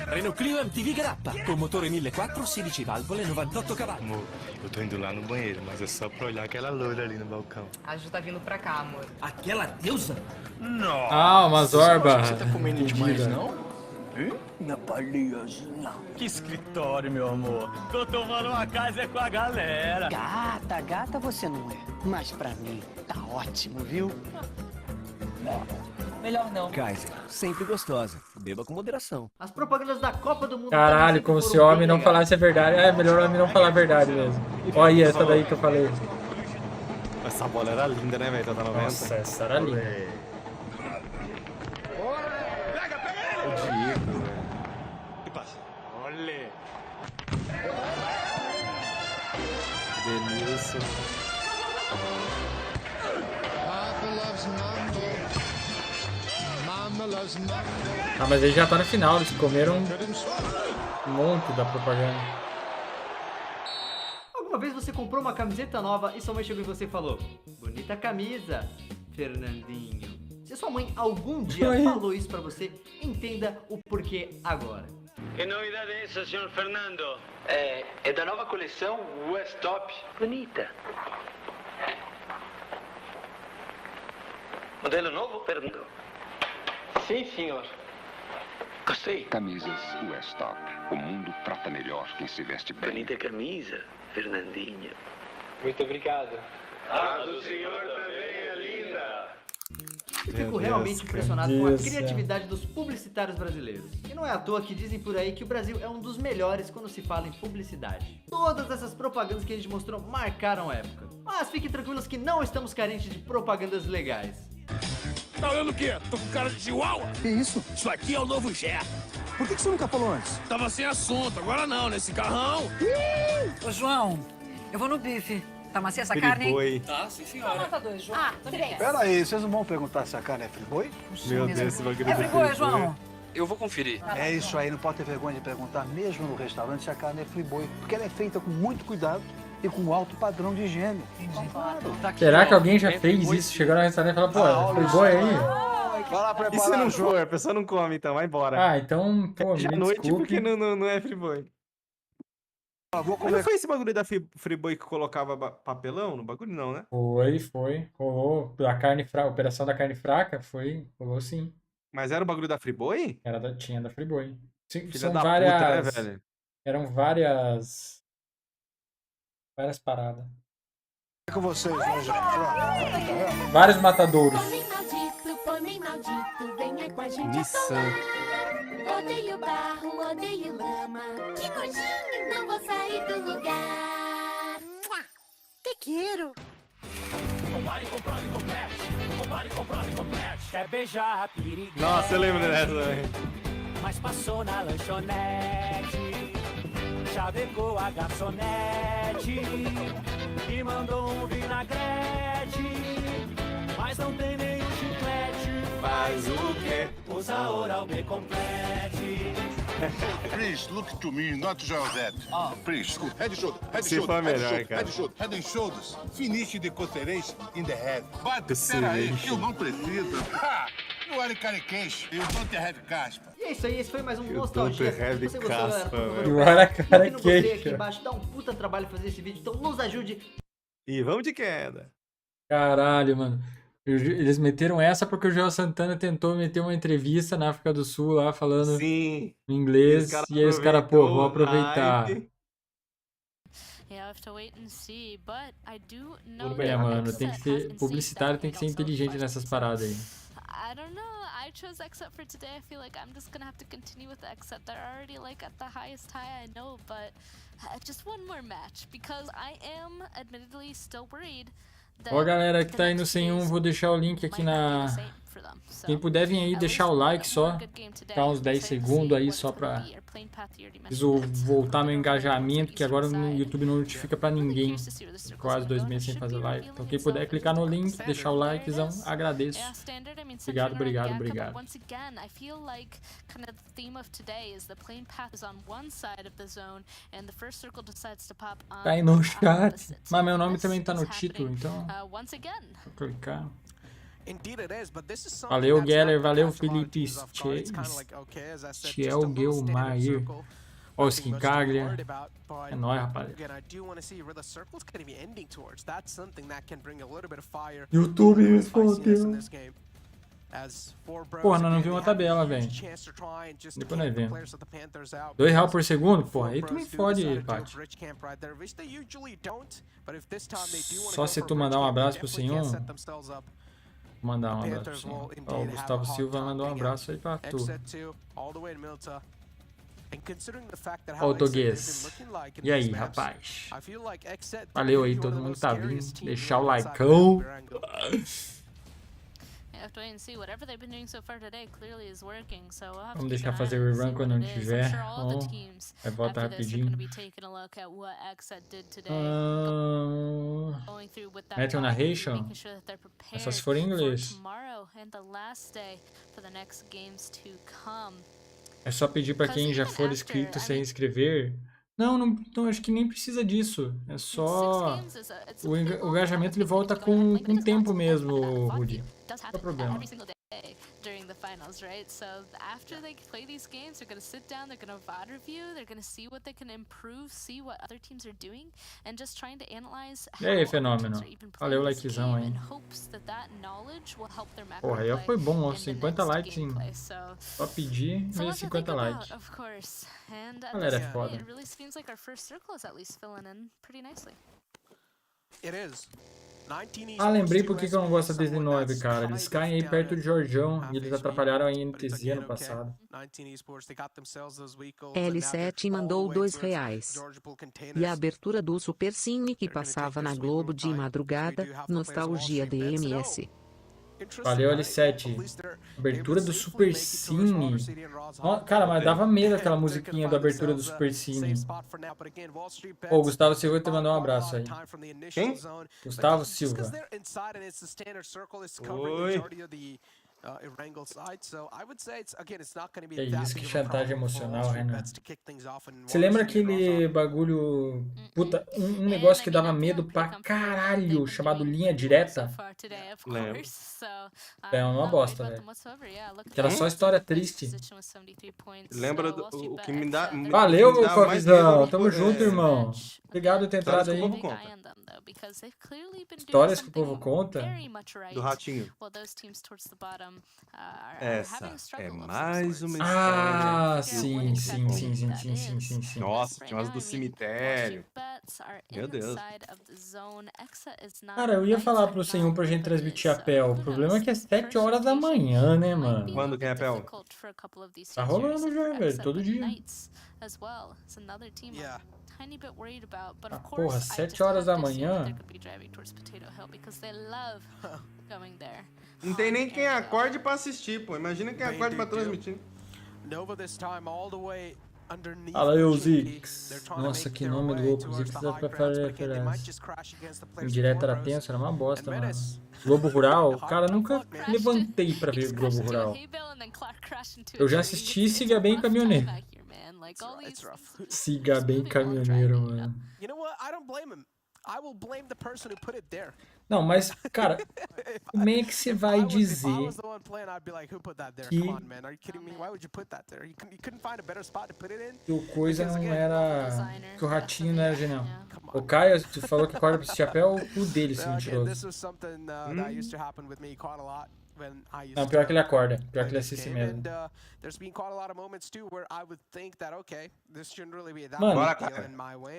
Renault Clio MTV Get Up, con motore 1004, 16 valvole, 98 cavalli. Amor, eu tô indo lá no banheiro, mas é só pra olhar aquela loira ali no balcão. A Ju tá vindo pra cá, amor. Aquela deusa? Nossa! Ah, uma zorba. Você tá comendo demais, não? Na palhazinha. Que escritório, meu amor. Tô tomando uma casa com a galera. Gata você não é. Mas pra mim, tá ótimo, viu? Melhor não. Kaiser, sempre gostosa. Beba com moderação. As propagandas da Copa do Mundo... Caralho, como se o homem não falasse a verdade. É melhor o homem não falar a verdade mesmo. Olha aí, essa daí que eu falei. Essa bola era linda, né, velho? Tá 90. Nossa, essa era linda. O Diego, velho. Que passa? Olha. Denilson. Ah, mas ele já tá no final, eles comeram um monte da propaganda. Alguma vez você comprou uma camiseta nova e sua mãe chegou e você falou: bonita camisa, Fernandinho. Se sua mãe algum dia falou isso pra você, entenda o porquê agora. Que novidade é essa, senhor Fernando? É da nova coleção West Top. Bonita. Modelo novo, Fernando? Sim, senhor. Gostei. Camisas West Top. O mundo trata melhor quem se veste bem. Bonita camisa, Fernandinho. Muito obrigado. A do senhor também é linda. Eu fico realmente impressionado com a criatividade dos publicitários brasileiros. E não é à toa que dizem por aí que o Brasil é um dos melhores quando se fala em publicidade. Todas essas propagandas que a gente mostrou marcaram a época. Mas fiquem tranquilos que não estamos carentes de propagandas legais. Tá olhando o quê? Tô com cara de chihuahua? Que isso? Isso aqui é o novo Jet. Por que você nunca falou antes? Tava sem assunto, agora não, nesse carrão. Ô, João, eu vou no bife. Tá macia essa carne, hein? Tá, sim, senhora. Nota 2, João. 3. Pera aí, vocês não vão perguntar se a carne é friboi? Meu Deus, esse bagulho É friboi, João. Eu vou conferir. É isso aí, não pode ter vergonha de perguntar mesmo no restaurante se a carne é friboi, porque ela é feita com muito cuidado e com alto padrão de higiene. Será que alguém já fez isso? Chegou no restaurante e falou, pô, foi bom aí? Vai lá preparar. E se não for, a pessoa não come, então, vai embora. Ah, então, pô, Já me à noite desculpe. porque não é Friboi. Mas não foi esse bagulho da Friboi que colocava papelão no bagulho? Não, né? Foi. Rolou. A carne fraca, operação da carne fraca, rolou sim. Mas era o bagulho da Friboi? Tinha da Friboi. Sim, Filha são da várias. puta, né, velho? Eram várias paradas. É com vocês, né, gente? Vários matadouros. Pônei maldito, venha com a gente Nissan. Odeio barro, odeio lama. Que nojinho, não vou sair do lugar. Te quero. Compare, comprove, complete. Compare, comprove, complete. Quer beijar, perigo. Nossa, eu lembro dessa também. Mas passou na lanchonete. Chavecou a garçonete. E mandou um vinagrete. Mas não tem nenhum chiclete. Faz o quê? Usa oral me complete. Please, look to me, not Josette. Please, head and shoulder, head and Se shoulder, for head and melhor, shoulder, cara. head and shoulder, head and shoulders. Finish the coceration in the head. But, Coceration. peraí, eu não preciso. Ha! You are caricature, you don't have caspa. E é isso aí, esse foi mais um Eu Nostalgia. tô heavy Se você gostou, galera, caspa, por favor, velho. You are a clique no gostei aqui caricature. embaixo, dá um puta trabalho fazer esse vídeo, então nos ajude. E vamos de queda. Caralho, mano. Eles meteram essa porque o Joel Santana tentou meter uma entrevista na África do Sul lá falando Sim. em inglês. E aí os caras, pô, vou aproveitar. Yeah, I have to wait and see, but I do know Tudo that bem, mano. Except Tem que ser. has Publicitário insisted tem que ser inteligente nessas paradas aí. I don't know. I chose Except for today. I feel like I'm just gonna have to continue with the Except. They're already like at the highest high I know, but just one more match because I am admittedly still worried Ó, galera que tá indo sem um, vou deixar o link aqui na... Quem puder vir aí deixar o like só, ficar uns 10 segundos aí só pra preciso voltar meu engajamento, que agora no YouTube não notifica pra ninguém. Quase 2 meses sem fazer live. Então quem puder clicar no link, deixar o likezão, agradeço. Obrigado, obrigado, obrigado. Tá aí no chat, mas meu nome também tá no título, então vou clicar. Valeu, Geller. Valeu, Felipe Stielgelmaier. Ó, o Skin Caglia. É nóis, rapaz. YouTube me respondeu. Porra, nós não vimos a tabela, velho. Depois nós vemos. R$2 por segundo? Porra, aí tu me fode, Paty. Só se tu mandar um abraço pro senhor. Vou mandar um abraço pro senhor. Ó, o Gustavo Silva mandou um abraço aí pra tu. Ó, o Toguês. E aí, rapaz? Valeu aí, todo mundo que tá vindo. Deixar o likeão. Vamos deixar fazer o rerun quando não tiver. Vai voltar rapidinho. Mete um narration? É só se for em inglês. É só pedir pra quem já for inscrito se inscrever. Não, acho que nem precisa disso. É só... O engajamento ele volta com o tempo mesmo, Rudy. Não tem problema. During the finals, right? So after they play these games, they're gonna sit down, they're gonna VOD review, they're gonna see what they can improve, see what other teams are doing, and just trying to analyze. E aí, fenômeno. Valeu, likezão aí. Porra, aí foi bom, ó. 50 likes em... Só pedir e ver 50 likes. Galera, é foda. It really seems like our first circle is at least filling in pretty nicely. It is. Ah, lembrei por que eu não gosto da 19, cara. Eles caem aí perto de Jorjão e eles atrapalharam a INTZ ano passado. L7 mandou R$2. E a abertura do Super Cine que passava na Globo de madrugada, nostalgia DMS. Valeu, L7. Abertura do Super Cine. Oh, cara, mas dava medo aquela musiquinha da abertura do Super Cine. Ô, Gustavo Silva te mandou um abraço aí. Quem? Gustavo Silva. Oi. É isso, que chantagem emocional, Renan. Você lembra aquele bagulho... Puta, um negócio que dava medo pra caralho, chamado linha direta? Lembro. É uma bosta, velho. Que era só história triste. Lembra o que me dá... Valeu, meu Covizão. Tamo junto, irmão. Obrigado por ter entrado aí. Histórias que o povo conta. Do ratinho. Essa é mais uma história. Ah, sim. Nossa, tinha umas do cemitério. Meu Deus. Cara, eu ia falar pro senhor pra gente transmitir a PEL. O problema é que é 7 horas da manhã, né, mano? Quando que é a PEL? Tá rolando já, velho. Todo dia. Ah, porra, 7 horas da manhã? Não tem nem quem acorde pra assistir, pô. Imagina quem acorde pra transmitir. Fala aí, o Zix. Nossa, que nome louco. Zix dá pra fazer referência. Indireta era tenso, era uma bosta, mano. Globo Rural? Cara, nunca levantei pra ver Globo Rural. Eu já assisti Siga Bem Caminhoneiro. Siga Bem Caminhoneiro, mano. Não, mas, cara, como é que você vai dizer que o coisa não era... que o ratinho não era genial? O Caio, tu falou que acorda pra esse chapéu, o dele, esse mentiroso. Não, pior que ele acorda. Pior que ele assiste mesmo. Mano,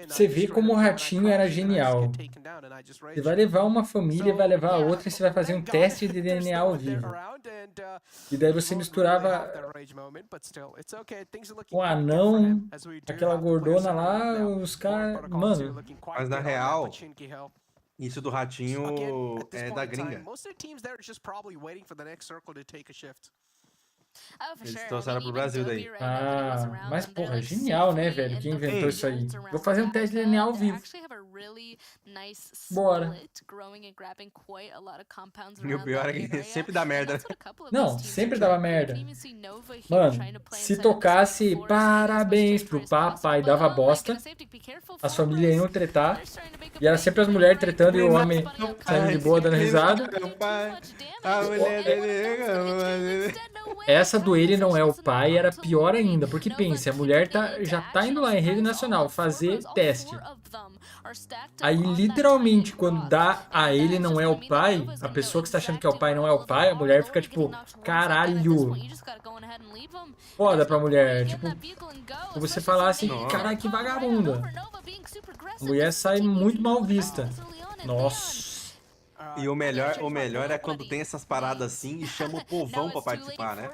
você vê como o ratinho era genial. Você vai levar uma família, vai levar a outra e você vai fazer um teste de DNA ao vivo. E daí você misturava o anão, aquela gordona lá, os caras... Mano... Mas na real... Isso do ratinho é da gringa. Eles trouxeram pro Brasil daí. Ah, mas porra, é genial, né, velho? Quem inventou isso aí? Vou fazer um teste de DNA ao vivo. Bora. E o pior é que sempre dá merda, né? Não, sempre dava merda. Mano, se tocasse parabéns pro papai dava bosta, as famílias iam tretar, e era sempre as mulheres tretando e o homem saindo de boa dando risada. Essa do ele não é o pai era pior ainda, porque pensa, a mulher já tá indo lá em rede nacional fazer teste. Aí literalmente quando dá a ele não é o pai, a pessoa que está achando que é o pai não é o pai, a mulher fica tipo, caralho. Foda pra mulher, tipo, você falar assim, caralho, que vagabunda. A mulher sai muito mal vista. Nossa. E o melhor é quando tem essas paradas assim e chama o povão pra participar, né?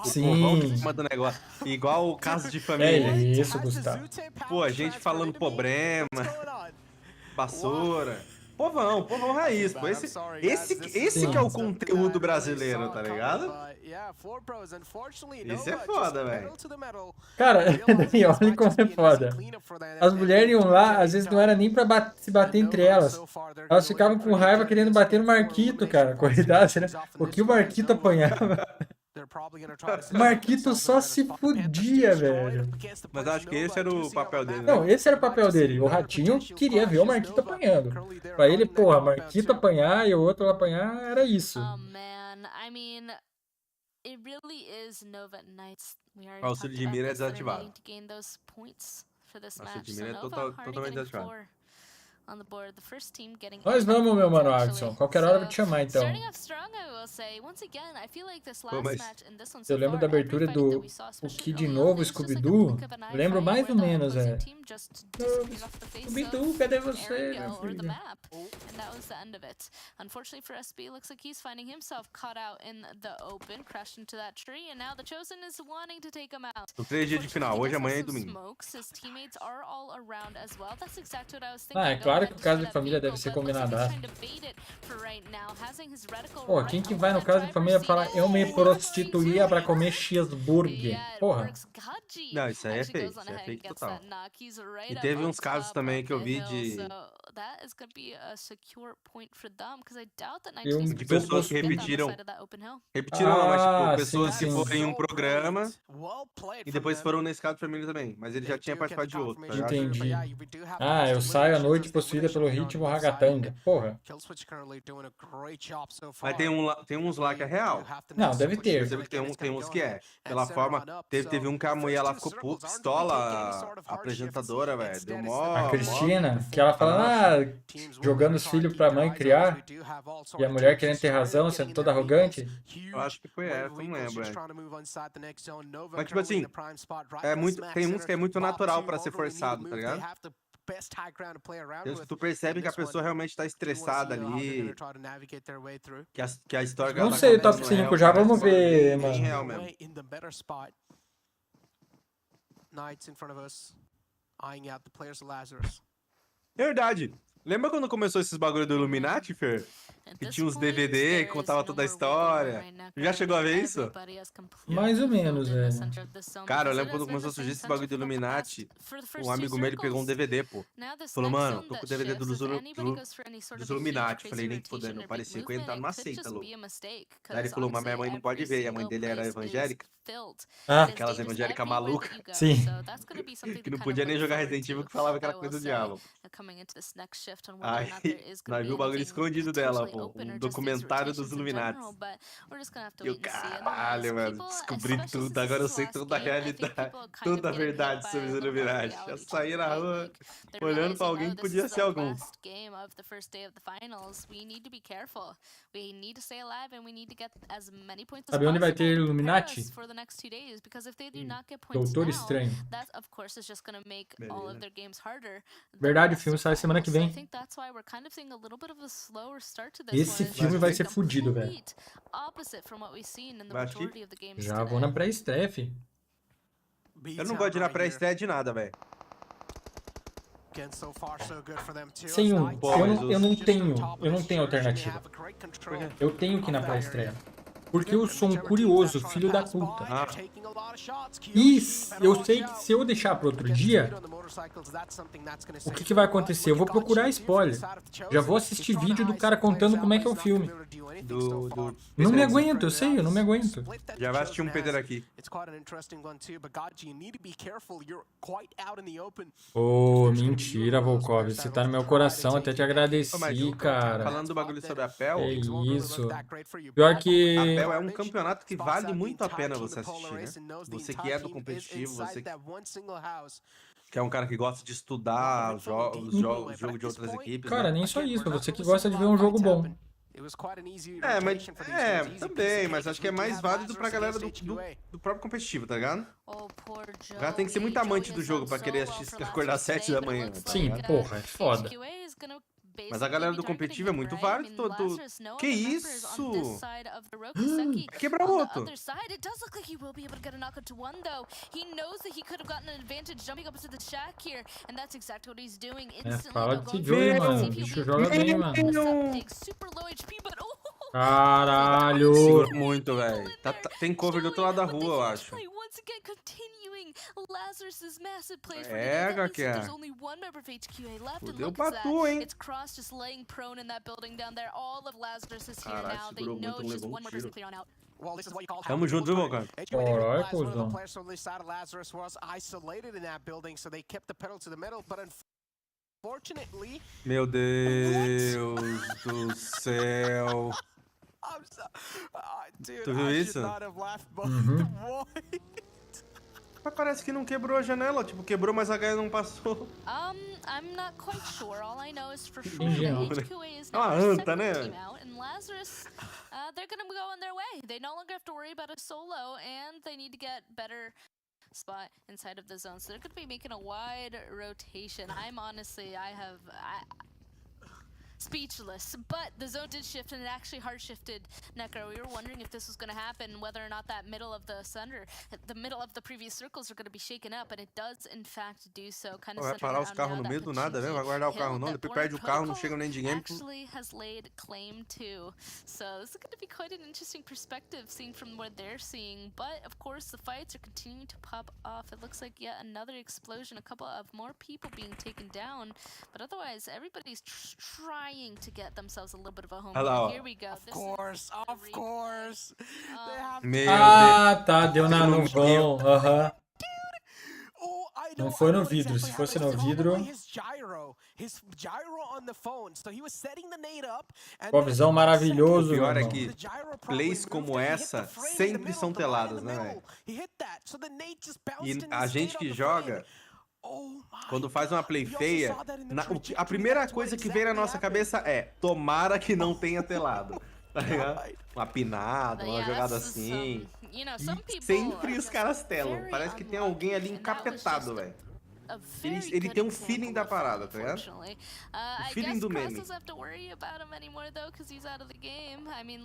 Sim. O povão de cima do negócio. Igual o caso de família. É isso, Gustavo. Pô, a gente falando problema, vassoura. Povão raiz, pô. Esse que é o conteúdo brasileiro, tá ligado? Isso é foda, velho. Cara, olha como é foda. As mulheres iam lá, às vezes não era nem pra se bater entre elas. Elas ficavam com raiva querendo bater no Marquito, cara. Coitado, né? O que o Marquito apanhava? O Marquito só se fudia, velho. Mas acho que esse era o papel dele, né? Não, esse era o papel dele. O Ratinho queria ver o Marquito apanhando. Pra ele, porra, Marquito apanhar e o outro apanhar, era isso. O auxílio de mira é desativado. O auxílio de mira é totalmente desativado. Nós vamos, meu mano Axon. Qualquer hora eu vou te chamar, então. Pô, mas eu lembro da abertura do O Que de Novo, Scooby-Doo. Lembro mais ou menos, é. Scooby-Doo, cadê você, meu filho? São 3 dias de final, hoje, amanhã e domingo. Ah, é claro que o caso de família deve ser combinado. Porra, quem que vai no caso de família e fala eu me prostituía pra comer cheeseburger? Porra. Não, isso aí é fake total. E teve uns casos também que eu vi de pessoas que repetiram, não, mas tipo, pessoas que foram em um programa e depois foram nesse caso de família também, mas ele já tinha participado de outro. Tá? Entendi. Ah, eu saio à noite possuída pelo ritmo ragatanga. Porra. Mas tem uns lá que é real. Não, deve ter. Percebe que tem uns que é. Pela forma, teve um que a mulher lá ficou pistola, a apresentadora, velho. Deu mó. A Cristina, que ela fala, jogando os filhos pra mãe criar, e a mulher querendo ter razão, sendo toda arrogante. Eu acho que foi essa, não lembro, Mas tipo assim, tem uns que é muito natural pra ser forçado, tá ligado? Tu percebe que a pessoa realmente tá estressada ali, que a história... Não sei, top 5, já vamos ver, mano. Real mesmo. Verdade. Lembra quando começou esses bagulho do Illuminati, Fer? Que tinha uns DVD, que contava toda a história. Já chegou a ver isso? Mais ou menos, velho. Cara, eu lembro quando começou a surgir esse bagulho do Illuminati, um amigo meu, ele pegou um DVD, pô. Falou, mano, tô com o DVD dos Illuminati. Falei, nem fodendo, parecia que eu ia entrar numa seita, louco. Aí ele falou, mas minha mãe não pode ver, e a mãe dele era evangélica. Aquelas evangélicas malucas. Sim. Que não podia nem jogar Resident Evil, que falava que era coisa do diabo. Aí, nós viu o bagulho escondido dela, pô. Um documentário dos Illuminati. E o caralho, mano, descobri tudo. Agora eu sei toda a realidade, toda a verdade sobre os Illuminati. Eu saí na rua olhando pra alguém que podia ser algum. Sabe onde vai ter Illuminati? Doutor Estranho. Verdade, o filme sai semana que vem. Esse filme vai ser fudido, velho. Já vou na pré-estreia, fi. Eu não gosto de ir na pré-estreia de nada, velho. Sem um. Eu não tenho alternativa. Eu tenho que ir na pré-estreia. Porque eu sou um curioso, filho da puta. E eu sei que se eu deixar para outro dia, o que vai acontecer? Eu vou procurar spoiler. Já vou assistir vídeo do cara contando como é que é o filme. Não me aguento, eu sei, eu não me aguento. Já vai assistir um Peter aqui. Ô, mentira, Volkov. Você tá no meu coração, até te agradeci, cara. Falando do bagulho sobre a PEL, é isso. Pior que... A PEL é um campeonato que vale muito a pena você assistir, né? Você que é do competitivo, você que é um cara que gosta de estudar os jogos de outras equipes. Cara, né? Nem só isso, você que gosta de ver um jogo bom. Também, mas acho que é mais válido pra galera do próprio competitivo, tá ligado? O cara tem que ser muito amante do jogo pra querer acordar às 7 da manhã. Tá Sim, porra, é foda. Mas a galera do competitivo é muito válido. Que isso? Quebrar o outro. Fala de Joey, mano. O bicho joga bem, mano. Caralho. Segura muito, velho. Tem cover do outro lado da rua, eu acho. É, que é. Fudeu pra tu, hein? Caralho, segurou muito, levou um tiro. Tamo junto, viu, cara? Caralho, cuzão. Meu Deus do céu. Tu viu isso? Mas parece que não quebrou a janela, tipo, quebrou, mas a Gaia não passou. I'm not quite sure. All I know is for sure Ingênuo, the né? HQA is É uma now anta, né? came out, and Lazarus, they're gonna go on their way. They no longer have to worry about a solo, and they need to get better spot inside of the zone. So they're gonna be making a wide rotation. I'm honestly, speechless, but the zone did shift, and it actually hard shifted Necro. We were wondering if this was going to happen, whether or not that middle of the middle of the previous circles are going to be shaken up, and it does in fact do so. Kind of vai parar os carros no meio do nada, né? Vai guardar o carro não, depois perde o carro, não chega nem ninguém. Actually has laid claim to. So this is going to be quite an interesting perspective, seeing from what they're seeing. But of course, the fights are continuing to pop off. It looks like yet another explosion, a couple of more people being taken down, but otherwise everybody's trying to get themselves a little bit of a home. Here we go. Of course. Tá, deu no vão. Aham. Não foi no vidro, se fosse no vidro. Pô, visão maravilhoso. O pior é que plays como essa sempre são teladas, né, velho? E a gente que joga, quando faz uma play feia, a primeira coisa que vem na nossa cabeça é: tomara que não tenha telado. Tá ligado? Uma pinada, uma jogada assim. E sempre os caras telam. Parece que tem alguém ali encapetado, velho. Ele tem um feeling da parada, tá ligado? O feeling do meme.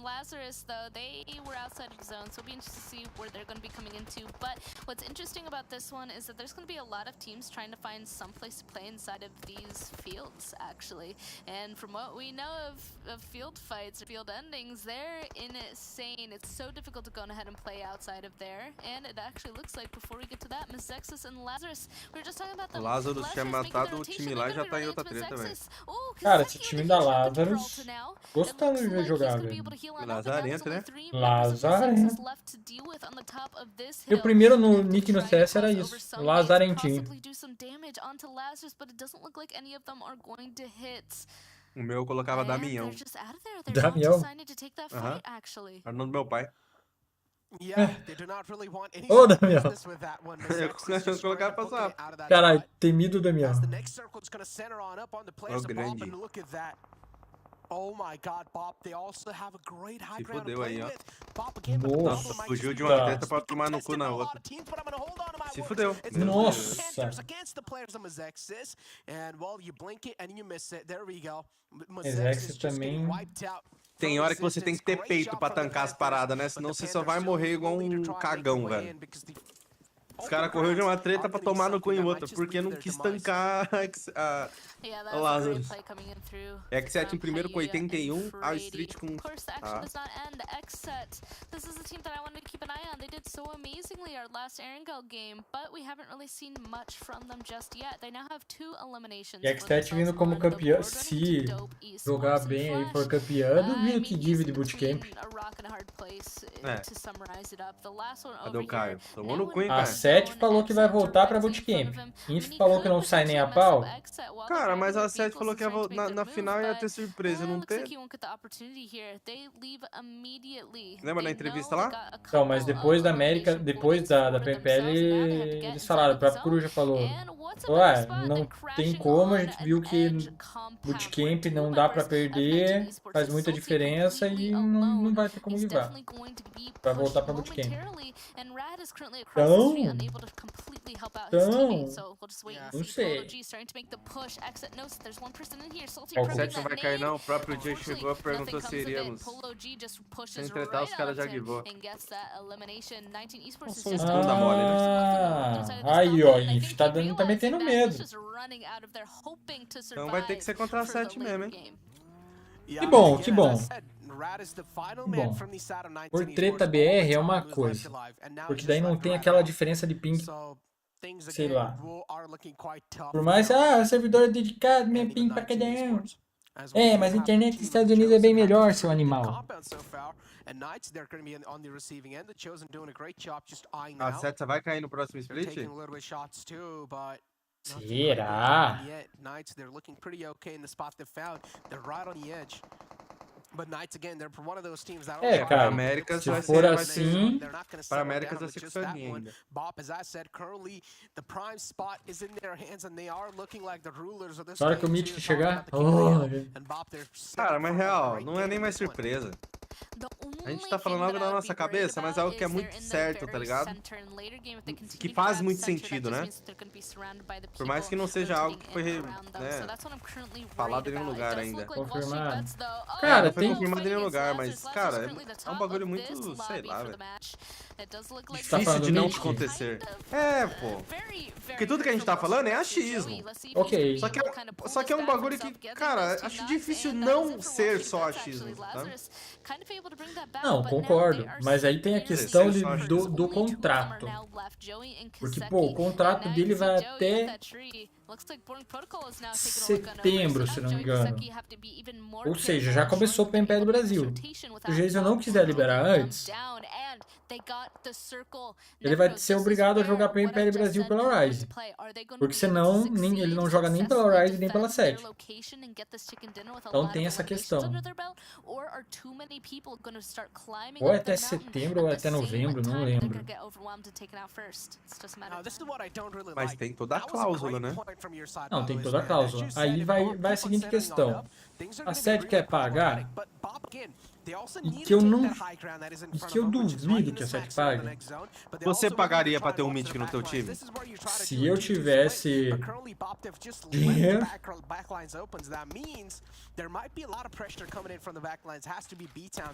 Lazarus, though, they were outside of zone, so it'll be interesting to see where they're going to be coming into. But what's interesting about this one is that there's going to be a lot of teams trying to find some place to play inside of these fields, actually. And from what we know of field fights, field endings, they're insane. It's so difficult to go ahead and play outside of there. And it actually looks like, before we get to that, Mizexis and Lazarus, we were just talking about O Lazarus tinha matado o time lá e já tá em outra treta, velho. Cara, esse time da Lazarus, gostando de ver jogar, velho. Lazarento, né? Lazarento. E o primeiro no nick no CS era isso, Lazarentinho. O meu eu colocava Damião. Damião? Aham. Era o nome do meu pai. Ô, Damião. Eu colocava pra só. Caralho, temido Damião. É o grande. Se fodeu aí, ó. Nossa, fugiu de uma teta pra tomar no cu na outra. Se fodeu. Nossa. Exex também. Tem hora que você tem que ter peito pra tancar as paradas, né? Senão você só vai morrer igual um cagão, velho. Os caras correram de uma treta pra tomar no cu em outra, porque não quis tancar a Lazarus. X7 em primeiro com 81, a Street com... This is a team that I wanted to keep an eye on. They did so amazingly our last Erangel game, but we haven't really seen much from them just yet. They now have 2 eliminations. E X7 vindo como campeão, se jogar bem aí for campeão, duvido que give de bootcamp. Cadê o Caio? Tomou no cu, hein, A Caio? 7 falou que vai voltar pra bootcamp. INSTA falou que não sai nem a pau. Cara, mas a 7 falou que na final ia ter surpresa, não teve? Lembra da entrevista lá? Então, mas depois da América, depois da PMPL, eles falaram, o próprio Coruja falou, ué, não tem como, a gente viu que bootcamp não dá pra perder, faz muita diferença e não vai ter como givar. Vai voltar pra bootcamp. Então, não sei. O 7 não vai cair não, o próprio Jay chegou e perguntou se iríamos. Sem tretar, os caras já givou. São uns bunda mole, né? Aí, ó, INF tá metendo medo. Então vai ter que ser contra a 7 mesmo, hein? Que bom, que bom. Bom, por treta BR é uma coisa, porque daí não tem aquela diferença de ping, sei lá. Por mais, servidor é dedicado, minha ping pra cada um. É, mas a internet dos Estados Unidos é bem melhor, seu animal. A 7 vai cair no próximo split? Será? É, cara, se for assim, para Américas vai ser custadinho ainda. Na hora que o Mythic chegar, cara, mas real, não é nem mais surpresa. A gente tá falando algo da nossa cabeça, mas é algo que é muito certo, tá ligado? Que faz muito sentido, né? Por mais que não seja algo que foi, falado em nenhum lugar ainda. Confirmado. Cara, não foi confirmado em nenhum lugar, mas, cara, é um bagulho muito, sei lá, velho. Difícil de não acontecer. É, pô. Porque tudo que a gente tá falando é achismo. Ok. Só que é um bagulho que, cara, acho difícil não ser só achismo, sabe? Não, concordo. Mas aí tem a questão do contrato. Porque, pô, o contrato dele vai até setembro, se não me engano. Ou seja, já começou o PMPL do Brasil. Se o Jason não quiser liberar antes, ele vai ser obrigado a jogar PMPL Brasil pela Rise. Porque senão ele não joga nem pela Rise nem pela 7. Então tem essa questão. Ou é até setembro ou é até novembro, não lembro. Mas tem toda a cláusula, né? Não, tem toda a cláusula. Aí vai a seguinte questão. A 7 quer pagar, e que eu duvido que a 7 pague. Você pagaria pra ter um Mythic no teu time? Se eu tivesse dinheiro.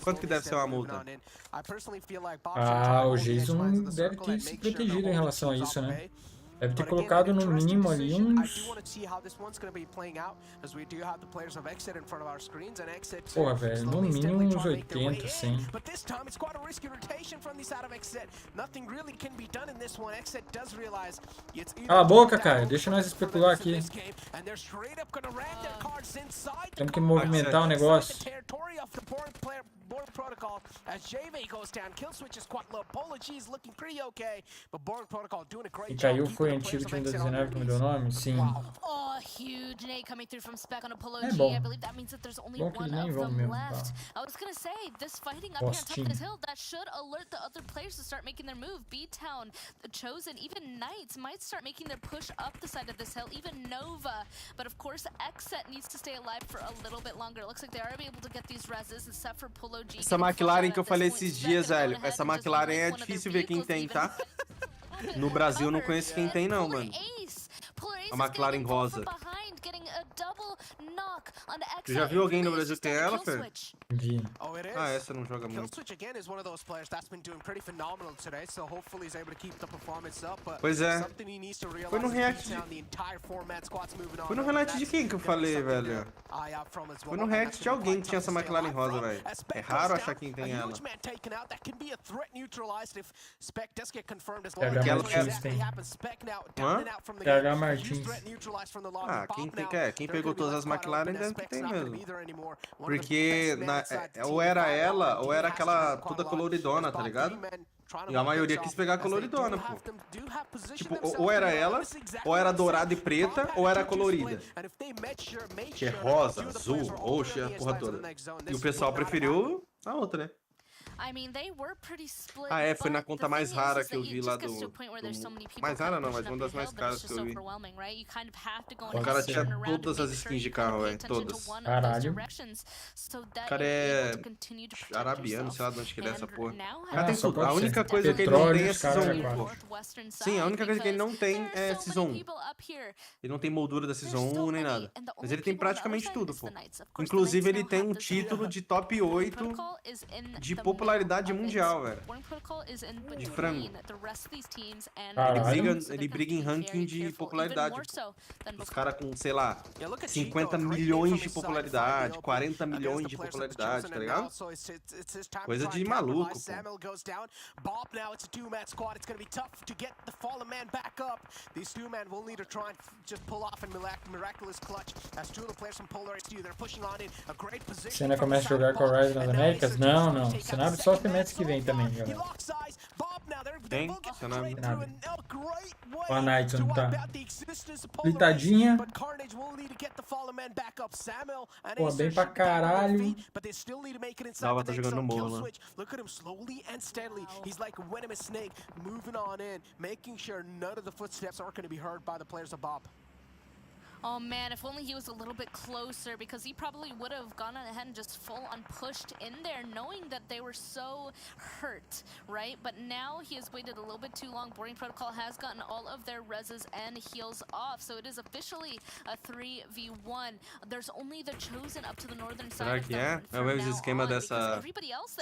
Quanto que deve ser uma multa? O Jason deve ter se protegido em relação a isso, né? Deve ter colocado no mínimo ali uns... Porra, velho, no mínimo uns 80, 100. Cala a boca, cara. Deixa nós especular aqui. Temos que movimentar o negócio. E caiu foi o antigo time da 19 que me deu o nome? Sim. É bom. Bom que eles nem vão mesmo. Postinho. Essa McLaren que eu falei esses dias, velho. Essa McLaren é difícil ver quem tem, tá? No Brasil eu não conheço quem tem não, mano. A McLaren rosa. On the Tu já viu alguém no Brasil que tem ela, Kill Fer? Switch. Vi. Oh, it is. Ah, essa não joga Kill muito. Switch again is one of those players that's been doing pretty phenomenal today, so hopefully he's able to keep the performance up. But Pois é. something he needs to realize Foi no is react down the entire format, squad's moving on. Foi no react de quem que eu falei, velho? Foi no react de alguém que tinha essa McLaren rosa, velho. É raro achar quem tem ela. PH Martins tem. PH Martins. Ah, quem pegou todas as McLaren deve que tem mesmo. Porque ou era ela, ou era aquela toda coloridona, tá ligado? E a maioria quis pegar a coloridona, pô. Tipo, ou era ela, ou era dourada e preta, ou era colorida. Que é rosa, azul, roxa, a porra toda. E o pessoal preferiu a outra, né? Ah, é, foi na conta mais rara que eu vi lá do... Mais rara não, mas uma das mais caras que eu vi. O cara tinha todas as skins de carro, velho, todas. Caralho. O cara é arabiano, sei lá de onde que ele é essa porra. O cara tem só tudo. A pode única ser. coisa que ele não tem é Petróleos, Season 1, caralho, pô. Sim, a única coisa que ele não tem é Season 1. Ele não tem moldura da Season 1 nem nada. Mas ele tem praticamente tudo, pô. Inclusive ele tem um título de top 8 de popularidade mundial, velho. De frango. Ele briga em ranking de popularidade. Os caras com, sei lá, 50 milhões de popularidade, 40 milhões de popularidade, tá ligado? Coisa de maluco, pô. Senna começa a jogar com o Rise nas Américas? Não, não. Senna abre só semestre que vem também, galera. Tem? Senna. Nada. O Knight não tá. Splitadinha. Pô, bem pra caralho. Dava tá jogando no morro lá. Oh man, if only he was a little bit closer, because he probably would have gone ahead and just full on pushed in there, knowing that they were so hurt, right? But now he has waited a little bit too long. Boarding Protocol has gotten all of their reses and heals off, so it is officially a 3v1. There's only the Chosen up to the northern side. Será que é? É o mesmo esquema dessa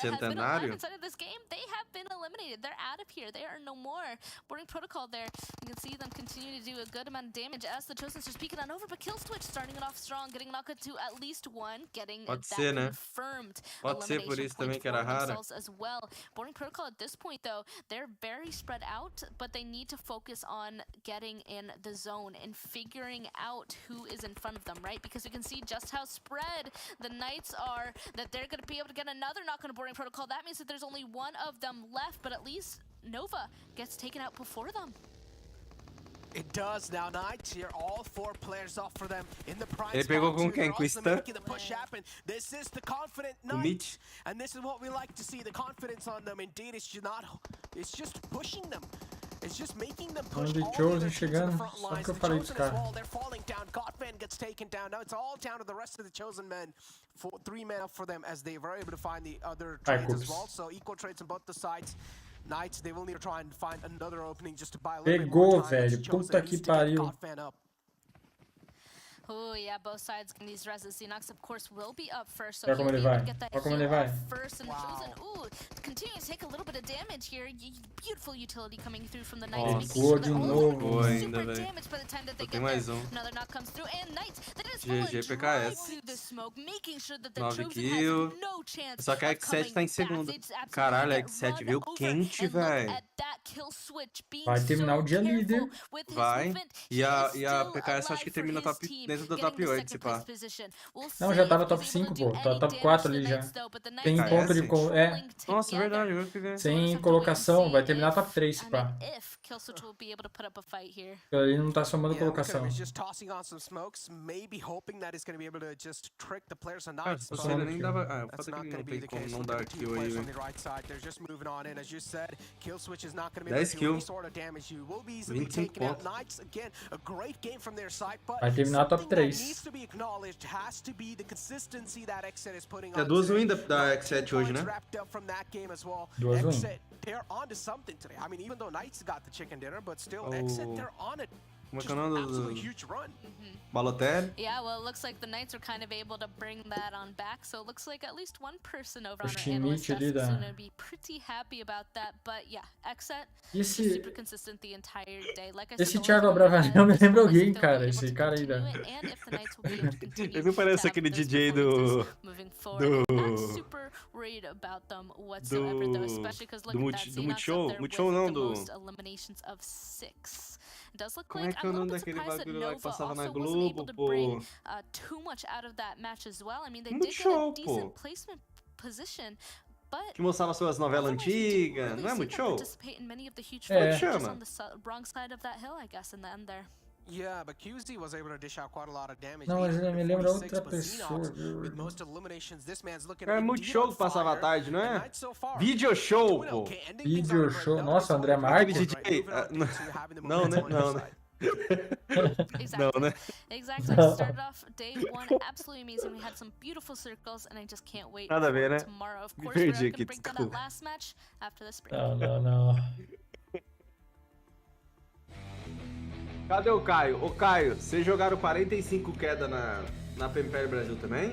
centenário? Inside of this game, they have been eliminated. They're out of here. They are no more. Boarding Protocol there. You can see them continue to do a good amount of damage as the Chosen's just peeking on over, but Kill Switch starting it off strong, getting knocked to at least one, getting that confirmed Pode ser por isso também que era rara. as well. Boarding Protocol at this point though, they're very spread out, but they need to focus on getting in the zone and figuring out who is in front of them, right? Because you can see just how spread the Knights are, that they're going to be able to get another knock on a Boarding Protocol. That means that there's only one of them left, but at least Nova gets taken out before them. It does now. Knights here, all 4 players off for them in the prime. Ele pegou com quem? Com o Stan? This is the confident Knight, and this is what we like to see, the confidence on them. Indeed, it's just pushing them. It's just making them push all Chosen chegando. Só que eu falei dos caras. They're falling down. Godman gets taken down. Now it's all down to the rest of the Chosen men. 3 men up for them as they were able to find the other trades as well. So equal trades on both the sides. Knights, they will need to try and find another opening just to buy a little bit more time. Velho. Puta que pariu. Oh yeah, both sides getting these reses. Xenox, of course, will be up first, so Olha como ele vai. Olha como ele vai. First and Chosen. Ooh, continue to take a little bit of damage here. Beautiful utility coming through from the Knights. Ó, de novo ainda, velho. Tem mais um. Another knock comes through, and Knights, that is GG PKS. 9 kills. Só que a X7 tá em segundo. Caralho, a X7 veio quente, velho. Vai terminar o dia líder. Vai. E a PKS acho que termina dentro do top 8, se pá. Não, já tava top 5, pô. Tá top 4 ali já. Tem ponto de... Nossa, verdade. Sem colocação, vai terminar top 3, se pá. Ele não tá somando colocação. Ah, se você nem dava... Ah, o fato é que não tem como não dar kill aí, velho. 10 kills. 25 pontos. Vai terminar top 3. É 2 wins da X7 hoje, né? 2 wins. Como é que é o nome do... Balotelli? Yeah, well, it looks like the Knights are kind of able to bring that on back, so it looks like at least one person over on our analyst desk is going to be pretty happy about that, but yeah, Exet is super consistent the entire day. Like I said, Esse Thiago Abravanel me lembra alguém, cara, esse cara aí da... Ele não parece aquele DJ do super worried about them whatsoever, though, especially because look at that, do Multishow não, do... eliminations of 6. Does look Como like é que é o nome daquele bagulho lá que passava na Globo, pô? Too much out of that match as well. I mean, they did get a decent placement position, but que mostrava suas novelas antigas, não é Multishow? Como chama? On the wrong side of that hill, I guess, in the end there. Yeah, but QZ was able to dish out quite a lot of damage. Não, mas ele me lembra outra pessoa. É Multishow que passava à tarde, não é? Video Show, pô. Video Show. Nossa, André Marques. Não, né? Não, né? Não, né? Exactly. Started off day 1 absolutely amazing. We had some beautiful circles, and I just can't wait Nada a ver, né? tomorrow. Of course, we're going to break down that last match after this break. Não. Cadê o Caio? Ô Caio, vocês jogaram 45 queda na PMPL Brasil também?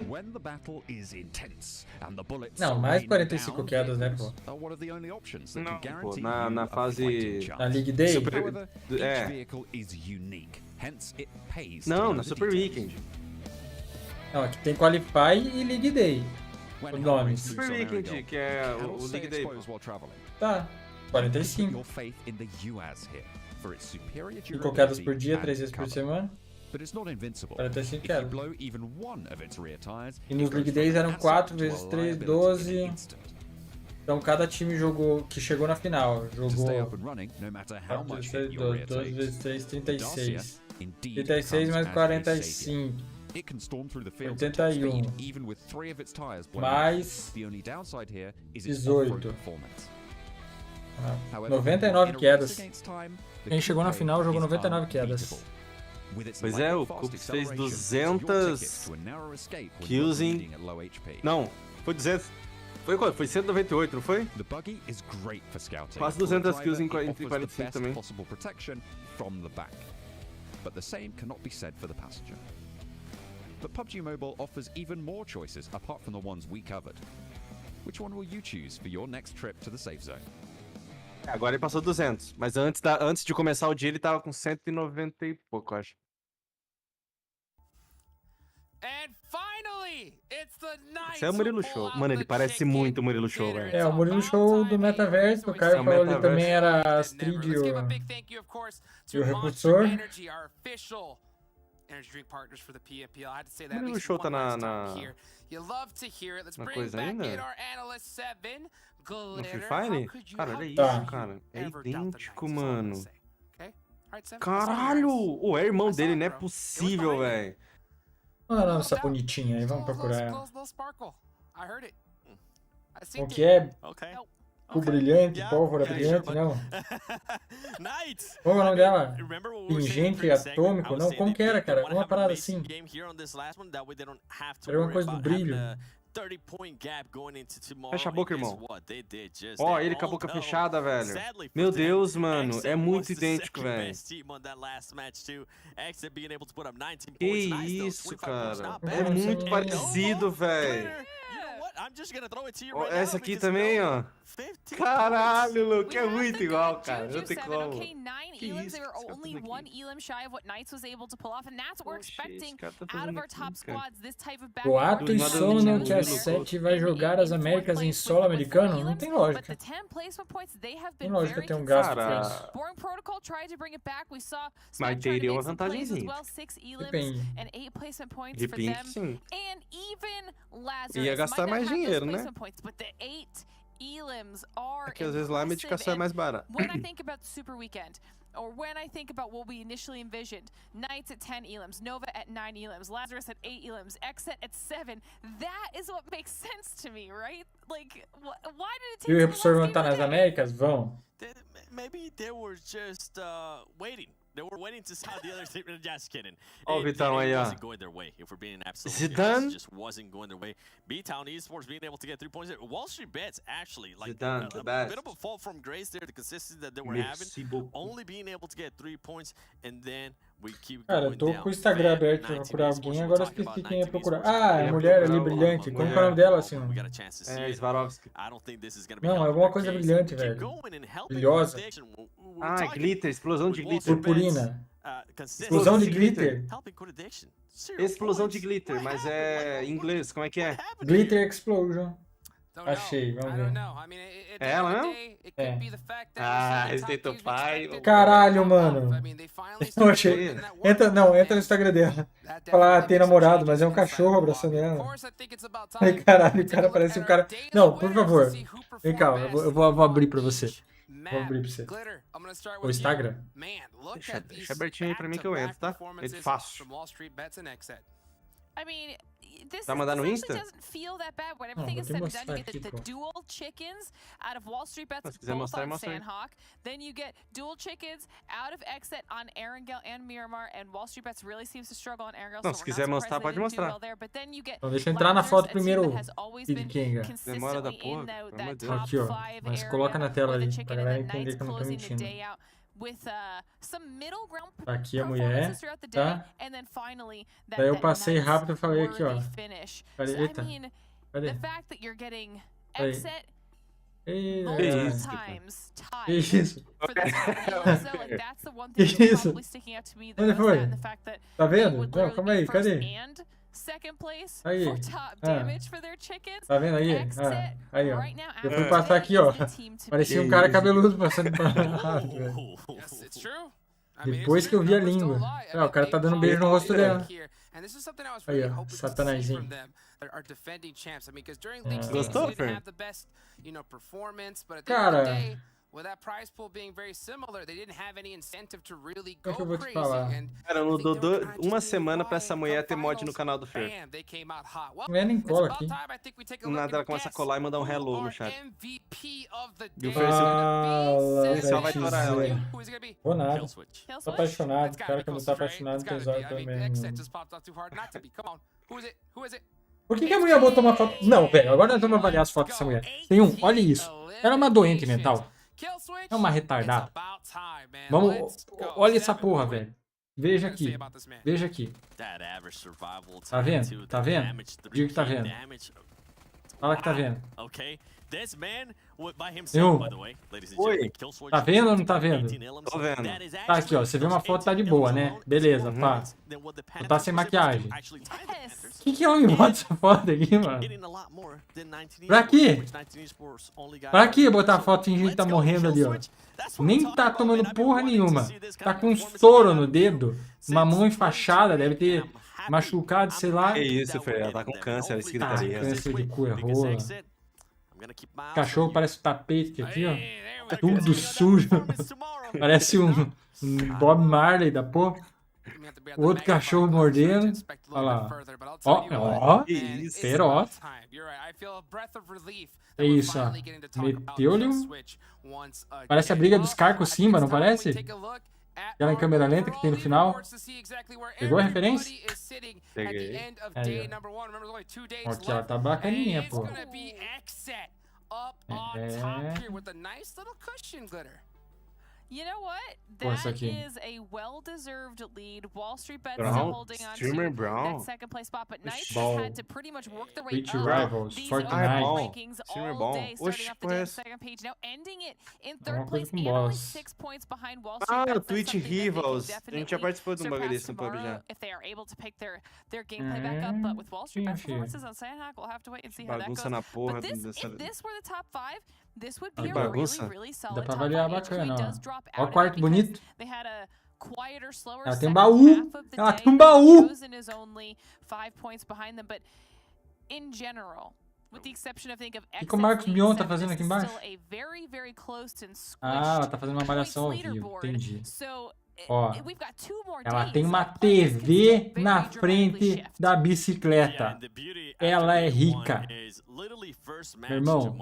Não, mais 45 quedas, né, pô? Não, pô, na fase... Na League Day? Não, na Super Weekend. Não, aqui tem Qualify e League Day. Os nomes. Super Weekend, que é o League Day, pô. Tá, 45. 5 quedas por dia, 3 vezes por semana. 45 quedas. E nos League Days eram 4 vezes 3, 12. Então cada time jogou, que chegou na final, jogou 12 vezes 3, 36. 36 mais 45. 81. Mais 18. 99 quedas. Quem chegou na final jogou 99 quedas. Pois é, o Cubs fez 200 kills em... Não, foi 200... Foi quanto? Foi 198, não foi? Quase 200 kills em 45 também. But the same cannot be said for the passenger. But PUBG Mobile offers even more choices apart from the ones we covered. Which one will you choose for your next trip to the safe zone? Agora ele passou 200, mas antes de começar o dia ele tava com 190 e pouco, eu acho. Esse é o Murilo Show. Mano, ele parece muito o Murilo Show, velho. É, o Murilo Show do Metaverse. O Caio falou ali também era Astrid e o Repulsor. Murilo Show tá na coisa ainda? No Free Fire? Cara, olha isso, cara. É idêntico, mano. Caralho! O é irmão dele, não é possível, velho. Olha essa bonitinha aí, vamos procurar ela. O que é? O brilhante, pólvora brilhante, não. Qual é o nome dela? Pingente atômico? Não, como que era, cara? Uma parada assim. Era uma coisa do brilho. Fecha a boca, irmão. Ó, ele com a boca fechada, velho. Meu Deus, mano. É muito idêntico, velho. Que isso, cara. É muito parecido, velho. Essa aqui também, ó. Caralho, Luke, é muito igual, cara. Não tem como. Que isso? Boato e sono que a 7 vai jogar as Américas em solo americano? Não tem lógica. Tem lógica ter um gasto pra isso. Mas teria uma vantagemzinha. Depende. Depende, sim. Ia gastar mais dinheiro, né? É que às vezes lá a medicação é mais barata. When I think about the Super Weekend, or when I think about what we initially envisioned, Knights at 10 elims, Nova at 9 elims, Lazarus at 8 elims, Exet at 7, that is what makes sense to me, right? Like, why did it take E o Repulsor vão estar nas Américas? Vão. Maybe they were just waiting. They were waiting to see how the other team. Just kidding. Ó, o Vitão aí, ó. Zidane. Just wasn't going their way. B-Town Esports being able to get 3 points. Wall Street Bets actually like Zidane, the best. A bit of a fall from grace there. The consistency that they were having, only being able to get 3 points, and then Cara, eu tô com o Instagram aberto pra procurar alguém, agora eu esqueci quem ia procurar. Ah, a mulher ali brilhante. Como que é o nome dela, assim? É, Swarovski. Não, é alguma coisa brilhante, velho. Brilhosa. Ah, glitter, explosão de glitter. Purpurina. Explosão de glitter. Explosão de glitter, mas é em inglês, como é que é? Glitter Explosion. Achei, vamos ver. É ela mesmo? É. Ah, State of Fire. Caralho, mano. Eu achei. Entra no Instagram dela. Fala, tem namorado, mas é um cachorro abraçando ela. Ai, caralho, o cara parece um cara. Não, por favor. Vem cá, eu vou abrir pra você. Vou abrir pra você. O Instagram. Deixa abertinho aí pra mim que eu entro, tá? É fácil. I mean, this Tá mandando no actually Insta? doesn't feel that bad. When Não, everything is vou said and mostrar done, you get aqui, the pô. dual chickens out of Wall Street Bets, Se quiser both mostrar, on mostra aí. Sandhawk. Then you get dual chickens out of Exit on Erangel and Miramar, and Wall Street Bets really seems to struggle on Erangel. Não, So se we're quiser not mostrar, surprised pode they didn't do mostrar. well there. But then you get Então deixa eu entrar na Lazarus, foto a team primeiro. that has always De been Kenga. Demora da consistently porra, in pelo that amor de top Aqui, ó. 5 Mas area coloca na tela with the aí, chicken pra and galera the entender Knights que eu não tô closing the mentindo. day out with some middle ground Aqui a mulher, performances throughout the day, tá? and then finally that Daí eu passei Knights rápido e falei aqui, ó. worthy finish. Cadê? So, I Eita. mean, Cadê? the fact that you're getting Aí. Exit Ei, multiple isso, times Que tied isso? for the top eight, so like that's the one thing Que that's isso? probably sticking out to me the Onde most, foi? that and the fact that Tá they vendo? would Não, literally calma be aí, first cadê? and second place Aí. for top Ah. damage for their chickens. Tá vendo aí? Exit Ah, aí, ó. right now Eu fui after passar today aqui, ó. is the team to Parecia beat. um cara cabeludo passando pra velho. Yes, it's true. Depois que eu vi a língua. Ah, o cara tá dando beijo no rosto dela. And this is something I was Aí, really ó. hoping to see Satanazinho. from them that are defending champs. I mean, because during league stages Gostou, they Fer? didn't have the best, performance, but at the end of Cara. the day, with that prize pool being very similar, they didn't have any incentive to really Como é go que eu vou te crazy. falar? And Cara, eu não dou uma semana pra essa mulher ter mod no canal do Fer. bam, they came out hot. Well, Não é nem it's cola about aqui. time I think we take a Do look nada ela and começa a guess colar e mandar um who hello no our chat. MVP of the E day o Fer, Fala, esse só vai velho, torar ela aí. Zé. Who is it gonna be? Vou nada. Kill Tô switch? apaixonado. It's O gotta cara be que não close tá to right. apaixonado It's tem gotta zóio be. I mean, também. Exit just popped out too hard not to be. Come on. Who is it? Who is it? Por que a mulher botou uma foto? Não, velho, agora nós vamos avaliar as fotos dessa mulher. Tem um, olha isso. Ela é uma doente mental. É uma retardada. Vamos, olha essa porra, velho. Veja aqui. Veja aqui. Tá vendo? Tá vendo? Diga que tá vendo. Fala que tá vendo. Oi. Tá vendo ou não tá vendo? Tô vendo. Tá aqui, ó. Você vê uma foto, tá de boa, né? Beleza, pá. Não tá sem maquiagem. Que homem bota essa foto aqui, mano? Pra quê? Pra que botar a foto fingindo que tá morrendo ali, ó? Nem tá tomando porra nenhuma. Tá com um estouro no dedo. Uma mão enfaixada, deve ter machucado, sei lá. Que isso, Fer? Ela tá com câncer, ela gritaria. Câncer de cu é rola. Cachorro parece um tapete aqui, ó. Tudo sujo. Parece um Bob Marley da porra. O outro cachorro mordendo. Olha lá. Ó, feroz. É isso, ó. Meteu-lhe um... Parece a briga dos Scar com o Simba, não parece? Aquela em câmera lenta que tem no final. Pegou a referência? Peguei. Aí, ó. Aqui, ela tá bacaninha, pô. You know what? What's That aqui? is a well-deserved lead. Wall Street Bets Brown? still holding on Streamer to Brown? that second place spot, but Knights Bom. has had to pretty much work their way Reach up Rivals, these Fortnite. overall rankings Streamer all bom. day, starting Oxe, off the day on the conheço. second page, now ending it in Alguma third place coisa com and only bolas. 6 points behind Wall Street Ah, Bets. o That's Twitch something that they can Rivals. A gente já definitely participou de um bagulho surpass desse no pub tomorrow já. if they are able to pick their gameplay back up, but with Wall Street Bets Enfim. performances on Sandhawk, we'll have to wait and see how that goes. Bagunça na porra But this, dessa... if this were the top 5, this would Ah, be a bagunça? really, really solid Dá pra top avaliar 5. bacana, H3 ó. does drop Ó o out quarto because bonito. they had a quieter, slower Ela tem second baú. half of the Ela day. tem um baú. Chosen is only 5 points behind them, but in general, with the exception, I think, of que o Marcos Exit Mion tá League fazendo 7, aqui this is embaixo? still a very, very close and squished Ah, ela tá fazendo uma points malhação ao vivo. leaderboard. Entendi. So, Ó, we've got 2 more ela days. tem uma Players can still TV very na dramatically frente shift. da bicicleta. Ela é rica. Meu irmão,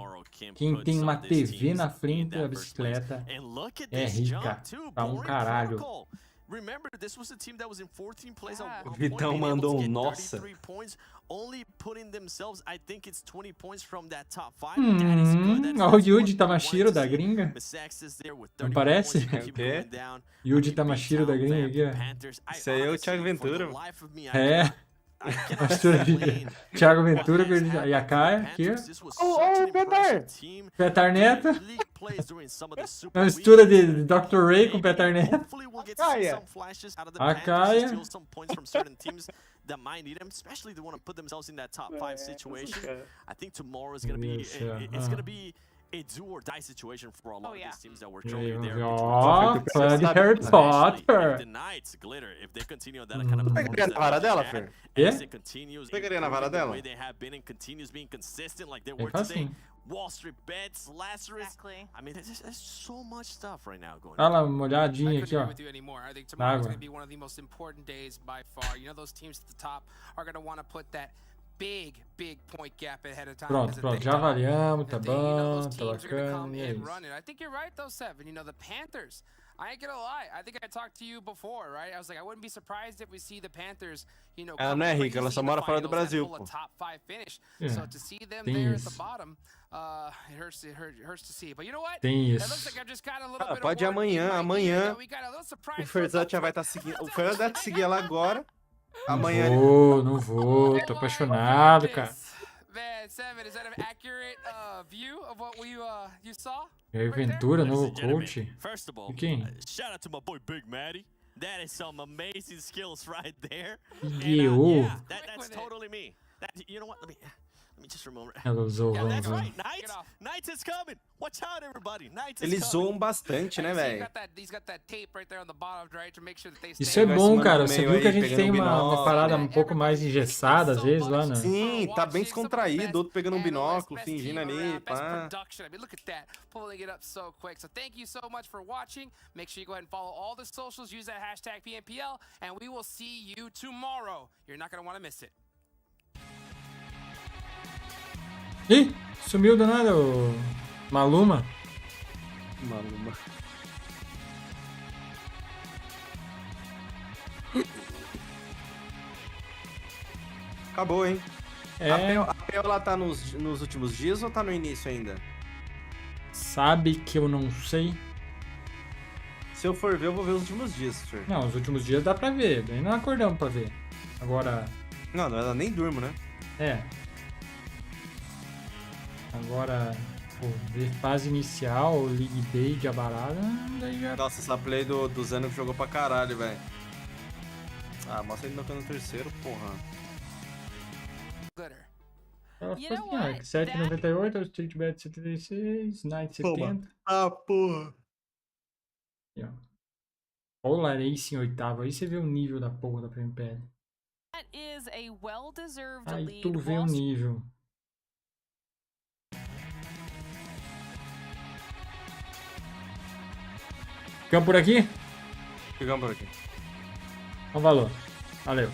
quem tem uma TV na frente da bicicleta é rica. Pra um caralho. Remember, this was a team that was in 14th place on O Vitão mandou um nossa. only putting themselves, I think it's 20 points from that top 5. That is good. Olha o Yuji Tamashiro da gringa. Não parece? O quê? Yuji Tamashiro da gringa aqui, ó. Isso aí é o Thiago Ventura. É. Mistura de Thiago Ventura com a Yakaya aqui, ó. Ô, Petar! Petar Neto. Uma mistura de Dr. Ray com Petar Neto. A Kaia. That might need them, especially they want to put themselves in that top 5 situation. I think tomorrow is going to be it's going to be a do or die situation for a lot of these teams that were showing there. Ó, fã de Harry Potter. The Knights glitter if they continue on that kind of Pegaria na vara dela, Fer? Pegaria na vara dela? They have been and continues being consistent like they Bem were today. facinho. Wall Street bets, Lazarus. I mean, there's so much stuff right now going on. Olha lá, uma olhadinha aqui, ó. I think tomorrow is going to be one of the most important days by far. You know, those teams at the top are going to want to put that big point gap ahead of time. Pronto, já avaliamos, tá bom, tá bacana, e é isso. I think you're right though, Seven. You know, the Panthers, I ain't gonna lie. I think I talked to you before, right? I was like, I wouldn't be surprised if we see the Panthers, you know, ela não é rica, ela só mora fora do Brasil, pô. Top 5 finish. So to see them there at the bottom, it hurts to see. But you know what? Tem isso. It looks like I've just got a little bit Pode ir amanhã. O Ferzote já vai estar seguindo. O Ferzote deve seguir ela agora. Amanhã. Não vou, tô apaixonado, cara. Man, Seven, is that an accurate view of what you saw? E aí, Ventura, novo coach. First of all, shout out to my boy Big Matty. That is some amazing skills right there. Yeah, that's totally me. You know what? Let me just remember. Ela usou Yeah, that's right. Knights is coming. Watch out, everybody. Knights is Eles zoam bastante, né, velho? Isso é bom, cara. Você viu que a gente tem uma parada um pouco mais engessada, às vezes, lá, né? Sim, tá bem descontraído. Outro pegando um binóculo, fingindo ali, pá. Look at that, pulling it up so quick. So thank you so much for watching. Make sure you go ahead and follow all the socials. Use that hashtag PMPL, and we will see you tomorrow. You're not going to want to miss it. Ih, sumiu do nada o Maluma. Acabou, hein? É. A PO ela tá nos últimos dias ou tá no início ainda? Sabe que eu não sei. Se eu for ver, eu vou ver os últimos dias, Fer. Não, os últimos dias dá pra ver. Daí não acordamos pra ver. Agora... Não, eu nem durmo, né? É. Agora, pô, ver fase inicial, League Day de Abarada, daí já... Nossa, essa play do Zeno que jogou pra caralho, velho. Ah, mostra ele no terceiro, porra. Ela ficou assim, ó, 7,98, Street Bet 76, Night 70. Ah, porra. Aqui, ó. Polar Ace em oitavo, aí você vê o nível da porra da PMPL. Aí tu vê o nível. Ficamos por aqui? Ficamos por aqui. Então, valeu. Valeu.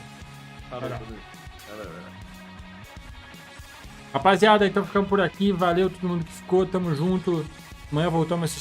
Rapaziada, então ficamos por aqui. Valeu todo mundo que ficou. Tamo junto. Amanhã voltamos a assistir.